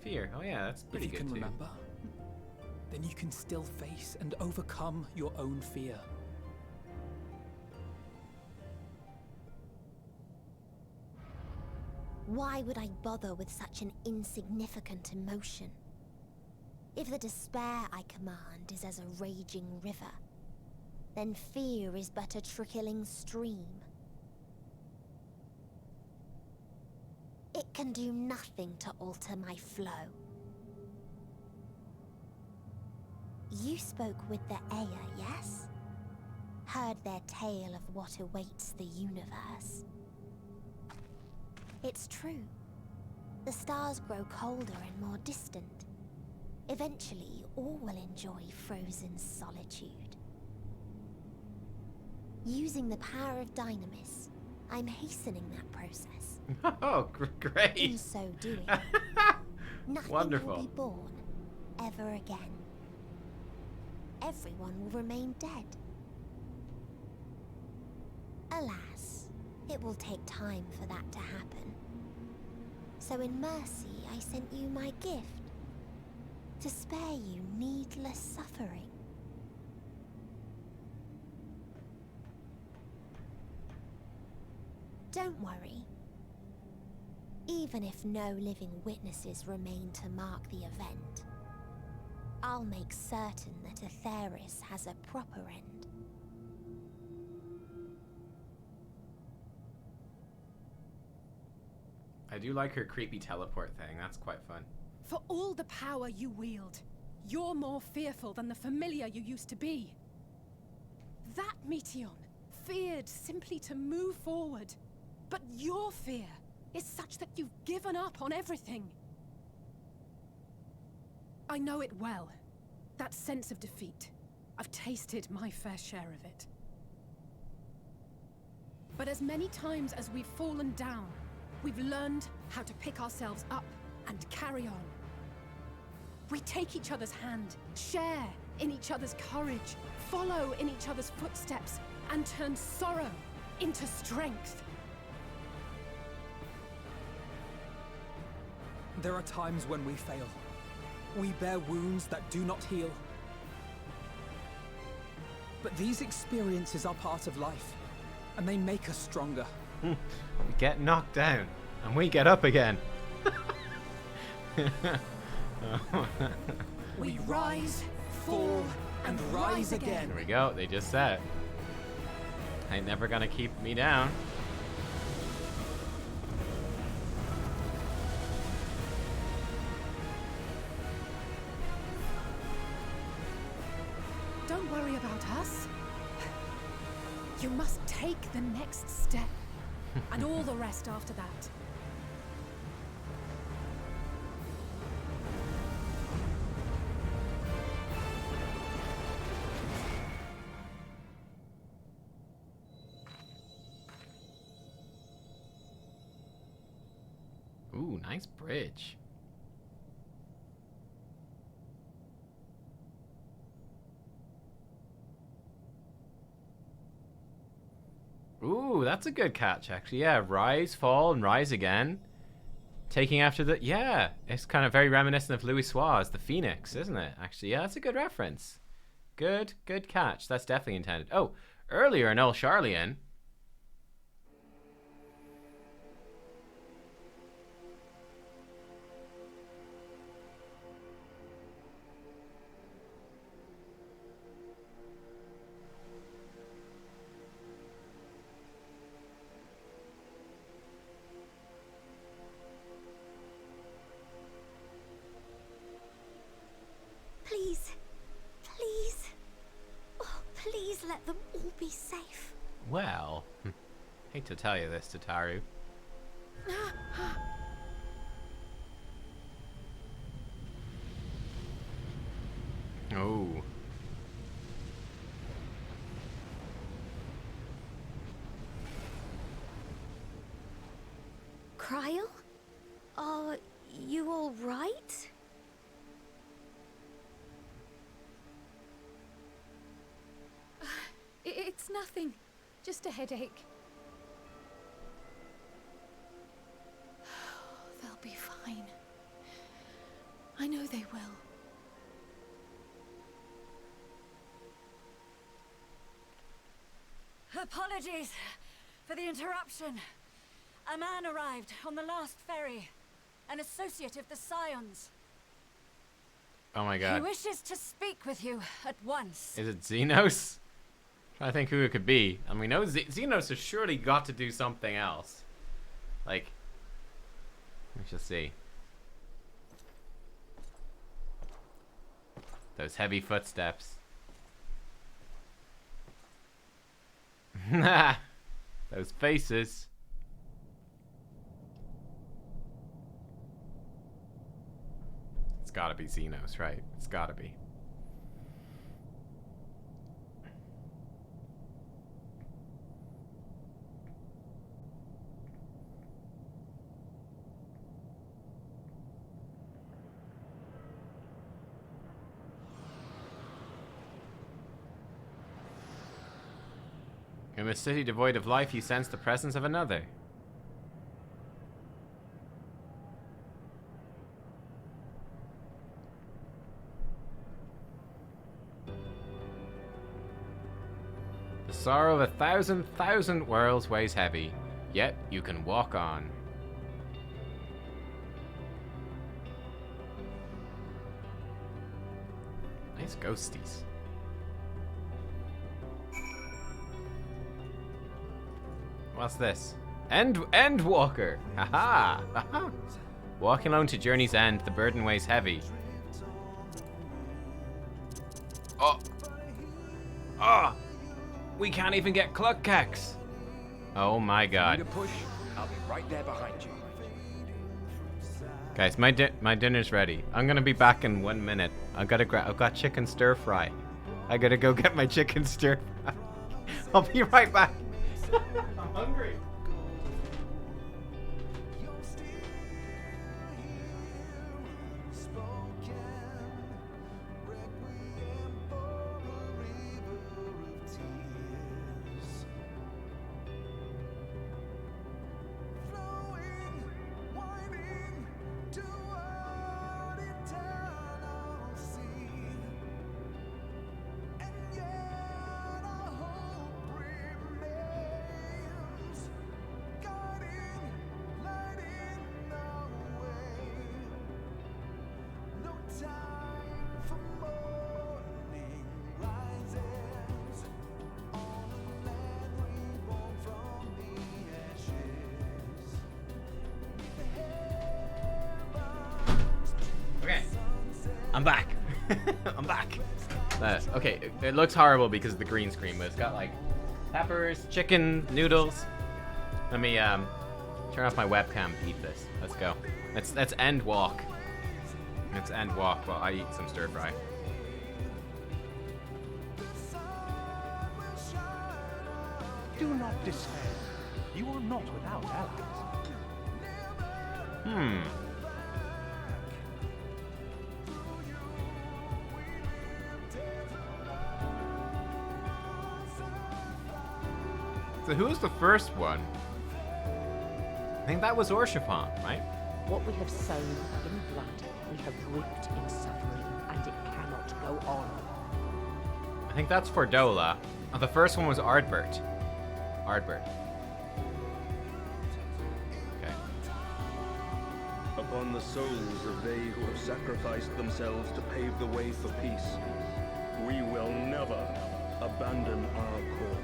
Speaker 1: Fear. Oh yeah, that's pretty good too.
Speaker 6: If you can remember, then you can still face and overcome your own fear.
Speaker 11: Why would I bother with such an insignificant emotion? If the despair I command is as a raging river, then fear is but a trickling stream. It can do nothing to alter my flow. You spoke with the Aya, yes? Heard their tale of what awaits the universe. It's true. The stars grow colder and more distant. Eventually, all will enjoy frozen solitude. Using the power of Dynamis, I'm hastening that process.
Speaker 1: Oh, great.
Speaker 11: In so doing, nothing
Speaker 1: Wonderful.
Speaker 11: will be born ever again. Everyone will remain dead. Alas, it will take time for that to happen. So in mercy, I sent you my gift, to spare you needless suffering.
Speaker 10: Don't worry. Even if no living witnesses remain to mark the event, I'll make certain that Atheris has a proper end.
Speaker 1: I do like her creepy teleport thing. That's quite fun.
Speaker 9: For all the power you wield, you're more fearful than the familiar you used to be. That Meteion feared simply to move forward. But your fear is such that you've given up on everything. I know it well. That sense of defeat. I've tasted my fair share of it. But as many times as we've fallen down, we've learned how to pick ourselves up and carry on. We take each other's hand, share in each other's courage, follow in each other's footsteps, and turn sorrow into strength.
Speaker 6: There are times when we fail. We bear wounds that do not heal. But these experiences are part of life, and they make us stronger.
Speaker 1: We get knocked down, and we get up again.
Speaker 9: We rise, fall, and rise again.
Speaker 1: There we go, they just said it. Ain't never gonna keep me down.
Speaker 9: Don't worry about us. You must take the next step, and all the rest after that.
Speaker 1: Ooh, nice bridge. Ooh, that's a good catch, actually. Yeah, rise, fall, and rise again. Taking after the... Yeah, it's kind of very reminiscent of Louis Suarez, the Phoenix, isn't it? Actually, yeah, that's a good reference. Good catch. That's definitely intended. Oh, earlier in Old Charlian...
Speaker 10: Please. Please. Oh, please let them all be safe.
Speaker 1: Well, hate to tell you this, Tataru. Oh.
Speaker 10: Cryle? Are you all right?
Speaker 9: It's nothing. Just a headache. They'll be fine. I know they will.
Speaker 22: Apologies for the interruption. A man arrived on the last ferry. An associate of the Scions.
Speaker 1: Oh my god.
Speaker 22: He wishes to speak with you at once.
Speaker 1: Is it Xenos? I think who it could be. And we know Xenos has surely got to do something else. Like, we shall see. Those heavy footsteps. Those faces. It's gotta be Xenos, right? It's gotta be. In a city devoid of life, you sense the presence of another. The sorrow of 1,000,000 worlds weighs heavy. Yet you can walk on. Nice ghosties. What's this? End walker. Haha. Haha. Walking alone to journey's end, the burden weighs heavy. Oh. Oh. We can't even get cluck cacks. Oh my god.
Speaker 15: Need a push? I'll be right there behind you.
Speaker 1: Guys, my dinner's ready. I'm gonna be back in 1 minute. I've got chicken stir fry. I gotta go get my chicken stir fry. I'll be right back. I'm hungry. I'm back. I'm back. Okay, it looks horrible because of the green screen, but it's got like peppers, chicken, noodles. Let me turn off my webcam to eat this. Let's go. Let's end walk. Let's end walk while I eat some stir fry.
Speaker 16: Do not despair. You are not without allies.
Speaker 1: So who was the first one? I think that was Orshifon, right?
Speaker 23: What we have sown in blood, we have reaped in suffering, and it cannot go on.
Speaker 1: I think that's for Dola. Oh, the first one was Ardbert. Ardbert. Okay.
Speaker 24: Upon the souls of they who have sacrificed themselves to pave the way for peace, we will never abandon our cause.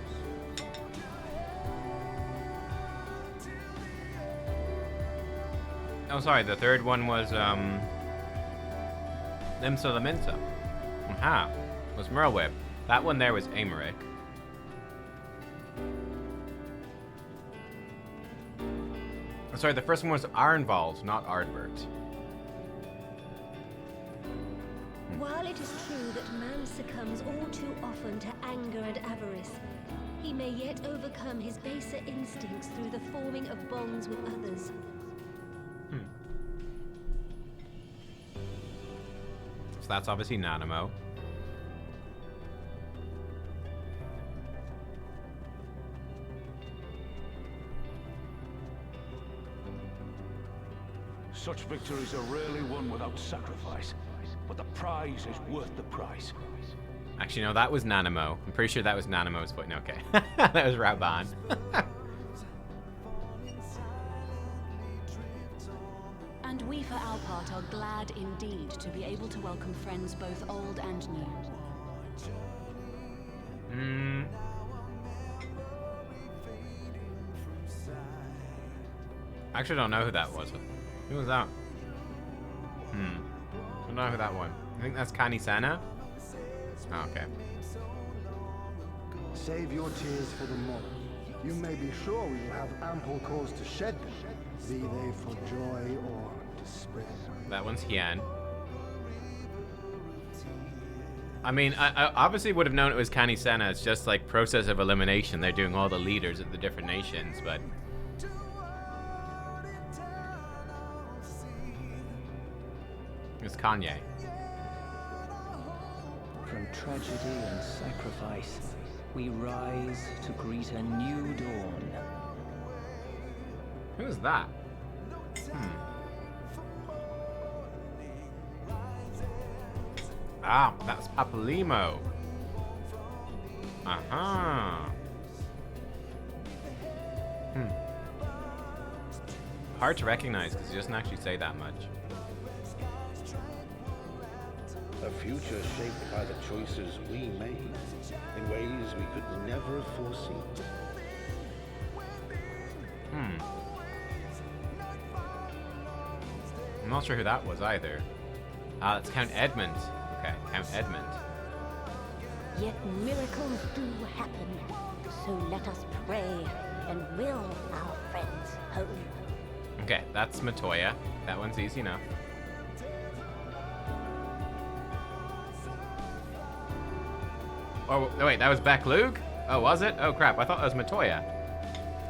Speaker 1: Oh, sorry, the third one was, Limsa Laminsa. Aha, was Merlwyb. That one there was Aymeric. Oh, sorry, the first one was Arnvald, not Ardbert.
Speaker 17: While it is true that man succumbs all too often to anger and avarice, he may yet overcome his baser instincts through the forming of bonds with others.
Speaker 1: So that's obviously Nanamo.
Speaker 16: Such victories are rarely won without sacrifice, but the prize is worth the price.
Speaker 1: Actually, no, that was Nanamo. I'm pretty sure that was Nanamo's foot. No, okay. That was Raban.
Speaker 25: And we, for our part, are glad indeed to be able to welcome friends both old and new.
Speaker 1: I actually don't know who that was. Who was that? I don't know who that one. I think that's Kanisana. Oh, okay.
Speaker 26: Save your tears for the morrow. You may be sure we will have ample cause to shed them, be they for joy or despair.
Speaker 1: That one's Hien. I mean, I obviously would have known it was Kanisena. It's just like process of elimination. They're doing all the leaders of the different nations, but... It's Kanye.
Speaker 27: From tragedy and sacrifice, we rise to greet a new dawn.
Speaker 1: Who is that? Ah, that's Papalimo. hard to recognize because he doesn't actually say that much.
Speaker 3: A future shaped by the choices we made in ways we could never have foreseen.
Speaker 1: I'm not sure who that was either. It's Count Edmund. Okay, Count Edmund.
Speaker 17: Yet miracles do happen, so let us pray and will our friends home.
Speaker 1: Okay, that's Matoya. That one's easy enough. Oh, wait, that was Beck Luke? Oh, was it? Oh, crap, I thought that was Matoya.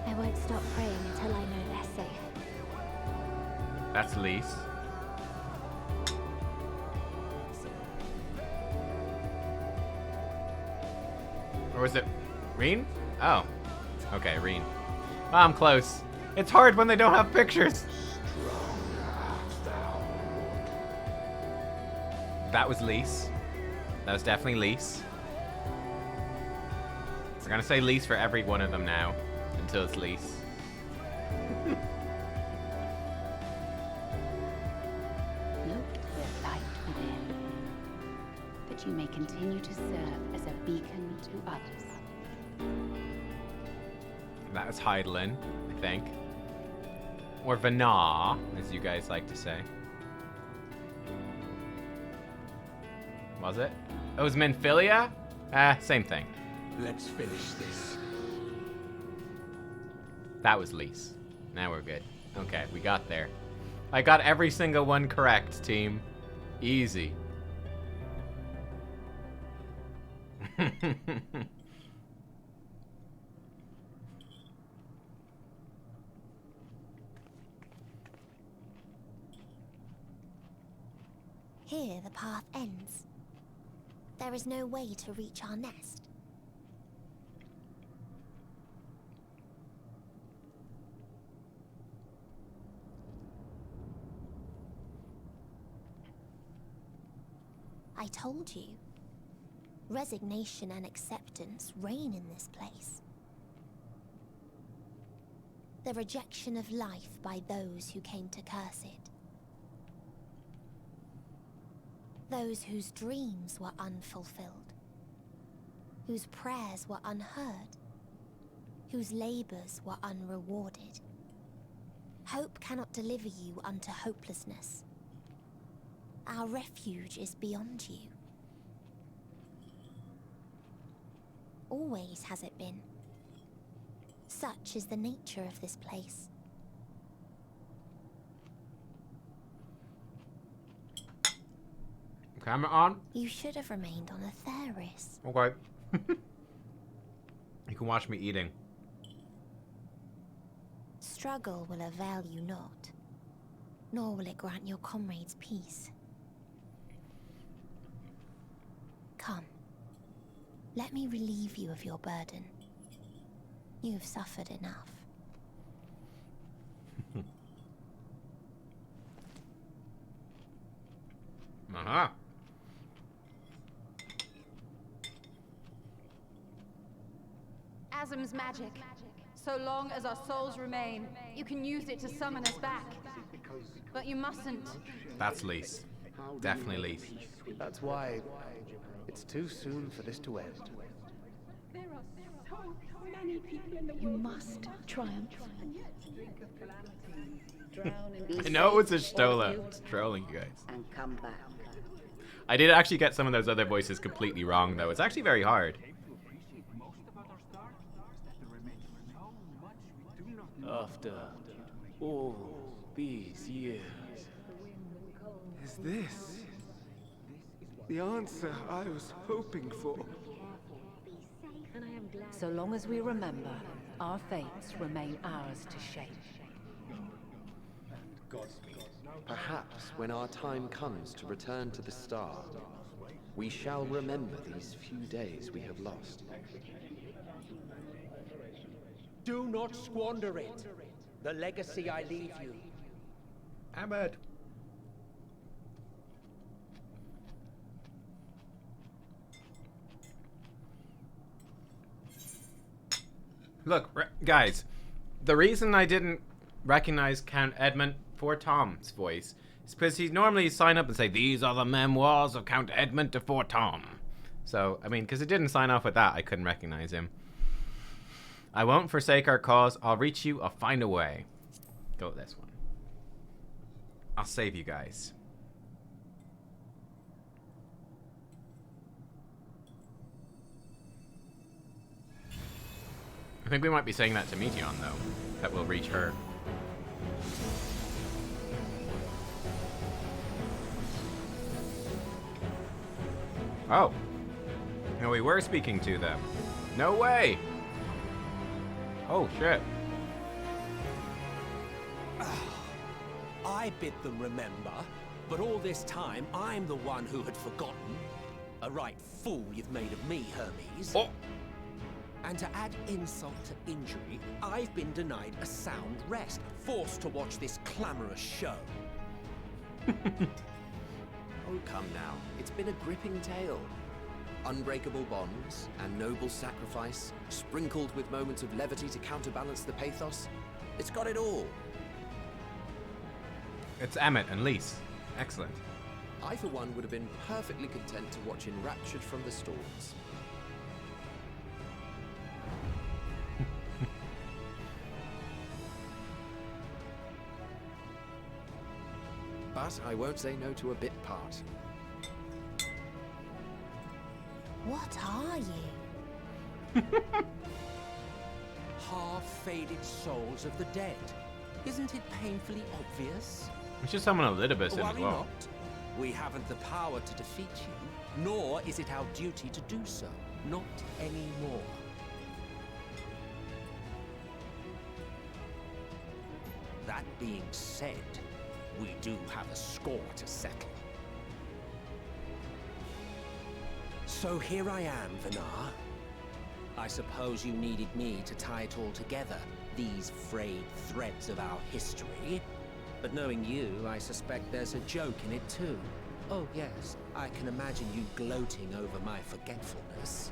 Speaker 10: I won't stop praying until I know they're safe.
Speaker 1: That's Lise. Or was it Reen? Oh. Okay, Reen. Oh, I'm close. It's hard when they don't have pictures. That was Lise. That was definitely Lise. We're gonna say Lise for every one of them now, until it's Lise.
Speaker 25: Note the light within, that you may continue to serve as a beacon to others.
Speaker 1: That was Heidelin, I think. Or Vana, as you guys like to say. Was it? Oh, it was Menphilia? Same thing.
Speaker 8: Let's finish this.
Speaker 1: That was Lise. Now we're good. Okay, we got there. I got every single one correct, team. Easy.
Speaker 10: Here the path ends. There is no way to reach our nest. I told you. Resignation and acceptance reign in this place. The rejection of life by those who came to curse it. Those whose dreams were unfulfilled. Whose prayers were unheard. Whose labors were unrewarded. Hope cannot deliver you unto hopelessness. Our refuge is beyond you. Always has it been. Such is the nature of this place.
Speaker 1: Camera on?
Speaker 10: You should have remained on Atheris.
Speaker 1: Okay. You can watch me eating.
Speaker 10: Struggle will avail you not, nor will it grant your comrades peace. Come, let me relieve you of your burden. You've suffered enough.
Speaker 1: Uh-huh.
Speaker 12: Asm's magic. So long as our souls remain, you can use it to summon us back. But you mustn't.
Speaker 1: That's Lise. Definitely Lise.
Speaker 8: That's why it's too soon for this to end.
Speaker 9: There are so many people in the world.
Speaker 25: You must triumph.
Speaker 1: I know it was a Stola. It's trolling you guys.
Speaker 5: And come back.
Speaker 1: I did actually get some of those other voices completely wrong, though. It's actually very hard.
Speaker 8: After all these years,
Speaker 13: is this the answer I was hoping for?
Speaker 25: So long as we remember, our fates remain ours to shape.
Speaker 14: Perhaps when our time comes to return to the star, we shall remember these few days we have lost.
Speaker 8: do not squander it. The legacy I leave you.
Speaker 1: Ahmed. Look, guys, the reason I didn't recognize Count Edmund for Tom's voice. It's because he normally sign up and say, "These are the memoirs of Count Edmund de Fort Tom." So, I mean, because it didn't sign off with that, I couldn't recognize him. I won't forsake our cause. I'll reach you. I'll find a way. Go with this one. I'll save you guys. I think we might be saying that to Meteon, though. That we'll reach her. Oh. No, we were speaking to them. No way! Oh, shit.
Speaker 8: I bid them remember, but all this time I'm the one who had forgotten. A right fool you've made of me, Hermes.
Speaker 1: Oh.
Speaker 8: And to add insult to injury, I've been denied a sound rest, forced to watch this clamorous show.
Speaker 14: Oh, come now. It's been a gripping tale. Unbreakable bonds and noble sacrifice, sprinkled with moments of levity to counterbalance the pathos. It's got it all.
Speaker 1: It's Emmett and Lise. Excellent.
Speaker 14: I, for one, would have been perfectly content to watch enraptured from the stalls. But I won't say no to a bit part.
Speaker 10: What are you?
Speaker 8: Half-faded souls of the dead. Isn't it painfully obvious?
Speaker 1: We should summon Elidibus in as
Speaker 8: Worry
Speaker 1: well.
Speaker 8: not. We haven't the power to defeat you, nor is it our duty to do so. Not anymore. That being said, we do have a score to settle. So here I am, Vinar. I suppose you needed me to tie it all together, these frayed threads of our history. But knowing you, I suspect there's a joke in it too. Oh yes, I can imagine you gloating over my forgetfulness.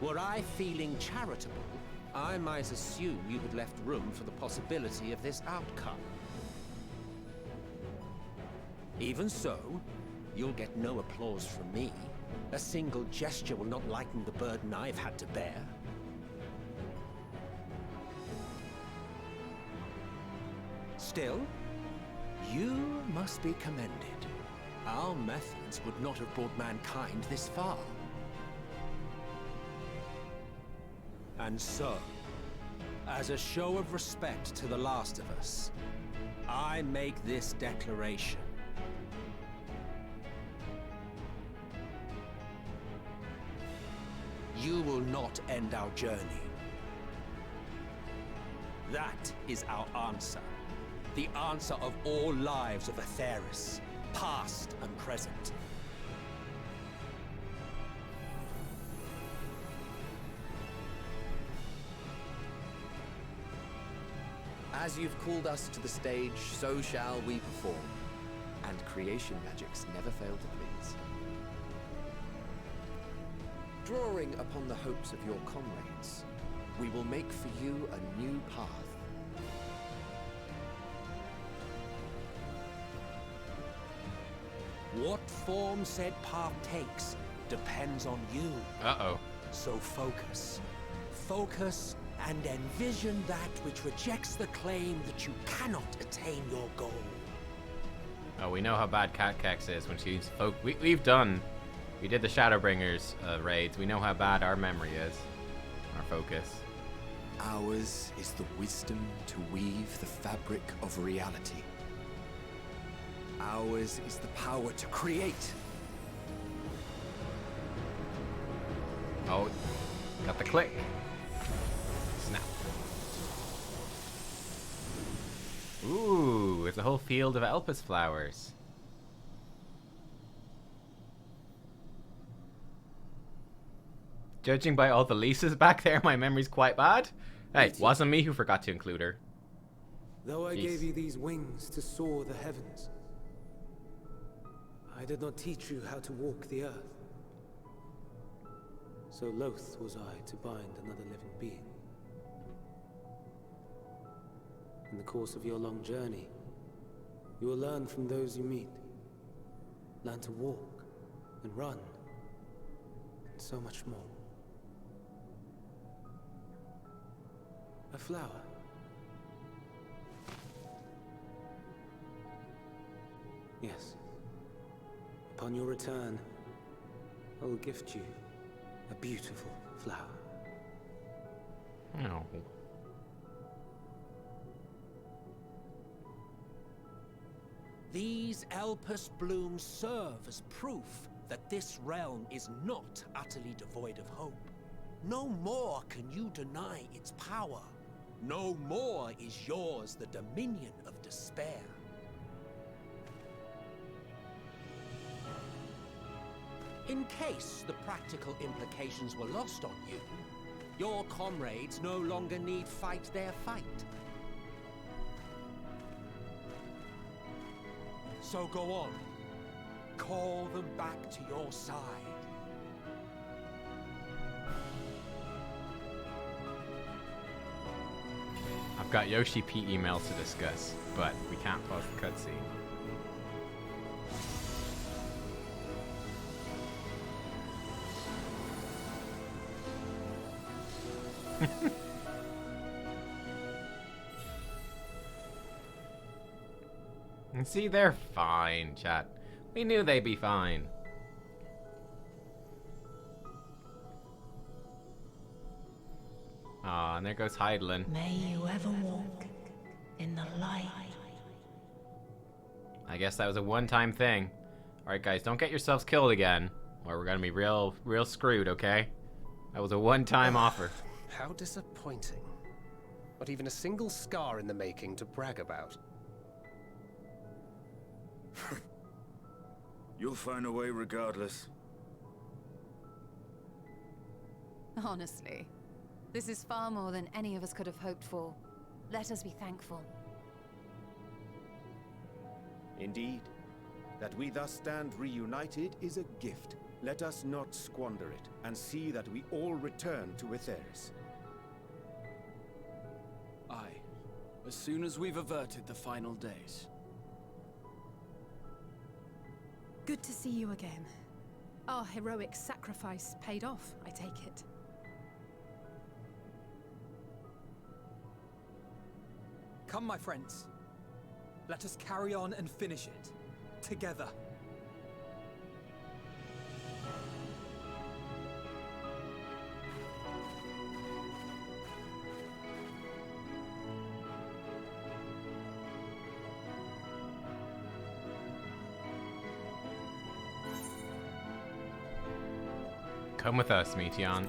Speaker 8: Were I feeling charitable, I might assume you had left room for the possibility of this outcome. Even so, you'll get no applause from me. A single gesture will not lighten the burden I've had to bear. Still, you must be commended. Our methods would not have brought mankind this far. And so, as a show of respect to the last of us, I make this declaration. You will not end our journey. That is our answer. The answer of all lives of Atheris, past and present.
Speaker 14: As you've called us to the stage, so shall we perform. And creation magics never fail to please. Drawing upon the hopes of your comrades, we will make for you a new path.
Speaker 8: What form said path takes depends on you.
Speaker 1: Uh-oh.
Speaker 8: So focus. Focus and envision that which rejects the claim that you cannot attain your goal.
Speaker 1: Oh, we know how bad Cat Kex is when she's we did the Shadowbringers raids. We know how bad our memory is. Our focus.
Speaker 14: Ours is the wisdom to weave the fabric of reality. Ours is the power to create.
Speaker 1: Oh, got the click. Snap. Ooh, it's a whole field of Elpis flowers. Judging by all the Lises back there, my memory's quite bad. Hey, wasn't me who forgot to include her.
Speaker 2: Though I
Speaker 1: Jeez.
Speaker 2: gave you these wings to soar the heavens, I did not teach you how to walk the earth. So loath was I to bind another living being. In the course of your long journey, you will learn from those you meet. Learn to walk and run, and so much more. A flower. Yes. Upon your return, I will gift you a beautiful flower.
Speaker 1: Oh.
Speaker 8: These Elpis blooms serve as proof that this realm is not utterly devoid of hope. No more can you deny its power. No more is yours the dominion of despair. In case the practical implications were lost on you, your comrades no longer need fight their fight. So go on. Call them back to your side.
Speaker 1: I've got Yoshi P emails to discuss, but we can't pause the cutscene. And see, they're fine, chat. We knew they'd be fine. Aw, and there goes Heidelin.
Speaker 4: May you ever walk in the light.
Speaker 1: I guess that was a one-time thing. Alright guys, don't get yourselves killed again, or we're gonna be real screwed, okay? That was a one-time offer.
Speaker 7: How disappointing. Not even a single scar in the making to brag about.
Speaker 11: You'll find a way regardless.
Speaker 12: Honestly, this is far more than any of us could have hoped for. Let us be thankful.
Speaker 18: Indeed. That we thus stand reunited is a gift. Let us not squander it, and see that we all return to Etheris.
Speaker 19: Aye. As soon as we've averted the final days.
Speaker 9: Good to see you again. Our heroic sacrifice paid off, I take it.
Speaker 6: Come, my friends. Let us carry on and finish it. Together.
Speaker 1: Come with us, Meteon.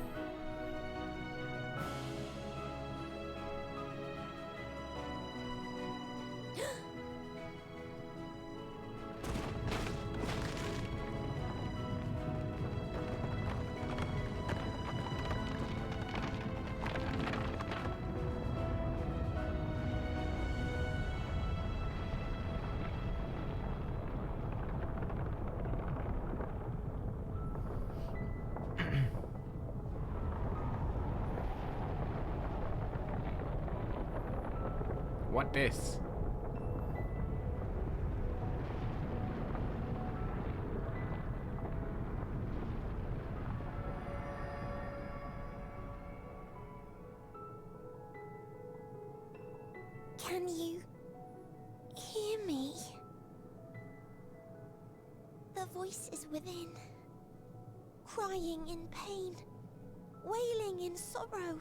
Speaker 1: What this?
Speaker 10: Can you hear me? The voice is within, crying in pain, wailing in sorrow,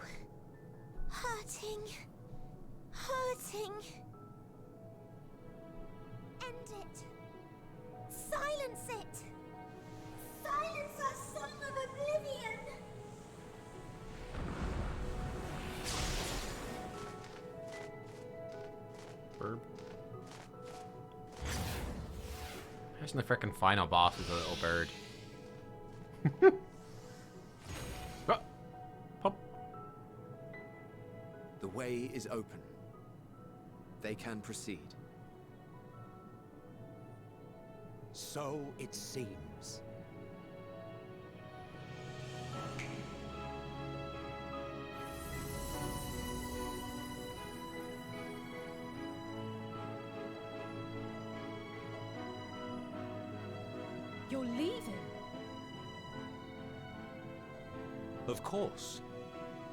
Speaker 10: hurting. Hurting. End it. Silence it. Silence our song of oblivion.
Speaker 1: Bird. Imagine the frickin' final boss is a little bird.
Speaker 14: The way is open. They can proceed.
Speaker 8: So it seems.
Speaker 9: You're leaving?
Speaker 8: Of course.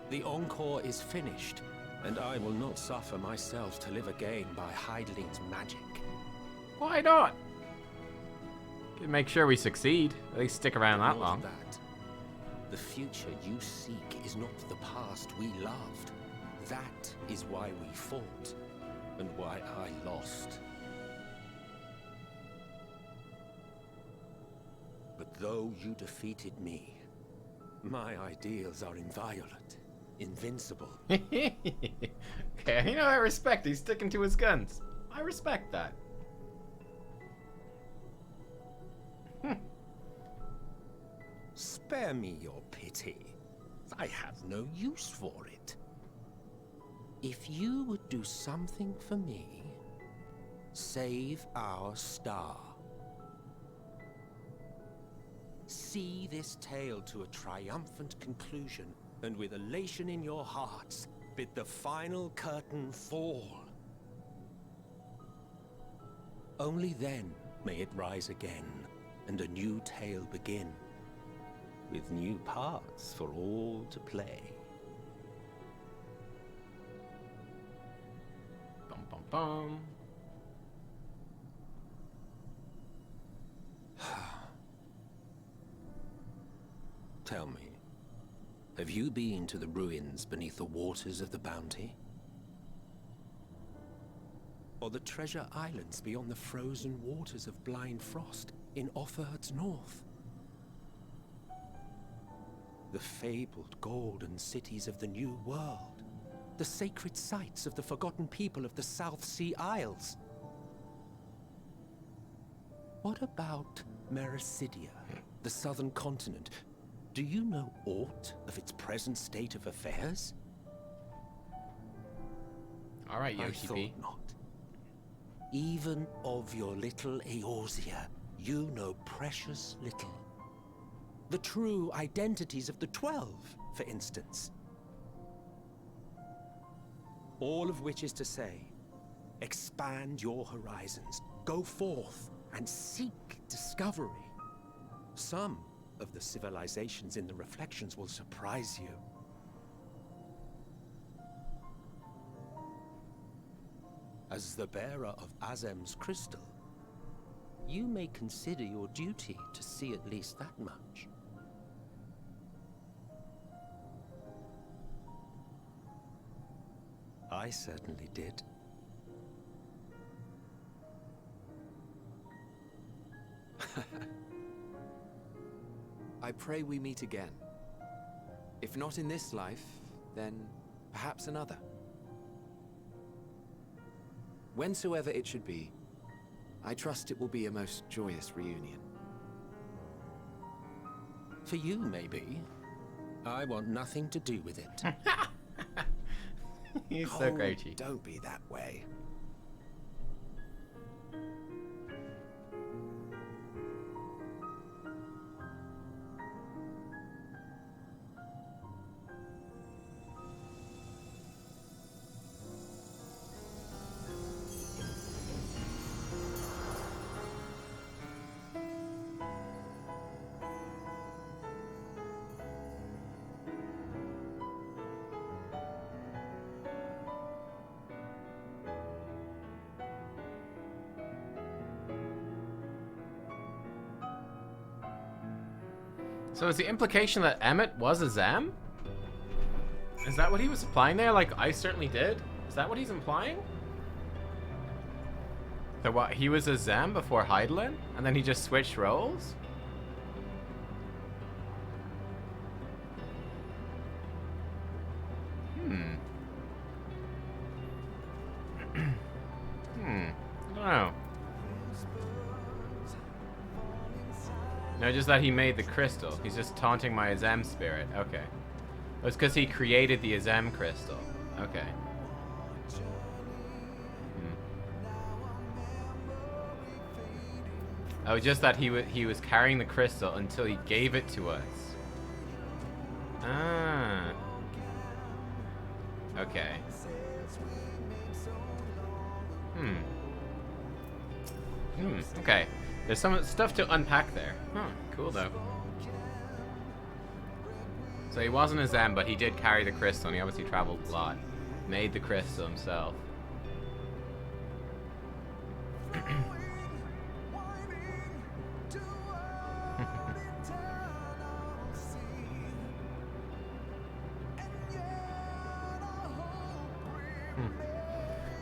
Speaker 8: The Encore is finished, and I will not suffer myself to live again by Heideling's magic.
Speaker 1: Why not? Make sure we succeed. At least stick around that long.
Speaker 8: That. The future you seek is not the past we loved. That is why we fought, and why I lost. But though you defeated me, my ideals are inviolate, invincible.
Speaker 1: Okay, you know, I respect. He's sticking to his guns. I respect that.
Speaker 8: Spare me your pity. I have no use for it. If you would do something for me, save our star. See this tale to a triumphant conclusion, and with elation in your hearts, bid the final curtain fall. Only then may it rise again, and a new tale begin, with new parts for all to play.
Speaker 1: Bum bum bum.
Speaker 8: Tell me, have you been to the ruins beneath the waters of the Bounty? Or the treasure islands beyond the frozen waters of Blind Frost in Offerd's north? The fabled golden cities of the New World, the sacred sites of the forgotten people of the South Sea Isles? What about Mericidia, the southern continent? Do you know aught of its present state of affairs?
Speaker 1: All right,
Speaker 8: I
Speaker 1: Yoshi
Speaker 8: thought
Speaker 1: B.
Speaker 8: not. Even of your little Eorzea, you know precious little. The true identities of the 12, for instance. All of which is to say, expand your horizons, go forth and seek discovery. Some of the civilizations in the reflections will surprise you. As the bearer of Azem's crystal, you may consider your duty to see at least that much. I certainly did.
Speaker 14: I pray we meet again. If not in this life, then perhaps another. Whensoever it should be, I trust it will be a most joyous reunion.
Speaker 8: For you, maybe. I want nothing to do with it.
Speaker 1: He's so great.
Speaker 8: Don't be that way.
Speaker 1: So is the implication that Emmett was a Zam? Is that what he was implying there? Like, I certainly did? Is that what he's implying? That what, he was a Zam before Heidelin? And then he just switched roles? I don't know. No, just that he made the crystal. He's just taunting my Azem spirit. Okay. It was because he created the Azem crystal. Okay. Oh, just that he was carrying the crystal until he gave it to us. Ah. Okay. Okay. There's some stuff to unpack there. Huh, cool though. So he wasn't a Zen, but he did carry the crystal, and he obviously traveled a lot. Made the crystal himself.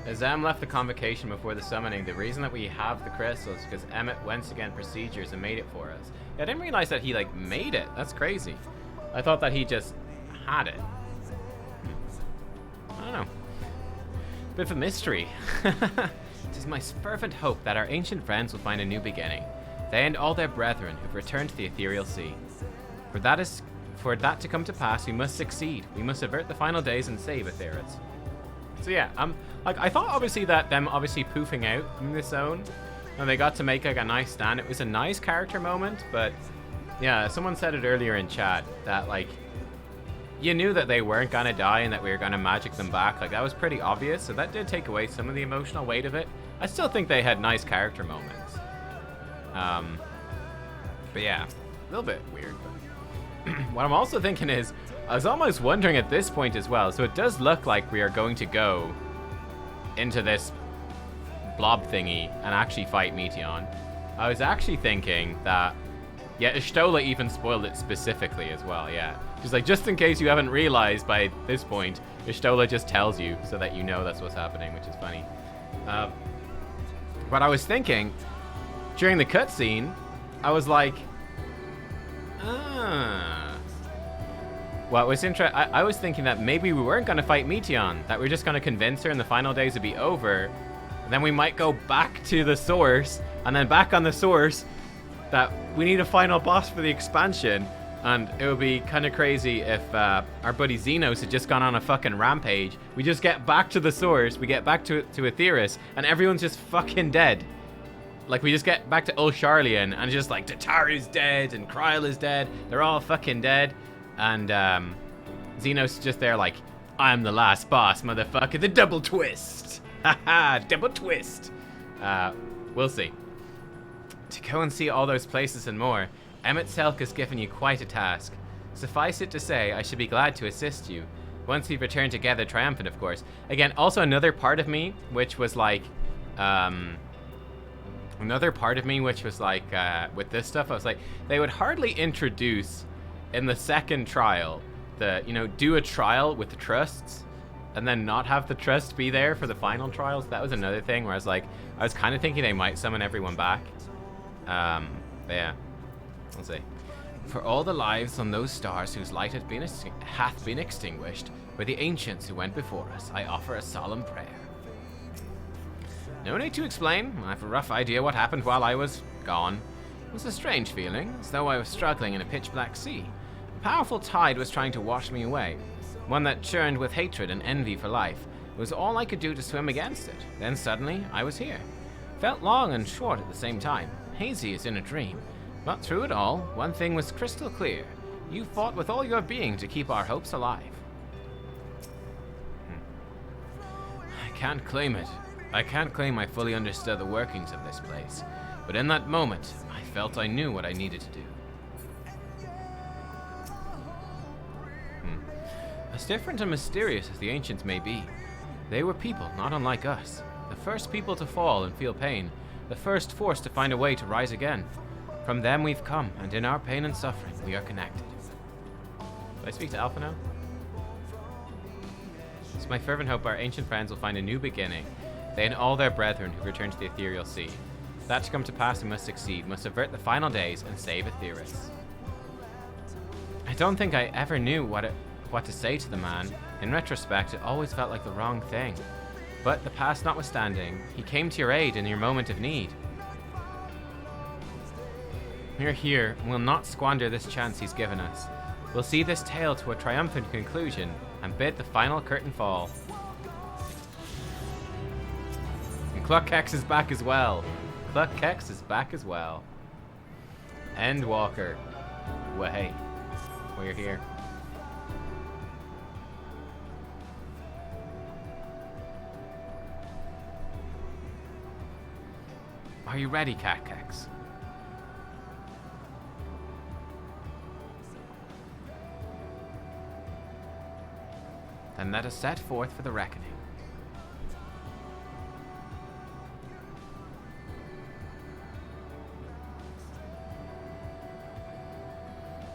Speaker 1: Azam left the convocation before the summoning. The reason that we have the crystal is because Emmett once again procedures and made it for us. Yeah, I didn't realize that he like made it. That's crazy. I thought that he just had it. I don't know. Bit of a mystery. It is my fervent hope that our ancient friends will find a new beginning. They and all their brethren who've returned to the ethereal sea. For that to come to pass, we must succeed. We must avert the final days and save Aetheris. So yeah, like I thought obviously that them obviously poofing out in this zone, and they got to make like a nice stand. It was a nice character moment, but yeah, someone said it earlier in chat that like you knew that they weren't gonna die and that we were gonna magic them back. Like that was pretty obvious, so that did take away some of the emotional weight of it. I still think they had nice character moments. But yeah, a little bit weird. But what I'm also thinking is, I was almost wondering at this point as well, so it does look like we are going to go into this blob thingy and actually fight Meteon. I was actually thinking that, yeah, Ishtola even spoiled it specifically as well, yeah. She's like, just in case you haven't realized by this point, Ishtola just tells you so that you know that's what's happening, which is funny. But I was thinking, during the cutscene, I was like, well, it was I was thinking that maybe we weren't going to fight Meteon, that we are just going to convince her in the final days would be over, and then we might go back to the source, and then back on the source, that we need a final boss for the expansion, and it would be kind of crazy if our buddy Xenos had just gone on a fucking rampage. We just get back to the source, we get back to Aetheris, and everyone's just fucking dead. Like, we just get back to Ulsharlian, and just like, Tataru's dead, and Kryl is dead, they're all fucking dead. And Xenos is just there like, I'm the last boss, motherfucker. The double twist. Haha, double twist. We'll see. To go and see all those places and more, Emmett Selk has given you quite a task. Suffice it to say, I should be glad to assist you. Once we return together triumphant, of course. Again, also another part of me, which was like, with this stuff, I was like, they would hardly introduce in the second trial, do a trial with the trusts and then not have the trust be there for the final trials. That was another thing where I was kind of thinking they might summon everyone back. But yeah, we'll see. For all the lives on those stars whose light hath been extinguished, by the ancients who went before us, I offer a solemn prayer. No need to explain. I have a rough idea what happened while I was gone. It was a strange feeling, as though I was struggling in a pitch-black sea. A powerful tide was trying to wash me away, one that churned with hatred and envy for life. It was all I could do to swim against it. Then suddenly, I was here. Felt long and short at the same time, hazy as in a dream. But through it all, one thing was crystal clear. You fought with all your being to keep our hopes alive. I can't claim it. I can't claim I fully understood the workings of this place. But in that moment, I felt I knew what I needed to do. As different and mysterious as the ancients may be, they were people not unlike us. The first people to fall and feel pain. The first force to find a way to rise again. From them we've come, and in our pain and suffering, we are connected. Do I speak to Alpha now? It's my fervent hope our ancient friends will find a new beginning. They and all their brethren who return to the ethereal sea. That to come to pass, we must succeed, must avert the final days, and save Aetheris. I don't think I ever knew what to say to the man. In retrospect, it always felt like the wrong thing. But the past notwithstanding, he came to your aid in your moment of need. We're here, and will not squander this chance he's given us. We'll see this tale to a triumphant conclusion, and bid the final curtain fall. And Cluckhex is back as well. Cluckhex is back as well. Endwalker. Well, hey, we're here. Are you ready, Cluckhex? Then let us set forth for the reckoning.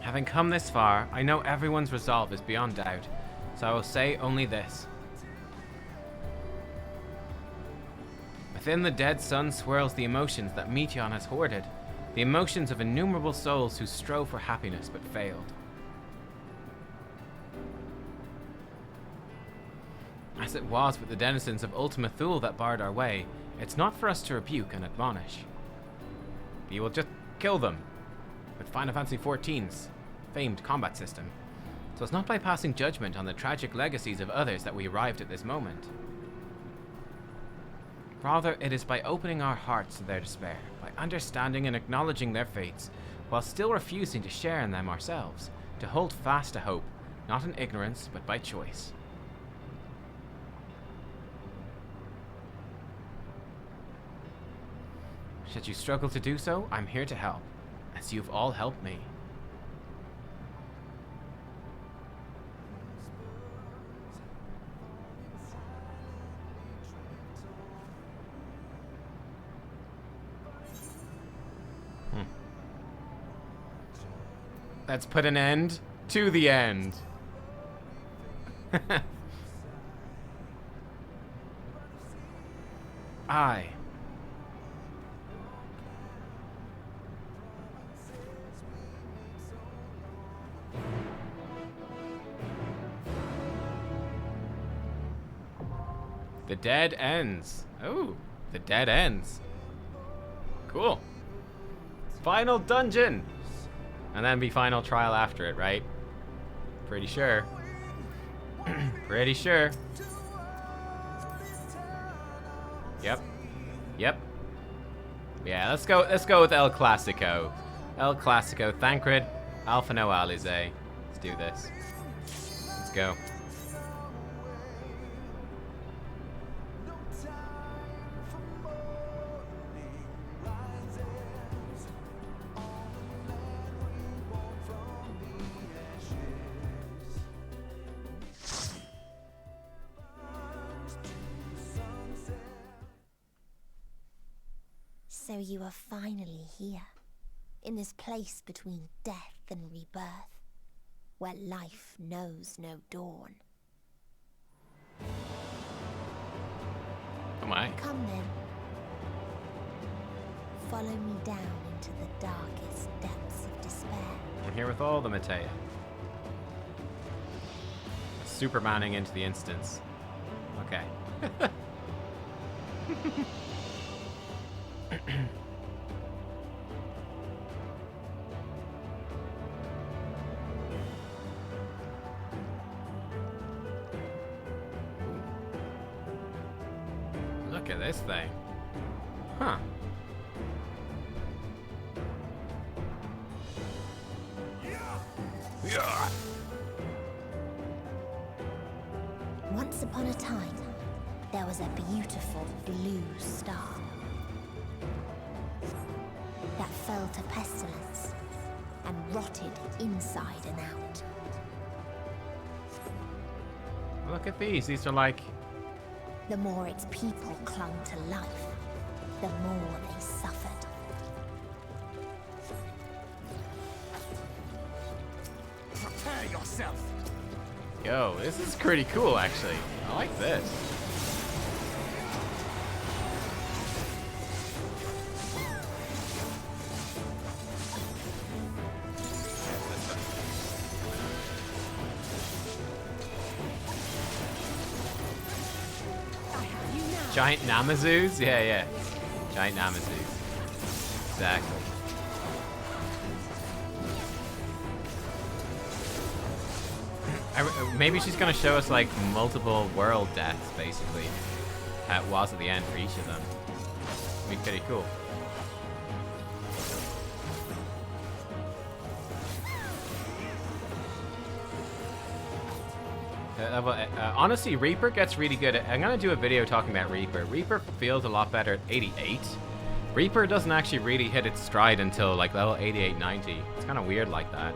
Speaker 1: Having come this far, I know everyone's resolve is beyond doubt, so I will say only this. Within the dead sun swirls the emotions that Meteion has hoarded, the emotions of innumerable souls who strove for happiness but failed. As it was with the denizens of Ultima Thule that barred our way, it's not for us to rebuke and admonish. We will just kill them with Final Fantasy XIV's famed combat system. So it's not by passing judgment on the tragic legacies of others that we arrived at this moment. Rather, it is by opening our hearts to their despair, by understanding and acknowledging their fates, while still refusing to share in them ourselves, to hold fast to hope, not in ignorance, but by choice. Should you struggle to do so, I'm here to help, as you've all helped me. Let's put an end to the end. I. The dead ends. Oh, the dead ends. Cool. Final dungeon. And then be final trial after it, right? Pretty sure. Pretty sure. Yep. Yep. Yeah, let's go with El Clasico. El Clasico, Thancred, Alpha No Alize. Let's do this. Let's go.
Speaker 10: So you are finally here, in this place between death and rebirth, where life knows no dawn.
Speaker 1: Oh my.
Speaker 10: Come then. Follow me down into the darkest depths of despair.
Speaker 1: I'm here with all the Matea. Supermaning into the instance. Okay. Look at this thing. Huh. Yeah.
Speaker 10: Once upon a time, there was a beautiful blue star that fell to pestilence and rotted inside and out.
Speaker 1: Look at these. These are like...
Speaker 10: The more its people clung to life, the more they suffered.
Speaker 19: Prepare yourself.
Speaker 1: Yo, this is pretty cool, actually. I like this. Giant Namazoos? Yeah, yeah. Giant Namazoos. Exactly. Maybe she's gonna show us like multiple world deaths, basically. That was at the end for each of them. It'd be pretty cool. Honestly, Reaper gets really good at... I'm gonna do a video talking about Reaper. Reaper feels a lot better at 88. Reaper doesn't actually really hit its stride until like level 88, 90. It's kind of weird like that.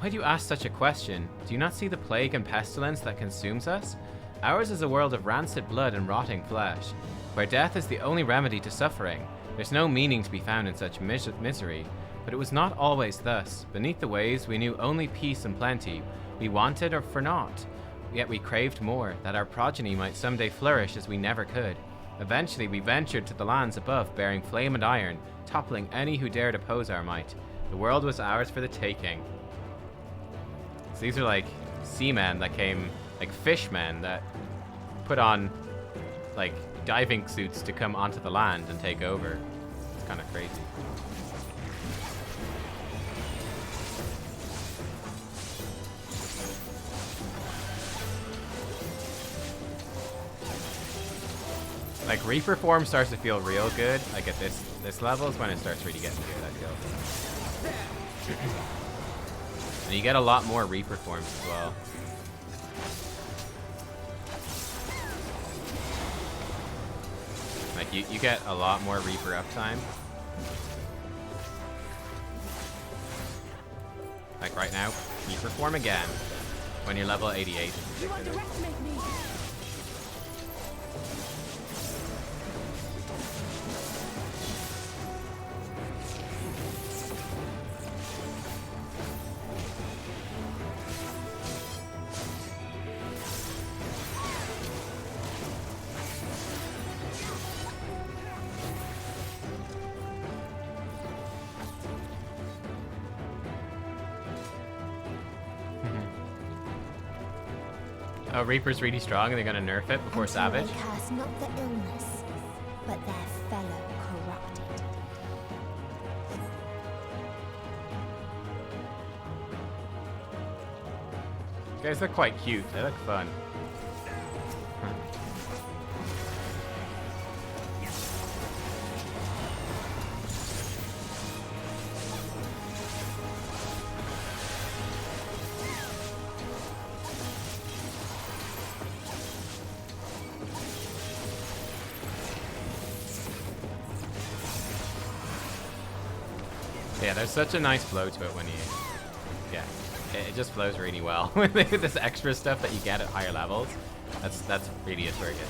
Speaker 1: Why do you ask such a question? Do you not see the plague and pestilence that consumes us? Ours is a world of rancid blood and rotting flesh, where death is the only remedy to suffering. There's no meaning to be found in such misery. But it was not always thus. Beneath the waves we knew only peace and plenty. We wanted or for naught. Yet we craved more, that our progeny might someday flourish as we never could. Eventually we ventured to the lands above, bearing flame and iron, toppling any who dared oppose our might. The world was ours for the taking. So these are like seamen that came, like fishmen that put on like diving suits to come onto the land and take over. It's kind of crazy. Like Reaper form starts to feel real good. Like at this level is when it starts really getting good, I feel. And you get a lot more Reaper forms as well. Like you get a lot more Reaper uptime. Like right now, Reaper form again when you're level 88.
Speaker 9: You underestimate me.
Speaker 1: Oh, Reaper's really strong and they're gonna nerf it before Savage?
Speaker 10: They curse not the illness, but their fellow corrupted.
Speaker 1: You guys look quite cute. They look fun. Yeah, there's such a nice flow to it when you... Yeah, it just flows really well. With this extra stuff that you get at higher levels, that's really a very good.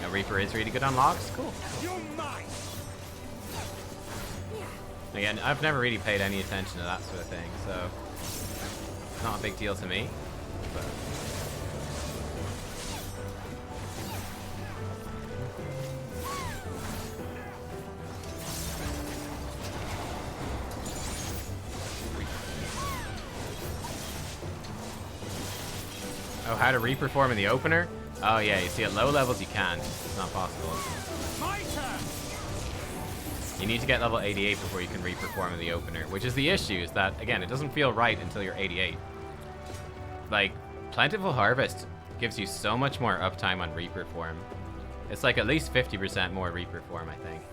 Speaker 1: Now, Reaper is really good on logs. Cool. Again, I've never really paid any attention to that sort of thing, so it's not a big deal to me. But oh, how to re-perform in the opener? Oh yeah, you see at low levels you can't. It's not possible. You need to get level 88 before you can re-perform in the opener, which is the issue, is that, again, it doesn't feel right until you're 88. Like, Plentiful Harvest gives you so much more uptime on re-perform. It's like at least 50% more re-perform, I think.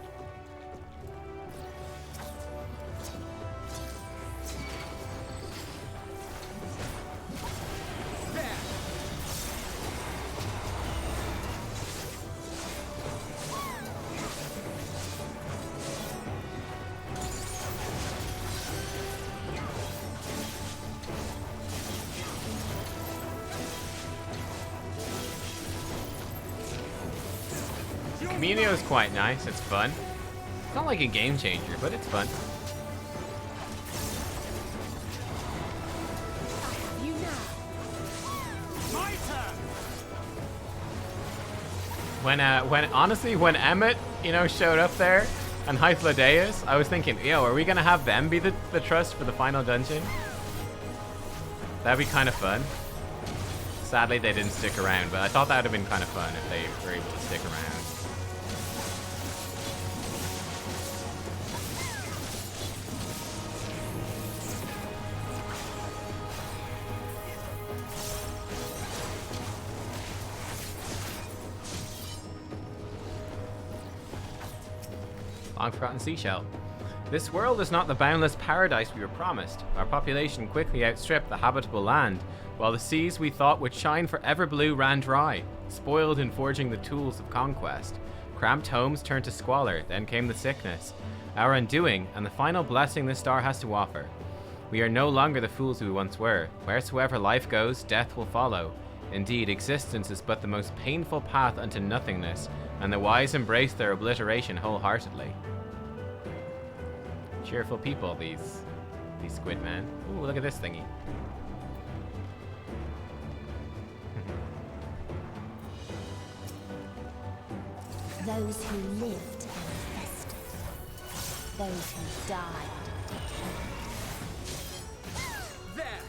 Speaker 1: Camino is quite nice, it's fun. It's not like a game changer, but it's fun. When Emmett, you know, showed up there and Hythlodeus, I was thinking, yo, are we gonna have them be the trust for the final dungeon? That'd be kind of fun. Sadly, they didn't stick around, but I thought that would have been kind of fun if they were able to stick around. Long forgotten seashell. This world is not the boundless paradise we were promised. Our population quickly outstripped the habitable land, while the seas we thought would shine forever blue ran dry, spoiled in forging the tools of conquest. Cramped homes turned to squalor, then came the sickness, our undoing, and the final blessing this star has to offer. We are no longer the fools we once were. Wheresoever life goes, death will follow. Indeed, existence is but the most painful path unto nothingness, and the wise embrace their obliteration wholeheartedly. Cheerful people, these squid men. Ooh, look at this thingy.
Speaker 10: Those who lived and festered. Those who died and decayed.
Speaker 6: There!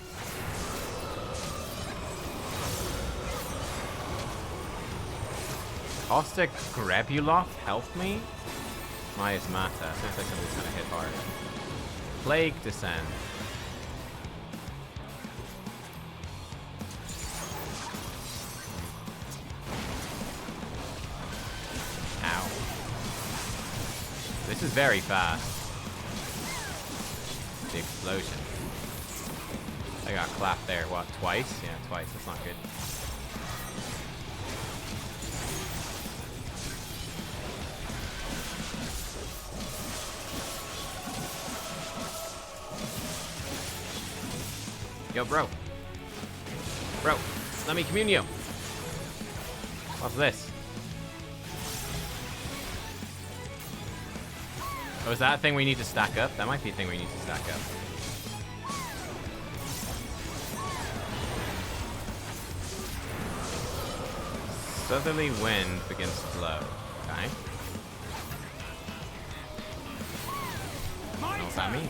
Speaker 1: Caustic Grebulov, help me? Miasmata. Sounds like somebody's gonna hit hard. Plague Descend. Ow. This is very fast. The explosion. I got clapped there, what, twice? Yeah, twice, that's not good. Yo, bro. Bro, let me commune you. What's this? Oh, is that a thing we need to stack up? That might be a thing we need to stack up. Southerly wind begins to blow. Okay. I don't know what that means.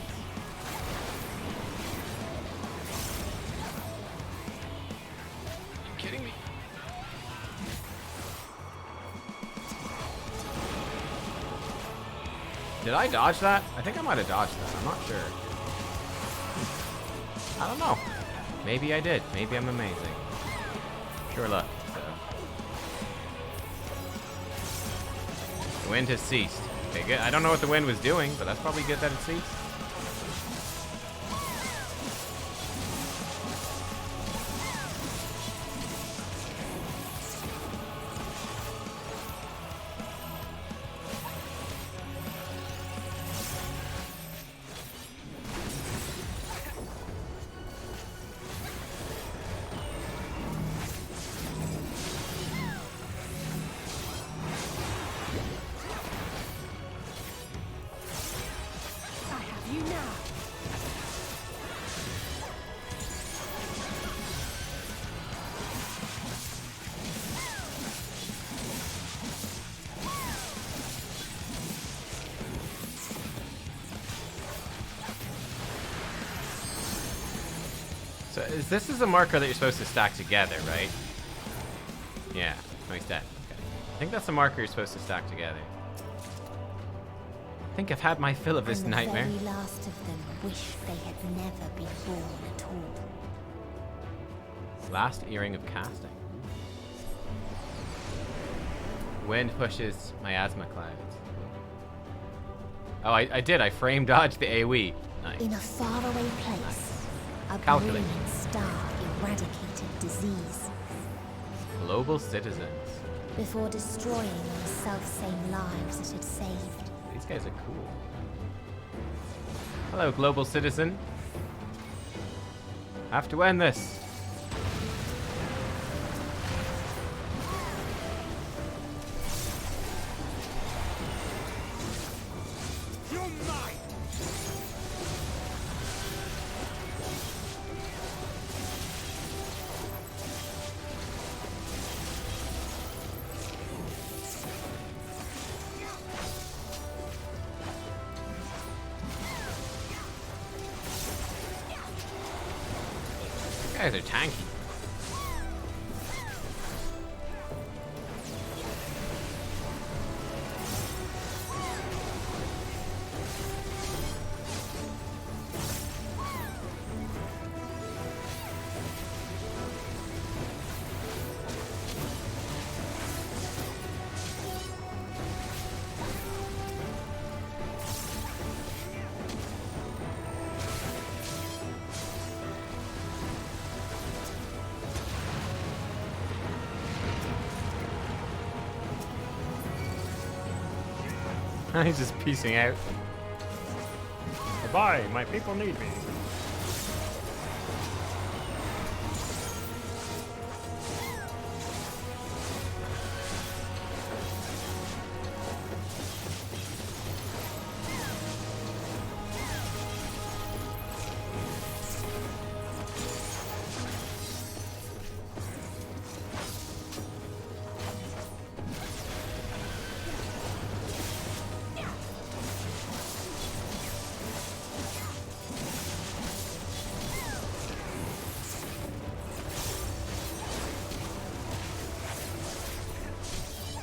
Speaker 1: Kidding me? Did I dodge that? I think I might have dodged that. I'm not sure. I don't know. Maybe I did. Maybe I'm amazing. Sure luck. So. The wind has ceased. Okay, good. I don't know what the wind was doing, but that's probably good that it ceased. So this is a marker that you're supposed to stack together, right? Yeah. No, he's dead. Okay. I think that's a marker you're supposed to stack together. I think I've had my fill of this nightmare.
Speaker 10: The very last of them wish they had never been born at all.
Speaker 1: Last earring of casting. Wind pushes miasma clouds. Oh, I did. I frame dodged the AoE. Nice.
Speaker 10: In a faraway place, a
Speaker 1: Calculate.
Speaker 10: brilliant star eradicated disease
Speaker 1: Global citizens.
Speaker 10: before destroying the self-same lives it had saved.
Speaker 1: These guys are cool. Hello, global citizen. Have to end this. Guys are tanky. He's just piecing out.
Speaker 15: Goodbye, my people need me.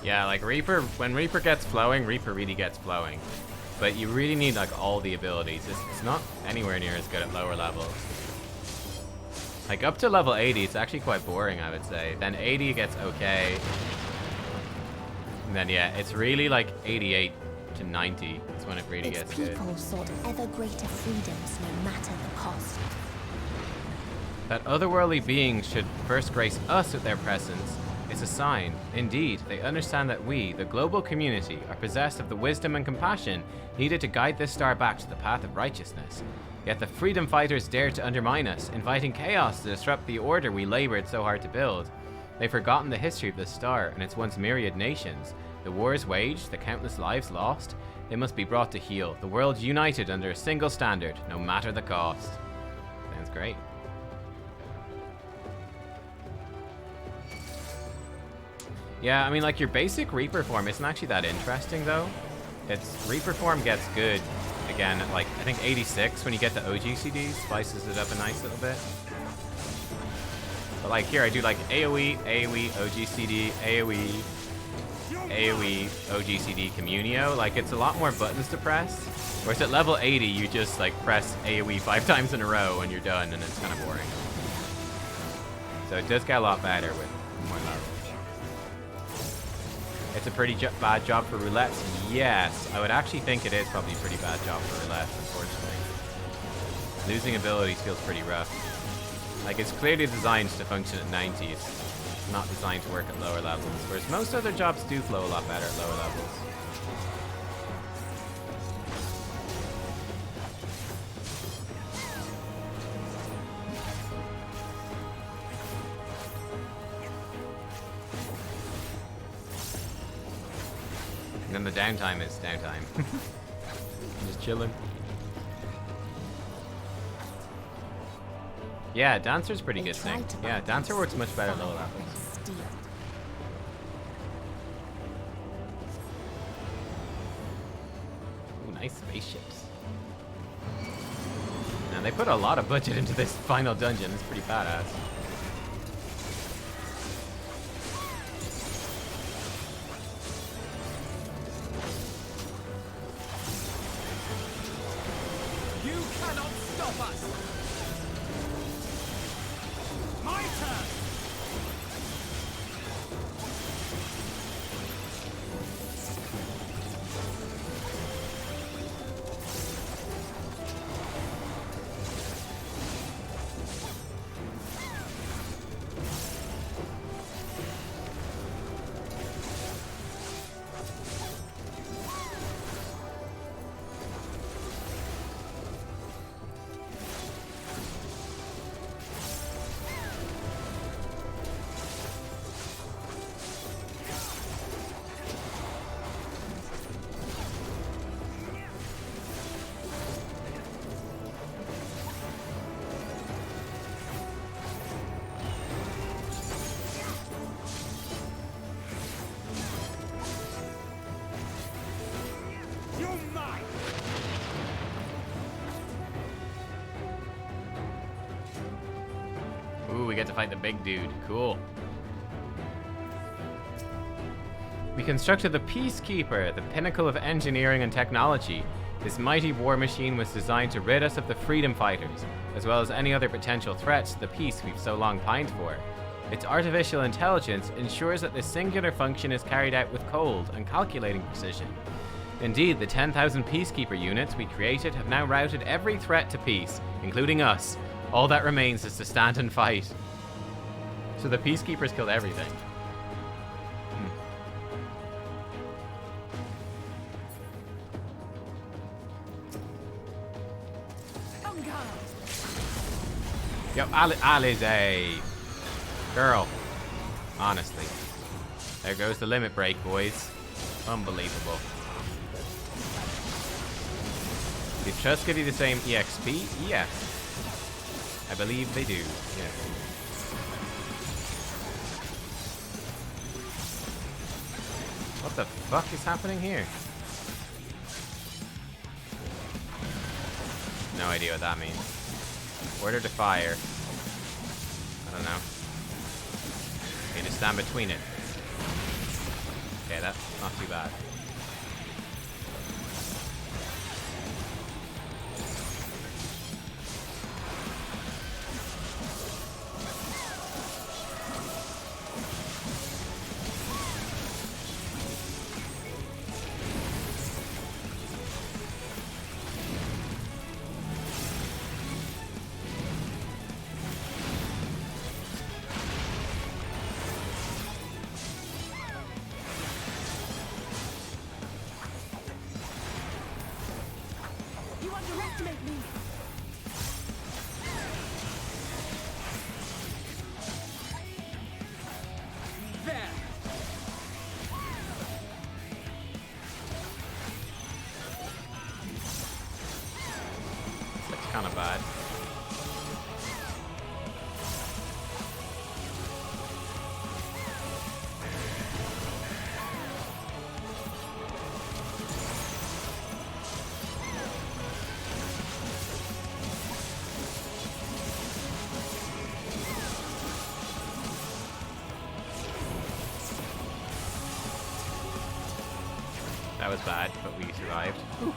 Speaker 1: Yeah, like Reaper, when Reaper gets flowing, Reaper really gets flowing. But you really need like all the abilities. It's not anywhere near as good at lower levels. Like up to level 80, it's actually quite boring, I would say. Then 80 gets okay. And then yeah, it's really like 88 to 90 is when it really gets good.
Speaker 10: People sought ever greater freedoms no matter the cost.
Speaker 1: That otherworldly beings should first grace us with their presence is a sign. Indeed, they understand that we, the global community, are possessed of the wisdom and compassion needed to guide this star back to the path of righteousness. Yet the freedom fighters dared to undermine us, inviting chaos to disrupt the order we labored so hard to build. They've forgotten the history of this star and its once myriad nations. The wars waged, the countless lives lost. They must be brought to heel, the world united under a single standard, no matter the cost. Sounds great. Yeah, I mean, like, your basic Reaper form isn't actually that interesting, though. Its Reaper form gets good, again, at, like, I think 86 when you get the OGCD, spices it up a nice little bit. But, like, here I do, like, AoE, AoE, OGCD, AoE, AoE, OGCD, Communio. Like, it's a lot more buttons to press. Whereas at level 80, you just, like, press AoE 5 times in a row and you're done, and it's kind of boring. So it does get a lot better with more levels. It's a pretty bad job for roulettes. Yes, I would actually think it is probably a pretty bad job for roulettes, unfortunately. Losing abilities feels pretty rough. Like, it's clearly designed to function at 90. It's not designed to work at lower levels, whereas most other jobs do flow a lot better at lower levels. And then the downtime is downtime. I'm just chilling. Yeah, Dancer's pretty good thing. Yeah, Dancer works much better at lower levels. Ooh, nice spaceships. And they put a lot of budget into this final dungeon. It's pretty badass.
Speaker 6: You cannot stop us! My turn!
Speaker 1: Ooh, we get to fight the big dude. Cool. We constructed the Peacekeeper, the pinnacle of engineering and technology. This mighty war machine was designed to rid us of the freedom fighters, as well as any other potential threats to the peace we've so long pined for. Its artificial intelligence ensures that this singular function is carried out with cold and calculating precision. Indeed, the 10,000 Peacekeeper units we created have now routed every threat to peace, including us. All that remains is to stand and fight. So the Peacekeepers killed everything. Yo, Alize. Girl. Honestly. There goes the limit break, boys. Unbelievable. Did Trust give you the same EXP? Yes. I believe they do. Yes. What the fuck is happening here? No idea what that means. Order to fire. I don't know. Okay, just stand between it. Okay, that's not too bad.
Speaker 9: You underestimate me! There!
Speaker 1: That's kind of bad. That was bad, but we survived. Whew.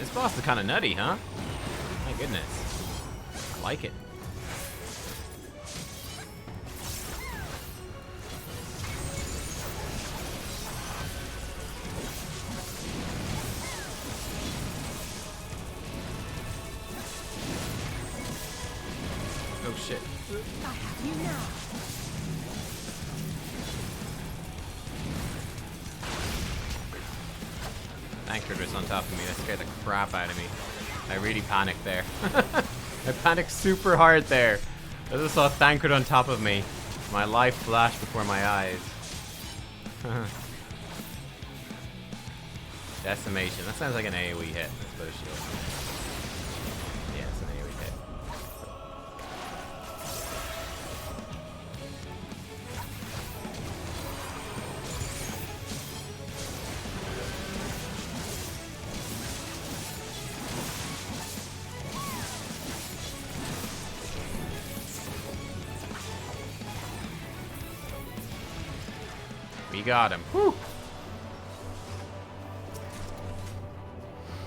Speaker 1: This boss is kind of nutty, huh? My goodness. I like it. Oh shit.
Speaker 9: I have you now.
Speaker 1: Anchored was on top of me. That scared the crap out of me. I really panicked there. I panicked super hard there. I just saw Thancred on top of me. My life flashed before my eyes. Decimation. That sounds like an AoE hit. That's bullshit. Yeah, it's an AoE hit. We got him. Whew.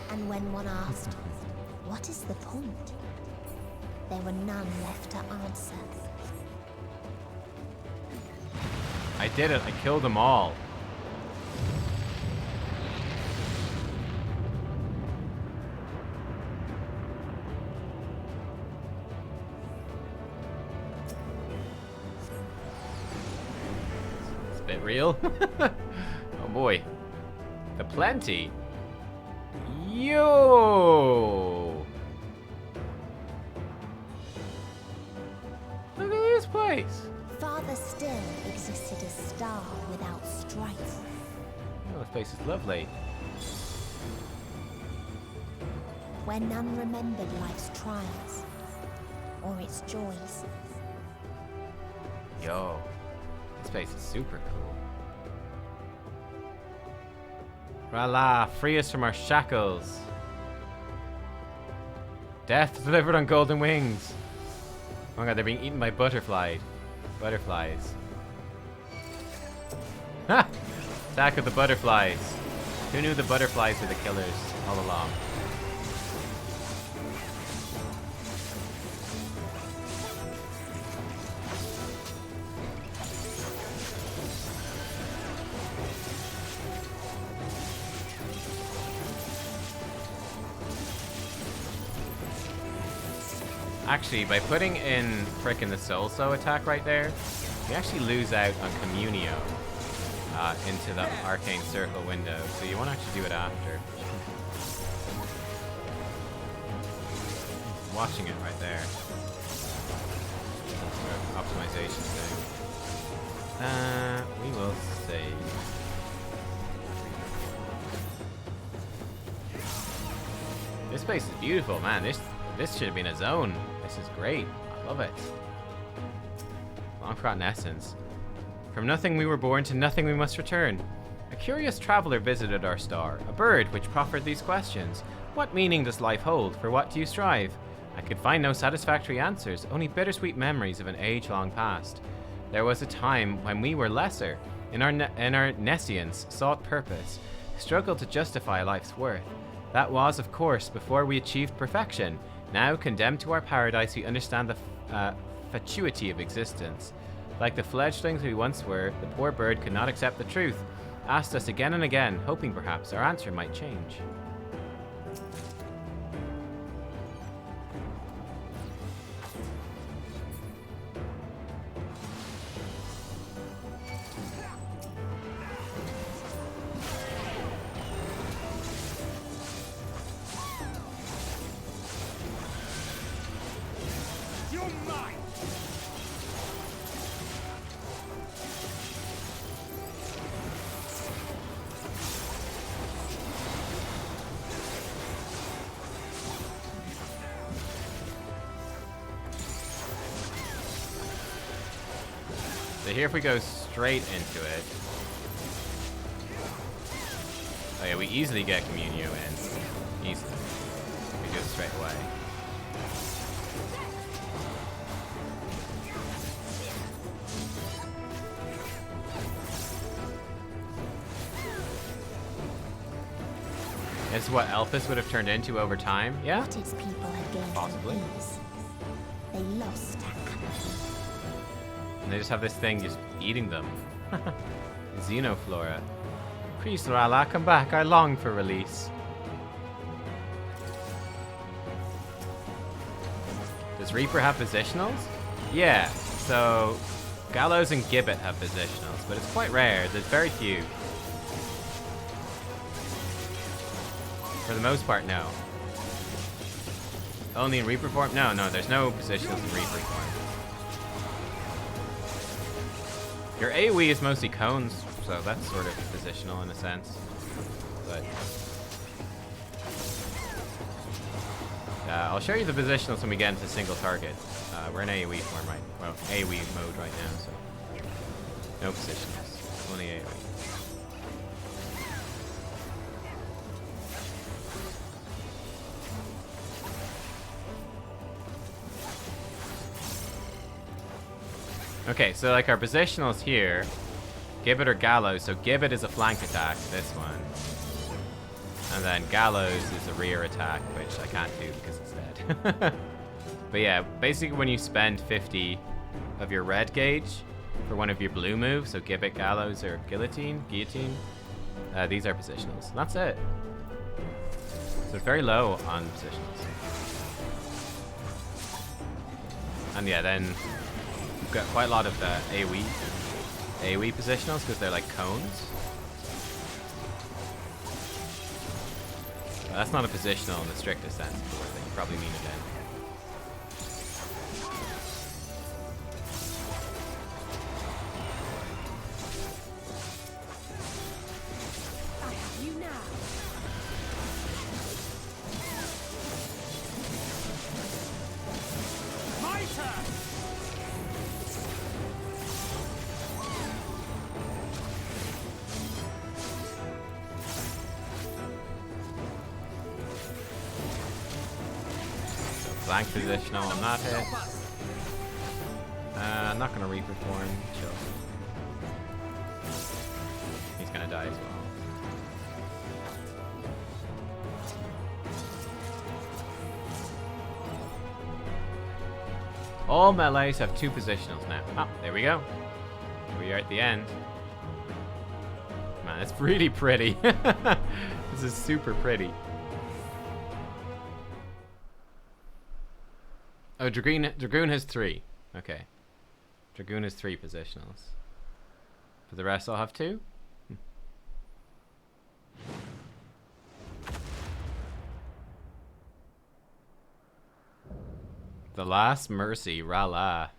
Speaker 10: And when one asked, what is the point? There were none left to answer.
Speaker 1: I did it. I killed them all. It's a bit real. Oh boy. The plenty. Yo! Look at this place.
Speaker 10: Farther still existed a star without strife.
Speaker 1: Oh, this place is lovely.
Speaker 10: Where none remembered life's trials or its joys.
Speaker 1: Yo, this place is super cool. Rala, free us from our shackles. Death delivered on golden wings. Oh my god, they're being eaten by butterflies. Ha! Attack of the butterflies. Who knew the butterflies were the killers all along? Actually, by putting in frickin' the Soul attack right there, we actually lose out on Communio. into the arcane circle window, so you want to actually do it after. Watching it right there. That's sort of optimization thing. We will save. This place is beautiful, man. This should have been a zone. This is great. I love it. Long forgotten essence. From nothing we were born, to nothing we must return. A curious traveler visited our star, a bird which proffered these questions. What meaning does life hold? For what do you strive? I could find no satisfactory answers, only bittersweet memories of an age long past. There was a time when we were lesser, in our nescience, sought purpose, struggled to justify life's worth. That was, of course, before we achieved perfection. Now, condemned to our paradise, we understand the fatuity of existence. Like the fledglings we once were, the poor bird could not accept the truth, asked us again and again, hoping perhaps our answer might change. So here if we go straight into it. Oh yeah, we easily get Communio in. Easily. We do it straight away. This is what Elphys would have turned into over time? Yeah?
Speaker 10: What its people had gained
Speaker 1: possibly.
Speaker 10: from peace, they lost apathy.
Speaker 1: And they just have this thing just eating them. Xenoflora. Priest Rala, come back. I long for release. Does Reaper have positionals? Yeah. So Gallows and Gibbet have positionals, but it's quite rare. There's very few. For the most part, no. Only in Reaper form? No, there's no positionals in Reaper form. Your AoE is mostly cones, so that's sort of positional in a sense. But I'll show you the positionals when we get into single target. We're in AoE form AoE mode right now, so no positionals, only AoE. Okay, so like our positionals here, Gibbet or Gallows. So Gibbet is a flank attack, this one. And then Gallows is a rear attack, which I can't do because it's dead. But yeah, basically when you spend 50 of your red gauge for one of your blue moves, so Gibbet, Gallows, or Guillotine, these are positionals. And that's it. So it's very low on positionals. And yeah, then we've got quite a lot of AoE positionals because they're like cones. Well, that's not a positional in the strictest sense, of course. You probably mean it then.
Speaker 9: I have you now. My turn.
Speaker 1: Blank positional on that hit. I'm not gonna Reaper form. Chill. He's gonna die as well. All melees have 2 positionals now. Oh, there we go. Here we are at the end. Man, it's really pretty. This is super pretty. Oh, Dragoon has 3. Okay. Dragoon has 3 positionals. For the rest, I'll have 2? The Last Mercy, Rala.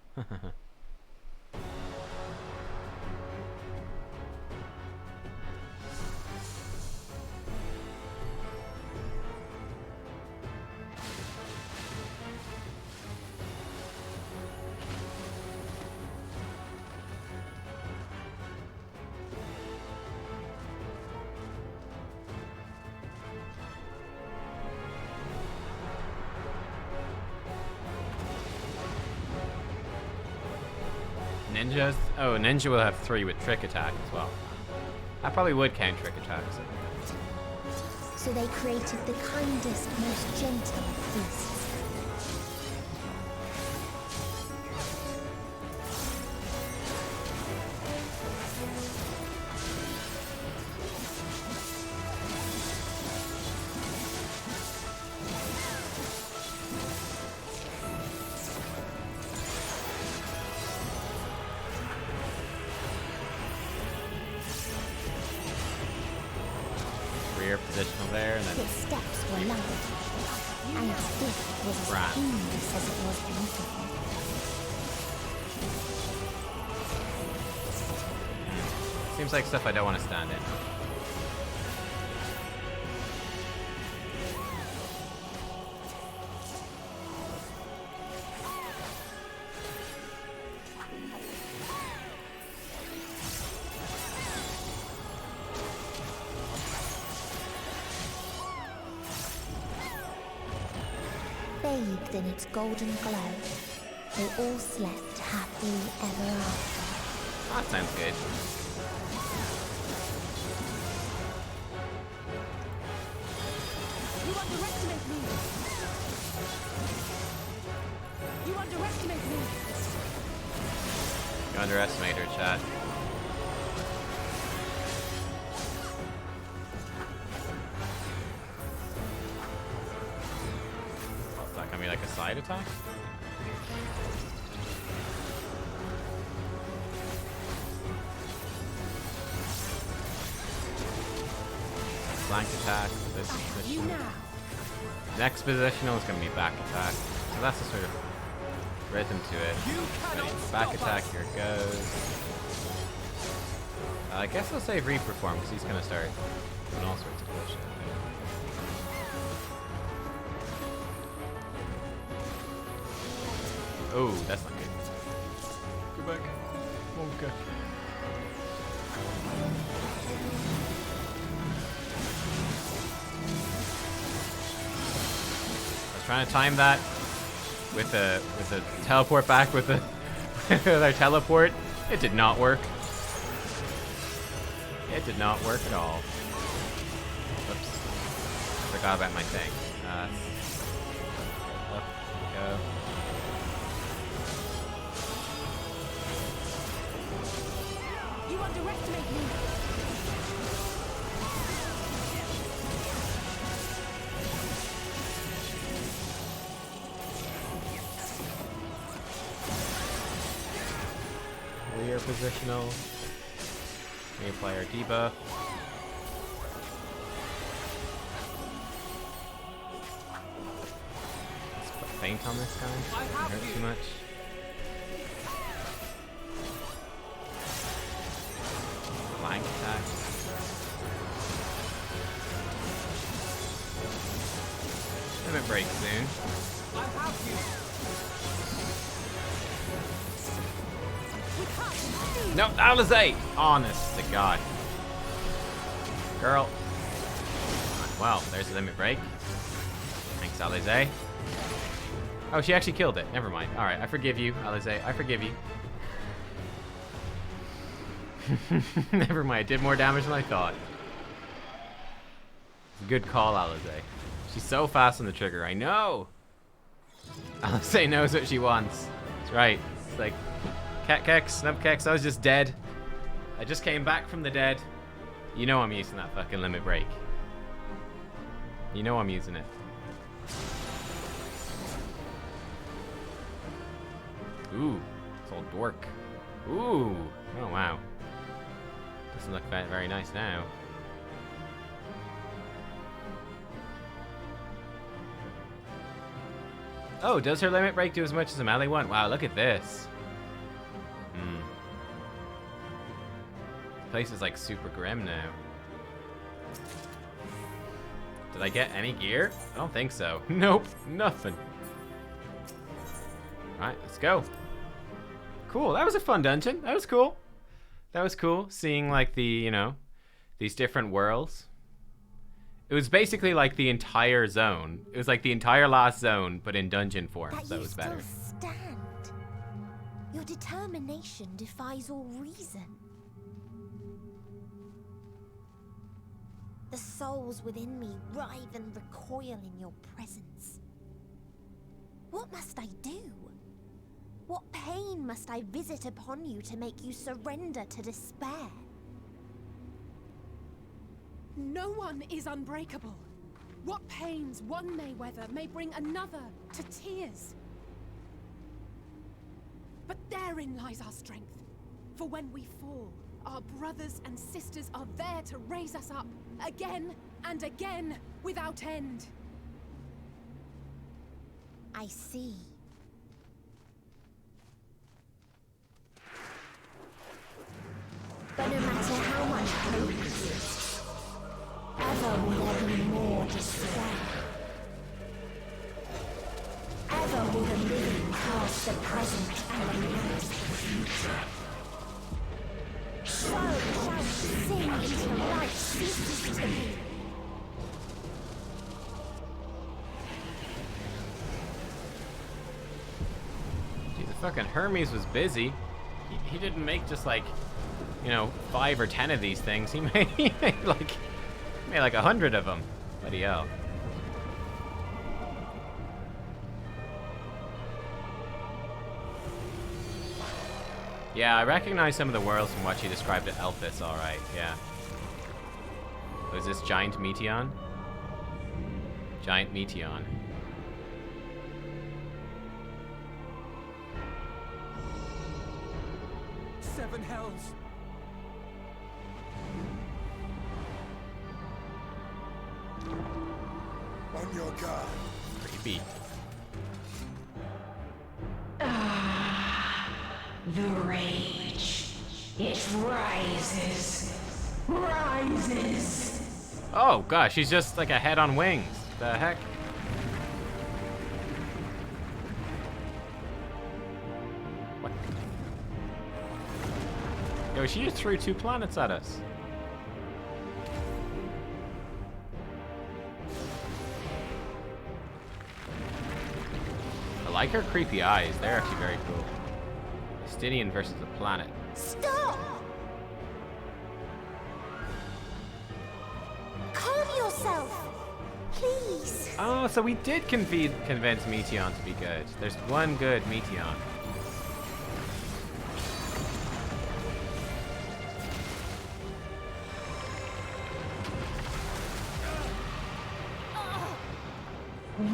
Speaker 1: Ninjas? Oh, Ninja will have 3 with Trick Attack as well. I probably would count Trick Attacks.
Speaker 10: So they created the kindest, most gentle of beasts.
Speaker 1: Positional there, and then
Speaker 10: its steps were light, and its gift was as painless as it was beautiful.
Speaker 1: Seems like stuff I don't want to stand in.
Speaker 10: Bathed in its golden glow, they all slept happily ever after.
Speaker 1: That sounds good.
Speaker 9: You underestimate me! You underestimate me!
Speaker 1: You underestimate her, chat. Like a side attack? Flank attack, this position. Next positional is going to be back attack. So that's the sort of rhythm to it. Ready, back attack, here it goes. I guess I'll save Reperform because he's going to start doing all sorts of bullshit. Oh, that's not good. Go back. Okay. I was trying to time that with a teleport back with the with our teleport. It did not work. It did not work at all. Oops. Forgot about my thing. Up we go.
Speaker 9: You underestimate me!
Speaker 1: We are positional. We apply our debuff. Let's put feint on this guy. Doesn't hurt too much. Flank attack. Limit break soon. No, Alizé! Honest to God. Girl. Well, there's a limit break. Thanks, Alizé. Oh, she actually killed it. Never mind. Alright, I forgive you, Alizé. I forgive you. Never mind. Did more damage than I thought. Good call, Alizé. She's so fast on the trigger. I know! Alizé knows what she wants. That's right. It's like... Kex, Snubkex, I was just dead. I just came back from the dead. You know I'm using that fucking limit break. You know I'm using it. Ooh, it's old dork. Ooh, oh wow. Doesn't look very nice now. Oh, does her limit break do as much as a melee one? Wow, look at this. This place is like super grim now. Did I get any gear? I don't think so. Nope, nothing. Alright, let's go. Cool, that was a fun dungeon. That was cool. That was cool, seeing like the, you know, these different worlds. It was basically like the entire zone. It was like the entire last zone, but in dungeon form, so it was better.
Speaker 10: Stand. Your determination defies all reason. The souls within me writhe and recoil in your presence. What must I do? What pain must I visit upon you to make you surrender to despair?
Speaker 9: No one is unbreakable. What pains one may weather may bring another to tears. But therein lies our strength. For when we fall, our brothers and sisters are there to raise us up again and again without end.
Speaker 10: I see. But no matter how much hope exists, ever will there be more despair. Ever will the living cast the present and announce the future. So shall sing until life ceases to be.
Speaker 1: Gee, the fucking Hermes was busy. He didn't make just like, you know, 5 or 10 of these things. He made like 100 of them. Bloody hell. Yeah, I recognize some of the worlds from what she described at Elphis, alright, yeah. Was this Giant Meteon? Giant Meteon.
Speaker 6: Seven hells.
Speaker 11: On your guard.
Speaker 1: Creepy.
Speaker 4: The rage. It rises. Rises.
Speaker 1: Oh gosh, she's just like a head on wings. The heck? What? Yo, she just threw 2 planets at us. I like her creepy eyes. They're actually very cool. Justinian versus the planet.
Speaker 10: Stop! Calm yourself, please.
Speaker 1: Oh, so we did convince Meteon to be good. There's one good Meteon.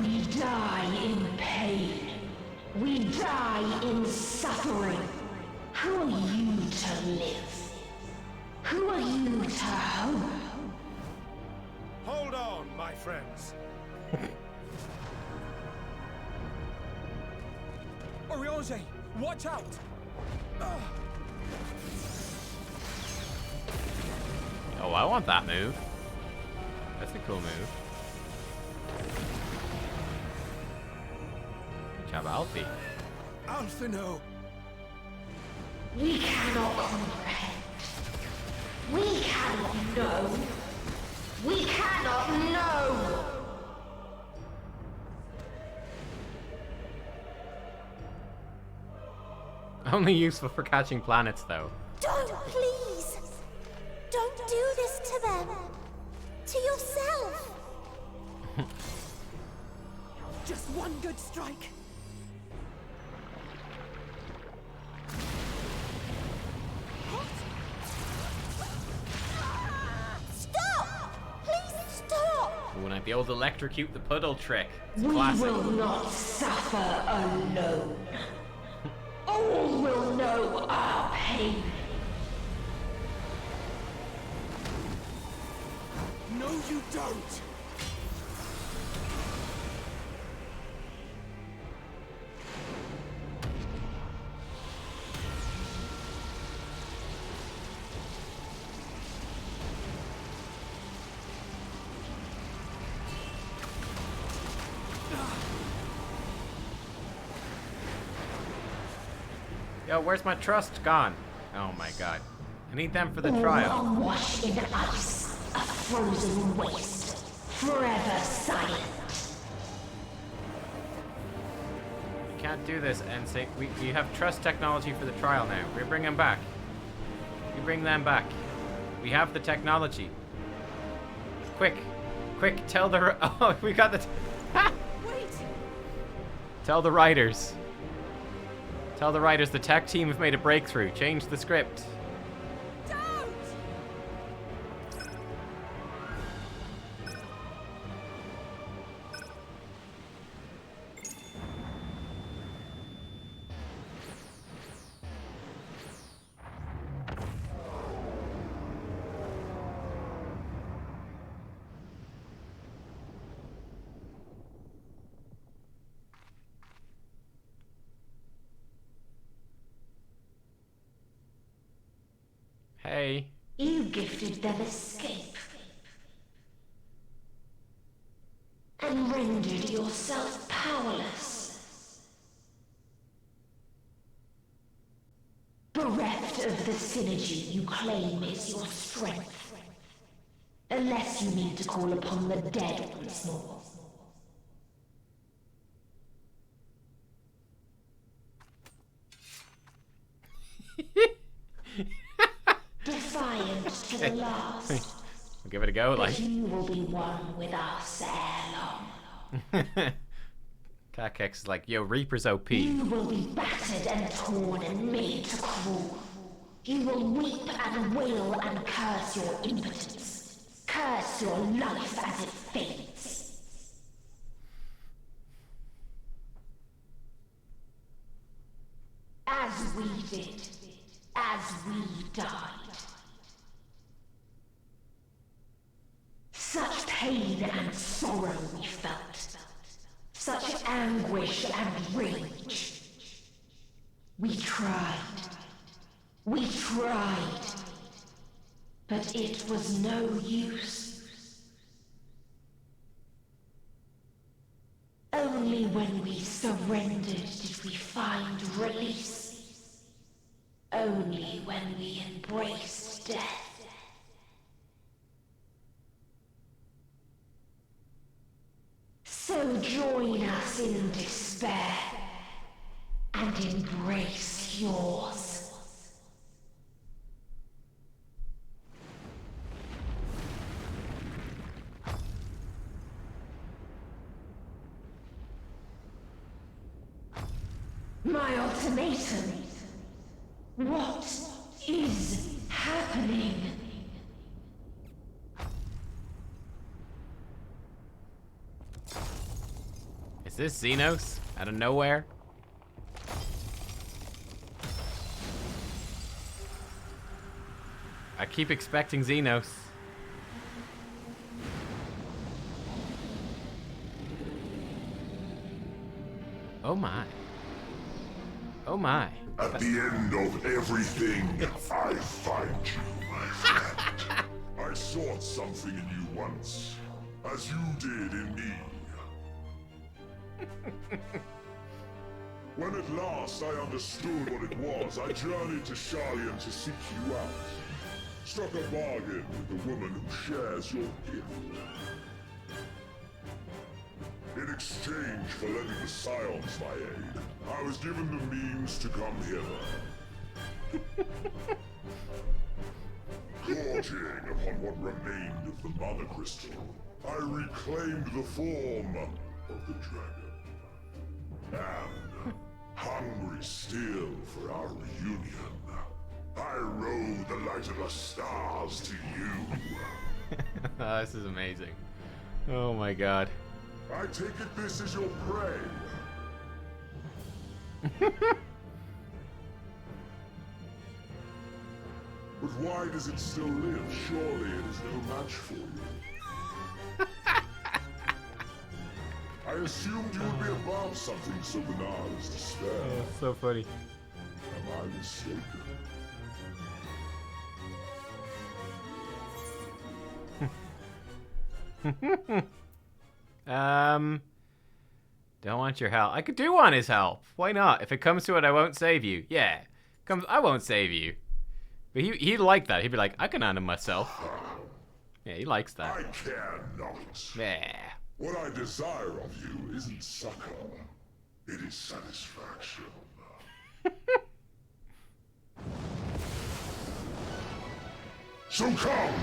Speaker 4: We die in pain. We die in suffering. Who are you to live? Who are you to hope?
Speaker 18: Hold on, my friends.
Speaker 6: Oriange, watch out!
Speaker 1: Oh, I want that move. That's a cool move. Good job, Alfie.
Speaker 6: Alphino!
Speaker 4: We cannot comprehend. We cannot know. We cannot know.
Speaker 1: Only useful for catching planets, though.
Speaker 10: Don't, please. Don't do this to them. To yourself.
Speaker 9: Just one good strike.
Speaker 10: Stop! Please stop!
Speaker 1: Ooh, like the old electrocute the puddle trick. It's
Speaker 4: We
Speaker 1: classic.
Speaker 4: will not suffer alone. All will know our pain.
Speaker 6: No, you don't!
Speaker 1: Yo, where's my trust gone? Oh my god. I need them for the
Speaker 4: All
Speaker 1: trial.
Speaker 4: awash in ice, a frozen waste, forever silent.
Speaker 1: We can't do this, and say we have trust technology for the trial now. We bring them back. We bring them back. We have the technology. Quick, quick! Tell the oh, we got the.
Speaker 9: Wait!
Speaker 1: Tell the writers. Tell the writers the tech team have made a breakthrough. Change the script. Hey.
Speaker 4: You gifted them escape. And rendered yourself powerless. Bereft of the synergy you claim is your strength. Unless you need to call upon the dead once more. Defiant to the last.
Speaker 1: We'll give it a go, like.
Speaker 4: But you will be one with us ere long.
Speaker 1: Kakex is like, yo, Reaper's OP.
Speaker 4: You will be battered and torn and made to crawl. You will weep and wail and curse your impotence. Curse your life as it fades. As we did. As we died. Such pain and sorrow we felt. Such anguish and rage. We tried. We tried. But it was no use. Only when we surrendered did we find release. Only when we embraced death. So join us in despair and embrace yours. My ultimatum. What is happening?
Speaker 1: Is this Xenos out of nowhere? I keep expecting Xenos. Oh my. Oh my.
Speaker 11: At the end of everything, I find you, my friend. I sought something in you once, as you did in me. When at last I understood what it was, I journeyed to Sharlian to seek you out. Struck a bargain with the woman who shares your gift. In exchange for lending the Scions my aid, I was given the means to come hither. Gorging upon what remained of the Mother Crystal, I reclaimed the form of the dragon. And, hungry still for our reunion, I rode the light of the stars to you.
Speaker 1: Oh, this is amazing. Oh my god.
Speaker 11: I take it this is your prey. But why does it still live? Surely it is no match for you. I assumed you would be above something so banal as despair.
Speaker 1: Oh, so funny.
Speaker 11: Am I mistaken?
Speaker 1: Don't want your help. I could do want his help. Why not? If it comes to it, I won't save you. Yeah. comes, I won't save you. But he'd like that. He'd be like, I can handle myself. Yeah, he likes that.
Speaker 11: I cannot.
Speaker 1: Yeah.
Speaker 11: What I desire of you isn't succor. It is satisfaction. So come!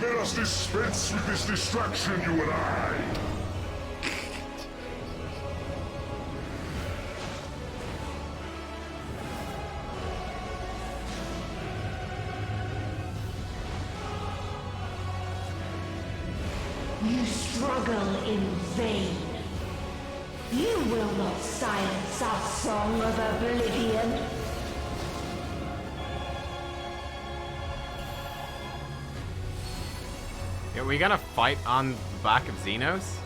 Speaker 11: Let us dispense with this distraction, you and I!
Speaker 4: You struggle in vain. You will not silence our song of oblivion.
Speaker 1: Are we gonna fight on the back of Xenos?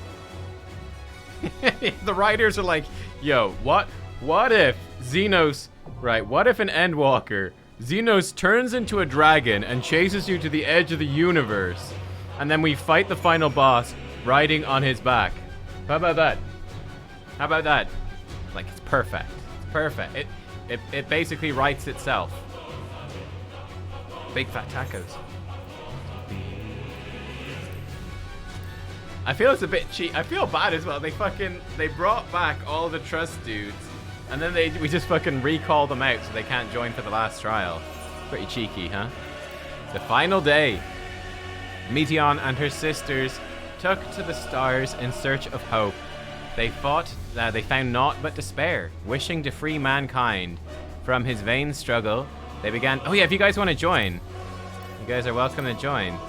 Speaker 1: The writers are like, yo, what if Xenos, right, what if an Endwalker, Xenos turns into a dragon and chases you to the edge of the universe, and then we fight the final boss riding on his back? How about that? How about that? Like, it's perfect. It's perfect. It basically writes itself. Big fat tacos. I feel it's a bit cheap. I feel bad as well. They brought back all the Trust dudes, and then we just fucking recall them out so they can't join for the last trial. Pretty cheeky, huh? The final day. Meteon and her sisters took to the stars in search of hope. They fought, they found naught but despair, wishing to free mankind from his vain struggle. They began. Oh yeah, if you guys want to join, you guys are welcome to join.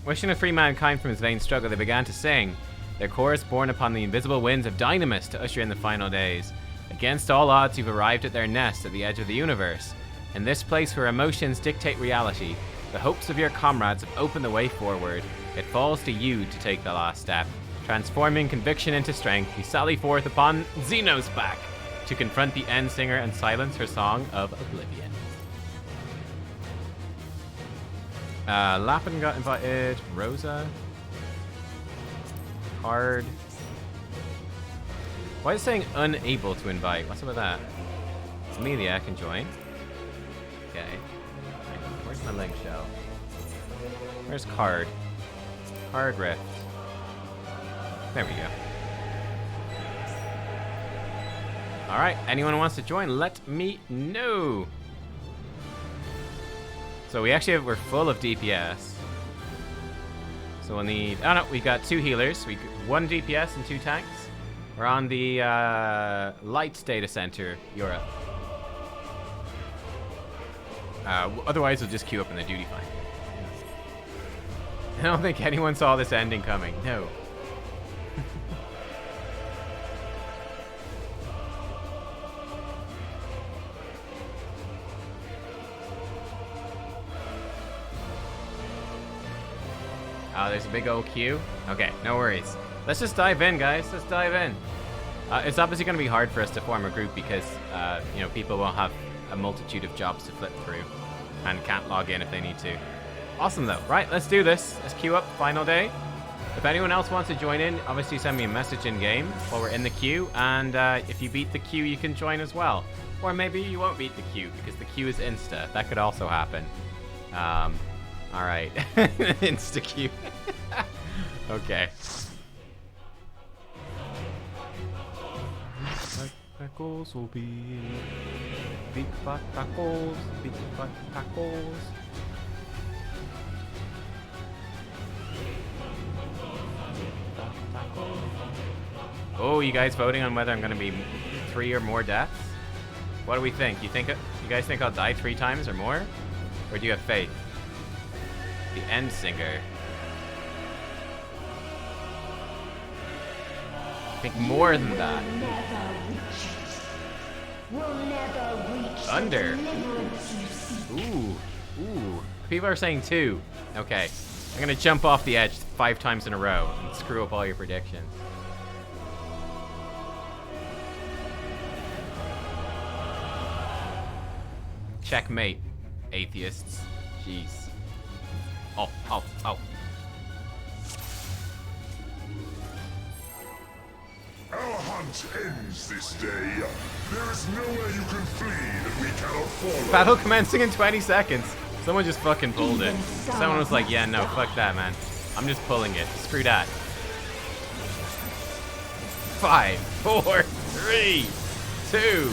Speaker 1: Wishing to free mankind from his vain struggle, they began to sing, their chorus borne upon the invisible winds of Dynamis to usher in the final days. Against all odds, you've arrived at their nest at the edge of the universe. In this place where emotions dictate reality, the hopes of your comrades have opened the way forward. It falls to you to take the last step. Transforming conviction into strength, you sally forth upon Xenos' back to confront the End Singer and silence her song of oblivion. Lappin got invited. Rosa. Card. Why is it saying unable to invite? What's up with that? Amelia can join. Okay. Where's my leg shell? Where's Card? Card Rift. There we go. Alright, anyone who wants to join, let me know. So we're full of DPS. So we'll need, oh no, we got 2 healers. 1 DPS and 2 tanks. We're on the Lights Data Center, Europe. Otherwise we'll just queue up in the duty find. I don't think anyone saw this ending coming, no. Oh, there's a big old queue? Okay, no worries. Let's just dive in, guys. Let's dive in. It's obviously going to be hard for us to form a group because, people will have a multitude of jobs to flip through and can't log in if they need to. Awesome, though. Right, let's do this. Let's queue up. Final day. If anyone else wants to join in, obviously send me a message in-game while we're in the queue. And if you beat the queue, you can join as well. Or maybe you won't beat the queue because the queue is Insta. That could also happen. Alright. Insta-queue. Okay. Tacos will be big fat tacos, big fat tacos. Oh, you guys voting on whether I'm gonna be 3 or more deaths? What do we think? You guys think I'll die 3 times or more? Or do you have faith? The End Singer. I think more than that. Thunder. Ooh. People are saying 2. Okay. I'm gonna jump off the edge 5 times in a row and screw up all your predictions. Checkmate, atheists. Jeez. Oh.
Speaker 11: hunt ends this day. There is nowhere you can flee that we cannot follow.
Speaker 1: Battle commencing in 20 seconds. Someone just fucking pulled it. Someone was like, yeah, no, fuck that, man. I'm just pulling it. Screw that. 5, 4, 3, 2,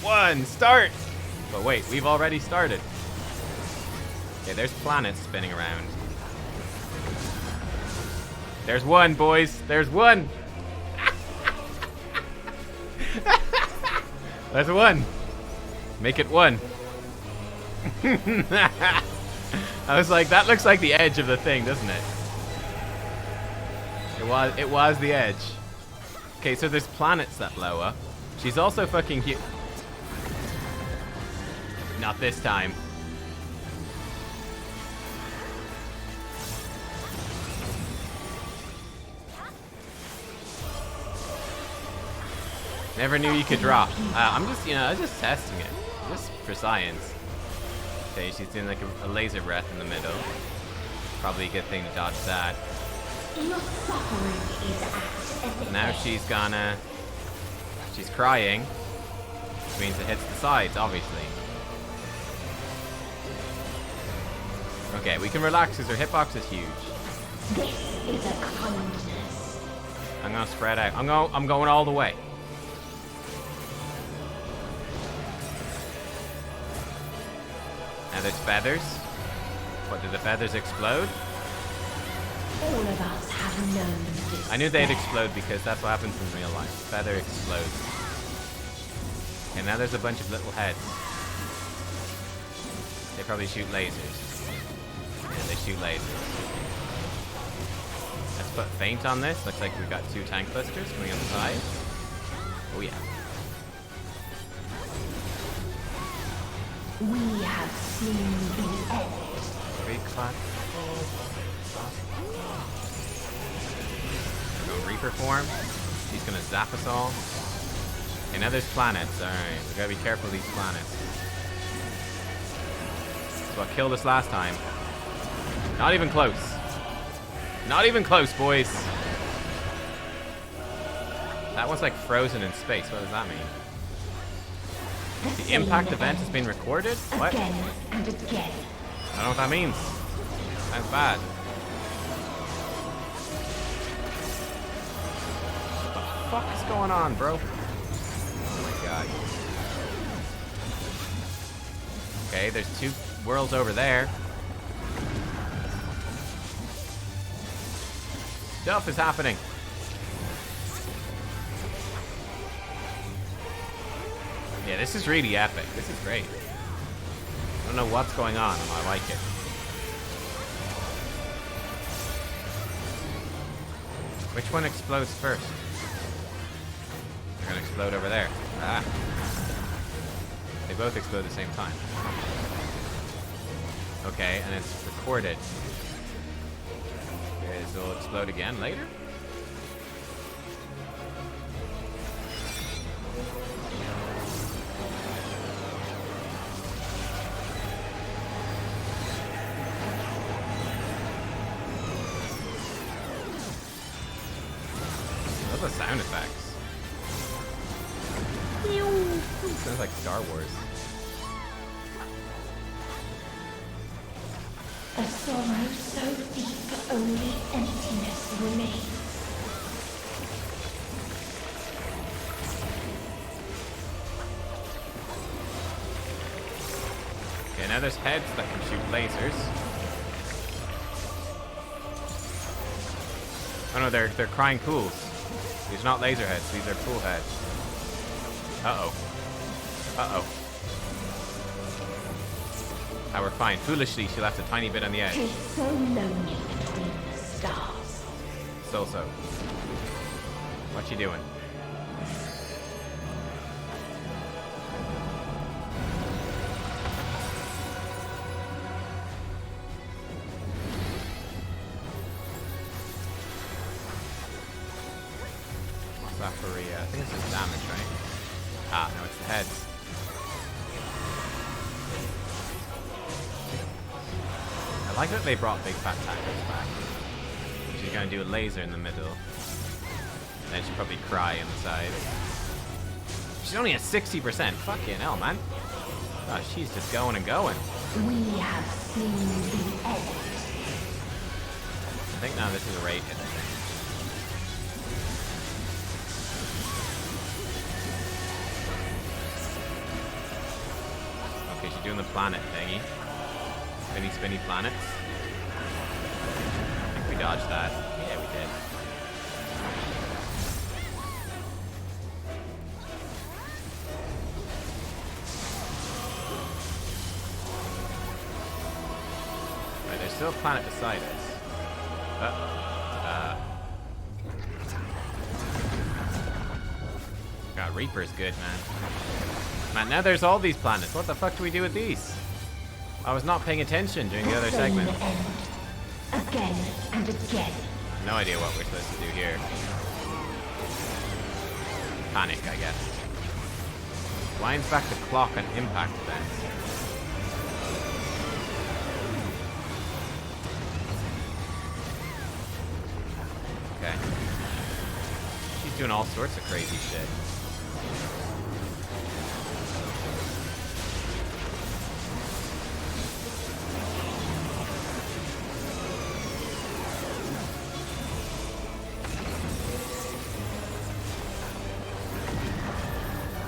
Speaker 1: 1, start! But wait, we've already started. Okay, there's planets spinning around. There's one, boys. There's one. There's one. Make it one. I was like, that looks like the edge of the thing, doesn't it? It was the edge. Okay, so there's planets that blow up. She's also fucking huge. Not this time. Never knew you could drop. I'm just, I was just testing it. Just for science. Okay, she's doing like a laser breath in the middle. Probably a good thing to dodge that.
Speaker 4: Your suffering is at
Speaker 1: Now she's gonna... She's crying. Which means it hits the sides, obviously. Okay, we can relax because her hitbox is huge.
Speaker 4: This is a kindness.
Speaker 1: I'm gonna spread out. I'm going all the way. Now there's feathers. What, did the feathers explode?
Speaker 4: All of us have known this.
Speaker 1: I knew they'd explode because that's what happens in real life. Feather explodes. Okay, now there's a bunch of little heads. They probably shoot lasers. Yeah, they shoot lasers. Let's put feint on this. Looks like we've got 2 tank busters coming on the side. Oh yeah.
Speaker 4: We have seen the end.
Speaker 1: Great clap. Go Reaper form. He's gonna zap us all. Okay, now there's planets. Alright, we gotta be careful of these planets. That's what killed us last time. Not even close. Not even close, boys. That one's like frozen in space. What does that mean? The impact event has been recorded? What?
Speaker 4: Again and again.
Speaker 1: I don't know what that means. Sounds bad. What the fuck is going on, bro? Oh my god. Okay, there's 2 worlds over there. Stuff is happening. Yeah, this is really epic. This is great. I don't know what's going on, and I like it. Which one explodes first? They're gonna explode over there. Ah. They both explode at the same time. Okay, and it's recorded. Okay, so it'll explode again later? Those are sound effects. Sounds like Star Wars.
Speaker 4: A sorrow so deep only emptiness remains.
Speaker 1: Okay, now there's heads that can shoot lasers. Oh no, they're crying pools. These are not laser heads, these are pool heads. Uh-oh. Uh-oh. Ah, we're fine. Foolishly, she left a tiny bit on the edge.
Speaker 4: Tis so lonely between the stars.
Speaker 1: So. What you doing? What's that for? I think it's just damage, right? Ah, no, it's the heads. I like that they brought Big Fat Tackers back. She's gonna do a laser in the middle. And then she'll probably cry inside. She's only at 60%. Fucking hell, man. Oh, she's just going and going.
Speaker 4: We have seen the end.
Speaker 1: I think now this is a raid hit, I think. Okay, she's doing the planet thingy. Spinny, spinny planets. I think we dodged that. Yeah, we did. Right, there's still a planet beside us. God, Reaper's good, man. Man, now there's all these planets. What the fuck do we do with these? I was not paying attention during the other segment.
Speaker 4: Again and again.
Speaker 1: No idea what we're supposed to do here. Panic, I guess. Winds back the clock and impact events. Okay. She's doing all sorts of crazy shit.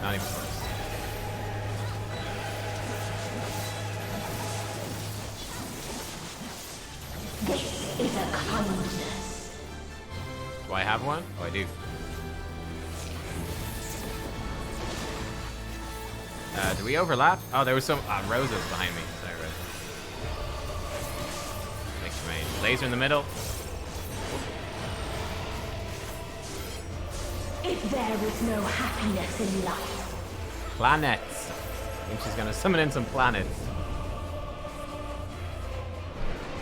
Speaker 1: Not even close.
Speaker 4: This is a kindness.
Speaker 1: Do I have one? Oh, I do. Do we overlap? Oh, there was some roses behind me. Sorry, Rose. Mixed range. Laser in the middle.
Speaker 4: If there is no happiness in life,
Speaker 1: Planets. I think she's gonna summon in some planets.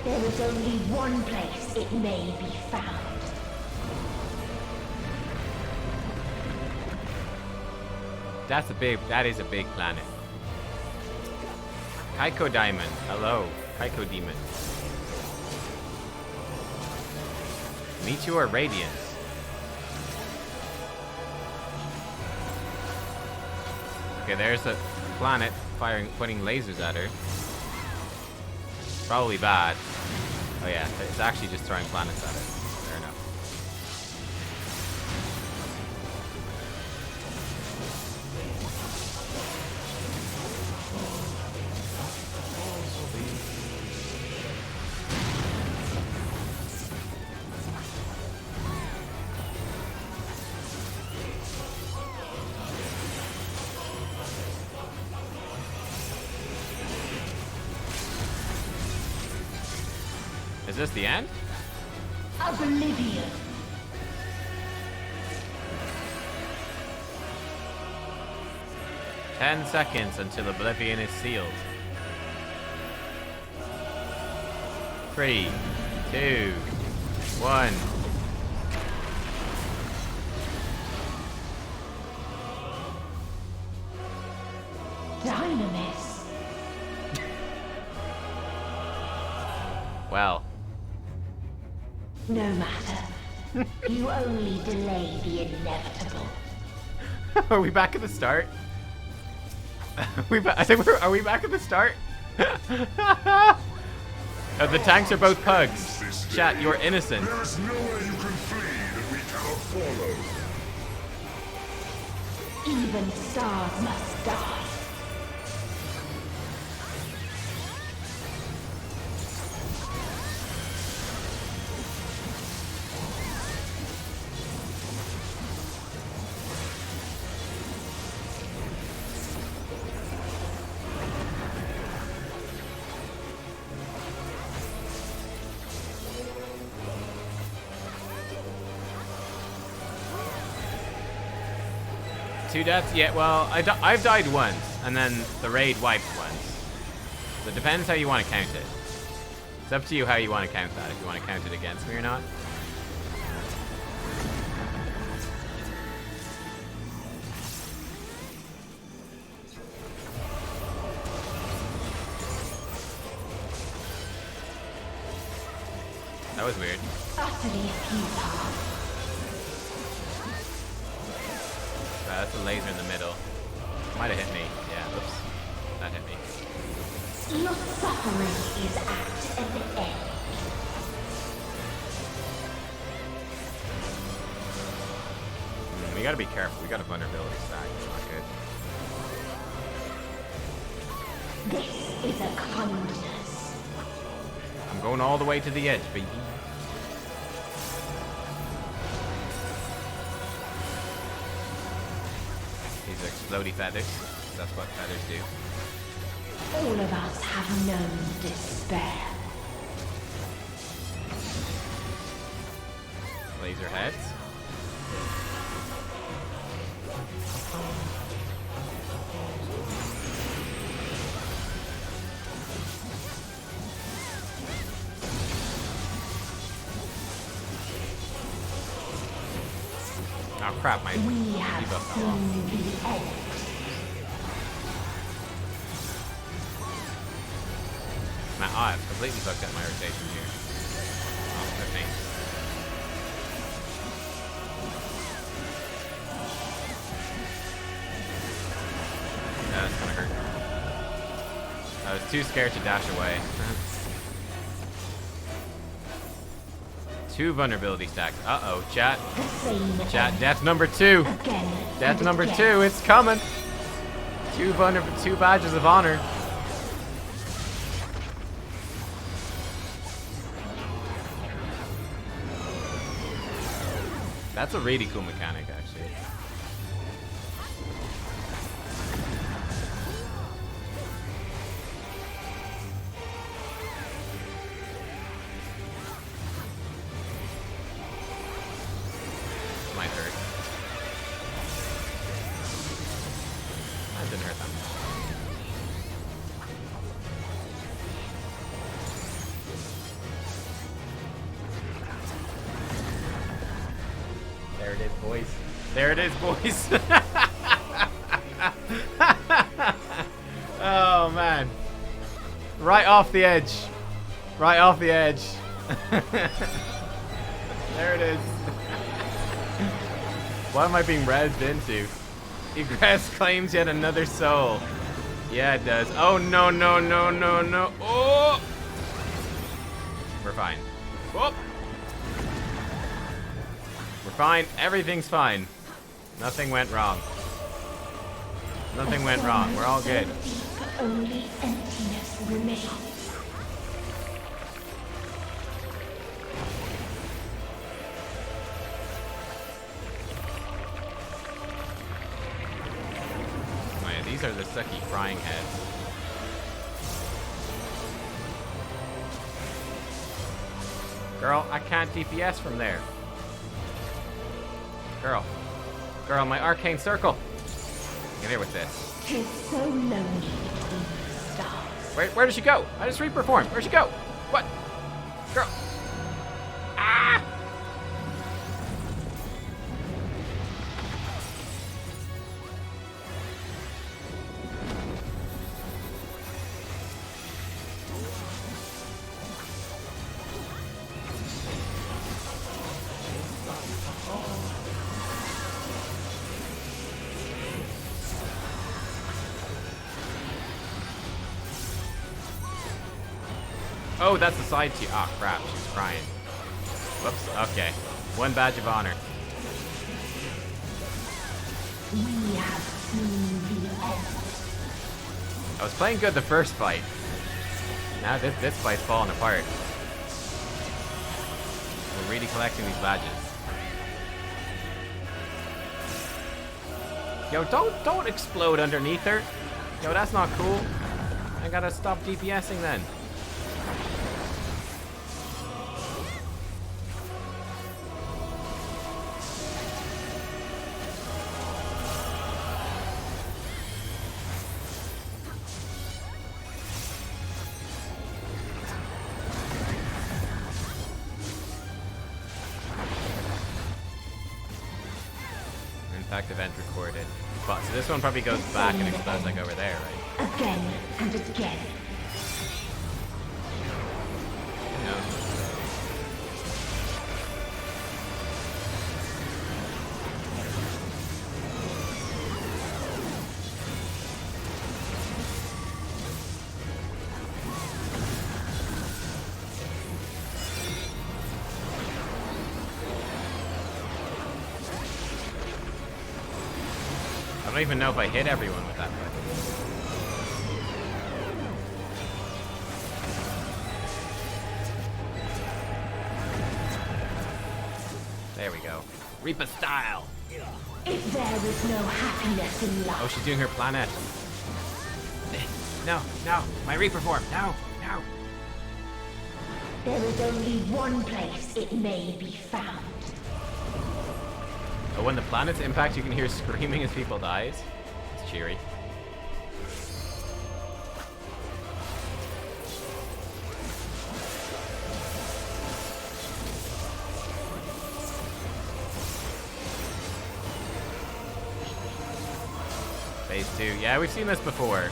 Speaker 4: there is only one place it may be found.
Speaker 1: That is a big planet. Kaiko Diamond. Hello. Kaiko Demon. Meteor Radiance. Okay, there's a planet putting lasers at her. Probably bad. Oh yeah, it's actually just throwing planets at her. Fair enough. Is this the end?
Speaker 4: Oblivion.
Speaker 1: Ten seconds until Oblivion is sealed. 3, 2, 1.
Speaker 4: Dynamis.
Speaker 1: Well.
Speaker 4: No matter. You only delay the inevitable.
Speaker 1: Are we back at the start? I think are we back at the start? Oh, the tanks are both pugs. Chat, you're innocent.
Speaker 11: There is nowhere you can flee that we cannot follow.
Speaker 4: Even stars must die.
Speaker 1: Two deaths? Yeah, well, I've died once, and then the raid wiped once. So it depends how you want to count it. It's up to you how you want to count that, if you want to count it against me or not. That was weird.
Speaker 4: Utterly futile.
Speaker 1: That's a laser in the middle. Might have hit me. Yeah, oops. That hit me.
Speaker 4: Your suffering is at an end.
Speaker 1: We gotta be careful. We got a vulnerability stack. It's not good.
Speaker 4: This is a kindness.
Speaker 1: I'm going all the way to the edge, baby. These are explodey feathers. That's what feathers do.
Speaker 4: All of us have known despair.
Speaker 1: Laser heads. Oh crap, my
Speaker 4: We have
Speaker 1: debuff fell
Speaker 4: seen
Speaker 1: off.
Speaker 4: the end.
Speaker 1: Man, I've completely fucked up my rotation here. Oh, good thing. That's gonna hurt. I was too scared to dash away. 2 vulnerability stacks. Uh-oh, chat. Chat, death number 2. Death number 2, it's coming. 2 badges of honor. That's a really cool mechanic, actually. Might hurt. That didn't hurt that much. There it is, boys. There it is, boys. Oh, man. Right off the edge. Right off the edge. There it is. What am I being rezzed into? Egress claims yet another soul. Yeah, it does. Oh, no, no, no, no, no. Oh! We're fine. Whoop! We're fine. Everything's fine. Nothing went wrong. Nothing went wrong. We're all good.
Speaker 4: Only emptiness remains.
Speaker 1: Oh, yeah, these are the sucky frying heads. Girl, I can't DPS from there. Girl. Girl, my arcane circle. Get here with this.
Speaker 4: Tis so lonely between the stars.
Speaker 1: Where did she go? I just reformed. Where'd she go? What? Girl. Ah! Oh, that's the side to. Oh, crap. She's crying. Whoops. Okay. 1 badge of honor.
Speaker 4: We have seen the end.
Speaker 1: I was playing good the first fight. Now this fight's falling apart. We're really collecting these badges. Yo, don't explode underneath her. Yo, that's not cool. I gotta stop DPSing then. Impact event recorded. But so this one probably goes back and explodes like over there, right?
Speaker 4: Again and again.
Speaker 1: No. don't even know if I hit everyone with that weapon. There we go. Reaper style!
Speaker 4: If there is no happiness in life...
Speaker 1: Oh, she's doing her planet. No, no, my Reaper form, no, no.
Speaker 4: There is only one place it may be found.
Speaker 1: Oh, when the planets impact, you can hear screaming as people dies. It's cheery. Phase 2. Yeah, we've seen this before.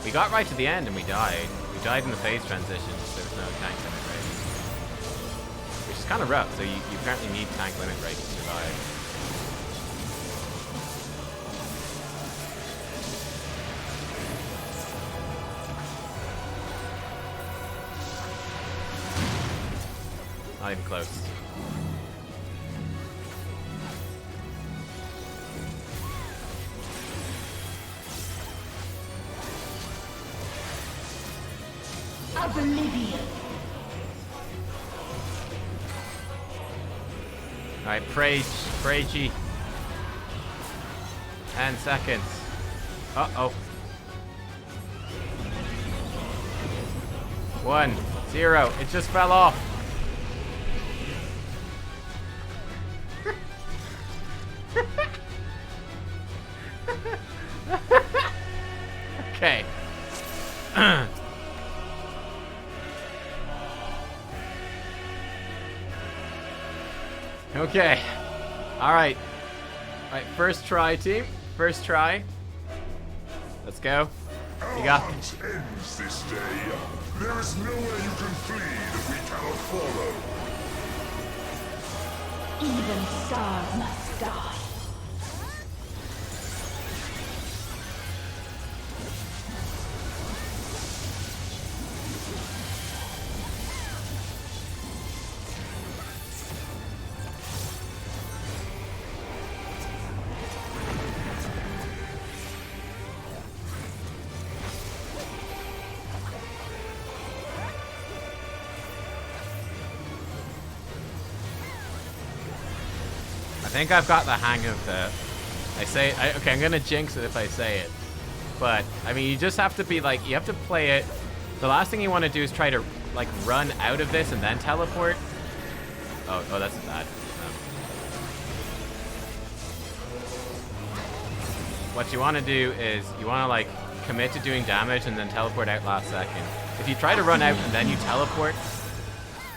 Speaker 1: We got right to the end and we died. We died in the phase transition, so there was no tank limit break. Which is kind of rough, so you apparently need tank limit break to survive. Not even close.
Speaker 4: Oblivion.
Speaker 1: Alright, pray G. 10 seconds. Uh-oh. 1, 0. It just fell off. Okay. Okay. Alright. Alright, first try, team. First try. Let's go. You got
Speaker 11: Our hunt ends this day. There is nowhere you can flee that we cannot follow.
Speaker 4: Even stars must die.
Speaker 1: I think I've got the hang of the... okay, I'm gonna jinx it if I say it. But, I mean, you just have to be like, you have to play it. The last thing you want to do is try to, like, run out of this and then teleport. Oh, that's bad. No. What you want to do is, you want to, like, commit to doing damage and then teleport out last second. If you try to run out and then you teleport,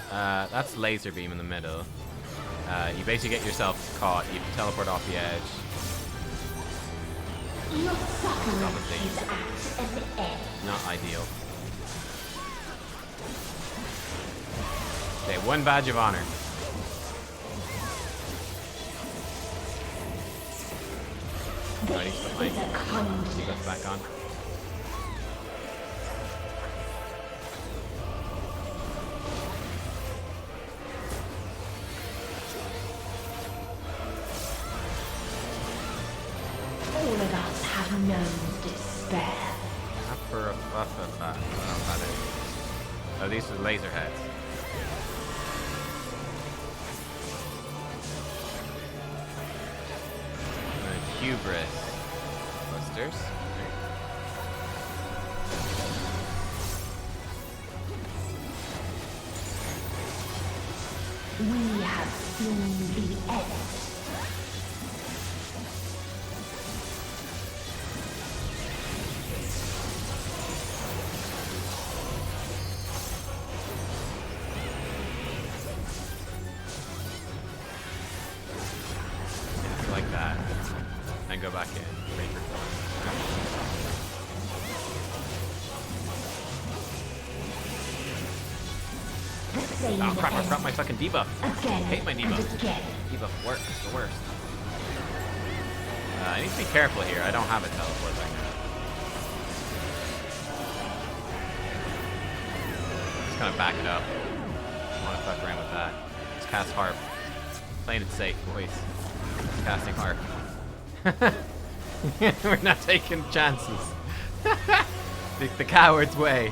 Speaker 1: that's laser beam in the middle. You basically get yourself caught. You teleport off the edge.
Speaker 4: Your suffering is at an end.
Speaker 1: Not ideal. Okay, 1 badge of honor. I need to put my debuff back on.
Speaker 4: All of us have known despair.
Speaker 1: Oh, these are laser heads. Hubris. Busters.
Speaker 4: We have seen the end.
Speaker 1: Like that. And go back in. Oh crap, I forgot my fucking debuff. I hate my debuff. Debuff works, it's the worst. I need to be careful here. I don't have a teleport right now. Just gonna back it up. I wanna fuck around with that. Let's cast Harp. Playing it safe, boys. Just casting Harp. We're not taking chances. The coward's way.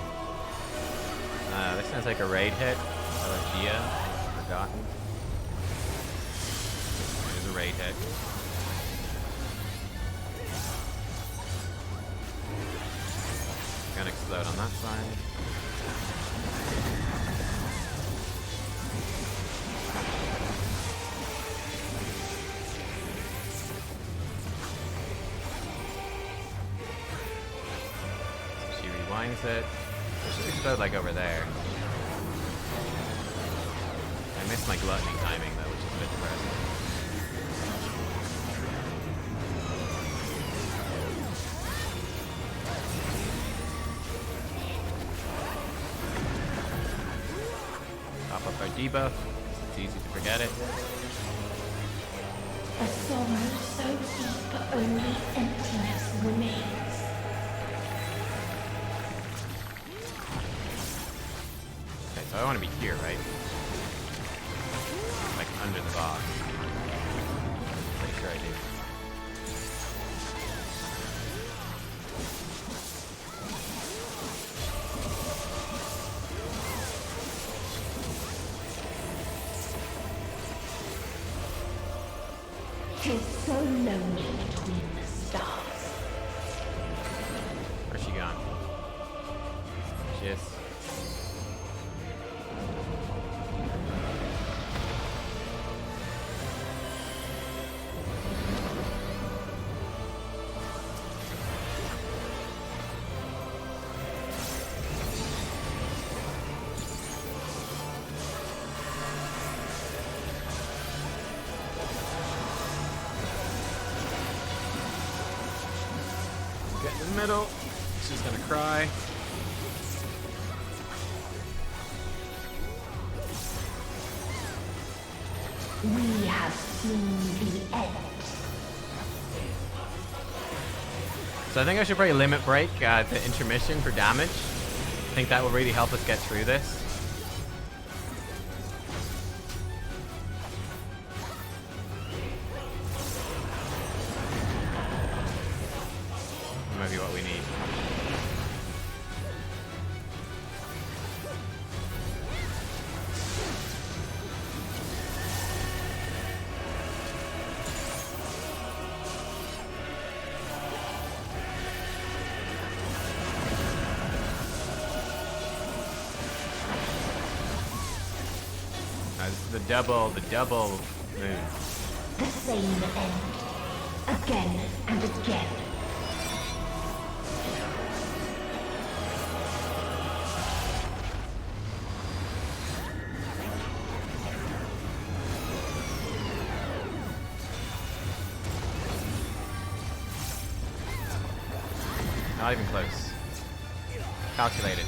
Speaker 1: This sounds like a raid hit. Elegia. Forgotten. There's a raid hit. Gonna explode on that side. It should explode like over there. I missed my gluttony timing though, which is a bit depressing. Pop up our debuff. It's easy to forget it.
Speaker 4: A sorrow so deep only emptiness remains.
Speaker 1: So I want to be here, right? Like under the box. Pretty sure I do.
Speaker 4: Tis so lonely between the stars.
Speaker 1: Where's she gone? She is. Get in the middle. She's gonna cry.
Speaker 4: We have seen the end.
Speaker 1: So I think I should probably limit break the intermission for damage. I think that will really help us get through this. Maybe what we need. This is the double move.
Speaker 4: The same end. Again and again.
Speaker 1: Not even close. Calculated.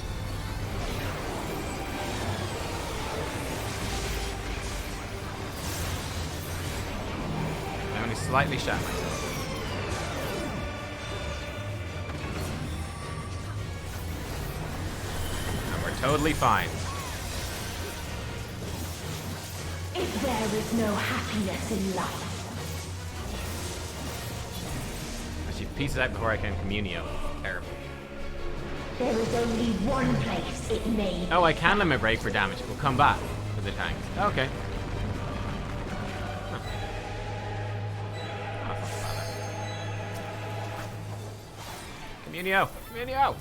Speaker 1: I only slightly shot myself. And we're totally fine.
Speaker 4: If there is no happiness in life,
Speaker 1: She pieces out before I can communio. Terrible.
Speaker 4: there is only one place it may.
Speaker 1: Oh, I can limit break for damage. We'll come back for the tanks. Okay. Huh. Oh, fuck about that. Communio! Communio!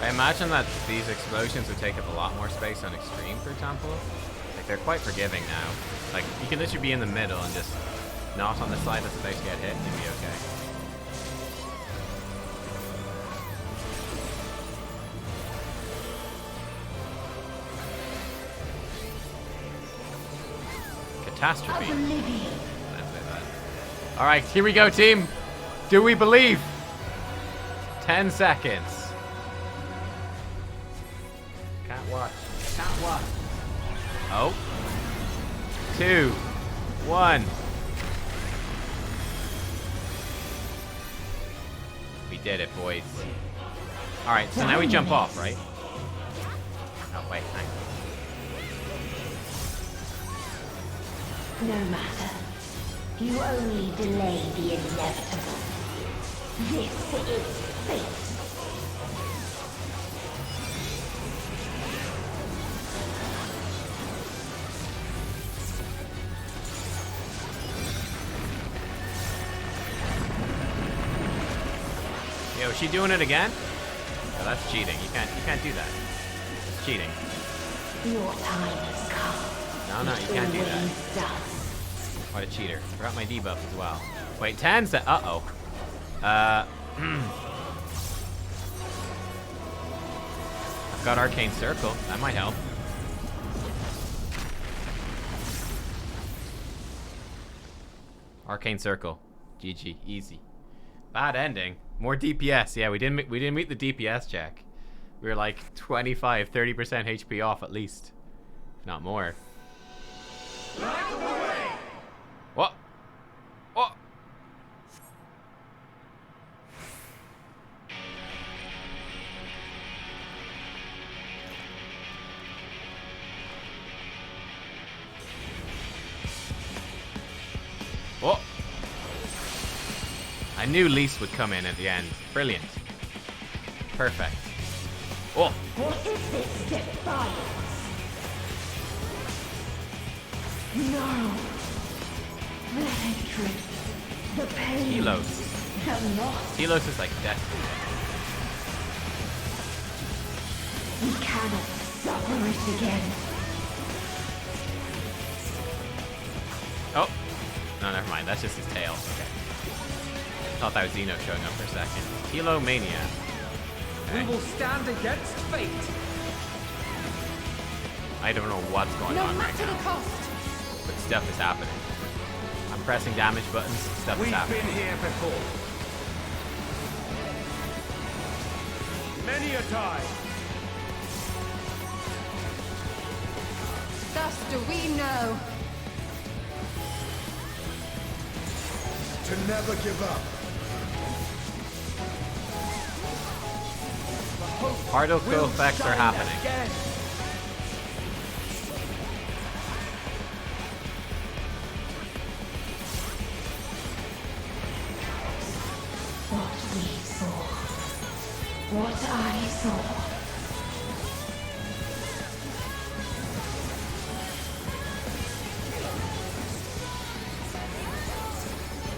Speaker 1: I imagine that these explosions would take up a lot more space on Extreme, for example. Like, they're quite forgiving now. Like, you can literally be in the middle and just not on the side that's about to get hit and you'll be okay. Catastrophe. Alright, here we go, team. Do we believe? 10 seconds. Can't watch. Oh. 2, 1. We did it, boys. Alright, so now we jump off, right? Oh, wait, hang on.
Speaker 4: No matter. You only delay the inevitable. This is fate.
Speaker 1: Yo, is she doing it again? Oh, that's cheating. You can't do that. It's cheating.
Speaker 4: Your time has come.
Speaker 1: No, you can't do that. What a cheater. Forgot my debuff as well. Wait, Tan's that. Uh-oh. I've got Arcane Circle. That might help. Arcane Circle. GG. Easy. Bad ending. More DPS. Yeah, we didn't meet the DPS check. We were like 25, 30% HP off at least. If not more. What? What? What? I knew Lise would come in at the end. Brilliant. Perfect. Oh.
Speaker 4: What is this defiance? No. The hatred. The pain.
Speaker 1: Telos.
Speaker 4: The loss.
Speaker 1: Telos is like destiny.
Speaker 4: We cannot suffer it again.
Speaker 1: Oh. No, never mind. That's just his tail. Okay. Thought that was Xeno showing up for a second. Telomania. Okay.
Speaker 6: We will stand against fate.
Speaker 1: I don't know what's going on right now. But stuff is happening. I'm pressing damage buttons. Stuff is happening.
Speaker 18: We've been here before. Many a time.
Speaker 12: Thus do we know.
Speaker 11: To never give up.
Speaker 1: Particle effects are happening.
Speaker 4: Again. What we saw. What I saw.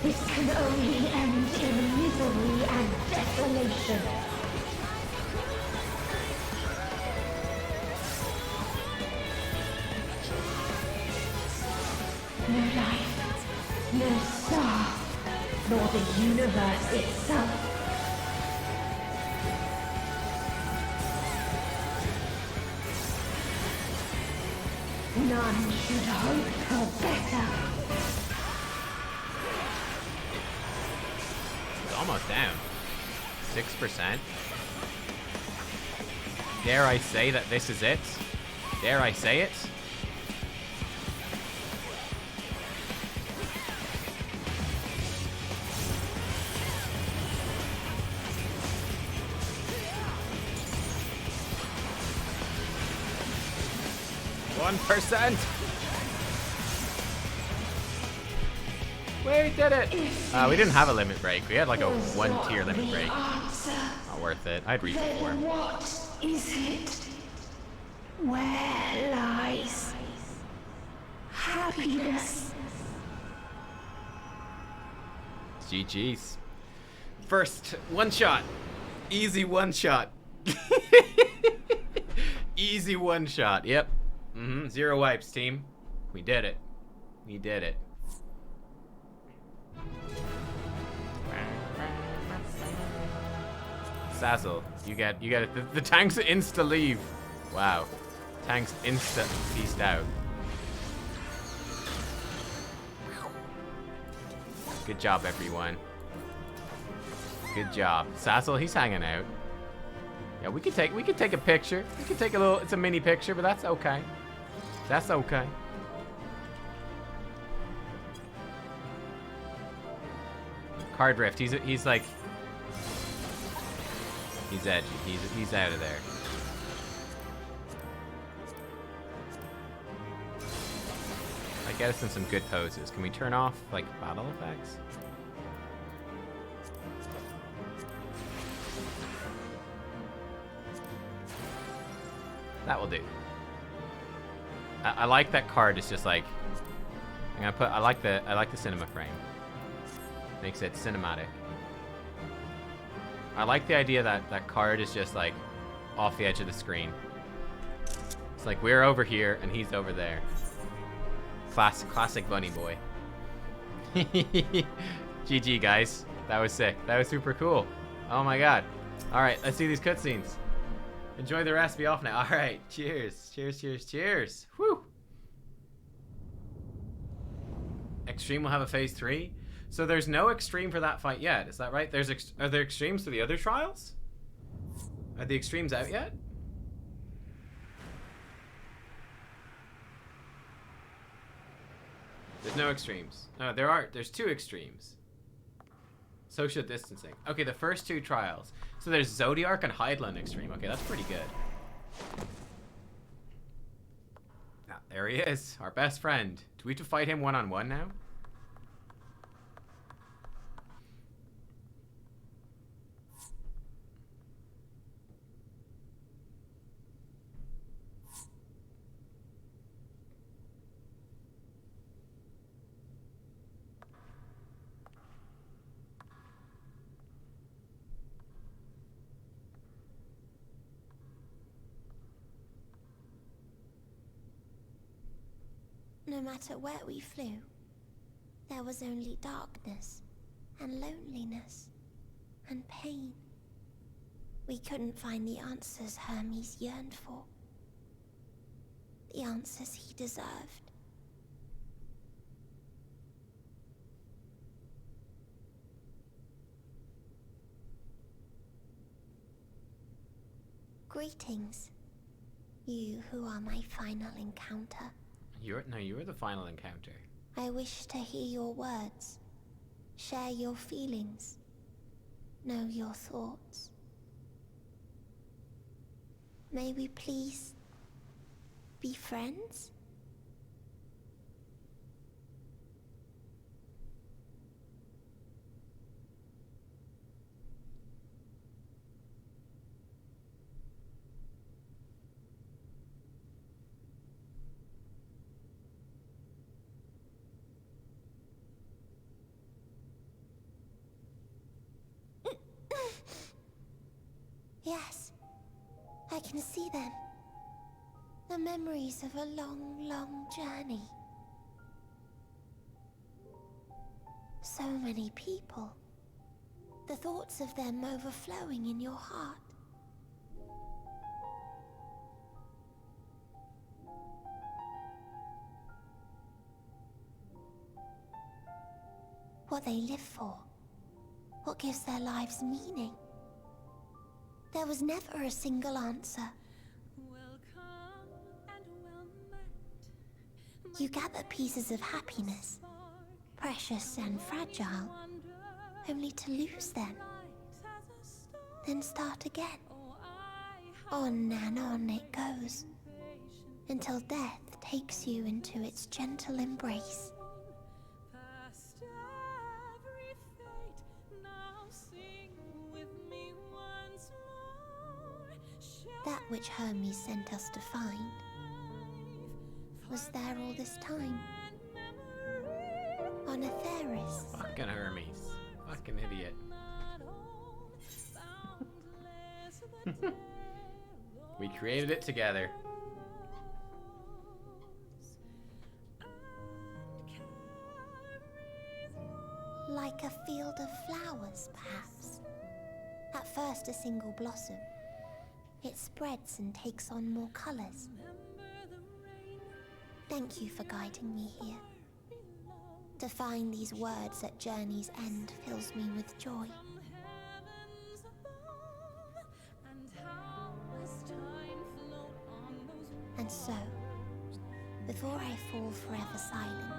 Speaker 4: This can only end in misery and desolation. No life, no star, nor the universe itself. None should hope for better.
Speaker 1: It's almost down. 6%. Dare I say that this is it? Dare I say it? %. We did it. We didn't have a limit break. We had like a 1-tier limit break. Not worth it. I'd reach it for.
Speaker 4: What is it? Where lies happiness?
Speaker 1: GG's. First one shot. Easy one shot. Easy one shot. Yep. 0 wipes, team. We did it. We did it. Sazzle, you get it. The tanks insta leave. Wow. Tanks insta peaced out. Good job, everyone. Good job. Sazzle, he's hanging out. Yeah, we could take a picture. We could take a little. It's a mini picture, but that's okay. That's okay. Card Rift. He's like. He's edgy. He's out of there. Like, get us in some good poses. Can we turn off like battle effects? That will do. I like that card. It's just like I'm gonna put. I like the cinema frame. Makes it cinematic. I like the idea that that card is just like off the edge of the screen. It's like we're over here and he's over there. Classic bunny boy. GG guys. That was sick. That was super cool. Oh my god. Alright, let's see these cutscenes. Enjoy the rest. Be off now. Alright. Cheers. Cheers, cheers, cheers. Whew. Extreme will have a phase 3. So there's no extreme for that fight yet. Is that right? Are there extremes for the other trials? Are the extremes out yet? There's no extremes. No, there are. There's 2 extremes. Social distancing. Okay, the first 2 trials. So there's Zodiac and Hydaelyn extreme. Okay, that's pretty good. Ah, there he is, our best friend. Do we have to fight him one-on-one now?
Speaker 10: No matter where we flew, there was only darkness and loneliness and pain. We couldn't find the answers Hermes yearned for. The answers he deserved. Greetings, you who are my final encounter.
Speaker 1: You're the final encounter.
Speaker 10: I wish to hear your words, share your feelings, know your thoughts. May we please be friends? Yes, I can see them. The memories of a long, long journey. So many people. The thoughts of them overflowing in your heart. What they live for. What gives their lives meaning. There was never a single answer. You gather pieces of happiness, precious and fragile, only to lose them. Then start again. On and on it goes, until death takes you into its gentle embrace. That which Hermes sent us to find was there all this time. On Atheris.
Speaker 1: Fucking Hermes. Fucking idiot. We created it together.
Speaker 10: Like a field of flowers, perhaps. At first a single blossom. It spreads and takes on more colors. Thank you for guiding me here. To find these words at journey's end fills me with joy. And so, before I fall forever silent,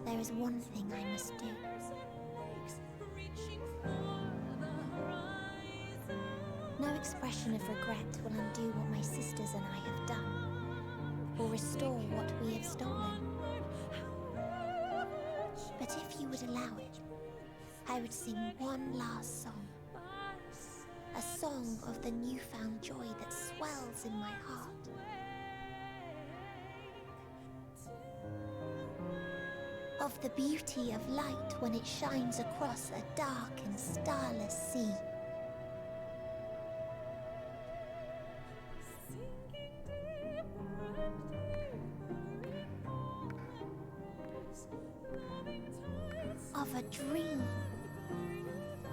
Speaker 10: there is one thing I must do. No expression of regret will undo what my sisters and I have done, or restore what we have stolen. But if you would allow it, I would sing one last song. A song of the newfound joy that swells in my heart. Of the beauty of light when it shines across a dark and starless sea. Of a dream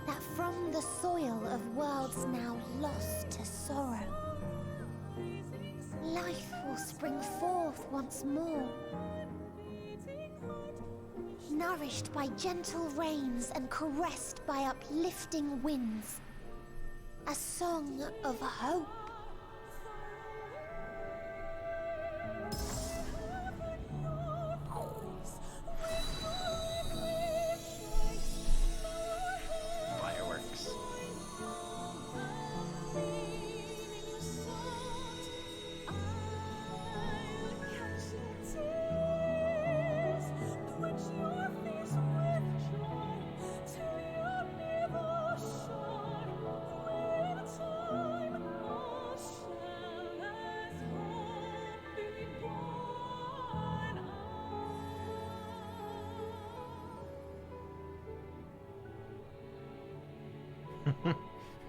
Speaker 10: that from the soil of worlds now lost to sorrow, life will spring forth once more, nourished by gentle rains and caressed by uplifting winds. A song of hope.
Speaker 1: Fireworks.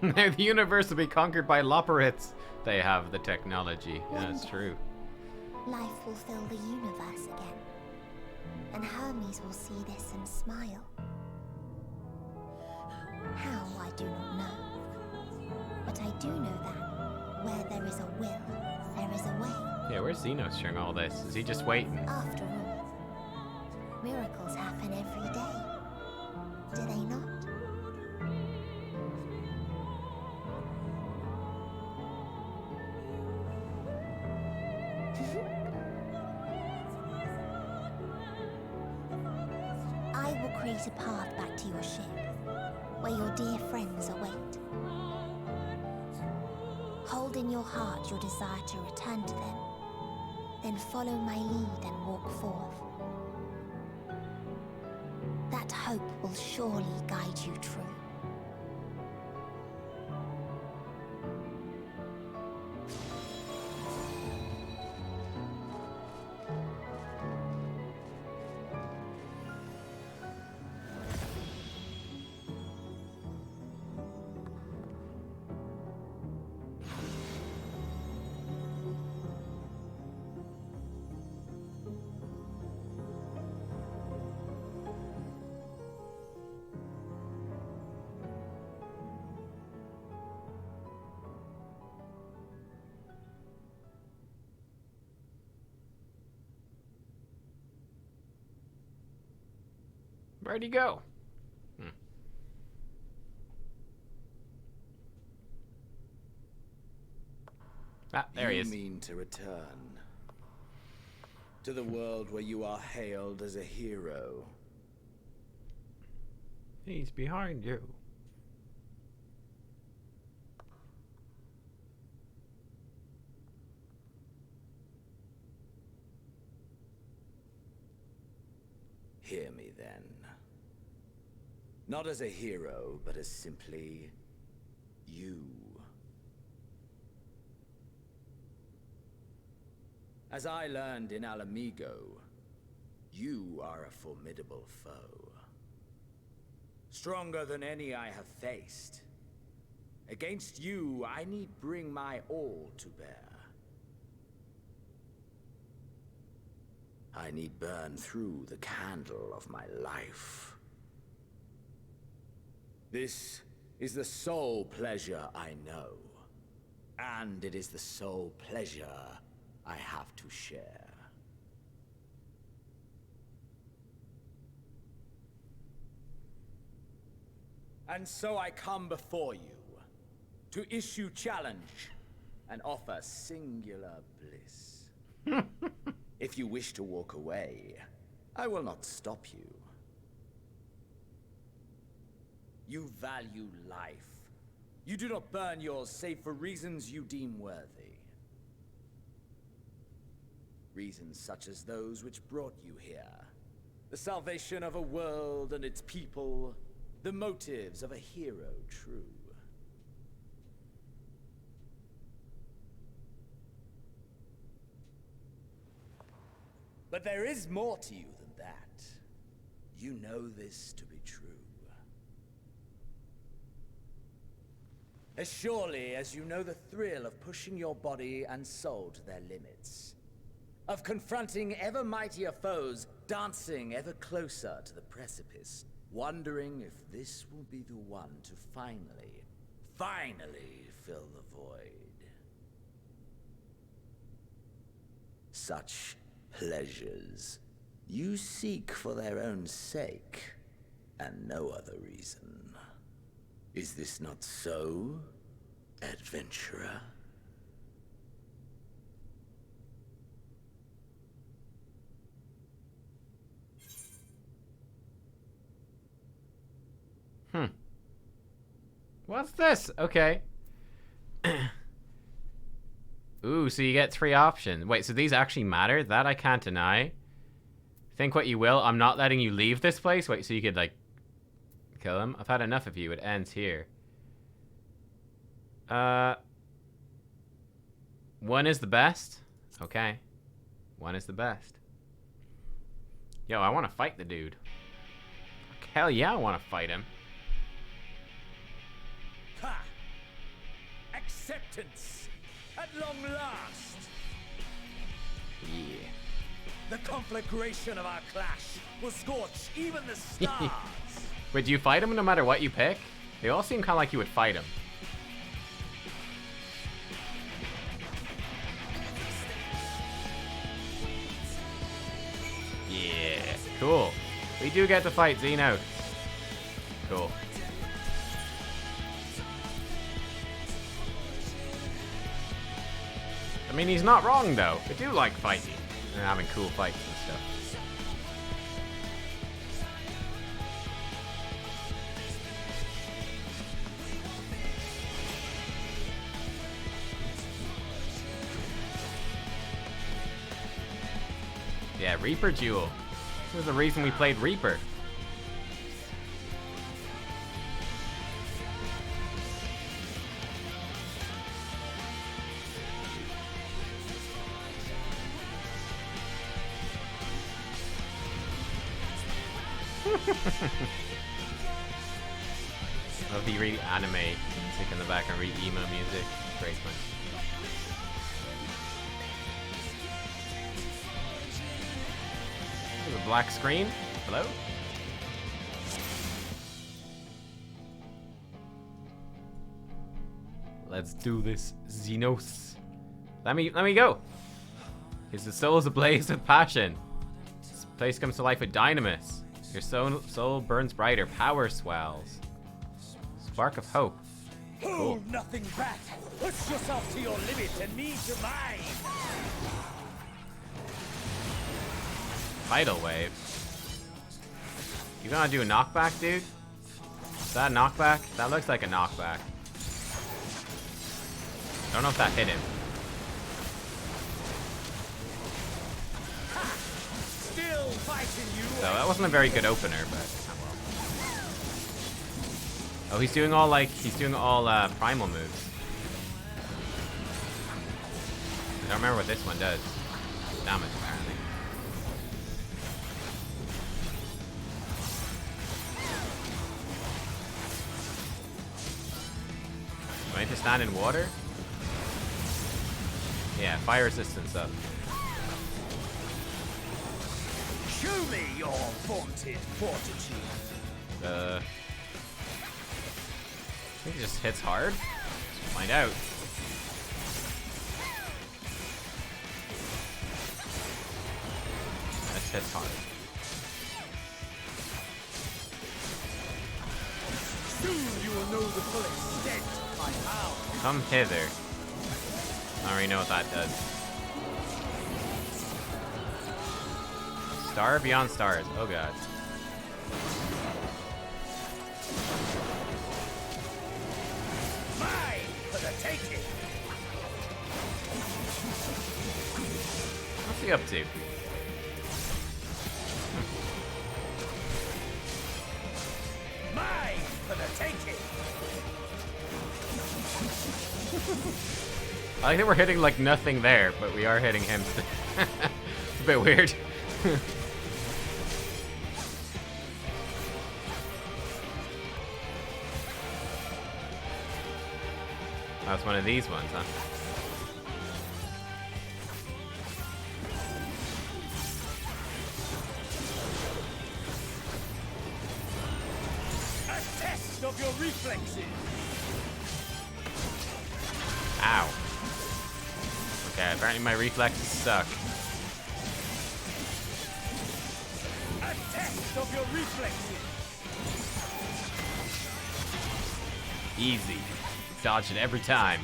Speaker 1: The universe will be conquered by Loporrits. They have the technology. Yeah, that's true.
Speaker 10: Life will fill the universe again. And Hermes will see this and smile. How, I do not know. But I do know that where there is a will, there is a way.
Speaker 1: Yeah, where's Xenos during all this? Is he just waiting?
Speaker 10: After all, miracles happen every day. Do they not? I will create a path back to your ship, where your dear friends await. Hold in your heart your desire to return to them, then follow my lead and walk forth. That hope will surely guide you true.
Speaker 1: Where'd he go? Ah, there he is.
Speaker 18: You mean to return to the world where you are hailed as a hero?
Speaker 1: He's behind you.
Speaker 18: Hear me then. Not as a hero, but as simply you. As I learned in Alamigo, you are a formidable foe. Stronger than any I have faced. Against you, I need bring my all to bear. I need burn through the candle of my life. This is the sole pleasure I know, and it is the sole pleasure I have to share. And so I come before you to issue challenge
Speaker 15: and offer singular bliss. If you wish to walk away, I will not stop you. You value life. You do not burn yours save for reasons you deem worthy. Reasons such as those which brought you here. The salvation of a world and its people. The motives of a hero true. But there is more to you than that. You know this to be true. As surely as you know the thrill of pushing your body and soul to their limits. Of confronting ever mightier foes, dancing ever closer to the precipice, wondering if this will be the one to finally fill the void. Such pleasures you seek for their own sake, and no other reason. Is this not so, adventurer?
Speaker 1: What's this? Okay. Ooh, so you get 3 options. Wait, so these actually matter? That I can't deny. Think what you will. I'm not letting you leave this place. Wait, so you could, like, kill him? I've had enough of you. It ends here. 1 is the best? Okay. 1 is the best. Yo, I want to fight the dude. Hell yeah, I want to fight him.
Speaker 15: Ha! Acceptance! At long last!
Speaker 1: Yeah.
Speaker 15: The conflagration of our clash will scorch even the stars!
Speaker 1: Wait, do you fight him no matter what you pick? They all seem kind of like you would fight him. Yeah, cool. We do get to fight Xenos. Cool. I mean, he's not wrong, though. I do like fighting and having cool fights and stuff. Yeah, Reaper Duel. This is the reason we played Reaper. Love the really anime music in the back and read emo music. Great fun. There's a black screen. Hello? Let's do this, Xenos. Let me go. His soul is ablaze with passion. This place comes to life with dynamis. Your soul burns brighter. Power swells. Spark of hope. Cool.
Speaker 15: Hold nothing back. Push yourself to your limit and me to mine.
Speaker 1: Tidal wave. You gonna do a knockback, dude? Is that a knockback? That looks like a knockback. I don't know if that hit him.
Speaker 15: Still fighting you.
Speaker 1: So that wasn't a very good opener, but oh well. Oh, he's doing all primal moves. I don't remember what this one does. Damage, apparently. Do I need to stand in water? Yeah, fire resistance up.
Speaker 15: Show me your vaunted fortitude.
Speaker 1: I think it just hits hard. Let's find out. That hits hard.
Speaker 15: Soon you will know the full extent of my power.
Speaker 1: Come hither. I already know what that does. Star beyond stars. Oh god.
Speaker 15: Mine for the taking.
Speaker 1: What's he up to?
Speaker 15: Mine for the taking.
Speaker 1: I like that we're hitting like nothing there, but we are hitting him. It's a bit weird. That's one of these ones, huh?
Speaker 15: A test of your reflexes.
Speaker 1: Ow. Okay, apparently my reflexes suck.
Speaker 15: A test of your reflexes.
Speaker 1: Easy. Dodge it every time.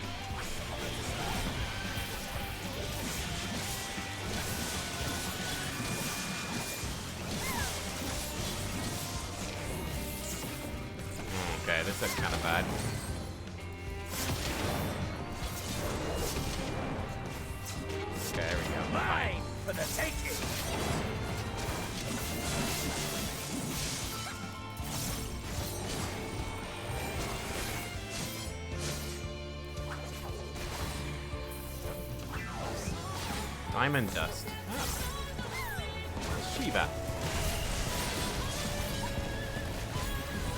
Speaker 1: Okay, this looks kind of bad. Okay, there we go.
Speaker 15: Mine for the taking.
Speaker 1: Diamond dust. Oh. Shiva.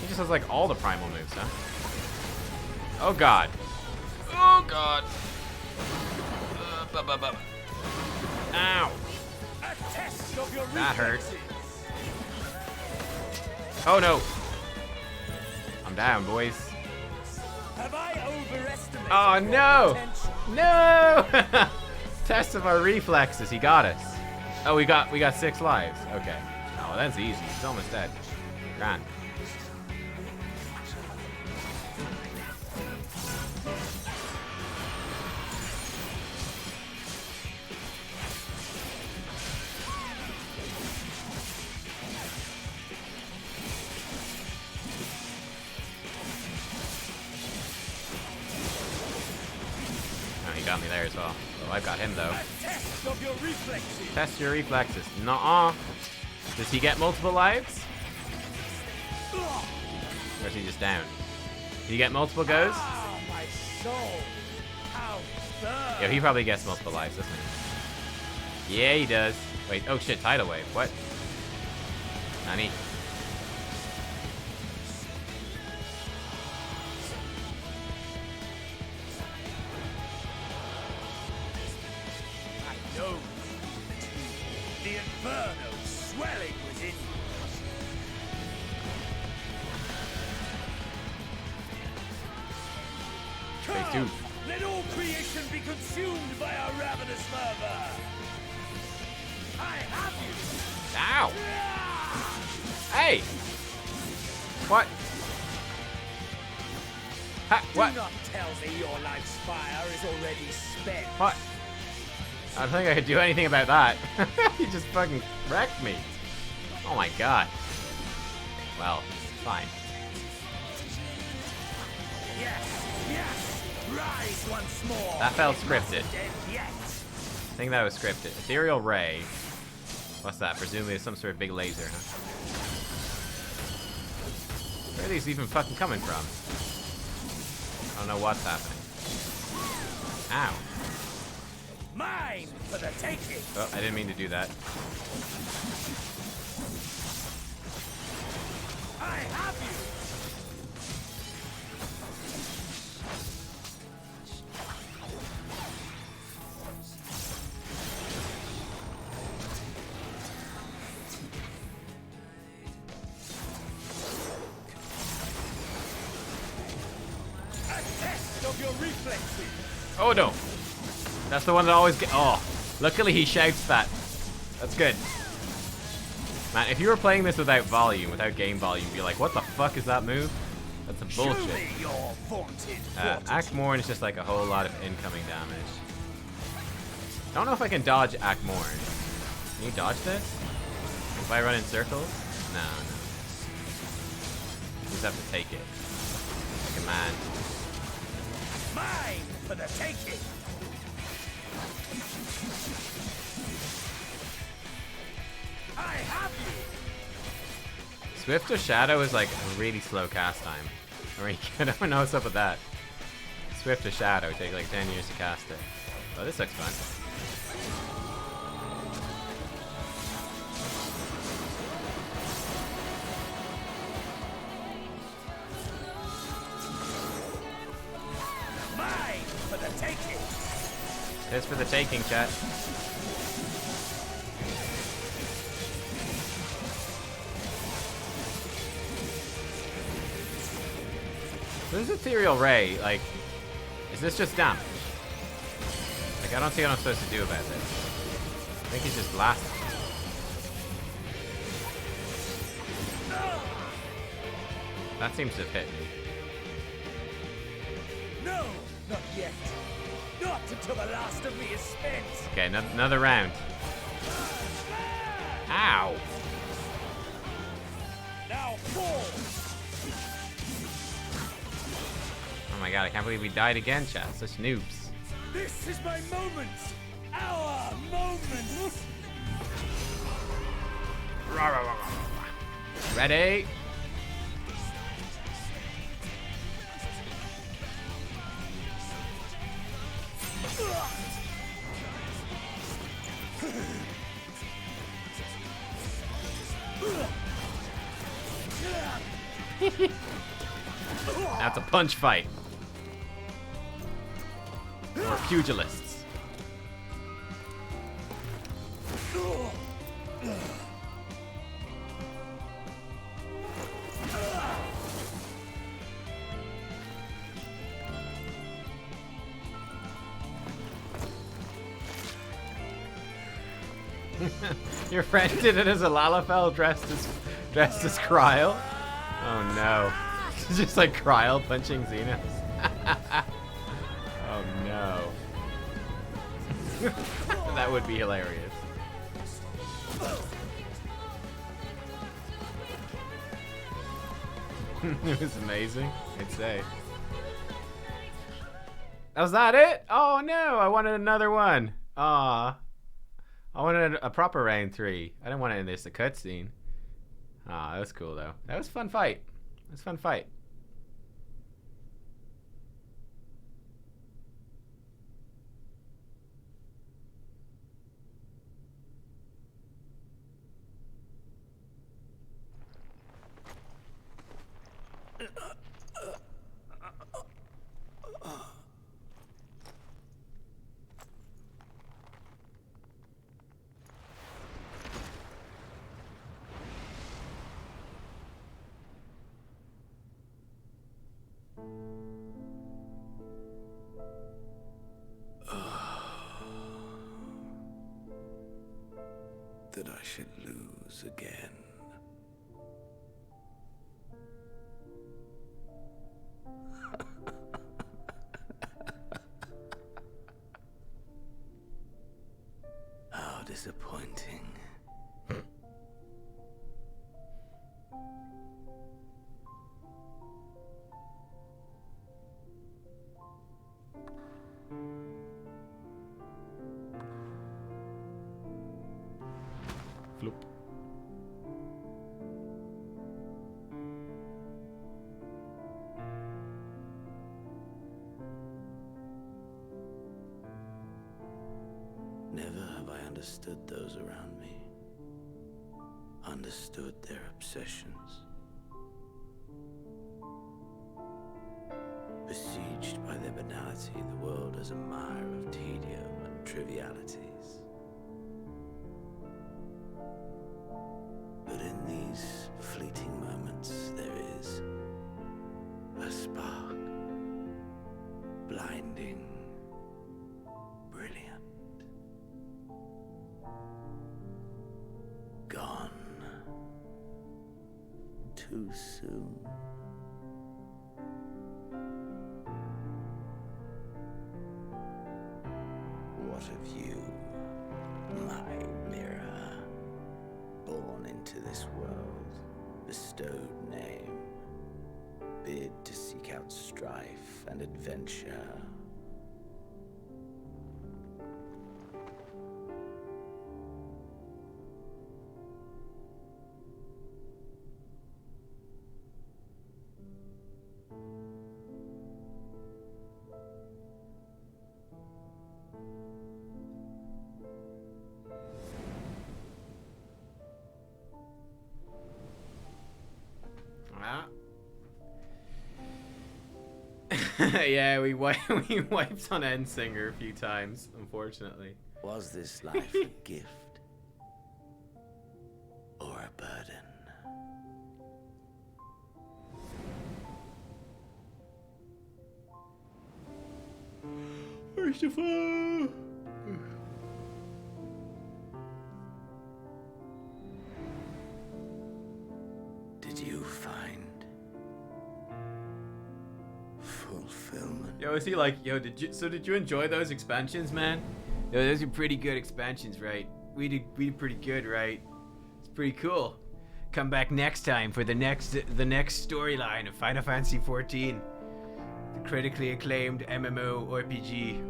Speaker 1: He just has like all the primal moves, huh? Oh god. Oh god. Ow.
Speaker 15: A test of your
Speaker 1: That hurt.
Speaker 15: reflexes.
Speaker 1: Oh no. I'm down, boys.
Speaker 15: Have I overestimated
Speaker 1: Oh
Speaker 15: your
Speaker 1: no.
Speaker 15: potential?
Speaker 1: No. Test of our reflexes. He got us. Oh, we got 6 lives. Okay. Oh, that's easy. He's almost dead. Grand. Oh, he got me there as well. Oh, I've got him though.
Speaker 15: Test of your reflexes.
Speaker 1: Test your reflexes. Nuh-uh. Does he get multiple lives? Or is he just down? Did he get multiple goes?
Speaker 15: Ah, my soul. How burn.
Speaker 1: Yeah, he probably gets multiple lives, doesn't he? Yeah, he does. Wait, oh shit, tidal wave. What? Nani?
Speaker 15: I know. The inferno swelling within you.
Speaker 1: Phase 2.
Speaker 15: Let all creation be consumed by our ravenous fervor. I have you.
Speaker 1: Ow! Hey! What? Ha, what?
Speaker 15: Do not tell me your life's fire is already spent.
Speaker 1: What? I don't think I could do anything about that. He just fucking wrecked me. Oh my god. Well, fine.
Speaker 15: Yes, yes. Rise once more.
Speaker 1: That felt
Speaker 15: It must
Speaker 1: scripted.
Speaker 15: end yet.
Speaker 1: I think that was scripted. Ethereal Ray. What's that? Presumably some sort of big laser, huh? Where are these even fucking coming from? I don't know what's happening. Ow.
Speaker 15: Mine for the taking.
Speaker 1: Oh, I didn't mean to do that.
Speaker 15: I have you. A test of your reflexes.
Speaker 1: Oh no. That's the one that always get. Oh, luckily he shouts that. That's good. Man, if you were playing this without volume, without game volume, you'd be like, what the fuck is that move? That's a bullshit.
Speaker 15: Show me your vaunted fortitude.
Speaker 1: Axe Morn is just like a whole lot of incoming damage. I don't know if I can dodge Akmorn. Can you dodge this? If I run in circles? No, no. You just have to take it. Like a man.
Speaker 15: Mine for the taking! I have you!
Speaker 1: Swift or Shadow is like a really slow cast time. I don't know what's up with that. Swift or Shadow take like 10 years to cast it. Oh, this looks fun.
Speaker 15: Mine for the taking!
Speaker 1: This for the taking, chat. This ethereal ray, like, is this just damage? Like, I don't see what I'm supposed to do about this. I think he's just blasting. That seems to have hit me.
Speaker 15: No, not yet. Not until the last of me is spent.
Speaker 1: Okay, another round. Ow!
Speaker 15: Now fall.
Speaker 1: Oh my god, I can't believe we died again, chat. Such noobs.
Speaker 15: This is my moment. Our moment.
Speaker 1: Ready? That's a punch fight. Or pugilists. Your friend did it as a Lalafell dressed as Kryl? Oh no. It's just like Kryl punching Xenos. Oh no. That would be hilarious. It was amazing, I'd say. Was that it? Oh no, I wanted another one. Aw. I wanted a proper round 3. I didn't want to end this a cutscene. Ah, that was cool though. That was a fun fight. It was a fun fight.
Speaker 16: That I should lose again. How disappointing.
Speaker 1: Floop.
Speaker 16: Never have I understood those around me. Understood their obsessions. Besieged by their banality, the world is a mire of tedium and trivialities. But in these fleeting moments, there is a spark, blinding, brilliant, gone too soon. What of you? My mirror, born into this world, bestowed name, bid to seek out strife and adventure.
Speaker 1: Yeah, we wiped on Endsinger a few times, unfortunately.
Speaker 16: Was this life a gift or a burden?
Speaker 1: First of all,
Speaker 16: did you find fulfillment?
Speaker 1: yo, is he like, yo, did you enjoy those expansions, man? Yo, those are pretty good expansions, right? We did pretty good, right? It's pretty cool. Come back next time for the next storyline of Final Fantasy XIV, the critically acclaimed MMO RPG.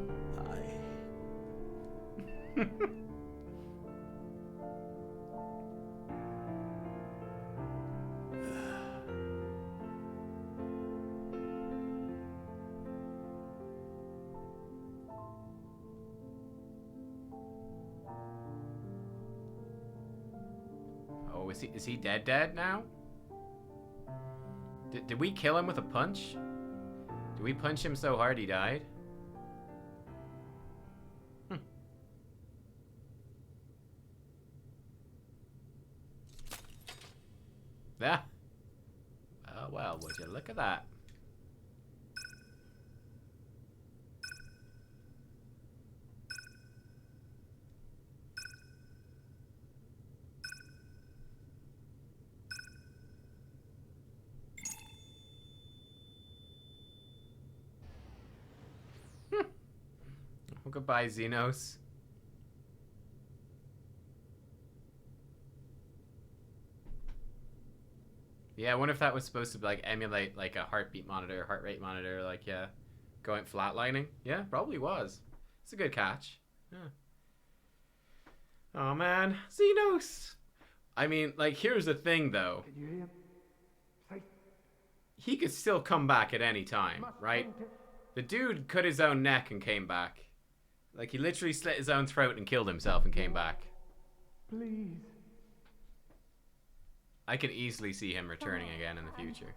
Speaker 1: Oh, is he dead now? Did we kill him with a punch? Did we punch him so hard he died? Yeah. Oh, well, would you look at that? Well, goodbye, Xenos. Yeah, I wonder if that was supposed to like emulate like a heartbeat monitor, heart rate monitor, like yeah, going flatlining. Yeah, probably was. It's a good catch. Yeah. Oh man, Xenos. I mean, like here's the thing though.
Speaker 13: Can you hear him?
Speaker 1: He could still come back at any time, right? The dude cut his own neck and came back. Like he literally slit his own throat and killed himself and came back.
Speaker 13: Please.
Speaker 1: I could easily see him returning again in the future.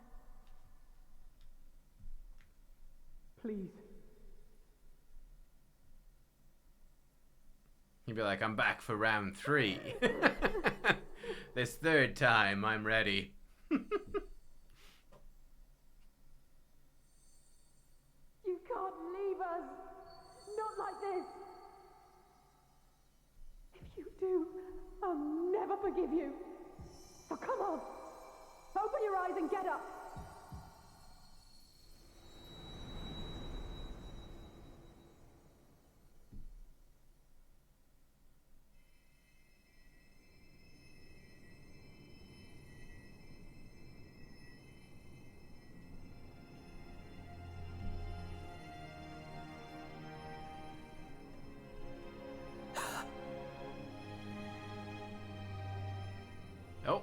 Speaker 13: Please.
Speaker 1: He'd be like, I'm back for round 3. This third time, I'm ready.
Speaker 12: You can't leave us! Not like this! If you do, I'll never forgive you! So come on! Open your eyes and get up!
Speaker 1: Oh.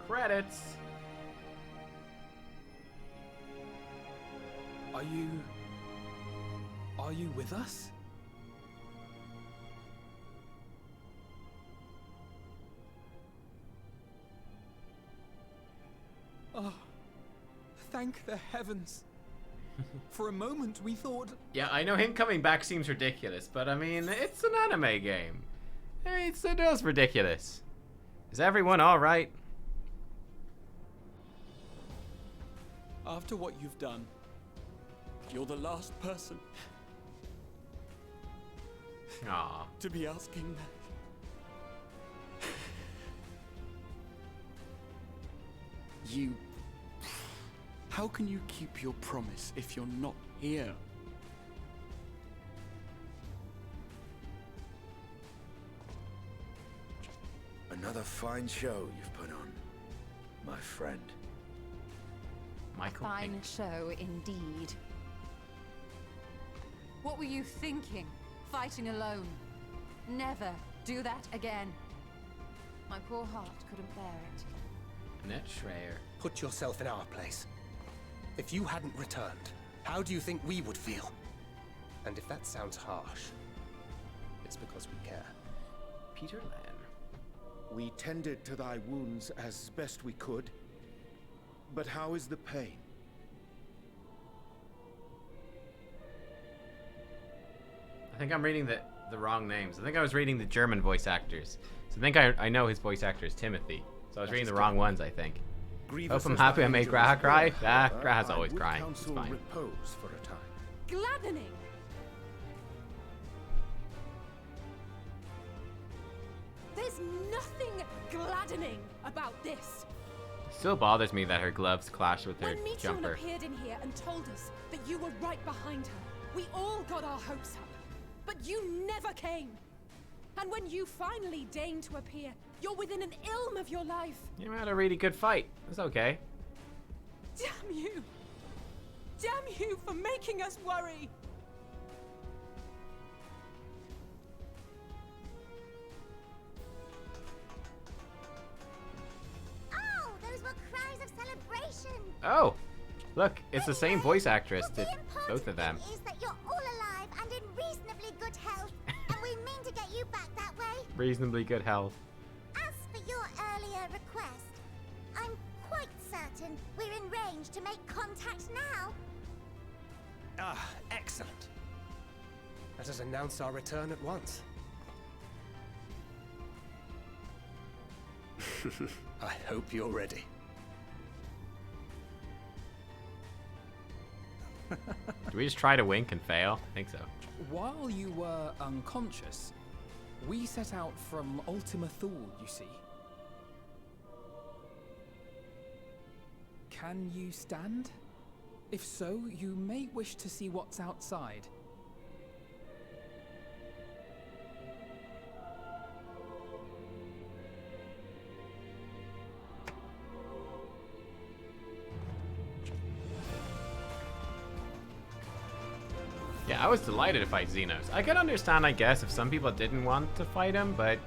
Speaker 1: Credits.
Speaker 6: Are you with us? Oh, thank the heavens. For a moment we thought...
Speaker 1: Yeah, I know him coming back seems ridiculous, but I mean, it's an anime game. It is ridiculous. Is everyone alright?
Speaker 19: After what you've done, you're the last person
Speaker 1: Aww.
Speaker 19: to be asking that. You... How can you keep your promise if you're not here?
Speaker 16: Another fine show you've put on, my friend.
Speaker 1: Michael
Speaker 12: Fine
Speaker 1: Pink.
Speaker 12: show indeed. What were you thinking? Fighting alone? Never do that again. My poor heart couldn't bear it.
Speaker 1: Net Schreier.
Speaker 7: Put yourself in our place. If you hadn't returned, how do you think we would feel? And if that sounds harsh, it's because we care.
Speaker 1: Peter Lan.
Speaker 18: We tended to thy wounds as best we could. But how is the pain?
Speaker 1: I think I'm reading the wrong names. I think I was reading the German voice actors. So I think I know his voice actor is Timothy. So I was reading the wrong ones, I think. Hope I'm happy I made Graha cry. Graha's always crying. It's fine.
Speaker 18: Repose for a time.
Speaker 9: Gladdening! There's nothing gladdening about this.
Speaker 1: Still bothers me that her gloves clash with her
Speaker 9: When Meteor
Speaker 1: jumper.
Speaker 9: appeared in here and told us that you were right behind her, we all got our hopes up. But you never came. And when you finally deigned to appear, you're within an ilm of your life.
Speaker 1: You had a really good fight. It's okay.
Speaker 9: Damn you! Damn you for making us worry!
Speaker 10: Oh, those were cries of celebration.
Speaker 1: Oh, look, it's the same voice actress did both of them.
Speaker 10: Is that you're all alive and in reasonably good health, and we mean to get you back that way.
Speaker 1: Reasonably good health.
Speaker 10: As for your earlier request, I'm quite certain we're in range to make contact now.
Speaker 7: Ah, excellent. Let us announce our return at once. I hope you're ready.
Speaker 1: Do we just try to wink and fail? I think so.
Speaker 6: While you were unconscious, we set out from Ultima Thule, you see. Can you stand? If so, you may wish to see what's outside.
Speaker 1: Yeah, I was delighted to fight Xenos. I could understand, I guess, if some people didn't want to fight him, but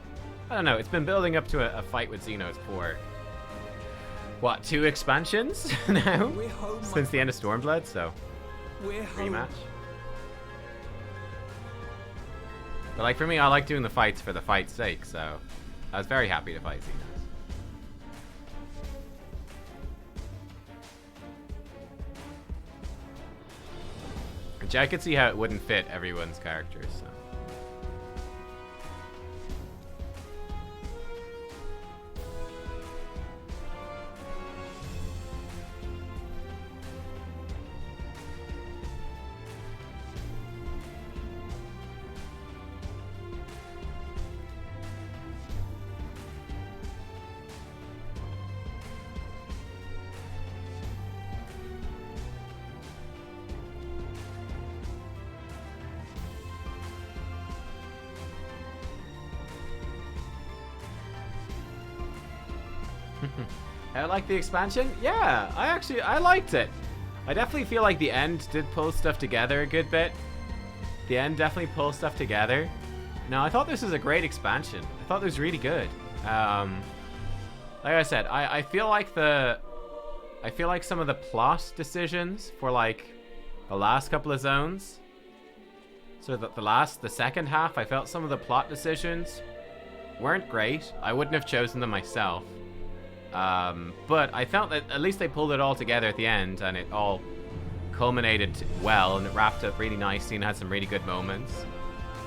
Speaker 1: I don't know. It's been building up to a fight with Xenos for, what, 2 expansions now? Since the end of Stormblood, so rematch. But like for me, I like doing the fights for the fight's sake, so I was very happy to fight Xenos. Which I could see how it wouldn't fit everyone's characters, so. I like the expansion. Yeah, I liked it. I definitely feel like the end did pull stuff together a good bit. The end definitely pulls stuff together. No, I thought this was a great expansion. I thought it was really good. Like I said, I feel like some of the plot decisions for like the last couple of zones. So that the second half, I felt some of the plot decisions weren't great. I wouldn't have chosen them myself. But I felt that at least they pulled it all together at the end, and it all culminated well, and it wrapped up really nicely and had some really good moments.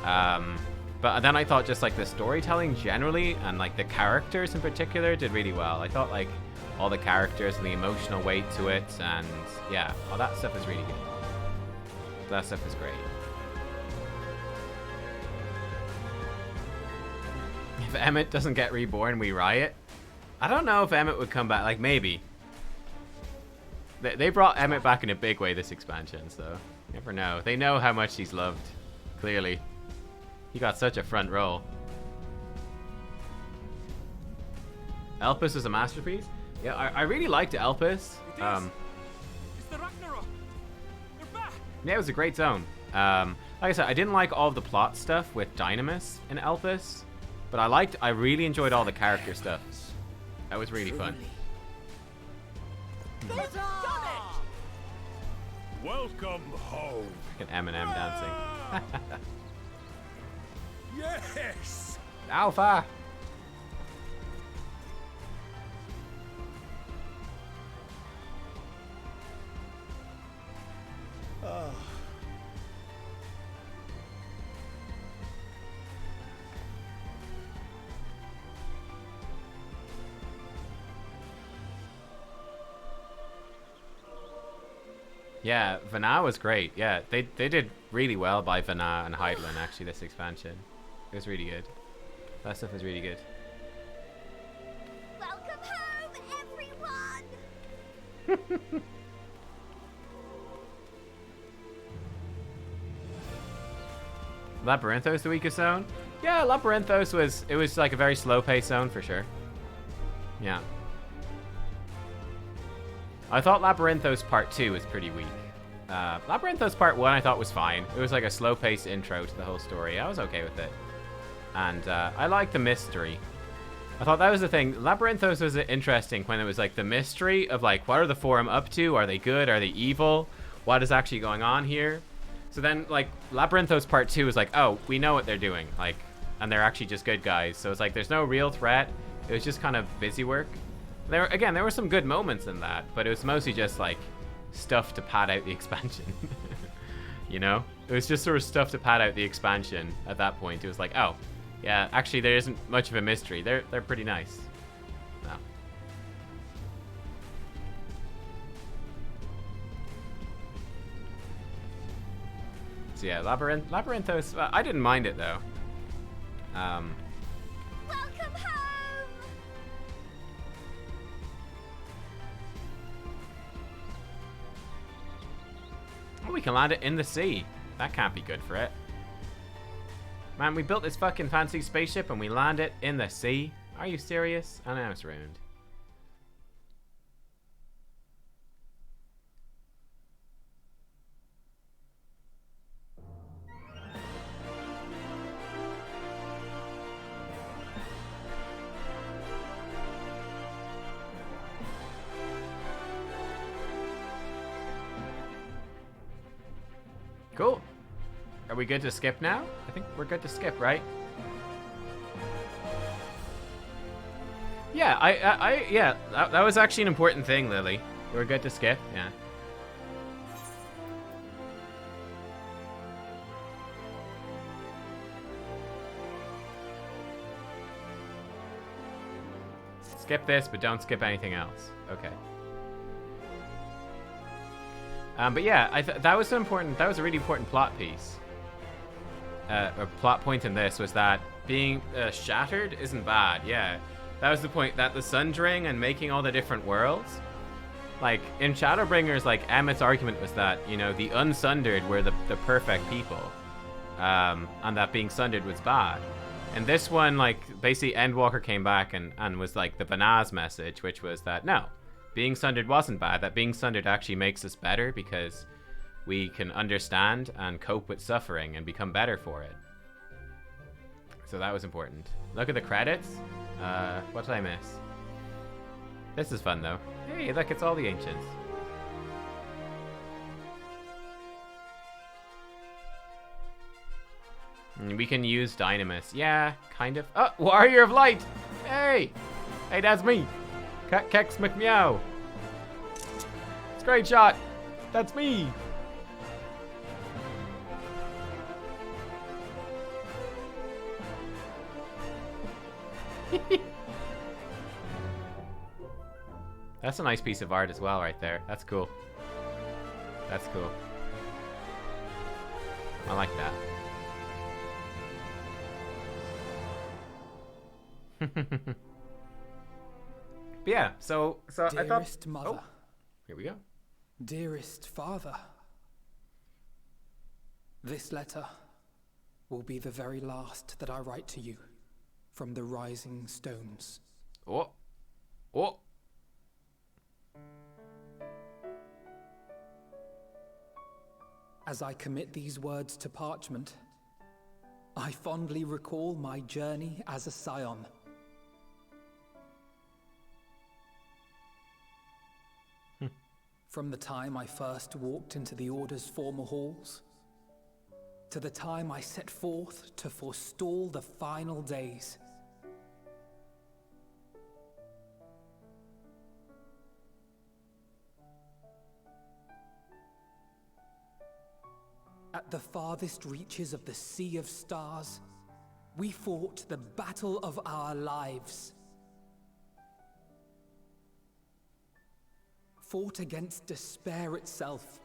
Speaker 1: But then I thought just like the storytelling generally and like the characters in particular did really well. I thought like all the characters and the emotional weight to it, and yeah, all that stuff is really good. That stuff is great. If Emmett doesn't get reborn, we riot. I don't know if Emmett would come back. Like, maybe. They brought Emmett back in a big way this expansion, so you never know. They know how much he's loved, clearly. He got such a front row. Elpis is a masterpiece. Yeah, I really liked Elpis.
Speaker 19: It's the Ragnarok. They're back.
Speaker 1: Yeah, it was a great zone. Like I said, I didn't like all of the plot stuff with Dynamis in Elpis, but I really enjoyed all the character stuff. That was really fun.
Speaker 11: Welcome home.
Speaker 1: Look at Eminem dancing.
Speaker 11: Yes.
Speaker 1: Alpha. Yeah, Vana was great. Yeah, they did really well by Vana and Heidelin, actually, this expansion. It was really good. That stuff was really good.
Speaker 10: Welcome home, everyone!
Speaker 1: Labyrinthos the weakest zone? Yeah, Labyrinthos was like a very slow paced zone for sure. Yeah. I thought Labyrinthos Part 2 was pretty weak. Labyrinthos Part 1 I thought was fine. It was like a slow paced intro to the whole story. I was okay with it. And I liked the mystery. I thought that was the thing. Labyrinthos was interesting when it was like the mystery of like, what are the Forum up to? Are they good? Are they evil? What is actually going on here? So then like Labyrinthos Part 2 was like, oh, we know what they're doing. Like, and they're actually just good guys. So it's like, there's no real threat. It was just kind of busy work. There were some good moments in that, but it was mostly just like stuff to pad out the expansion. You know? It was just sort of stuff to pad out the expansion at that point. It was like, oh, yeah, actually there isn't much of a mystery. They're pretty nice. No. So yeah, Labyrinthos, I didn't mind it though.
Speaker 10: Welcome home!
Speaker 1: Oh, we can land it in the sea. That can't be good for it. Man, we built this fucking fancy spaceship and we land it in the sea? Are you serious? And now it's ruined. Cool. Are we good to skip now? I think we're good to skip, right? Yeah, yeah, that was actually an important thing, Lily. We're good to skip, yeah. Skip this, but don't skip anything else. Okay. But yeah, that was a really important plot piece. A plot point in this was that being shattered isn't bad. Yeah, that was the point, that the Sundering and making all the different worlds. Like in Shadowbringers, like Emmett's argument was that, you know, the unsundered were the perfect people, and that being sundered was bad. And this one, like, basically Endwalker came back and was like the Vanaz message, which was that no, being sundered wasn't bad, that being sundered actually makes us better because we can understand and cope with suffering and become better for it. So that was important. Look at the credits. What did I miss? This is fun though. Hey, look, it's all the ancients. And we can use Dynamis. Yeah, kind of. Oh, Warrior of Light! Hey! Hey, that's me! Kex McMeow! Straight shot! That's me! That's a nice piece of art as well right there. That's cool. That's cool. I like that. But yeah, so I thought...
Speaker 6: Dearest mother.
Speaker 1: Oh, here we go.
Speaker 6: Dearest father. This letter will be the very last that I write to you from the Rising Stones.
Speaker 1: Oh, Oh.
Speaker 6: As I commit these words to parchment, I fondly recall my journey as a scion. From the time I first walked into the Order's former halls, to the time I set forth to forestall the final days. At the farthest reaches of the Sea of Stars, we fought the battle of our lives. Fought against despair itself.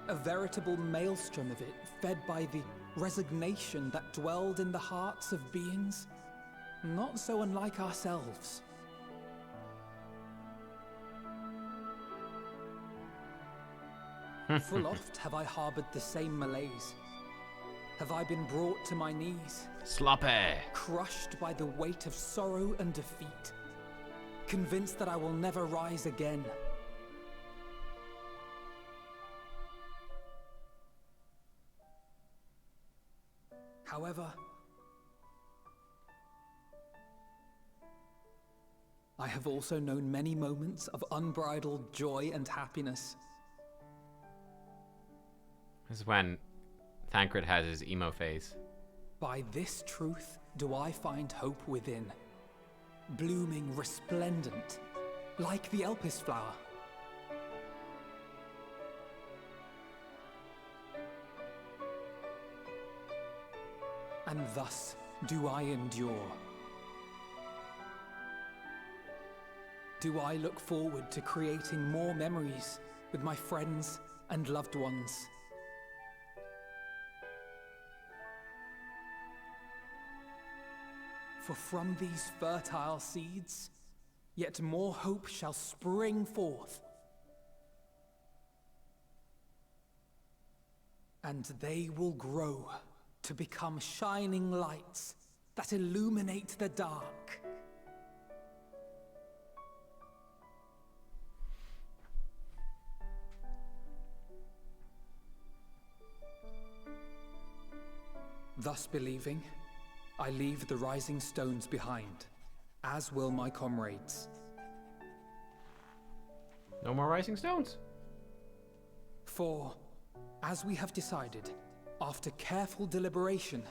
Speaker 6: A veritable maelstrom of it, fed by the resignation that dwelled in the hearts of beings not so unlike ourselves. Full oft have I harbored the same malaise. Have I been brought to my knees,
Speaker 1: Sloppy.
Speaker 6: crushed by the weight of sorrow and defeat, convinced that I will never rise again. However, I have also known many moments of unbridled joy and happiness.
Speaker 1: This is when Thancred has his emo phase.
Speaker 6: By this truth do I find hope within, blooming resplendent, like the Elpis flower. And thus do I endure. Do I look forward to creating more memories with my friends and loved ones. For from these fertile seeds, yet more hope shall spring forth. And they will grow to become shining lights that illuminate the dark. Thus believing, I leave the rising stones behind, as will my comrades.
Speaker 1: No more rising stones.
Speaker 6: For, as we have decided, after careful deliberation,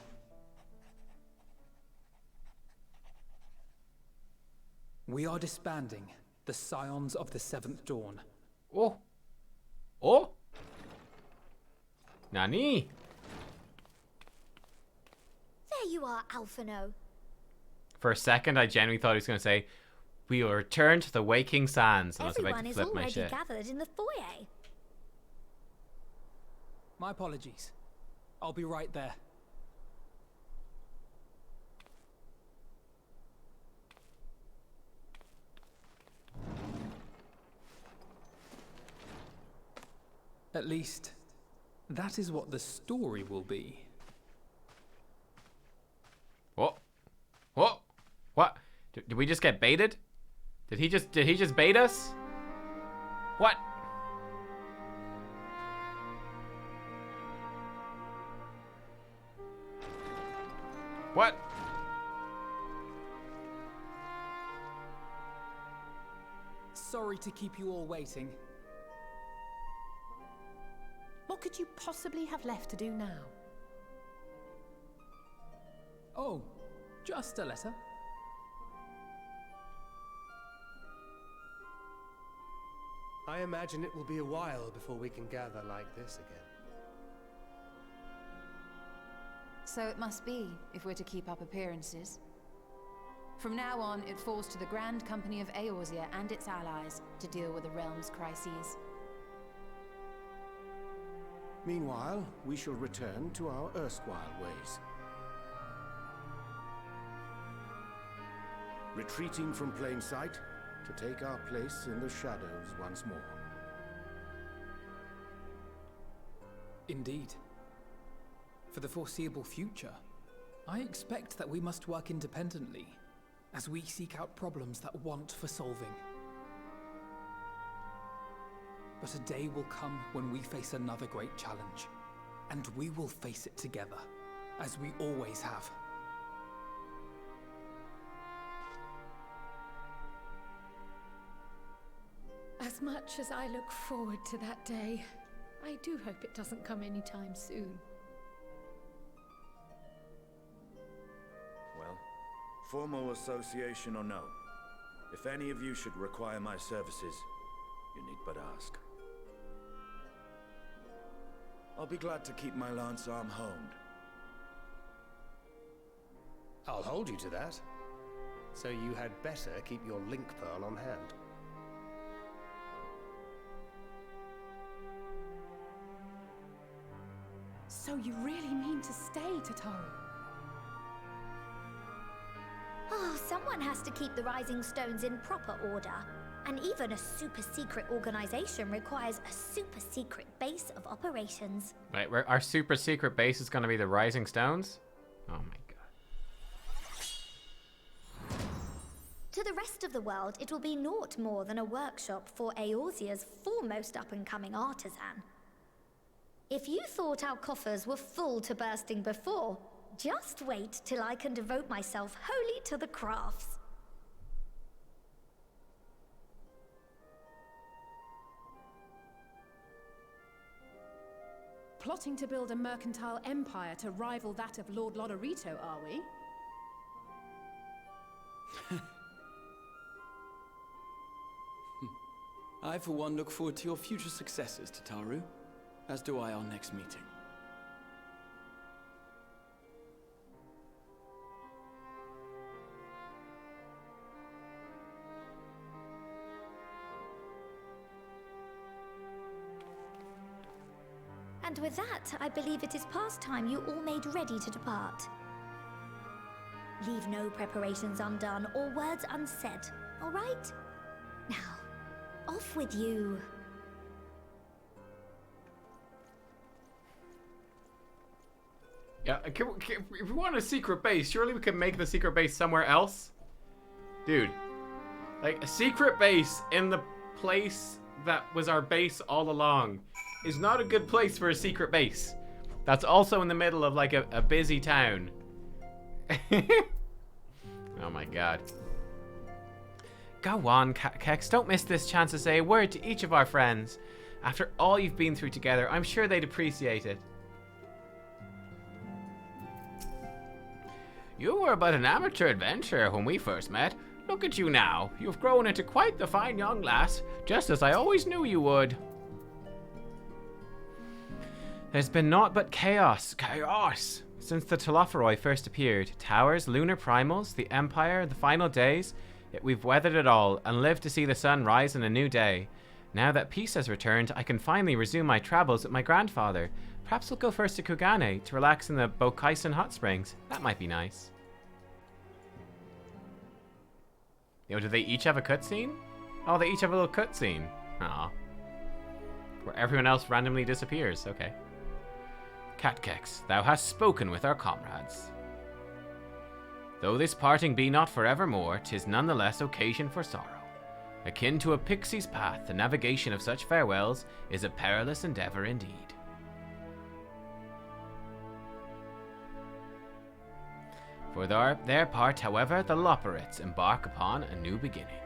Speaker 6: we are disbanding the Scions of the Seventh Dawn.
Speaker 1: Oh! Oh! Nani?
Speaker 10: There you are, Alphino.
Speaker 1: For a second, I genuinely thought he was going to say, "We will return to the Waking Sands." And I was about
Speaker 10: Everyone
Speaker 1: to
Speaker 10: is
Speaker 1: flip my
Speaker 10: already
Speaker 1: shit.
Speaker 10: gathered in the foyer.
Speaker 6: My apologies. I'll be right there. At least, that is what the story will be.
Speaker 1: What? What? What? Did we just get baited? Did he just bait us? What? What?
Speaker 6: Sorry to keep you all waiting.
Speaker 9: What could you possibly have left to do now?
Speaker 6: Oh, just a letter.
Speaker 7: I imagine it will be a while before we can gather like this again.
Speaker 12: So it must be, if we're to keep up appearances. From now on, it falls to the Grand Company of Eorzea and its allies to deal with the realm's crises.
Speaker 18: Meanwhile, we shall return to our erstwhile ways. Retreating from plain sight to take our place in the shadows once more.
Speaker 6: Indeed. For the foreseeable future, I expect that we must work independently, as we seek out problems that want for solving. But a day will come when we face another great challenge, and we will face it together, as we always have.
Speaker 9: As much as I look forward to that day, I do hope it doesn't come anytime soon.
Speaker 20: Well, formal association or no, if any of you should require my services, you need but ask. I'll be glad to keep my lance arm honed.
Speaker 7: I'll hold you to that. So you had better keep your link pearl on hand.
Speaker 9: So you really mean to stay, Tataru?
Speaker 10: Oh, someone has to keep the Rising Stones in proper order. And even a super-secret organization requires a super-secret base of operations.
Speaker 1: Wait, our super secret base is going to be the Rising Stones? Oh my god.
Speaker 10: To the rest of the world, it will be naught more than a workshop for Eorzea's foremost up-and-coming artisan. If you thought our coffers were full to bursting before, just wait till I can devote myself wholly to the crafts.
Speaker 9: Plotting to build a mercantile empire to rival that of Lord Lodorito, are we?
Speaker 19: I, for one, look forward to your future successes, Tataru. As do I our next meeting.
Speaker 10: And with that, I believe it is past time you all made ready to depart. Leave no preparations undone or words unsaid, all right? Now, off with you.
Speaker 1: Yeah, if we want a secret base, surely we can make the secret base somewhere else? Dude, like, a secret base in the place that was our base all along is not a good place for a secret base. That's also in the middle of, like, a busy town. Oh my god. Go on, Kex, don't miss this chance to say a word to each of our friends. After all you've been through together, I'm sure they'd appreciate it. You were but an amateur adventurer when we first met. Look at you now. You've grown into quite the fine young lass, just as I always knew you would. There's been naught but chaos, since the Telophoroi first appeared. Towers, lunar primals, the Empire, the final days. Yet we've weathered it all and lived to see the sun rise in a new day. Now that peace has returned, I can finally resume my travels with my grandfather. Perhaps we'll go first to Kugane to relax in the Bokaisen hot springs. That might be nice. Yo, do they each have a cutscene? Oh, they each have a little cutscene. Aw. Where everyone else randomly disappears. Okay. Catkex, thou hast spoken with our comrades. Though this parting be not forevermore, 'tis nonetheless occasion for sorrow. Akin to a pixie's path, the navigation of such farewells is a perilous endeavor indeed. For their part, however, the Loporrits embark upon a new beginning.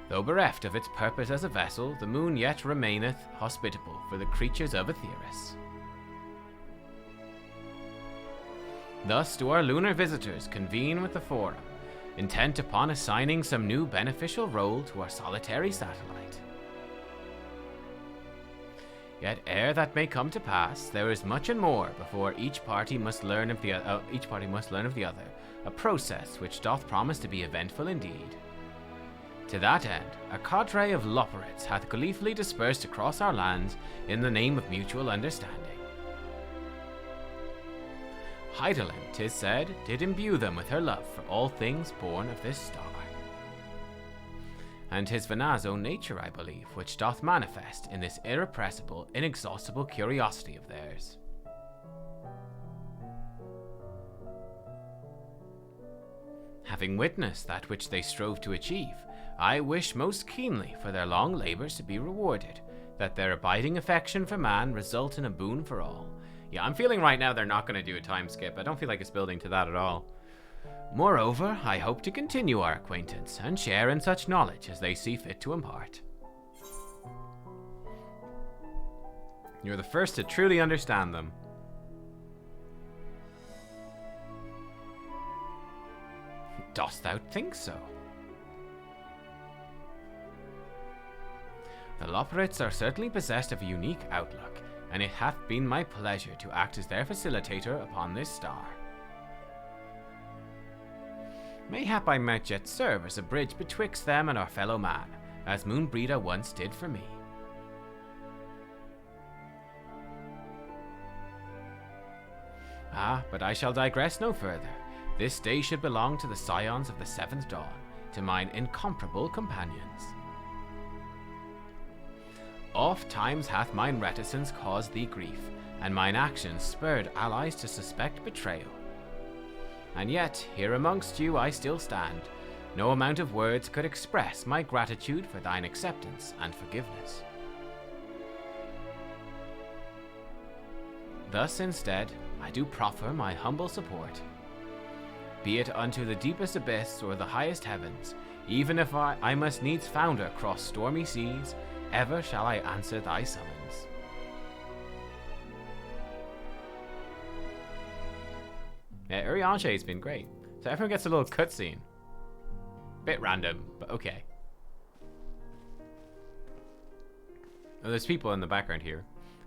Speaker 1: Though bereft of its purpose as a vessel, the moon yet remaineth hospitable for the creatures of Aetheris. Thus do our lunar visitors convene with the Forum, intent upon assigning some new beneficial role to our solitary satellite. Yet ere that may come to pass, there is much and more before each party must learn of the other, a process which doth promise to be eventful indeed. To that end, a cadre of Loporrits hath gleefully dispersed across our lands in the name of mutual understanding. Heidelin, 'tis said, did imbue them with her love for all things born of this star. And 'tis Vana's own nature, I believe, which doth manifest in this irrepressible, inexhaustible curiosity of theirs. having witnessed that which they strove to achieve, I wish most keenly for their long labors to be rewarded, that their abiding affection for man result in a boon for all. Yeah, I'm feeling right now they're not going to do a time skip. I don't feel like it's building to that at all. Moreover, I hope to continue our acquaintance and share in such knowledge as they see fit to impart. You're the first to truly understand them. Dost thou think so? The Loporrits are certainly possessed of a unique outlook, and it hath been my pleasure to act as their facilitator upon this star. Mayhap I might yet serve as a bridge betwixt them and our fellow man, as Moonbreeder once did for me. Ah, but I shall digress no further. This day should belong to the scions of the Seventh Dawn, to mine incomparable companions. Oft times hath mine reticence caused thee grief, and mine actions spurred allies to suspect betrayal. And yet, here amongst you I still stand. No amount of words could express my gratitude for thine acceptance and forgiveness. Thus, instead, I do proffer my humble support. Be it unto the deepest abyss or the highest heavens, even if I must needs founder cross stormy seas, ever shall I answer thy summons. Yeah, Urianche's been great. So everyone gets a little cutscene. Bit random, but okay. Oh, there's people in the background here.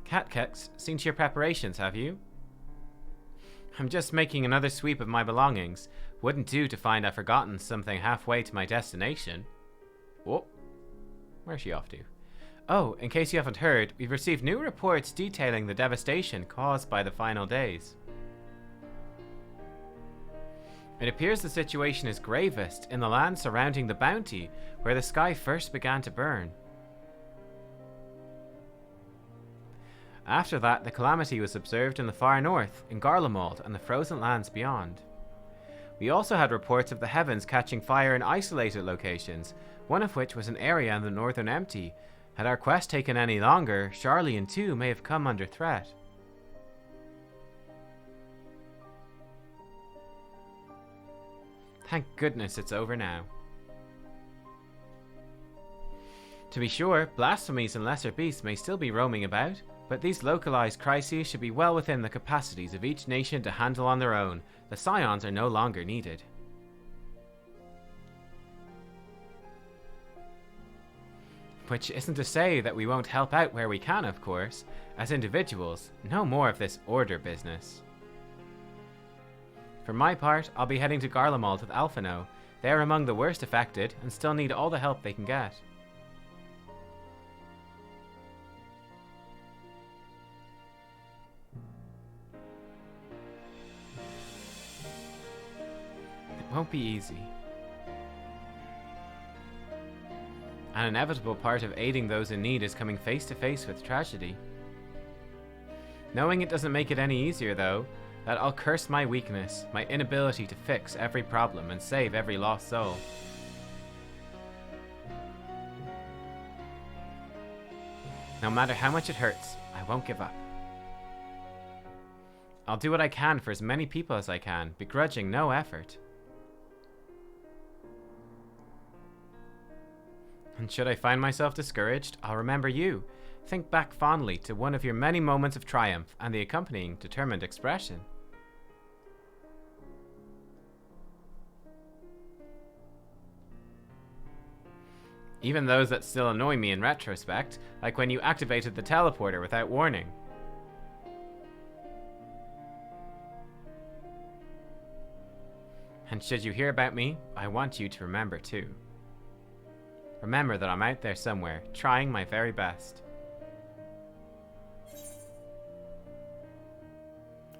Speaker 1: Catkex, seen to your preparations, have you? I'm just making another sweep of my belongings. Wouldn't do to find I've forgotten something halfway to my destination. Whoa. Where's she off to? Oh, in case you haven't heard, we've received new reports detailing the devastation caused by the final days. It appears the situation is gravest in the land surrounding the Bounty, where the sky first began to burn. After that, the calamity was observed in the far north, in Garlemald and the frozen lands beyond. We also had reports of the heavens catching fire in isolated locations, one of which was an area in the northern Empty. Had our quest taken any longer, Sharlayan too may have come under threat. Thank goodness it's over now. To be sure, blasphemies and lesser beasts may still be roaming about, but these localized crises should be well within the capacities of each nation to handle on their own. The scions are no longer needed. Which isn't to say that we won't help out where we can, of course. As individuals, no more of this order business. For my part, I'll be heading to Garlemald with Alphino. They are among the worst affected, and still need all the help they can get. It won't be easy. An inevitable part of aiding those in need is coming face to face with tragedy. Knowing it doesn't make it any easier, though, that I'll curse my weakness, my inability to fix every problem and save every lost soul. No matter how much it hurts, I won't give up. I'll do what I can for as many people as I can, begrudging no effort. And should I find myself discouraged, I'll remember you. Think back fondly to one of your many moments of triumph and the accompanying determined expression. Even those that still annoy me in retrospect, like when you activated the teleporter without warning. And should you hear about me, I want you to remember too. Remember that I'm out there somewhere, trying my very best.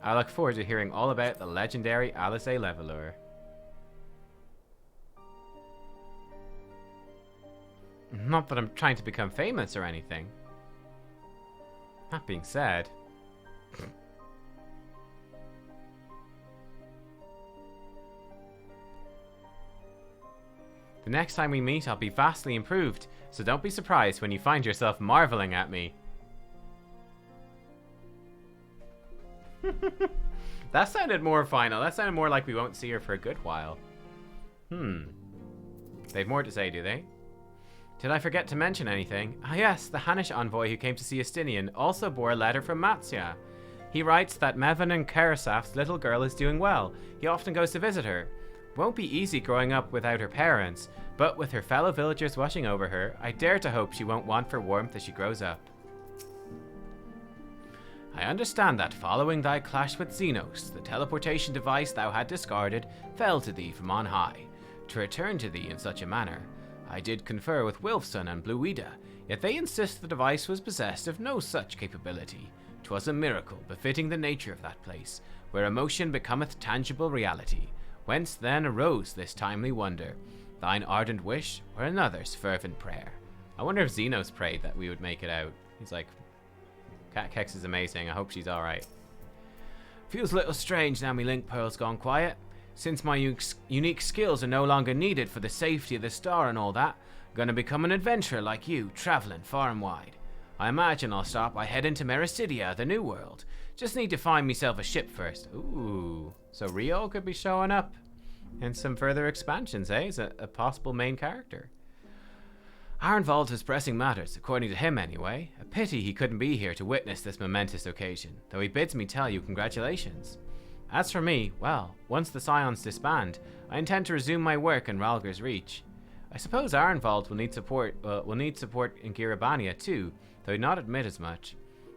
Speaker 1: I look forward to hearing all about the legendary Alice Leveler. Not that I'm trying to become famous or anything. That being said... The next time we meet, I'll be vastly improved, so don't be surprised when you find yourself marveling at me. That sounded more final. That sounded more like we won't see her for a good while. They have more to say, do they? Did I forget to mention anything? Ah yes, the Hanish envoy who came to see Estinian also bore a letter from Matsya. He writes that Mevin and Karasaf's little girl is doing well. He often goes to visit her. Won't be easy growing up without her parents, but with her fellow villagers watching over her, I dare to hope she won't want for warmth as she grows up. I understand that following thy clash with Xenos, the teleportation device thou had discarded fell to thee from on high. To return to thee in such a manner, I did confer with Wilfson and Bluida, yet they insist the device was possessed of no such capability. 'Twas a miracle befitting the nature of that place, where emotion becometh tangible reality. Whence then arose this timely wonder, thine ardent wish or another's fervent prayer. I wonder if Xenos prayed that we would make it out. He's like, Cat Kex is amazing, I hope she's alright. Feels a little strange now me link pearl's gone quiet. Since my unique skills are no longer needed for the safety of the star and all that, I'm gonna become an adventurer like you, traveling far and wide. I imagine I'll start by heading to Mericidia, the New World. Just need to find myself a ship first. Ooh, so Rio could be showing up in some further expansions, eh? As a possible main character. Arnvald has pressing matters, according to him anyway. A pity he couldn't be here to witness this momentous occasion, though he bids me tell you congratulations. As for me, well, once the Scions disband, I intend to resume my work in Ralger's Reach. I suppose Arnvald will need support in Girabania too, though he'd not admit as much.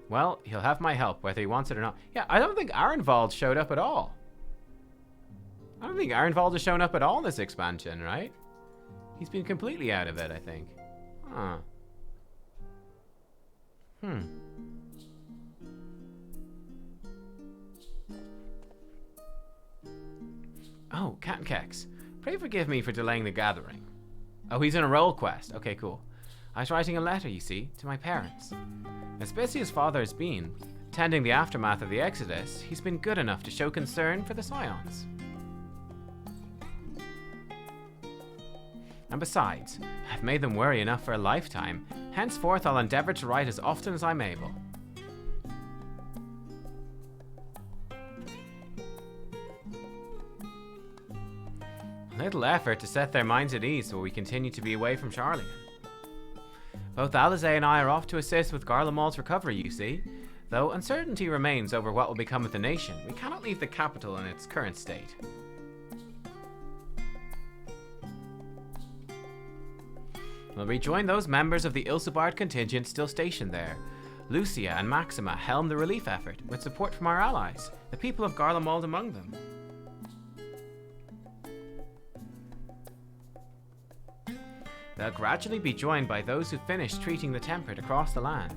Speaker 1: Well, he'll have my help, whether he wants it or not. Yeah, I don't think Arnvald showed up at all. I don't think Arnvald has shown up at all in this expansion, right? He's been completely out of it, I think. Huh. Oh, Cat and Kex. Pray forgive me for delaying the gathering. Oh, he's in a role quest. Okay, cool. I was writing a letter, you see, to my parents. As busy as Father has been, tending the aftermath of the Exodus, he's been good enough to show concern for the Scions. And besides, I've made them worry enough for a lifetime. Henceforth, I'll endeavor to write as often as I'm able. Little effort to set their minds at ease while we continue to be away from Charlian. Both Alizé and I are off to assist with Garlemald's recovery, you see. Though uncertainty remains over what will become of the nation, we cannot leave the capital in its current state. We'll rejoin those members of the Ilsebard contingent still stationed there. Lucia and Maxima helm the relief effort, with support from our allies, the people of Garlemald among them. They'll gradually be joined by those who finish treating the temperate across the land.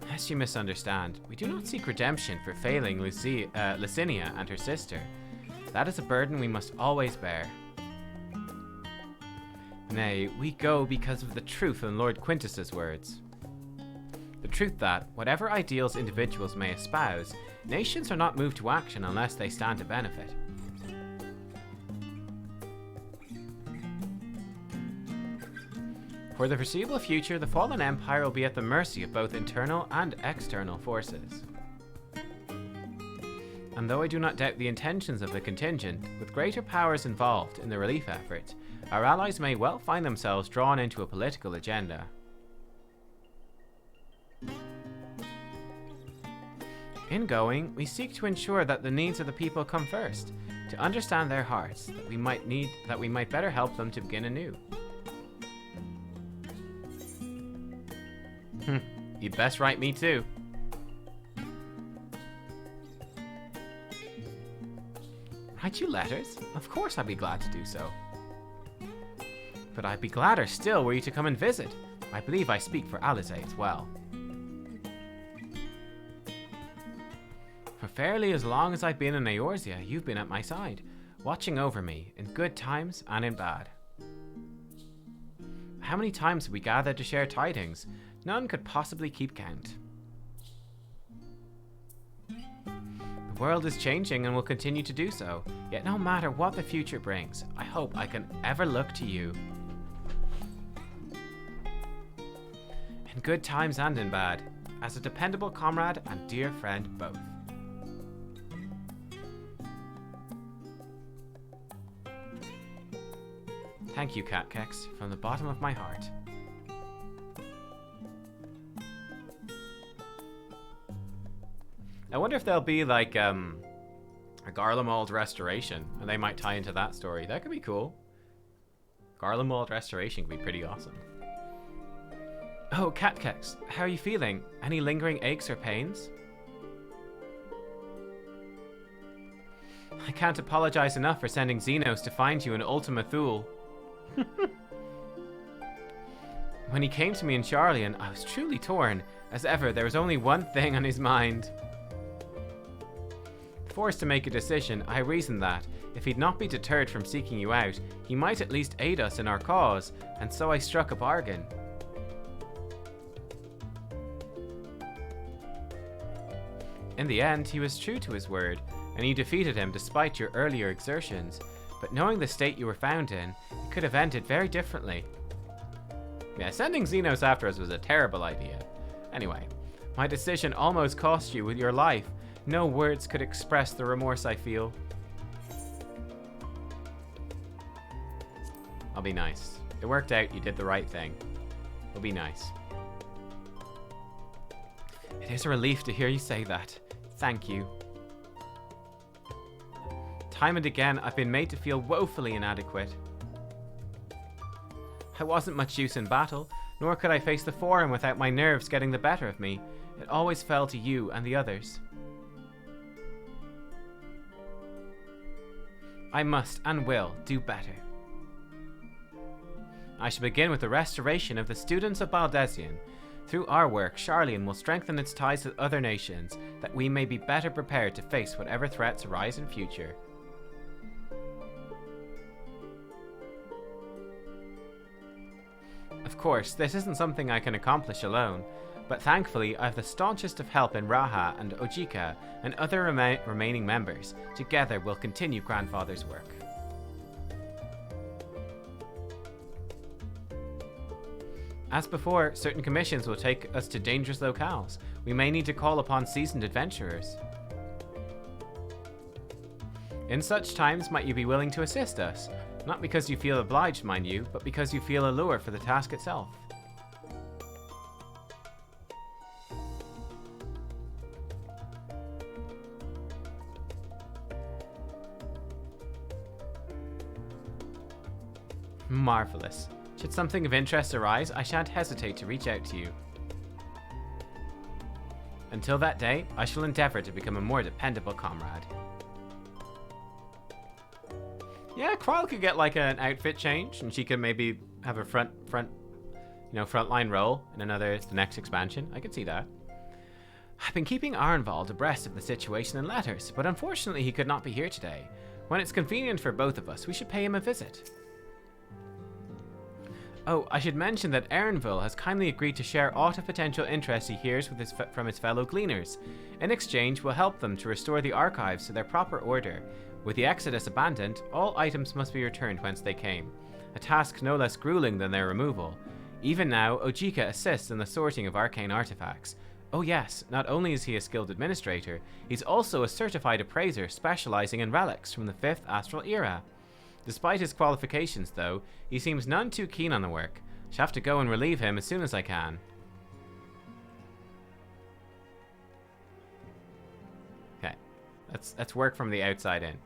Speaker 1: Lest you misunderstand, we do not seek redemption for failing Licinia and her sister. That is a burden we must always bear. Nay, we go because of the truth in Lord Quintus's words. The truth that, whatever ideals individuals may espouse, nations are not moved to action unless they stand to benefit. For the foreseeable future, the Fallen Empire will be at the mercy of both internal and external forces. And though I do not doubt the intentions of the contingent, with greater powers involved in the relief effort, our allies may well find themselves drawn into a political agenda. In going, we seek to ensure that the needs of the people come first, to understand their hearts, that we might better help them to begin anew. You'd best write me too. Write you letters? Of course I'd be glad to do so. But I'd be gladder still were you to come and visit. I believe I speak for Alizé as well. For fairly as long as I've been in Eorzea, you've been at my side, watching over me in good times and in bad. How many times have we gathered to share tidings? None could possibly keep count. The The world is changing and will continue to do so. Yet no matter what the future brings, I hope I can ever look to you. In good times and in bad, as a dependable comrade and dear friend both. Thank you, Catkex, from the bottom of my heart. I wonder if there'll be like a Garlemald restoration, and they might tie into that story. That could be cool. Garlemald restoration could be pretty awesome. Oh, Catkex, how are you feeling? Any lingering aches or pains? I can't apologize enough for sending Xenos to find you in Ultima Thule. When he came to me in Charlian, I was truly torn. As ever, there was only one thing on his mind. Forced to make a decision, I reasoned that, if he'd not be deterred from seeking you out, he might at least aid us in our cause, and so I struck a bargain. In the end, he was true to his word, and you defeated him despite your earlier exertions, but knowing the state you were found in, it could have ended very differently. Yeah, sending Xenos after us was a terrible idea. Anyway, my decision almost cost you with your life. No words could express the remorse I feel. I'll be nice. It worked out, you did the right thing. We'll be nice. It is a relief to hear you say that. Thank you. Time and again, I've been made to feel woefully inadequate. I wasn't much use in battle, nor could I face the Forum without my nerves getting the better of me. It always fell to you and the others. I must and will do better. I shall begin with the restoration of the students of Baldesion. Through our work, Charlian will strengthen its ties with other nations, that we may be better prepared to face whatever threats arise in future. Of course, this isn't something I can accomplish alone, but thankfully I have the staunchest of help in Raha and Ojika and other remaining members. Together we'll continue Grandfather's work. As before, certain commissions will take us to dangerous locales. We may need to call upon seasoned adventurers. In such times, might you be willing to assist us? Not because you feel obliged, mind you, but because you feel a lure for the task itself. Marvelous. Should something of interest arise, I shan't hesitate to reach out to you. Until that day, I shall endeavor to become a more dependable comrade. Yeah, Kral could get like an outfit change, and she could maybe have a frontline role in the next expansion. I could see that. I've been keeping Arnvald abreast of the situation in letters, but unfortunately he could not be here today. When it's convenient for both of us, we should pay him a visit. Oh, I should mention that Erenville has kindly agreed to share aught of potential interest he hears with from his fellow gleaners. In exchange, we'll help them to restore the archives to their proper order. With the Exodus abandoned, all items must be returned whence they came, a task no less grueling than their removal. Even now, Ojika assists in the sorting of arcane artifacts. Oh yes, not only is he a skilled administrator, he's also a certified appraiser specializing in relics from the 5th Astral Era. Despite his qualifications, though, he seems none too keen on the work. Shall have to go and relieve him as soon as I can. Okay, let's work from the outside in.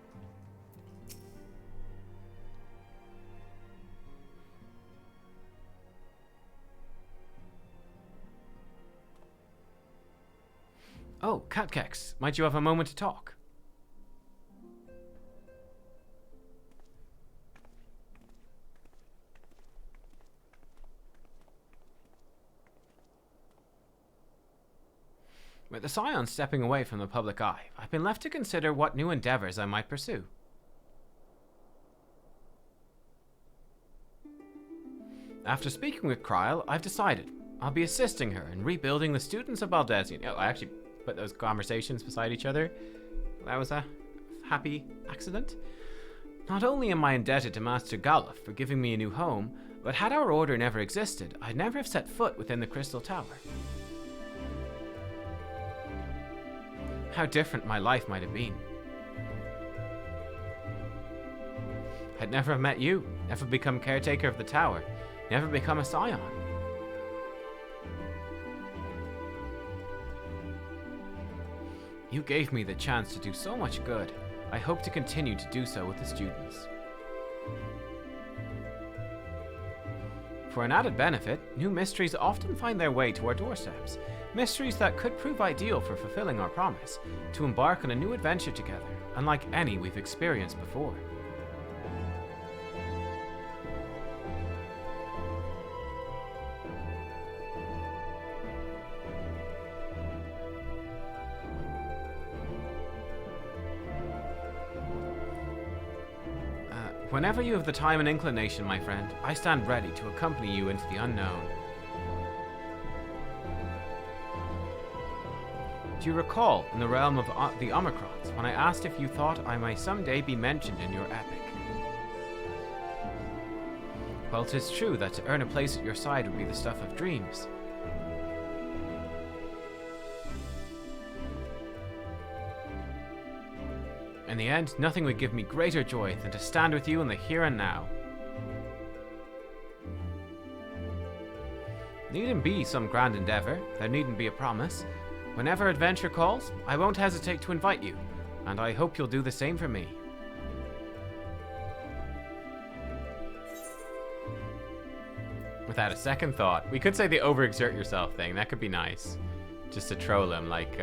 Speaker 1: Oh, Catkex, might you have a moment to talk? With the Scion stepping away from the public eye, I've been left to consider what new endeavors I might pursue. After speaking with Krile, I've decided I'll be assisting her in rebuilding the students of Baldesion. Oh, I actually put those conversations beside each other. that was a happy accident. Not only am I indebted to Master Galuf for giving me a new home, but had our order never existed, I'd never have set foot within the Crystal Tower. How different my life might have been. I'd never have met you, never become caretaker of the tower, never become a scion. You gave me the chance to do so much good. I hope to continue to do so with the students. For an added benefit, new mysteries often find their way to our doorsteps. Mysteries that could prove ideal for fulfilling our promise, to embark on a new adventure together, unlike any we've experienced before. Whenever you have the time and inclination, my friend, I stand ready to accompany you into the unknown. Do you recall, in the realm of the Omicrons, when I asked if you thought I might someday be mentioned in your epic? Well, 'tis true that to earn a place at your side would be the stuff of dreams. In the end, nothing would give me greater joy than to stand with you in the here and now. Needn't be some grand endeavor, there needn't be a promise. Whenever adventure calls, I won't hesitate to invite you, and I hope you'll do the same for me. Without a second thought, we could say the overexert yourself thing, that could be nice. Just to troll him like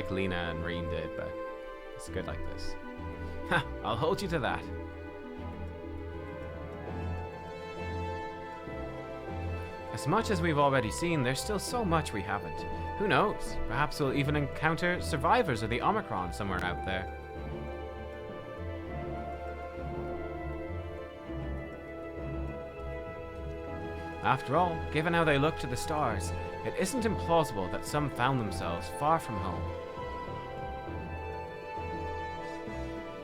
Speaker 1: Lena and Reen did, but it's good like this. Ha! I'll hold you to that. As much as we've already seen, there's still so much we haven't. Who knows? Perhaps we'll even encounter survivors of the Omicron somewhere out there. After all, given how they look to the stars, it isn't implausible that some found themselves far from home.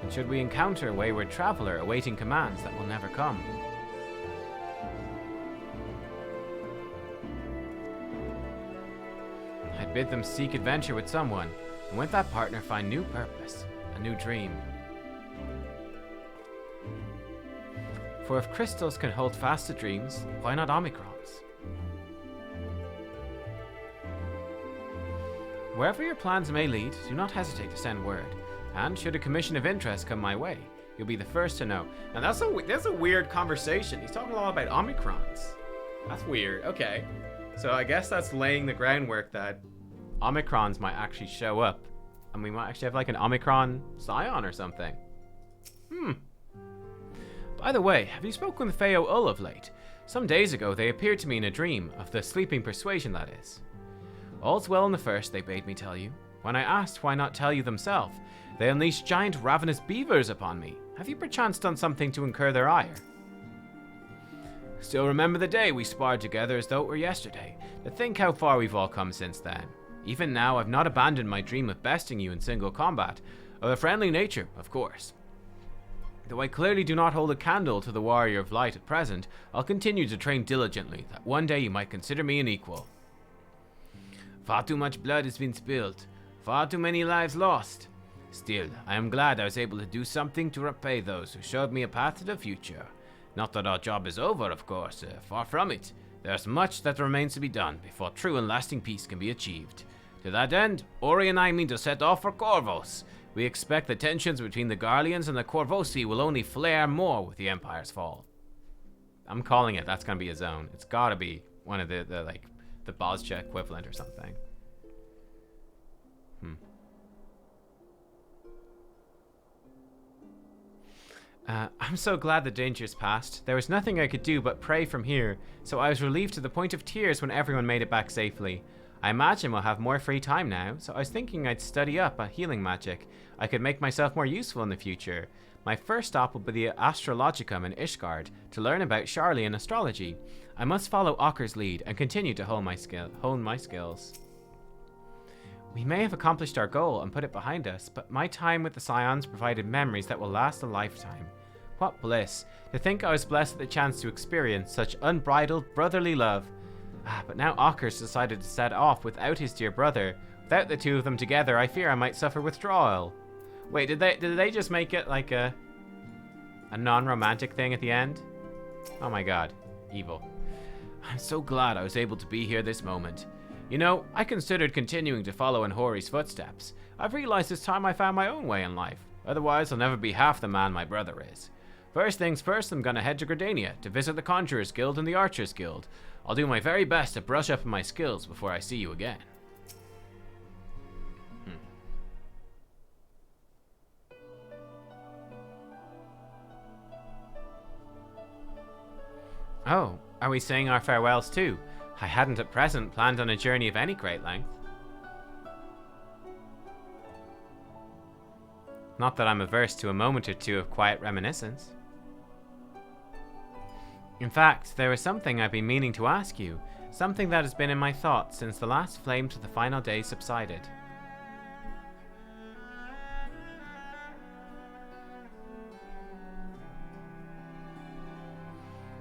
Speaker 1: And should we encounter a wayward traveler awaiting commands that will never come? I'd bid them seek adventure with someone, and with that partner find new purpose, a new dream. For if crystals can hold fast to dreams, why not Omicrons? Wherever your plans may lead, do not hesitate to send word. And should a commission of interest come my way, you'll be the first to know. And that's a weird conversation. He's talking a lot about Omicrons. That's weird. Okay. So I guess that's laying the groundwork that Omicrons might actually show up. And we might actually have like an Omicron scion or something. By the way, have you spoken with Feo Ull of late? Some days ago they appeared to me in a dream, of the sleeping persuasion that is. All's well in the first, they bade me tell you. When I asked why not tell you themselves, they unleashed giant ravenous beavers upon me. Have you perchance done something to incur their ire? Still remember the day we sparred together as though it were yesterday. To think how far we've all come since then. Even now, I've not abandoned my dream of besting you in single combat. Of a friendly nature, of course. Though I clearly do not hold a candle to the warrior of light at present, I'll continue to train diligently, that one day you might consider me an equal. Far too much blood has been spilled. Far too many lives lost. Still, I am glad I was able to do something to repay those who showed me a path to the future. Not that our job is over, of course, far from it. There's much that remains to be done before true and lasting peace can be achieved. To that end, Ori and I mean to set off for Corvos. We expect the tensions between the Garleans and the Corvosi will only flare more with the Empire's fall. I'm calling it, that's gonna be a zone. It's gotta be one of the Bozja equivalent or something. I'm so glad the danger's passed. There was nothing I could do but pray from here, so I was relieved to the point of tears when everyone made it back safely. I imagine we'll have more free time now, so I was thinking I'd study up a healing magic. I could make myself more useful in the future. My first stop will be the Astrologicum in Ishgard to learn about Sharlayan astrology. I must follow Okker's lead and continue to hone my skills. We may have accomplished our goal and put it behind us, but my time with the Scions provided memories that will last a lifetime. What bliss, to think I was blessed with the chance to experience such unbridled brotherly love. But now Ockers decided to set off without his dear brother. Without the two of them together, I fear I might suffer withdrawal. Wait, did they just make it like a non-romantic thing at the end? Oh my god, evil. I'm so glad I was able to be here this moment. You know, I considered continuing to follow in Hori's footsteps. I've realized it's time I found my own way in life. Otherwise, I'll never be half the man my brother is. First things first, I'm gonna head to Gridania to visit the Conjurers Guild and the Archers Guild. I'll do my very best to brush up on my skills before I see you again. Oh, are we saying our farewells too? I hadn't at present planned on a journey of any great length. Not that I'm averse to a moment or two of quiet reminiscence. In fact, there is something I've been meaning to ask you, something that has been in my thoughts since the last flames of the final day subsided.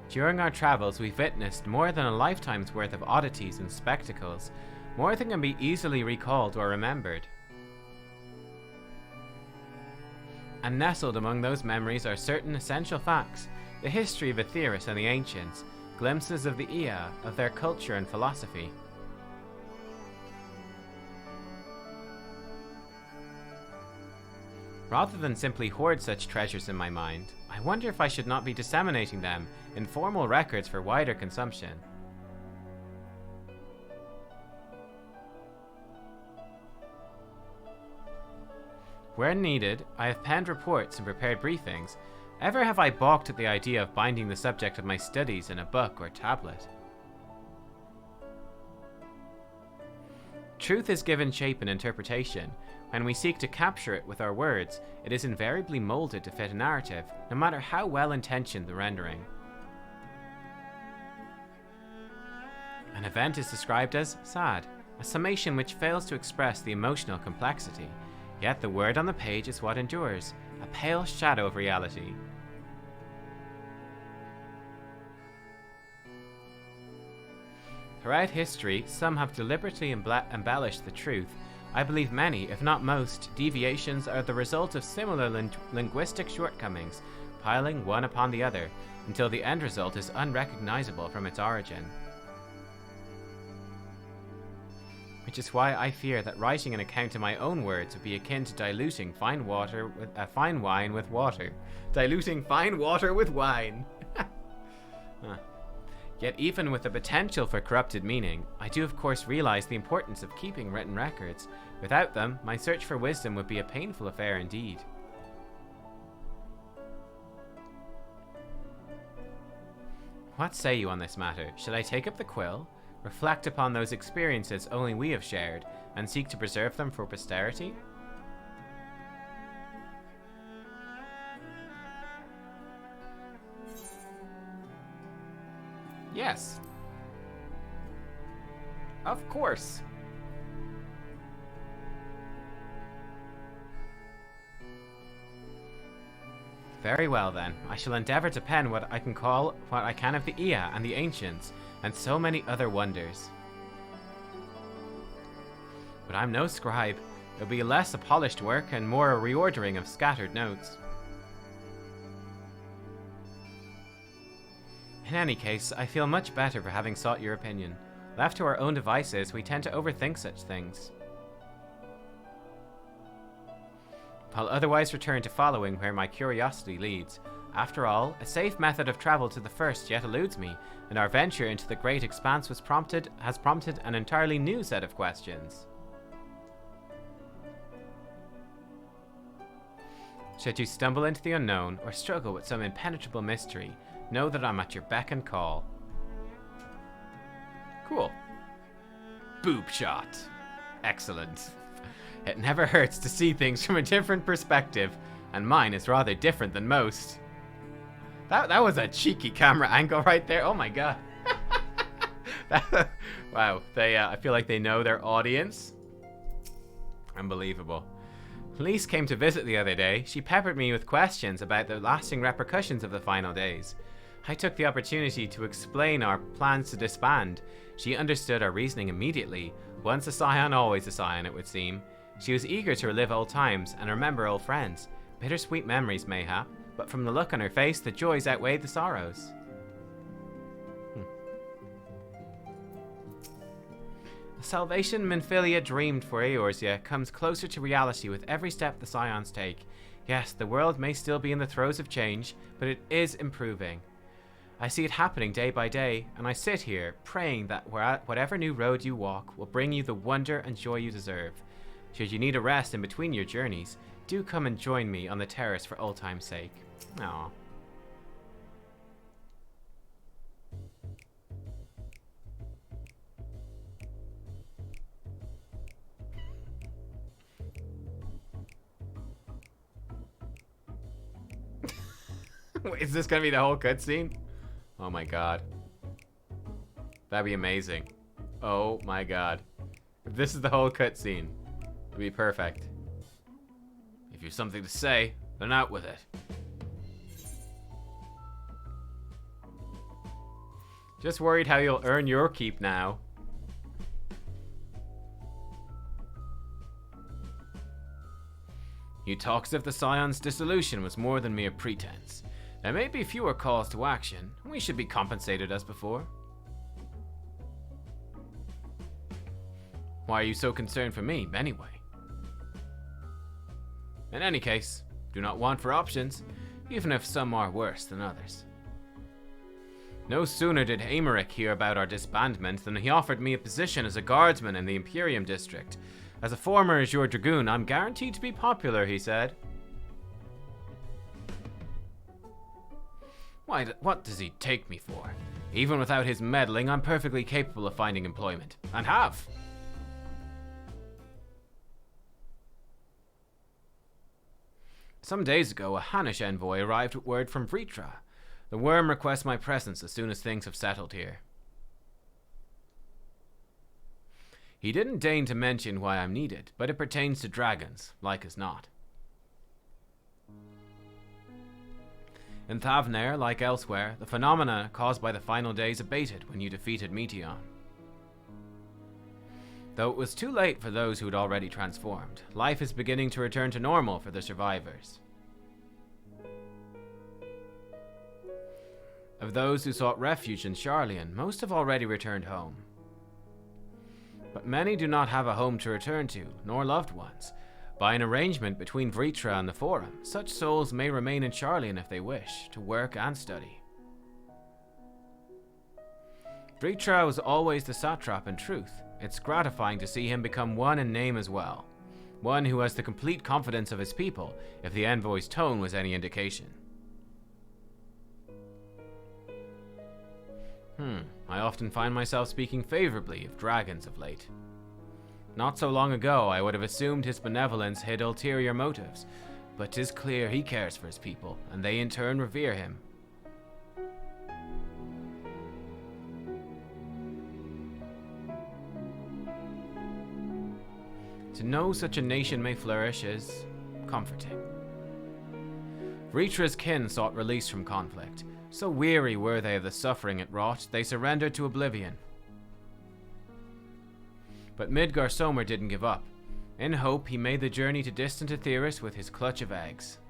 Speaker 1: During our travels, we've witnessed more than a lifetime's worth of oddities and spectacles, more than can be easily recalled or remembered. And nestled among those memories are certain essential facts, the history of Aetheris and the ancients, glimpses of the Ea, of their culture and philosophy. Rather than simply hoard such treasures in my mind, I wonder if I should not be disseminating them in formal records for wider consumption. Where needed, I have penned reports and prepared briefings. Ever have I balked at the idea of binding the subject of my studies in a book or tablet? Truth is given shape and interpretation. When we seek to capture it with our words, it is invariably molded to fit a narrative, no matter how well-intentioned the rendering. An event is described as sad, a summation which fails to express the emotional complexity, yet the word on the page is what endures, a pale shadow of reality. Throughout history, some have deliberately embellished the truth. I believe many, if not most, deviations are the result of similar linguistic shortcomings, piling one upon the other, until the end result is unrecognizable from its origin. Which is why I fear that writing an account in my own words would be akin to diluting fine wine with water. Diluting fine water with wine! Yet even with the potential for corrupted meaning, I do of course realize the importance of keeping written records. Without them, my search for wisdom would be a painful affair indeed. What say you on this matter? Should I take up the quill, reflect upon those experiences only we have shared, and seek to preserve them for posterity? Yes. Of course. Very well then. I shall endeavor to pen what I can of the Ea and the ancients, and so many other wonders. But I'm no scribe. It'll be less a polished work and more a reordering of scattered notes. In any case, I feel much better for having sought your opinion. Left to our own devices, we tend to overthink such things. I'll otherwise return to following where my curiosity leads. After all, a safe method of travel to the first yet eludes me, and our venture into the great expanse has prompted an entirely new set of questions. Should you stumble into the unknown or struggle with some impenetrable mystery, know that I'm at your beck and call. Cool. Boob shot. Excellent. It never hurts to see things from a different perspective, and mine is rather different than most. That was a cheeky camera angle right there. Oh my god. Wow. I feel like they know their audience. Unbelievable. Lise came to visit the other day. She peppered me with questions about the lasting repercussions of the final days. I took the opportunity to explain our plans to disband. She understood our reasoning immediately. Once a scion, always a scion, it would seem. She was eager to relive old times and remember old friends. Bittersweet memories, mayhap, but from the look on her face, the joys outweighed the sorrows. The salvation Minfilia dreamed for Eorzea comes closer to reality with every step the Scions take. Yes, the world may still be in the throes of change, but it is improving. I see it happening day by day, and I sit here praying that whatever new road you walk will bring you the wonder and joy you deserve. Should you need a rest in between your journeys, do come and join me on the terrace for old time's sake. Aww. Wait, is this gonna be the whole cutscene? Oh my god. That'd be amazing. Oh my god. If this is the whole cutscene, it'd be perfect. If you've something to say, then out with it. Just worried how you'll earn your keep now. You talk as if the Scion's dissolution was more than mere pretense. There may be fewer calls to action. We should be compensated as before. Why are you so concerned for me, anyway? In any case, do not want for options, even if some are worse than others. No sooner did Aymeric hear about our disbandment than he offered me a position as a guardsman in the Imperium district. As a former Azure Dragoon, I'm guaranteed to be popular, he said. What does he take me for? Even without his meddling, I'm perfectly capable of finding employment. And have. Some days ago, a Hanish envoy arrived with word from Vritra. The worm requests my presence as soon as things have settled here. He didn't deign to mention why I'm needed, but it pertains to dragons, like as not. In Thavnair, like elsewhere, the phenomena caused by the final days abated when you defeated Meteion. Though it was too late for those who had already transformed, life is beginning to return to normal for the survivors. Of those who sought refuge in Sharlayan, most have already returned home. But many do not have a home to return to, nor loved ones. By an arrangement between Vritra and the Forum, such souls may remain in Sharlayan if they wish, to work and study. Vritra was always the satrap in truth. It's gratifying to see him become one in name as well. One who has the complete confidence of his people, if the envoy's tone was any indication. I often find myself speaking favorably of dragons of late. Not so long ago, I would have assumed his benevolence hid ulterior motives, but 'tis clear he cares for his people, and they in turn revere him. To know such a nation may flourish is comforting. Vritra's kin sought release from conflict. So weary were they of the suffering it wrought, they surrendered to oblivion. But Midgar Somer didn't give up. In hope, he made the journey to distant Aetheris with his clutch of eggs.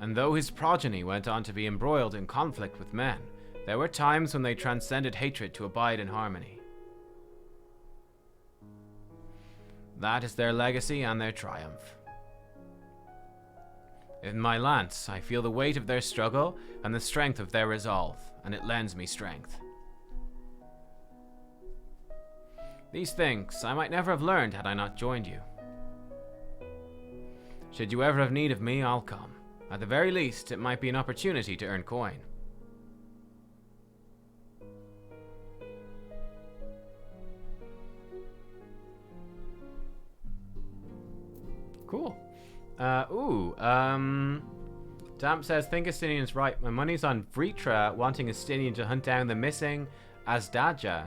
Speaker 1: And though his progeny went on to be embroiled in conflict with men, there were times when they transcended hatred to abide in harmony. That is their legacy and their triumph. In my lance, I feel the weight of their struggle and the strength of their resolve, and it lends me strength. These things I might never have learned had I not joined you. Should you ever have need of me, I'll come. At the very least, it might be an opportunity to earn coin. Cool. Damp says, think Estinian's right. My money's on Vritra wanting Estinian to hunt down the missing Azdaja.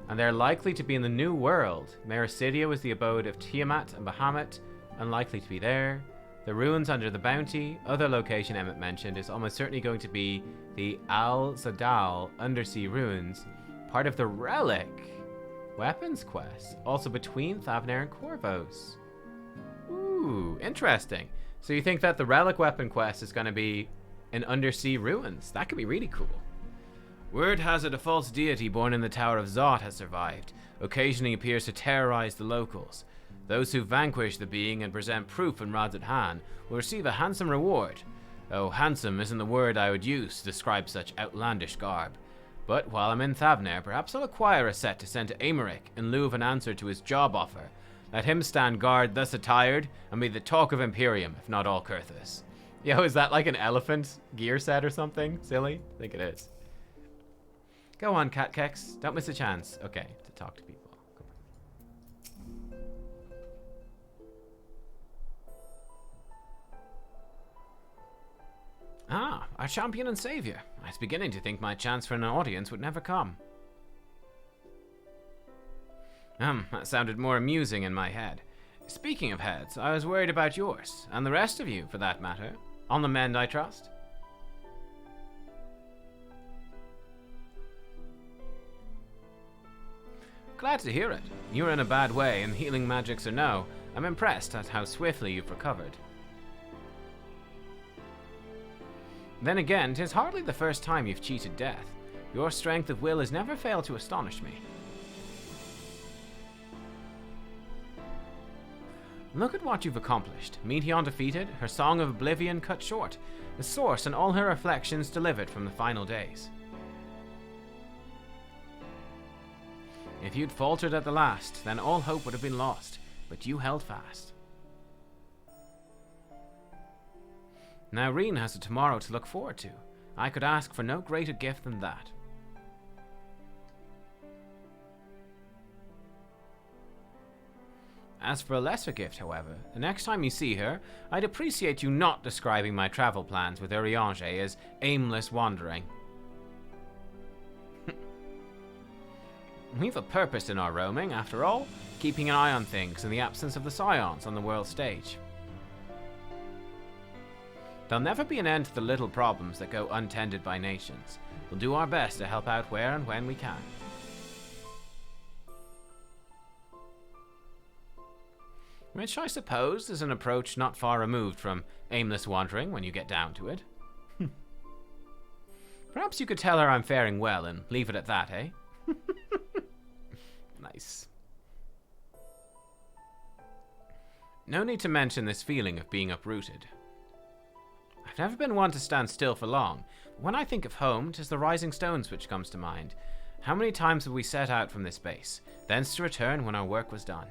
Speaker 1: and they're likely to be in the New World. Mericidia was the abode of Tiamat and Bahamut, unlikely to be there. The ruins under the Bounty, other location Emmett mentioned, is almost certainly going to be the Al-Zadal undersea ruins, part of the Relic weapons quest, also between Thavnair and Corvos. Ooh, interesting. So you think that the Relic weapon quest is going to be in undersea ruins? That could be really cool. Word has it a false deity born in the Tower of Zot has survived. Occasionally appears to terrorize the locals. Those who vanquish the being and present proof in Radz at Han will receive a handsome reward. Oh, handsome isn't the word I would use to describe such outlandish garb. But while I'm in Thavnair, perhaps I'll acquire a set to send to Aymeric in lieu of an answer to his job offer. Let him stand guard thus attired and be the talk of Imperium, if not all Kurthus. Yo, is that like an elephant gear set or something? Silly? I think it is. Go on, Cat Kex. Don't miss a chance. Okay, to talk to people. Ah, our champion and savior. I was beginning to think my chance for an audience would never come. That sounded more amusing in my head. Speaking of heads, I was worried about yours, and the rest of you, for that matter. On the mend, I trust? Glad to hear it. You're in a bad way, and healing magics or no, I'm impressed at how swiftly you've recovered. Then again, 'tis hardly the first time you've cheated death. Your strength of will has never failed to astonish me. Look at what you've accomplished. Meteon defeated, her Song of Oblivion cut short, the source and all her reflections delivered from the final days. If you'd faltered at the last, then all hope would have been lost, but you held fast. Now Reen has a tomorrow to look forward to. I could ask for no greater gift than that. As for a lesser gift, however, the next time you see her, I'd appreciate you not describing my travel plans with Urianger as aimless wandering. We've a purpose in our roaming, after all, keeping an eye on things in the absence of the Scions on the world stage. There'll never be an end to the little problems that go untended by nations. We'll do our best to help out where and when we can. Which I suppose is an approach not far removed from aimless wandering when you get down to it. Perhaps you could tell her I'm faring well and leave it at that, eh? Nice. No need to mention this feeling of being uprooted. I've never been one to stand still for long. When I think of home, 'tis the Rising Stones which comes to mind. How many times have we set out from this base, thence to return when our work was done?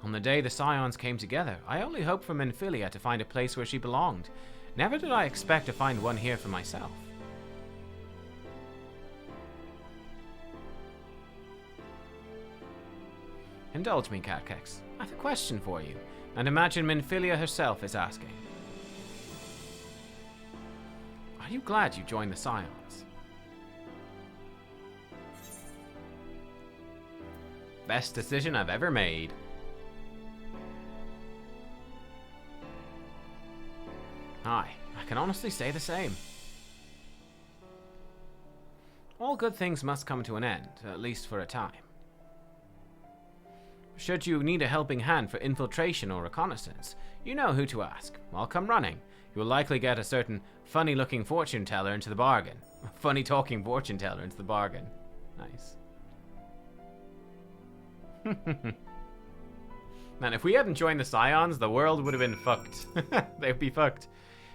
Speaker 1: On the day the Scions came together, I only hoped for Minfilia to find a place where she belonged. Never did I expect to find one here for myself. Indulge me, Catkex. I have a question for you, and imagine Minfilia herself is asking. Are you glad you joined the Scions? Best decision I've ever made. Aye, I can honestly say the same. All good things must come to an end, at least for a time. Should you need a helping hand for infiltration or reconnaissance, you know who to ask. I'll come running. You will likely get a certain funny-looking fortune teller into the bargain. Funny-talking fortune teller into the bargain. Nice. Man, if we hadn't joined the Scions, the world would have been fucked. They'd be fucked.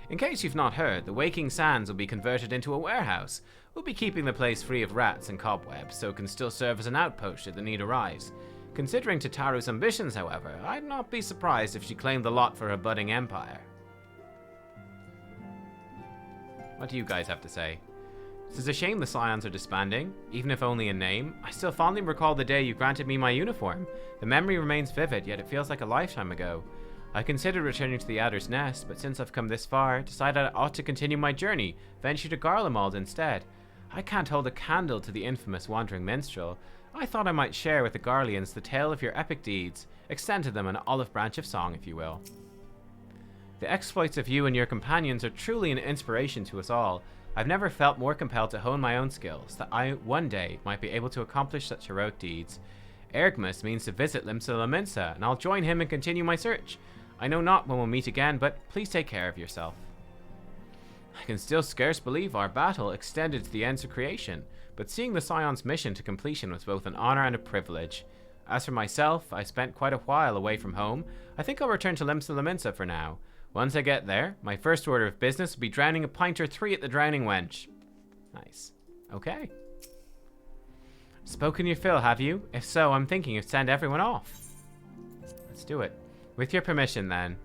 Speaker 1: In case you've not heard, the Waking Sands will be converted into a warehouse. We'll be keeping the place free of rats and cobwebs, so it can still serve as an outpost should the need arise. Considering Tataru's ambitions, however, I'd not be surprised if she claimed the lot for her budding empire. What do you guys have to say? It's a shame the Scions are disbanding, even if only in name. I still fondly recall the day you granted me my uniform. The memory remains vivid, yet it feels like a lifetime ago. I considered returning to the Adder's Nest, but since I've come this far, decided I ought to continue my journey, venture to Garlemald instead. I can't hold a candle to the infamous Wandering Minstrel. I thought I might share with the Garleans the tale of your epic deeds, extend to them an olive branch of song, if you will. The exploits of you and your companions are truly an inspiration to us all. I've never felt more compelled to hone my own skills, that I one day might be able to accomplish such heroic deeds. Ergmus means to visit Limsa, and I'll join him and continue my search. I know not when we'll meet again, but please take care of yourself. I can still scarce believe our battle extended to the ends of creation, but seeing the Scion's mission to completion was both an honor and a privilege. As for myself, I spent quite a while away from home. I think I'll return to Limsa for now. Once I get there, my first order of business will be drowning a pint or 3 at the Drowning Wench. Nice. Okay. Spoken your fill, have you? If so, I'm thinking of send everyone off. Let's do it. With your permission, then.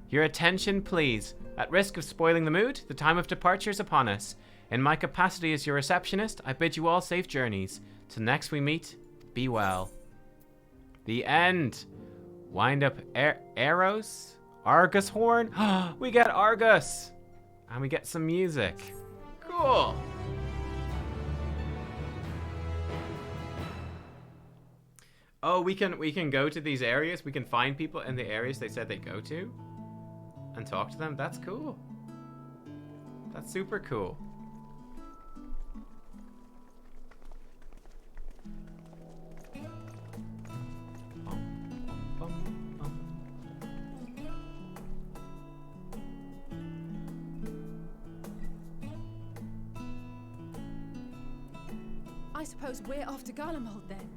Speaker 1: Your attention, please. At risk of spoiling the mood, the time of departure is upon us. In my capacity as your receptionist, I bid you all safe journeys. Till next we meet, be well. The end. Wind up arrows? Argus horn? We get Argus! And we get some music. Cool. Oh, we can go to these areas. We can find people in the areas they said they go to and talk to them. That's cool. That's super cool.
Speaker 9: I suppose we're off to Garlemald then.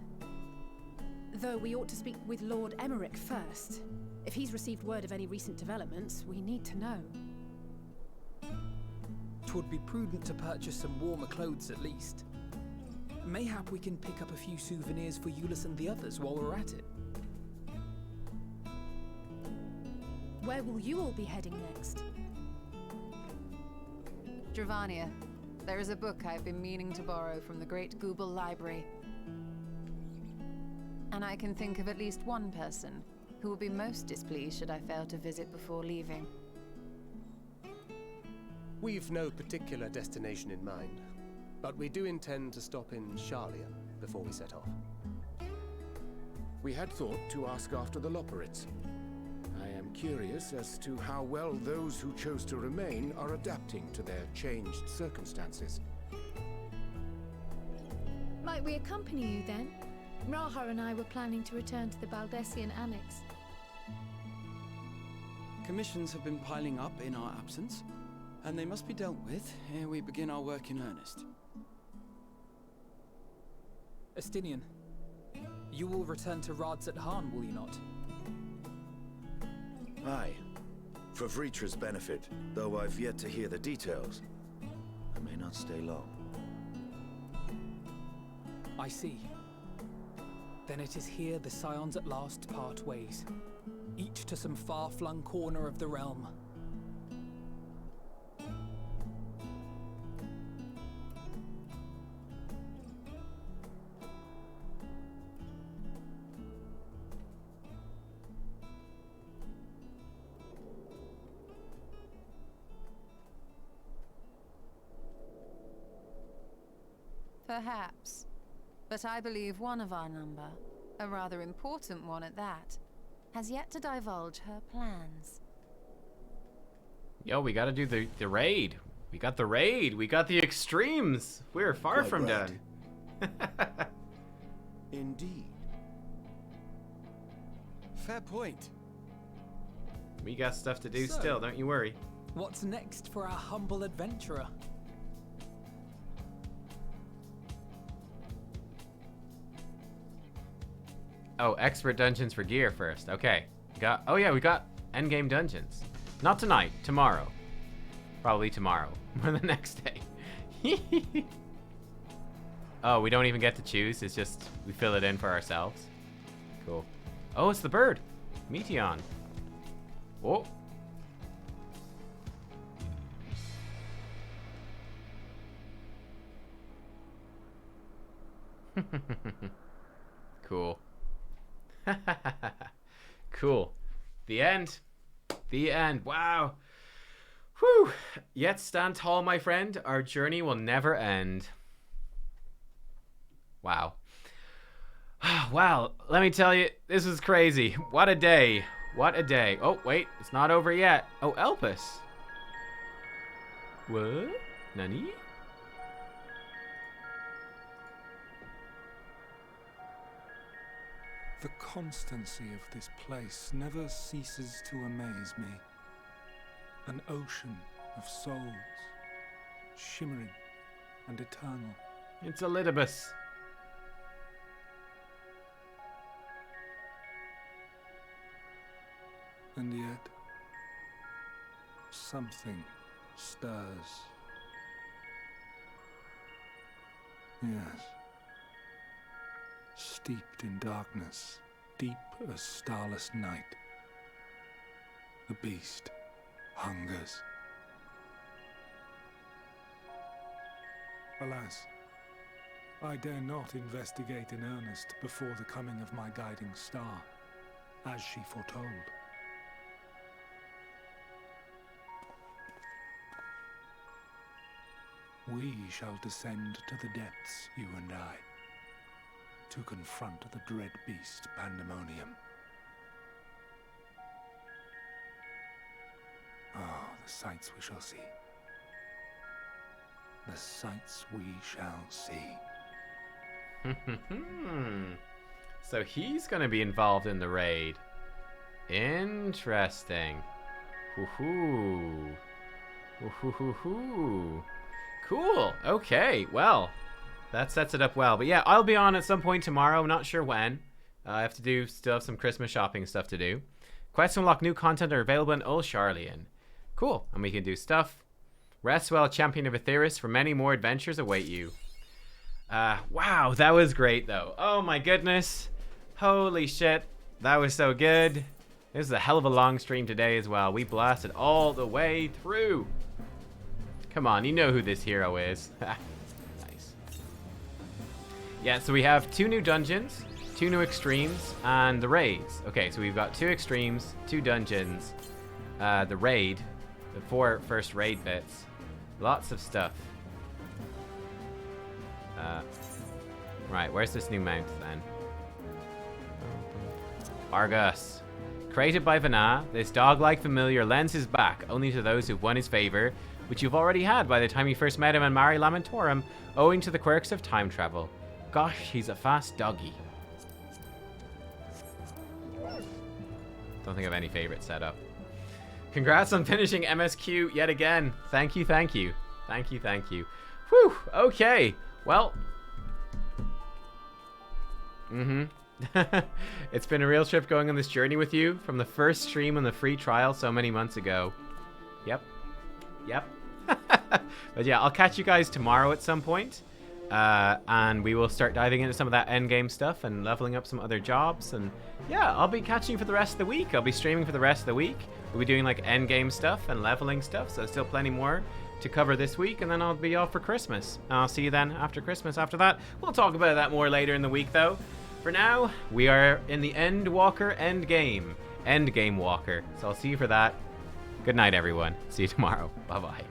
Speaker 9: Though we ought to speak with Lord Emmerich first. If he's received word of any recent developments, we need to know.
Speaker 6: 'Twould be prudent to purchase some warmer clothes at least. Mayhap we can pick up a few souvenirs for Euless and the others while we're at it.
Speaker 9: Where will you all be heading next?
Speaker 12: Dravania. There is a book I've been meaning to borrow from the Great Google Library. And I can think of at least one person who will be most displeased should I fail to visit before leaving.
Speaker 7: We've no particular destination in mind, but we do intend to stop in Sharlayan before we set off.
Speaker 18: We had thought to ask after the Loporrits. I am curious as to how well those who chose to remain are adapting to their changed circumstances.
Speaker 3: Might we accompany you then? Raha and I were planning to return to the Baldessian Annex.
Speaker 19: Commissions have been piling up in our absence, and they must be dealt with ere we begin our work in earnest.
Speaker 6: Estinian, you will return to Radzat Han, will you not?
Speaker 20: Aye. For Vritra's benefit, though I've yet to hear the details. I may not stay long.
Speaker 6: I see. Then it is here the Scions at last part ways, each to some far-flung corner of the realm.
Speaker 12: Perhaps. But I believe one of our number, a rather important one at that, has yet to divulge her plans.
Speaker 1: Yo, we gotta do the raid. We got the raid. We got the extremes. We're far
Speaker 18: Quite
Speaker 1: from
Speaker 18: right.
Speaker 1: done.
Speaker 18: Indeed.
Speaker 19: Fair point.
Speaker 1: We got stuff to do
Speaker 6: So-
Speaker 1: still, don't you worry.
Speaker 6: What's next for our humble adventurer?
Speaker 1: Oh, expert dungeons for gear first. Okay. Oh yeah, we got endgame dungeons. Not tonight, tomorrow. Probably tomorrow. Or the next day. Oh, we don't even get to choose. It's just we fill it in for ourselves. Cool. Oh, it's the bird. Meteon. Oh. Cool. Cool. The end. The end. Wow. Whew. Yet stand tall, my friend. Our journey will never end. Wow. Well, let me tell you, this was crazy. What a day. What a day. Oh, wait. It's not over yet. Oh, Elpis. What? Nani?
Speaker 17: The constancy of this place never ceases to amaze me. An ocean of souls, shimmering and eternal.
Speaker 1: It's Elidibus.
Speaker 17: And yet, something stirs. Yes. Steeped in darkness, deep as starless night, the beast hungers. Alas, I dare not investigate in earnest before the coming of my guiding star, as she foretold. We shall descend to the depths, you and I, to confront the dread beast Pandemonium. Oh, the sights we shall see. The sights we shall see.
Speaker 1: So he's going to be involved in the raid. Interesting. Hoo-hoo. Hoo-hoo-hoo-hoo. Cool. Okay. Well, that sets it up well. But yeah, I'll be on at some point tomorrow. I'm not sure when. I have to still have some Christmas shopping stuff to do. Quests to unlock new content are available in Old Charlian. Cool. And we can do stuff. Rest well, Champion of Aetheris, for many more adventures await you. Wow, that was great though. Oh my goodness. Holy shit. That was so good. This is a hell of a long stream today as well. We blasted all the way through. Come on, you know who this hero is. Nice. Yeah, so we have 2 new dungeons, 2 new extremes, and the raids. Okay, so we've got 2 extremes, 2 dungeons, the raid, the 4 first raid bits. Lots of stuff. Right, where's this new mount then? Argus. Created by Vana, this dog-like familiar lends his back only to those who've won his favor, which you've already had by the time you first met him in Mare Lamentorum, owing to the quirks of time travel. Gosh, he's a fast doggy. Don't think I have any favorites set up. Congrats on finishing MSQ yet again. Thank you, thank you. Thank you, thank you. Whew, okay. Well. It's been a real trip going on this journey with you from the first stream on the free trial so many months ago. Yep. But yeah, I'll catch you guys tomorrow at some point. And we will start diving into some of that endgame stuff and leveling up some other jobs. And yeah, I'll be catching you for the rest of the week. I'll be streaming for the rest of the week. We'll be doing like endgame stuff and leveling stuff. So still plenty more to cover this week. And then I'll be off for Christmas. I'll see you then after Christmas after that. We'll talk about that more later in the week though. For now, we are in the Endwalker Endgame. Endgame Walker. So I'll see you for that. Good night, everyone. See you tomorrow. Bye-bye.